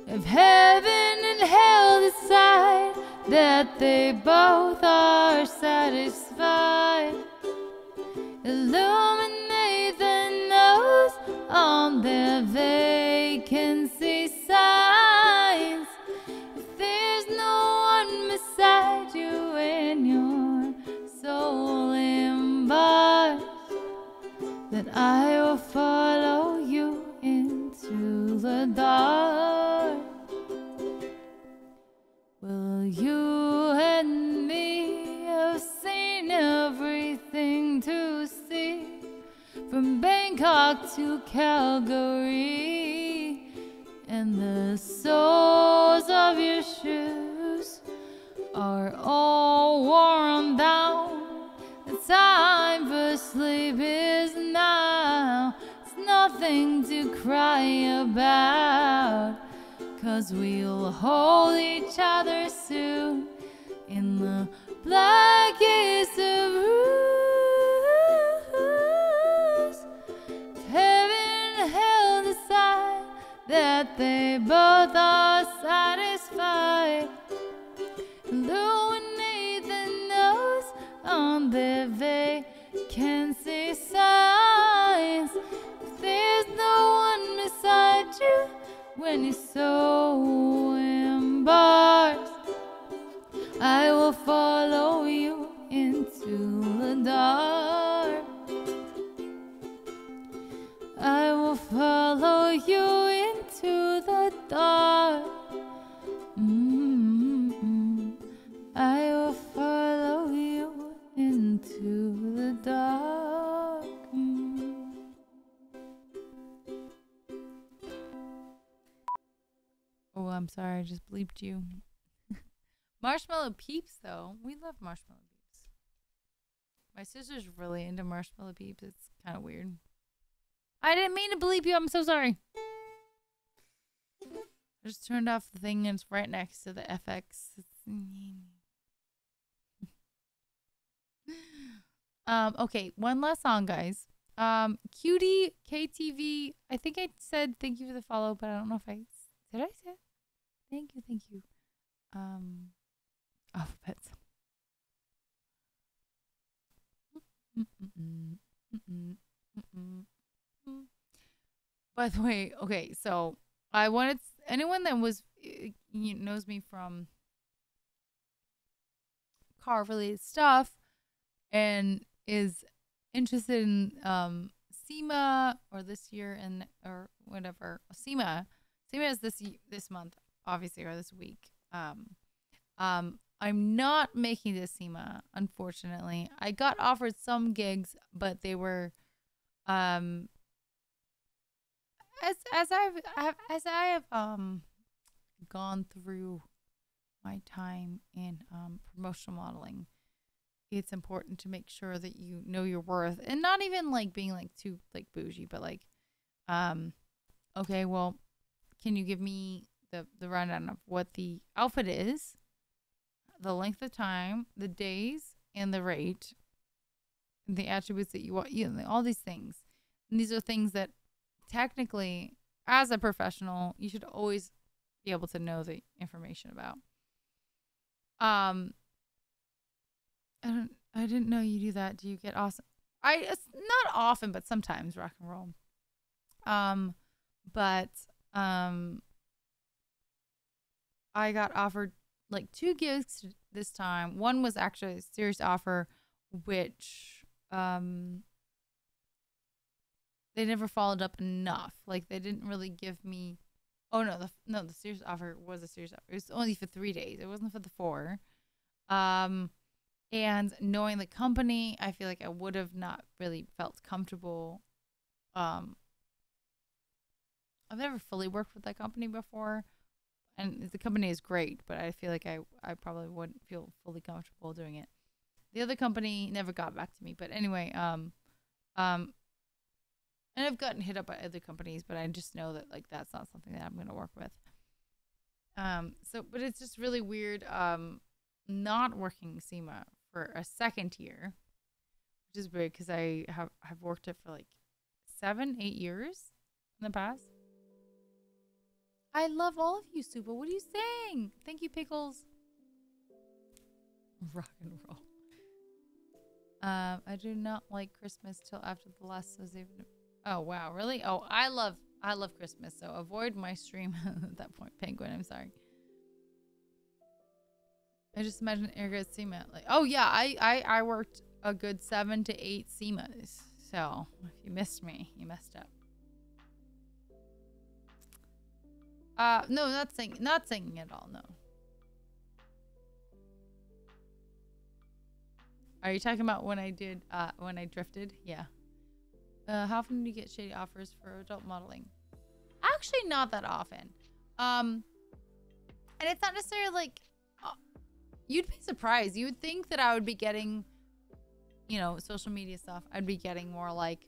If heaven and hell decide that they both are satisfied, illuminate the nose on their vacancy signs. If there's no one beside you and your soul embarked, then I will follow you into the dark. Well, you and me have seen everything to see, from Bangkok to Calgary, and the soles of your shoes are all worn down. The time for sleep is now. It's nothing to cry about, 'cause we'll hold each other soon in the blackest of rooms. If heaven and hell decide that they both are satisfied, illuminate the nose on their vacancy signs. If there's no one beside you when you're so embarked, I will follow you into the dark. I will follow you into the dark. I will follow you into the dark. Oh, I'm sorry, I just bleeped you. Marshmallow Peeps, though. We love Marshmallow Peeps. My sister's really into Marshmallow Peeps. It's kind of weird. I didn't mean to bleep you. I'm so sorry. I just turned off the thing and it's right next to the FX. Okay, one last song, guys. Cutie KTV. I think I said thank you for the follow, but I don't know if I did. I say thank you. Alphabets. By the way, okay, so I wanted anyone that was knows me from car related stuff and is interested in SEMA or this year and or whatever. SEMA is this month, obviously, or this week. I'm not making this SEMA, unfortunately. I got offered some gigs, but they were as I have gone through my time in promotional modeling, it's important to make sure that you know your worth, and not even like being like too like bougie, but like okay, well, can you give me the rundown of what the outfit is, the length of time, the days, and the rate, the attributes that you want, you know, all these things. And these are things that technically, as a professional, you should always be able to know the information about. I didn't know you do that. Do you get awesome? It's not often, but sometimes rock and roll. But I got offered like 2 gigs this time. One was actually a serious offer, which they never followed up enough. Like they didn't really give me. Oh no, the serious offer was a serious offer. It was only for 3 days. It wasn't for the 4. And knowing the company, I feel like I would have not really felt comfortable. I've never fully worked with that company before, and the company is great, but I feel like I probably wouldn't feel fully comfortable doing it. The other company never got back to me, but anyway, and I've gotten hit up by other companies, but I just know that like that's not something that I'm going to work with. But it's just really weird not working SEMA for a second year, which is weird because I have worked it for like 7-8 years in the past. I love all of you, Suba. What are you saying? Thank you, Pickles. Rock and roll. I do not like Christmas till after the last season. Oh wow, really? Oh, I love Christmas, so avoid my stream at that point, Penguin. I'm sorry. I just imagine Eric SEMA. Like, oh yeah, I worked a good 7 to 8 SEMAs. So if you missed me, you messed up. No, not singing at all. No. Are you talking about when I did when I drifted? Yeah. How often do you get shady offers for adult modeling? Actually, not that often. And it's not necessarily like you'd be surprised. You would think that I would be getting, you know, social media stuff. I'd be getting more like,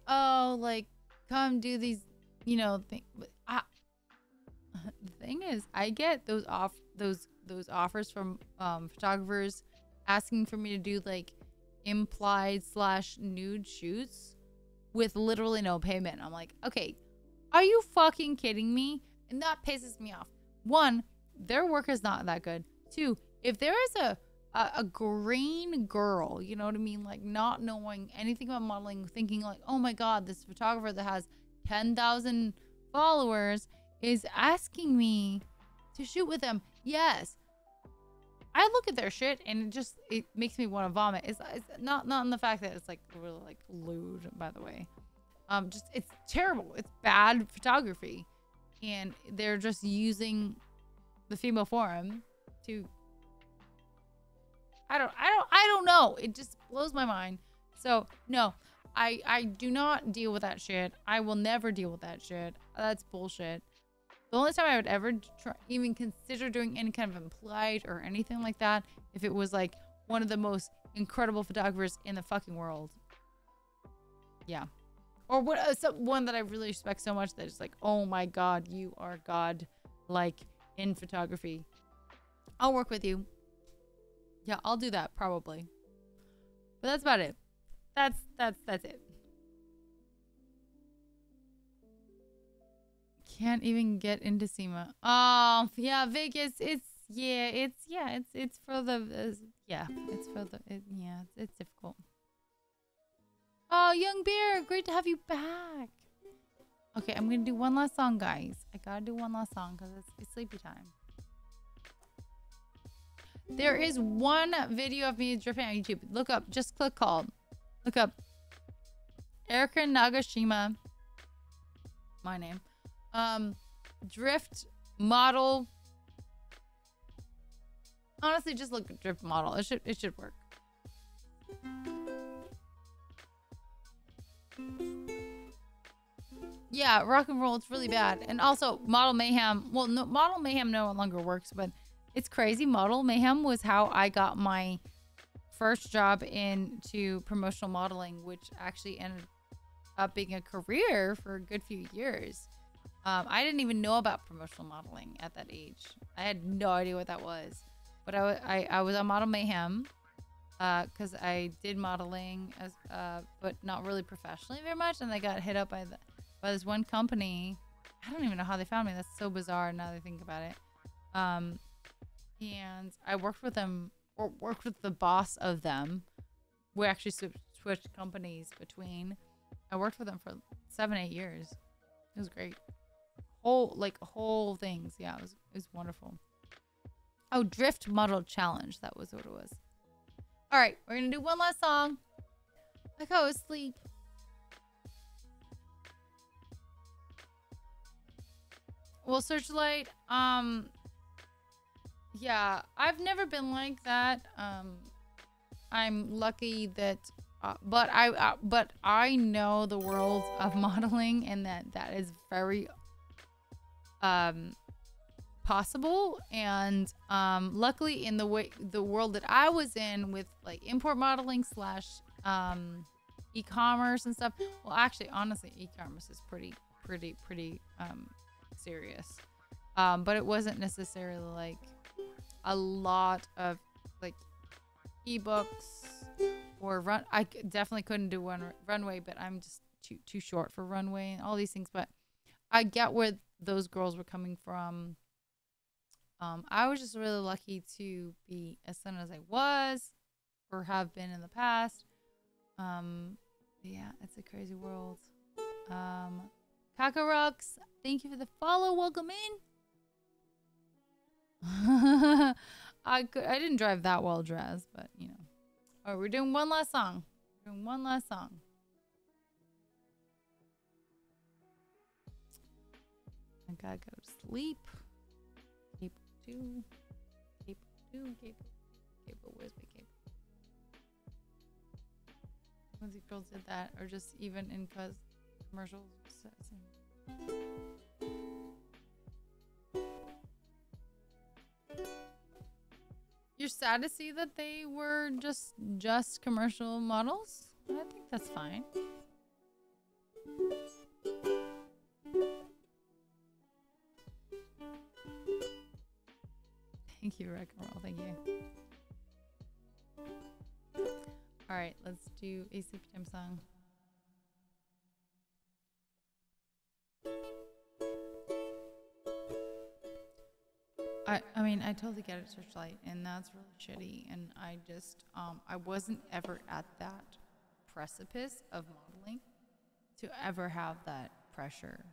oh, like come do these, you know, things. The thing is, I get those offers from photographers asking for me to do like implied / nude shoots with literally no payment. I'm like, okay, are you fucking kidding me? And that pisses me off. 1, their work is not that good. 2, if there is a green girl, you know what I mean, like not knowing anything about modeling, thinking like, oh my god, this photographer that has 10,000 followers is asking me to shoot with them. Yes, I look at their shit and it makes me want to vomit. It's not in the fact that it's like really like lewd, by the way. Just it's terrible. It's bad photography, and they're just using the female form to. I don't know. It just blows my mind. So no, I do not deal with that shit. I will never deal with that shit. That's bullshit. The only time I would ever even consider doing any kind of implied or anything like that, if it was like one of the most incredible photographers in the fucking world. Yeah. Or one that I really respect so much that it's like, oh my god, you are god, like in photography. I'll work with you. Yeah, I'll do that probably. But that's about it. That's it. Can't even get into SEMA. Oh yeah, Vegas. It's for the it's difficult. Oh, Young Bear, great to have you back. Okay, I'm gonna do one last song, guys. I gotta do one last song because it's sleepy time. There is one video of me drifting on YouTube. Look up, just click called. Look up Erika Nagashima. My name. Drift model Honestly, just look at drift model. It should work. Yeah, rock and roll, it's really bad. And also Model Mayhem, well, no, Model Mayhem no longer works, but it's crazy. Model Mayhem was how I got my first job into promotional modeling, which actually ended up being a career for a good few years. I didn't even know about promotional modeling at that age. I had no idea what that was. But I was on Model Mayhem because I did modeling, as but not really professionally very much. And I got hit up by this one company. I don't even know how they found me. That's so bizarre now that I think about it. And I worked with them, or worked with the boss of them. We actually switched companies between. I worked with them for 7-8 years. It was great. Whole things. Yeah, it was wonderful. Oh, Drift Model Challenge. That was what it was. All right, we're gonna do one last song. I go to sleep. Well, Searchlight. Yeah, I've never been like that. I'm lucky that, but I know the world of modeling, and that is very possible. And luckily in the world that I was in with like import modeling / e-commerce and stuff. Well, actually, honestly, e-commerce is pretty serious. But it wasn't necessarily like a lot of like ebooks or run. I definitely couldn't do runway, but I'm just too short for runway and all these things. But I get where those girls were coming from. I was just really lucky to be as thin as I was, or have been in the past. Yeah, it's a crazy world. Kakarux, thank you for the follow. Welcome in. I didn't drive that well dressed, but you know. All right, we're doing one last song. I gotta go to sleep. Cable, where's my cable? Once the girls did that, or just even in commercials. You're sad to see that they were just commercial models? I think that's fine. Thank you, Rock and Roll. Thank you. All right, let's do a sleepy time song. I mean, I totally get it, Searchlight, and that's really shitty. And I just, I wasn't ever at that precipice of modeling to ever have that pressure.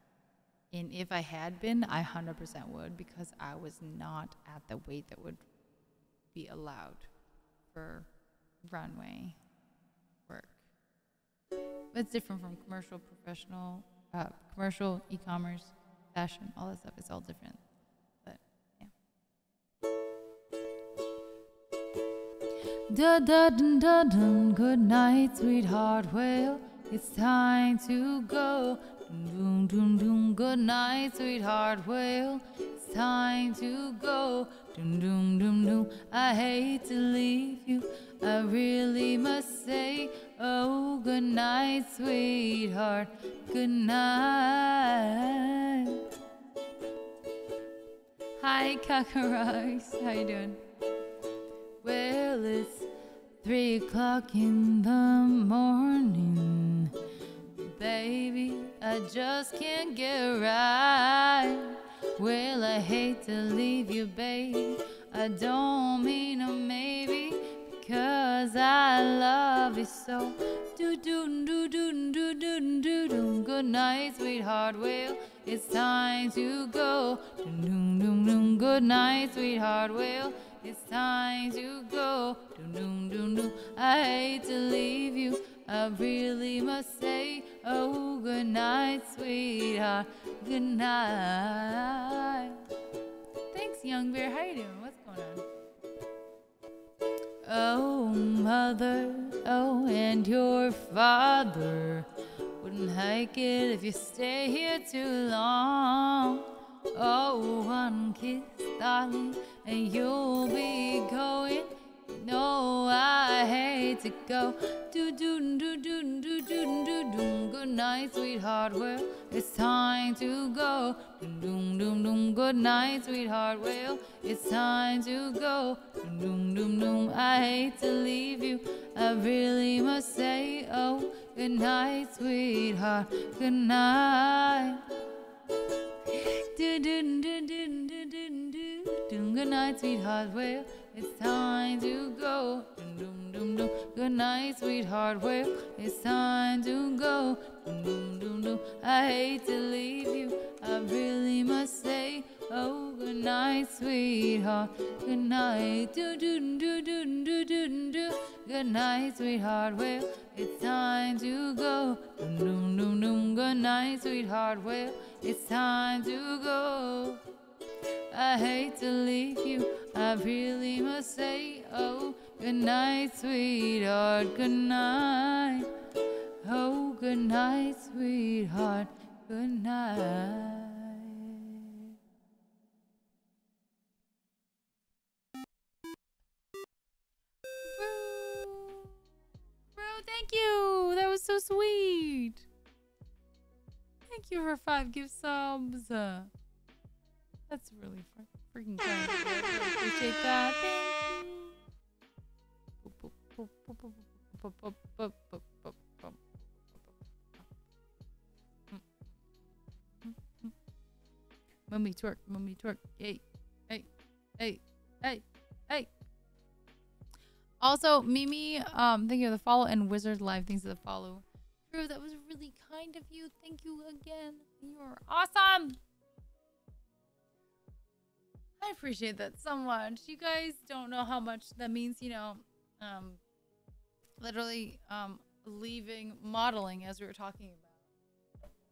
And if I had been, I 100% would, because I was not at the weight that would be allowed for runway work. It's different from commercial, professional, commercial, e-commerce, fashion, all that stuff. It's all different. But yeah. Da da dun da dun. Good night, sweetheart. Well, it's time to go. Doom, doom, doom. Good night, sweetheart. Well, it's time to go. Doom, doom, doom, doom. I hate to leave you. I really must say, oh, good night, sweetheart. Good night. Hi, Kakaraks. How you doing? Well, it's 3 o'clock in the morning. Baby, I just can't get right. Well, I hate to leave you, babe. I don't mean a maybe, because I love you so. Do do do do do do do do. Good night, sweetheart. Well, it's time to go. Doom doom doom doom. Good night, sweetheart. Well, it's time to go. Doom doom doom doom. I hate to leave you. I really must say, oh, good night, sweetheart. Good night. Thanks, Young Bear. How you doing? What's going on? mother, oh, and your father wouldn't like it if you stay here too long. Oh, one kiss, darling, and you'll be going. No, I hate to go. Do do do do do do do do. Good night, sweetheart. Well, it's time to go. Doom doom doom. Good night, sweetheart. Well, it's time to go. Doom doom doom. I hate to leave you. I really must say, oh, good night, sweetheart. Good night. Do do do do do do do. Good night, sweetheart. Well, it's time to go. Doom doom doom doom. Good night, sweetheart. Well, it's time to go. Doom doom doom doom. I hate to leave you. I really must say, oh, good night, sweetheart. Good night. Do do do do do do do. Good night, sweetheart. Well, it's time to go. Doom doom doom doom. Good night, sweetheart. Well, it's time to go. I hate to leave you. I really must say, oh, good night, sweetheart. Good night. Oh, good night, sweetheart. Good night. Bro, thank you. That was so sweet. Thank you for 5 gift subs. That's really freaking kind. I appreciate that. Thank you. Mummy twerk, mummy twerk. Hey, hey, hey, hey, hey. Also, Mimi, thank you for the follow, and Wizard Live, thanks for the follow. Drew, that was really kind of you. Thank you again. You are awesome. I appreciate that so much. You guys don't know how much that means, you know, literally leaving modeling, as we were talking about.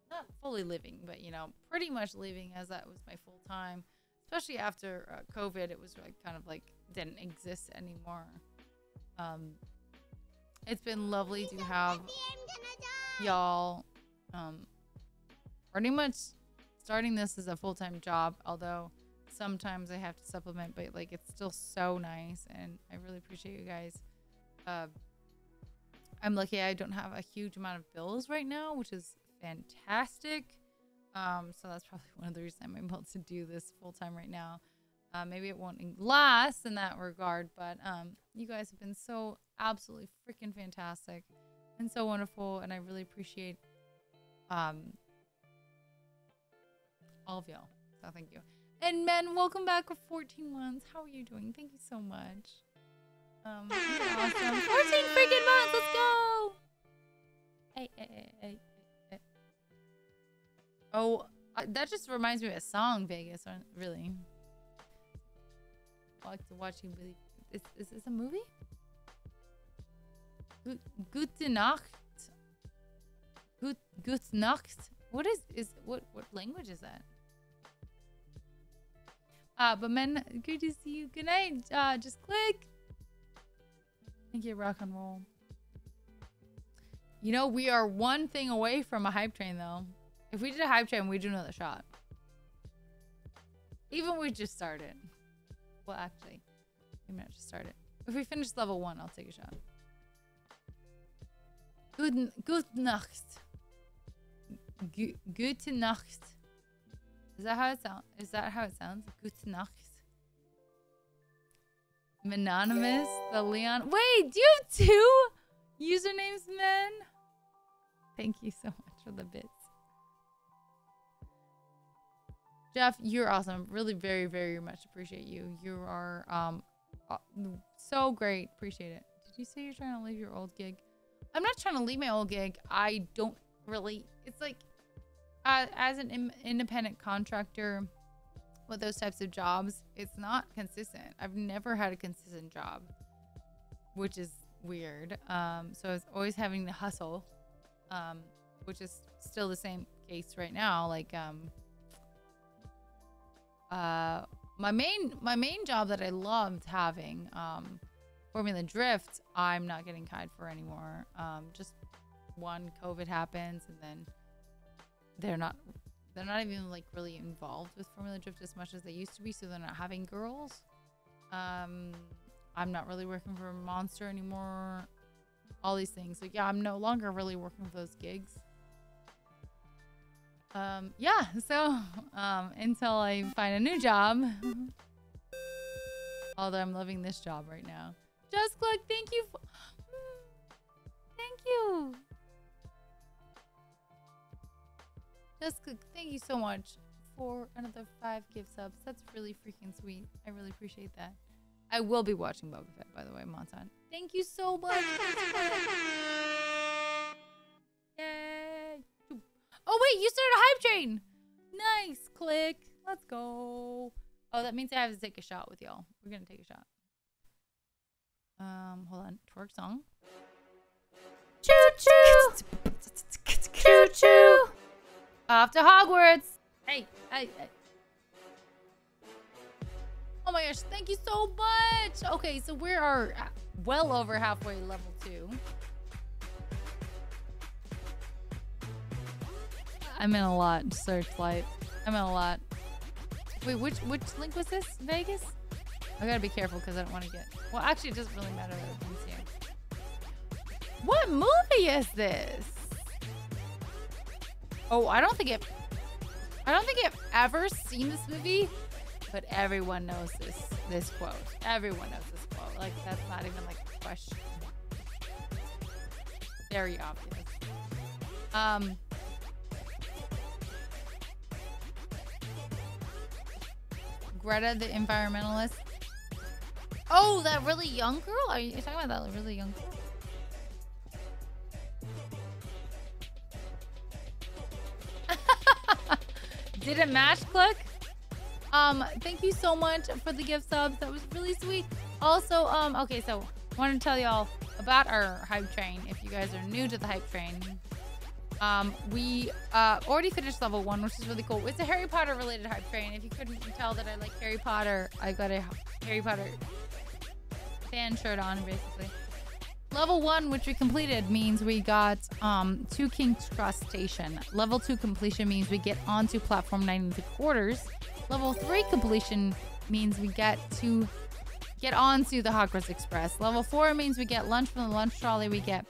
Not fully leaving, but, you know, pretty much leaving, as that was my full time. Especially after COVID, it was like kind of like didn't exist anymore. It's been lovely to have y'all pretty much starting this as a full-time job, although sometimes I have to supplement, but like it's still so nice, and I really appreciate you guys. I'm lucky I don't have a huge amount of bills right now, which is fantastic. So that's probably one of the reasons I'm able to do this full-time right now. Maybe it won't last in that regard, but you guys have been so absolutely freaking fantastic and so wonderful, and I really appreciate all of y'all. So thank you. And men, welcome back for 14 months. How are you doing? Thank you so much. You're awesome. 14 freaking months. Let's go. Hey. Oh, that just reminds me of a song, Vegas. Really. I like to watch you. Is this a movie? Gute Nacht. Gute Nacht. What language is that? But men, good to see you. Good night. Just click. Thank you, rock and roll. You know, we are one thing away from a hype train, though. If we did a hype train, we'd do another shot. Even we just started. Well, actually, we might just start it. If we finish level 1, I'll take a shot. Gute Nacht. Gute Nacht. Is that how it sounds? Is that how it sounds? Gute Nacht. Anonymous, the Leon. Wait, do you have 2 usernames, men? Thank you so much for the bits. Jeff, you're awesome. Really very, very much appreciate you. You are so great. Appreciate it. Did you say you're trying to leave your old gig? I'm not trying to leave my old gig. I don't really. It's like as an independent contractor with those types of jobs, it's not consistent. I've never had a consistent job, which is weird. So I was always having to hustle, which is still the same case right now. Like my main job that I loved having Formula Drift, I'm not getting Kai'd for anymore. Just one, COVID happens, and then they're not even like really involved with Formula Drift as much as they used to be, so they're not having girls. I'm not really working for Monster anymore. All these things. So yeah, I'm no longer really working with those gigs. Yeah, so until I find a new job. Although I'm loving this job right now. Just Click, thank you. Thank you. Just Click, thank you so much for another 5 gift subs. That's really freaking sweet. I really appreciate that. I will be watching Boba Fett, by the way, Montan. Thank you so much. Yay. Oh, wait, you started a hype train. Nice. Click. Let's go. Oh, that means I have to take a shot with y'all. We're going to take a shot. Hold on. Twerk song. Choo-choo. Choo-choo. Off to Hogwarts. Hey, hey, hey. Oh my gosh, thank you so much. Okay, so we are well over halfway level 2. I'm in a lot, Searchlight. I'm in a lot. Wait, which link was this? Vegas? I gotta be careful because I don't want to get... Well, actually, it doesn't really matter what it means here. What movie is this? Oh, I don't think I've ever seen this movie. But everyone knows this quote. Everyone knows this quote. Like, that's not even like a question. Very obvious. Greta the environmentalist. Oh, that really young girl? Are you talking about that really young girl? Did it match, Click? Thank you so much for the gift subs. That was really sweet. Also, okay, so I want to tell y'all about our hype train. If you guys are new to the hype train, we already finished level 1, which is really cool. It's a Harry Potter related hype train. If you couldn't tell that I like Harry Potter, I got a Harry Potter fan shirt on, basically. Level 1, which we completed, means we got 2 King's Cross Station. Level 2 completion means we get onto platform 93/4. Level 3 completion means we get onto the Hogwarts Express. Level 4 means we get lunch from the lunch trolley. We get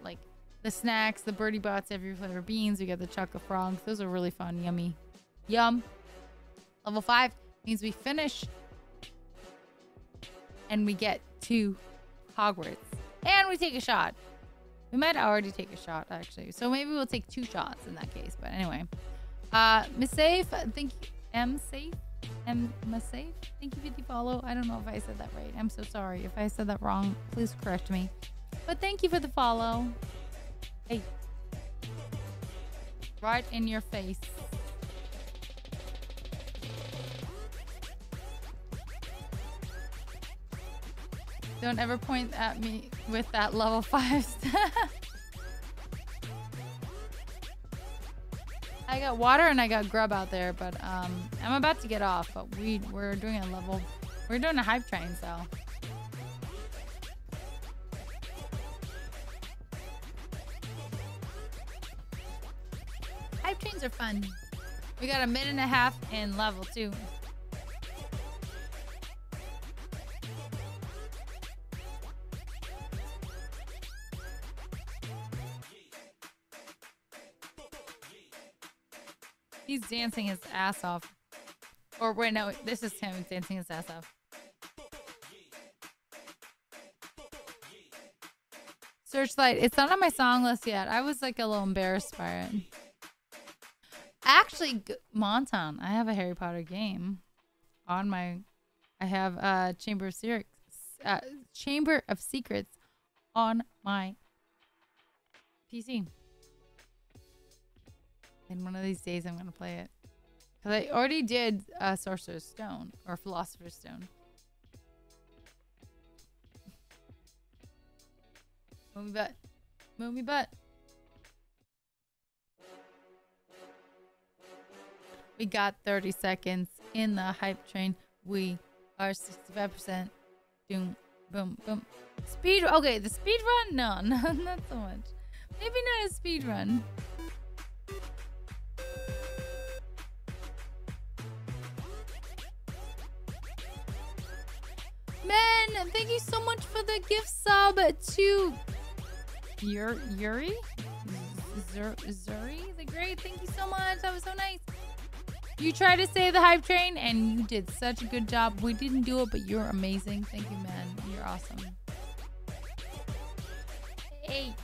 like the snacks, the birdie bots, every flavor beans. We get the chocolate frogs. Those are really fun. Yummy. Yum. Level 5 means we finish and we get to Hogwarts. And we take a shot. We might already take a shot, actually. So maybe we'll take 2 shots in that case. But anyway. Miss Safe, thank you. M Safe? Safe? Thank you for the follow. I don't know if I said that right. I'm so sorry. If I said that wrong, please correct me. But thank you for the follow. Hey. Right in your face. Don't ever point at me with that level 5 stuff. I got water and I got grub out there, but I'm about to get off, but we're doing a hype train, so. Hype trains are fun. We got 1.5 minutes in level 2. He's dancing his ass off. Or wait, no, this is him dancing his ass off. Searchlight, it's not on my song list yet. I was like a little embarrassed by it. Actually, Montan, I have a Harry Potter game on my... I have Chamber of Secrets on my PC. And one of these days I'm going to play it. Because I already did Sorcerer's Stone. Or Philosopher's Stone. Move me butt. Move me butt. We got 30 seconds in the hype train. We are 65%. Doom, Boom, boom. Speed. Okay, the speed run? No, not so much. Maybe not a speed run. Man, thank you so much for the gift sub to Yuri? Zuri the Great. Thank you so much. That was so nice. You tried to say the hype train and you did such a good job. We didn't do it, but you're amazing. Thank you, man. You're awesome. Eight.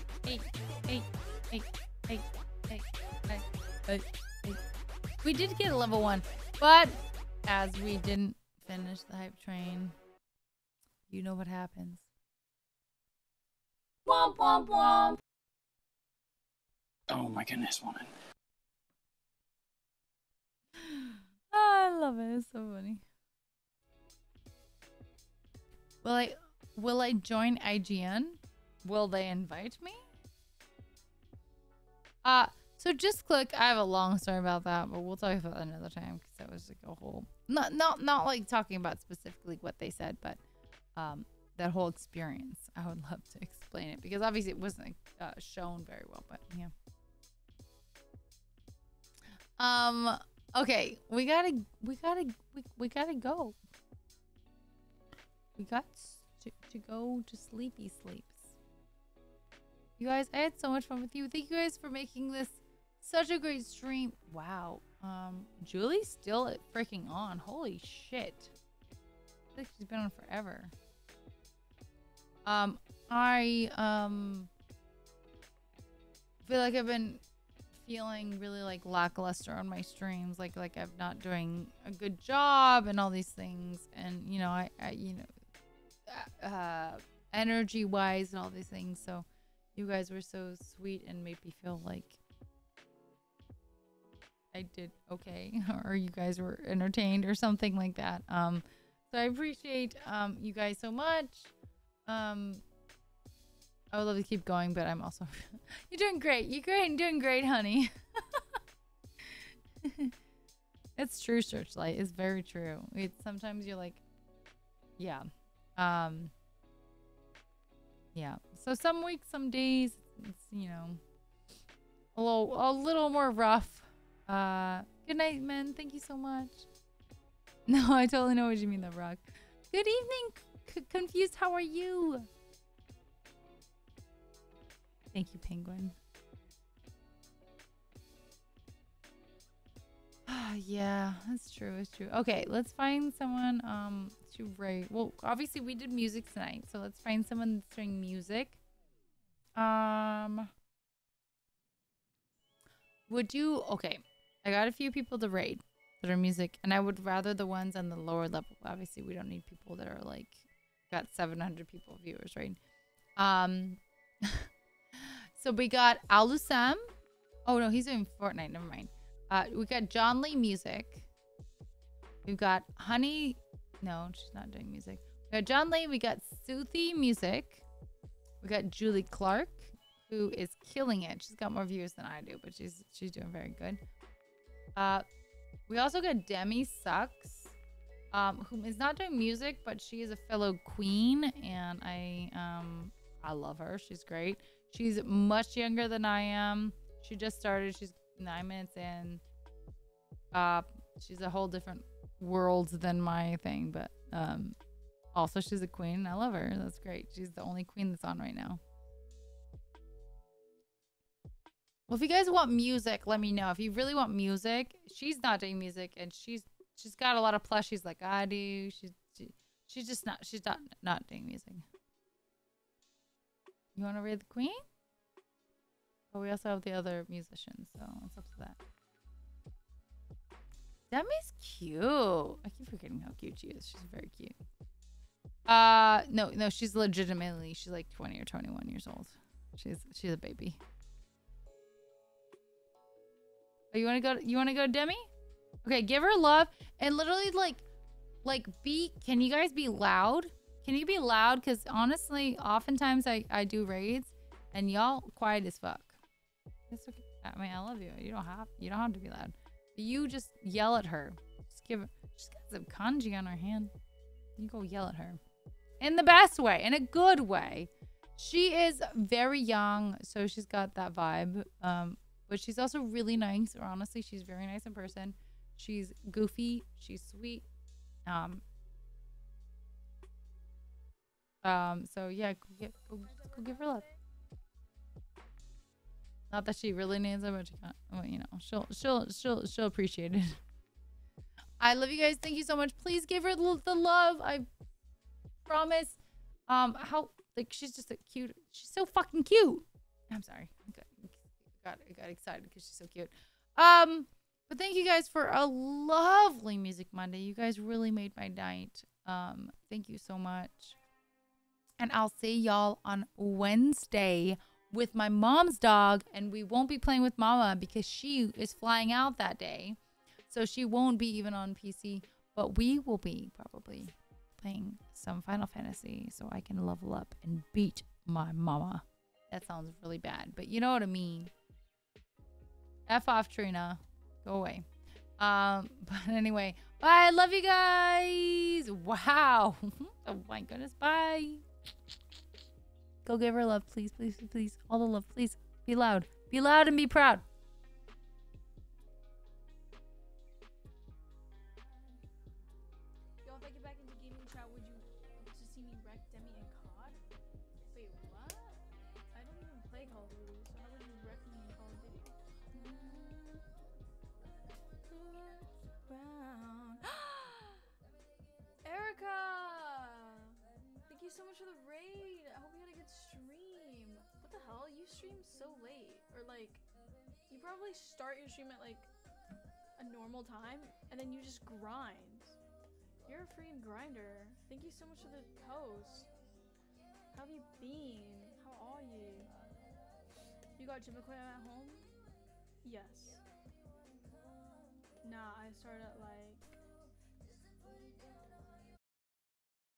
We did get a level 1, but as we didn't finish the hype train, you know what happens. Womp womp womp. Oh my goodness, woman. Oh, I love it. It's so funny. Will I join IGN? Will they invite me? So just click. I have a long story about that, but we'll talk about that another time because that was like a whole not like talking about specifically what they said, but that whole experience. I would love to explain it because obviously it wasn't shown very well, but yeah. Okay, we gotta go. We got to go to sleepy sleeps. You guys, I had so much fun with you. Thank you guys for making this such a great stream. Wow. Julie's still freaking on. Holy shit. I think she's been on forever. I feel like I've been feeling really like lackluster on my streams, like I'm not doing a good job and all these things, and you know I energy wise and all these things. So you guys were so sweet and made me feel like I did okay, or you guys were entertained or something like that. So I appreciate you guys so much. I would love to keep going, but I'm also you're doing great. You're doing great, honey. It's true, Searchlight. It's very true. Sometimes you're like, yeah. Yeah. So some weeks, some days, it's, you know, a little more rough. Good night, men. Thank you so much. No, I totally know what you mean, though, Rock. Good evening, Confused. How are you? Thank you, Penguin. Yeah, that's true. It's true. Okay, let's find someone to rate. Well, obviously we did music tonight, so let's find someone that's doing music. Would you? Okay, I got a few people to rate that are music, and I would rather the ones on the lower level. Obviously, we don't need people that are like got 700 people viewers, right? So we got Alusam. Oh no, he's doing Fortnite. Never mind. We got John Lee music. We've got Honey. No, she's not doing music. We got John Lee. We got Suthi music. We got Julie Clark, who is killing it. She's got more views than I do, but she's doing very good. We also got Demi Sucks, who is not doing music, but she is a fellow queen, and I love her. She's great. She's much younger than I am. She just started. She's 9 minutes in. She's a whole different world than my thing, but also she's a queen. I love her. That's great. She's the only queen that's on right now. Well, if you guys want music, let me know. If you really want music, she's not doing music, and she's got a lot of plushies like I do. She's just not doing music. You want to read the queen? But we also have the other musicians, so it's up to that. Demi's cute. I keep forgetting how cute she is. She's very cute. No, she's legitimately, she's like 20 or 21 years old. She's a baby. Oh, you wanna go to Demi? Okay, give her love and literally can you guys be loud? Can you be loud? Because honestly, oftentimes I do raids and y'all quiet as fuck. It's okay. I mean, I love you. You don't have to be loud. But you just yell at her. She's got some kanji on her hand. You go yell at her. in the best way, in a good way. She is very young, so she's got that vibe. But she's also really nice, or honestly, she's very nice in person. She's goofy, she's sweet. So yeah, go give her love. Not that she really needs it, but she can't, well, you know, she'll appreciate it. I love you guys. Thank you so much. Please give her the love. I promise. How, like, she's just a cute. She's so fucking cute. I'm sorry. I got excited because she's so cute. But thank you guys for a lovely Music Monday. You guys really made my night. Thank you so much. And I'll see y'all on Wednesday with my mom's dog. And we won't be playing with Mama because she is flying out that day. So she won't be even on PC. But we will be probably playing some Final Fantasy so I can level up and beat my mama. That sounds really bad, but you know what I mean. F off, Trina. Go away. But anyway, bye. Love you guys. Wow. Oh my goodness. Bye. Go give her love, please, please, please. All the love, please. Be loud. Be loud and be proud. Yo, if I get back into gaming chat, would you just see me wreck Demi and COD? Wait, what? I don't even play Call of Duty, so how would you wreck me in Call of Duty? Erica! Thank you so much for the raid. I hope you had a good stream. What the hell? You stream so late. Or like, you probably start your stream at like a normal time and then you just grind. You're a freaking grinder. Thank you so much for the post. How have you been? How are you? You got gym equipment at home? Yes. Nah, I start at like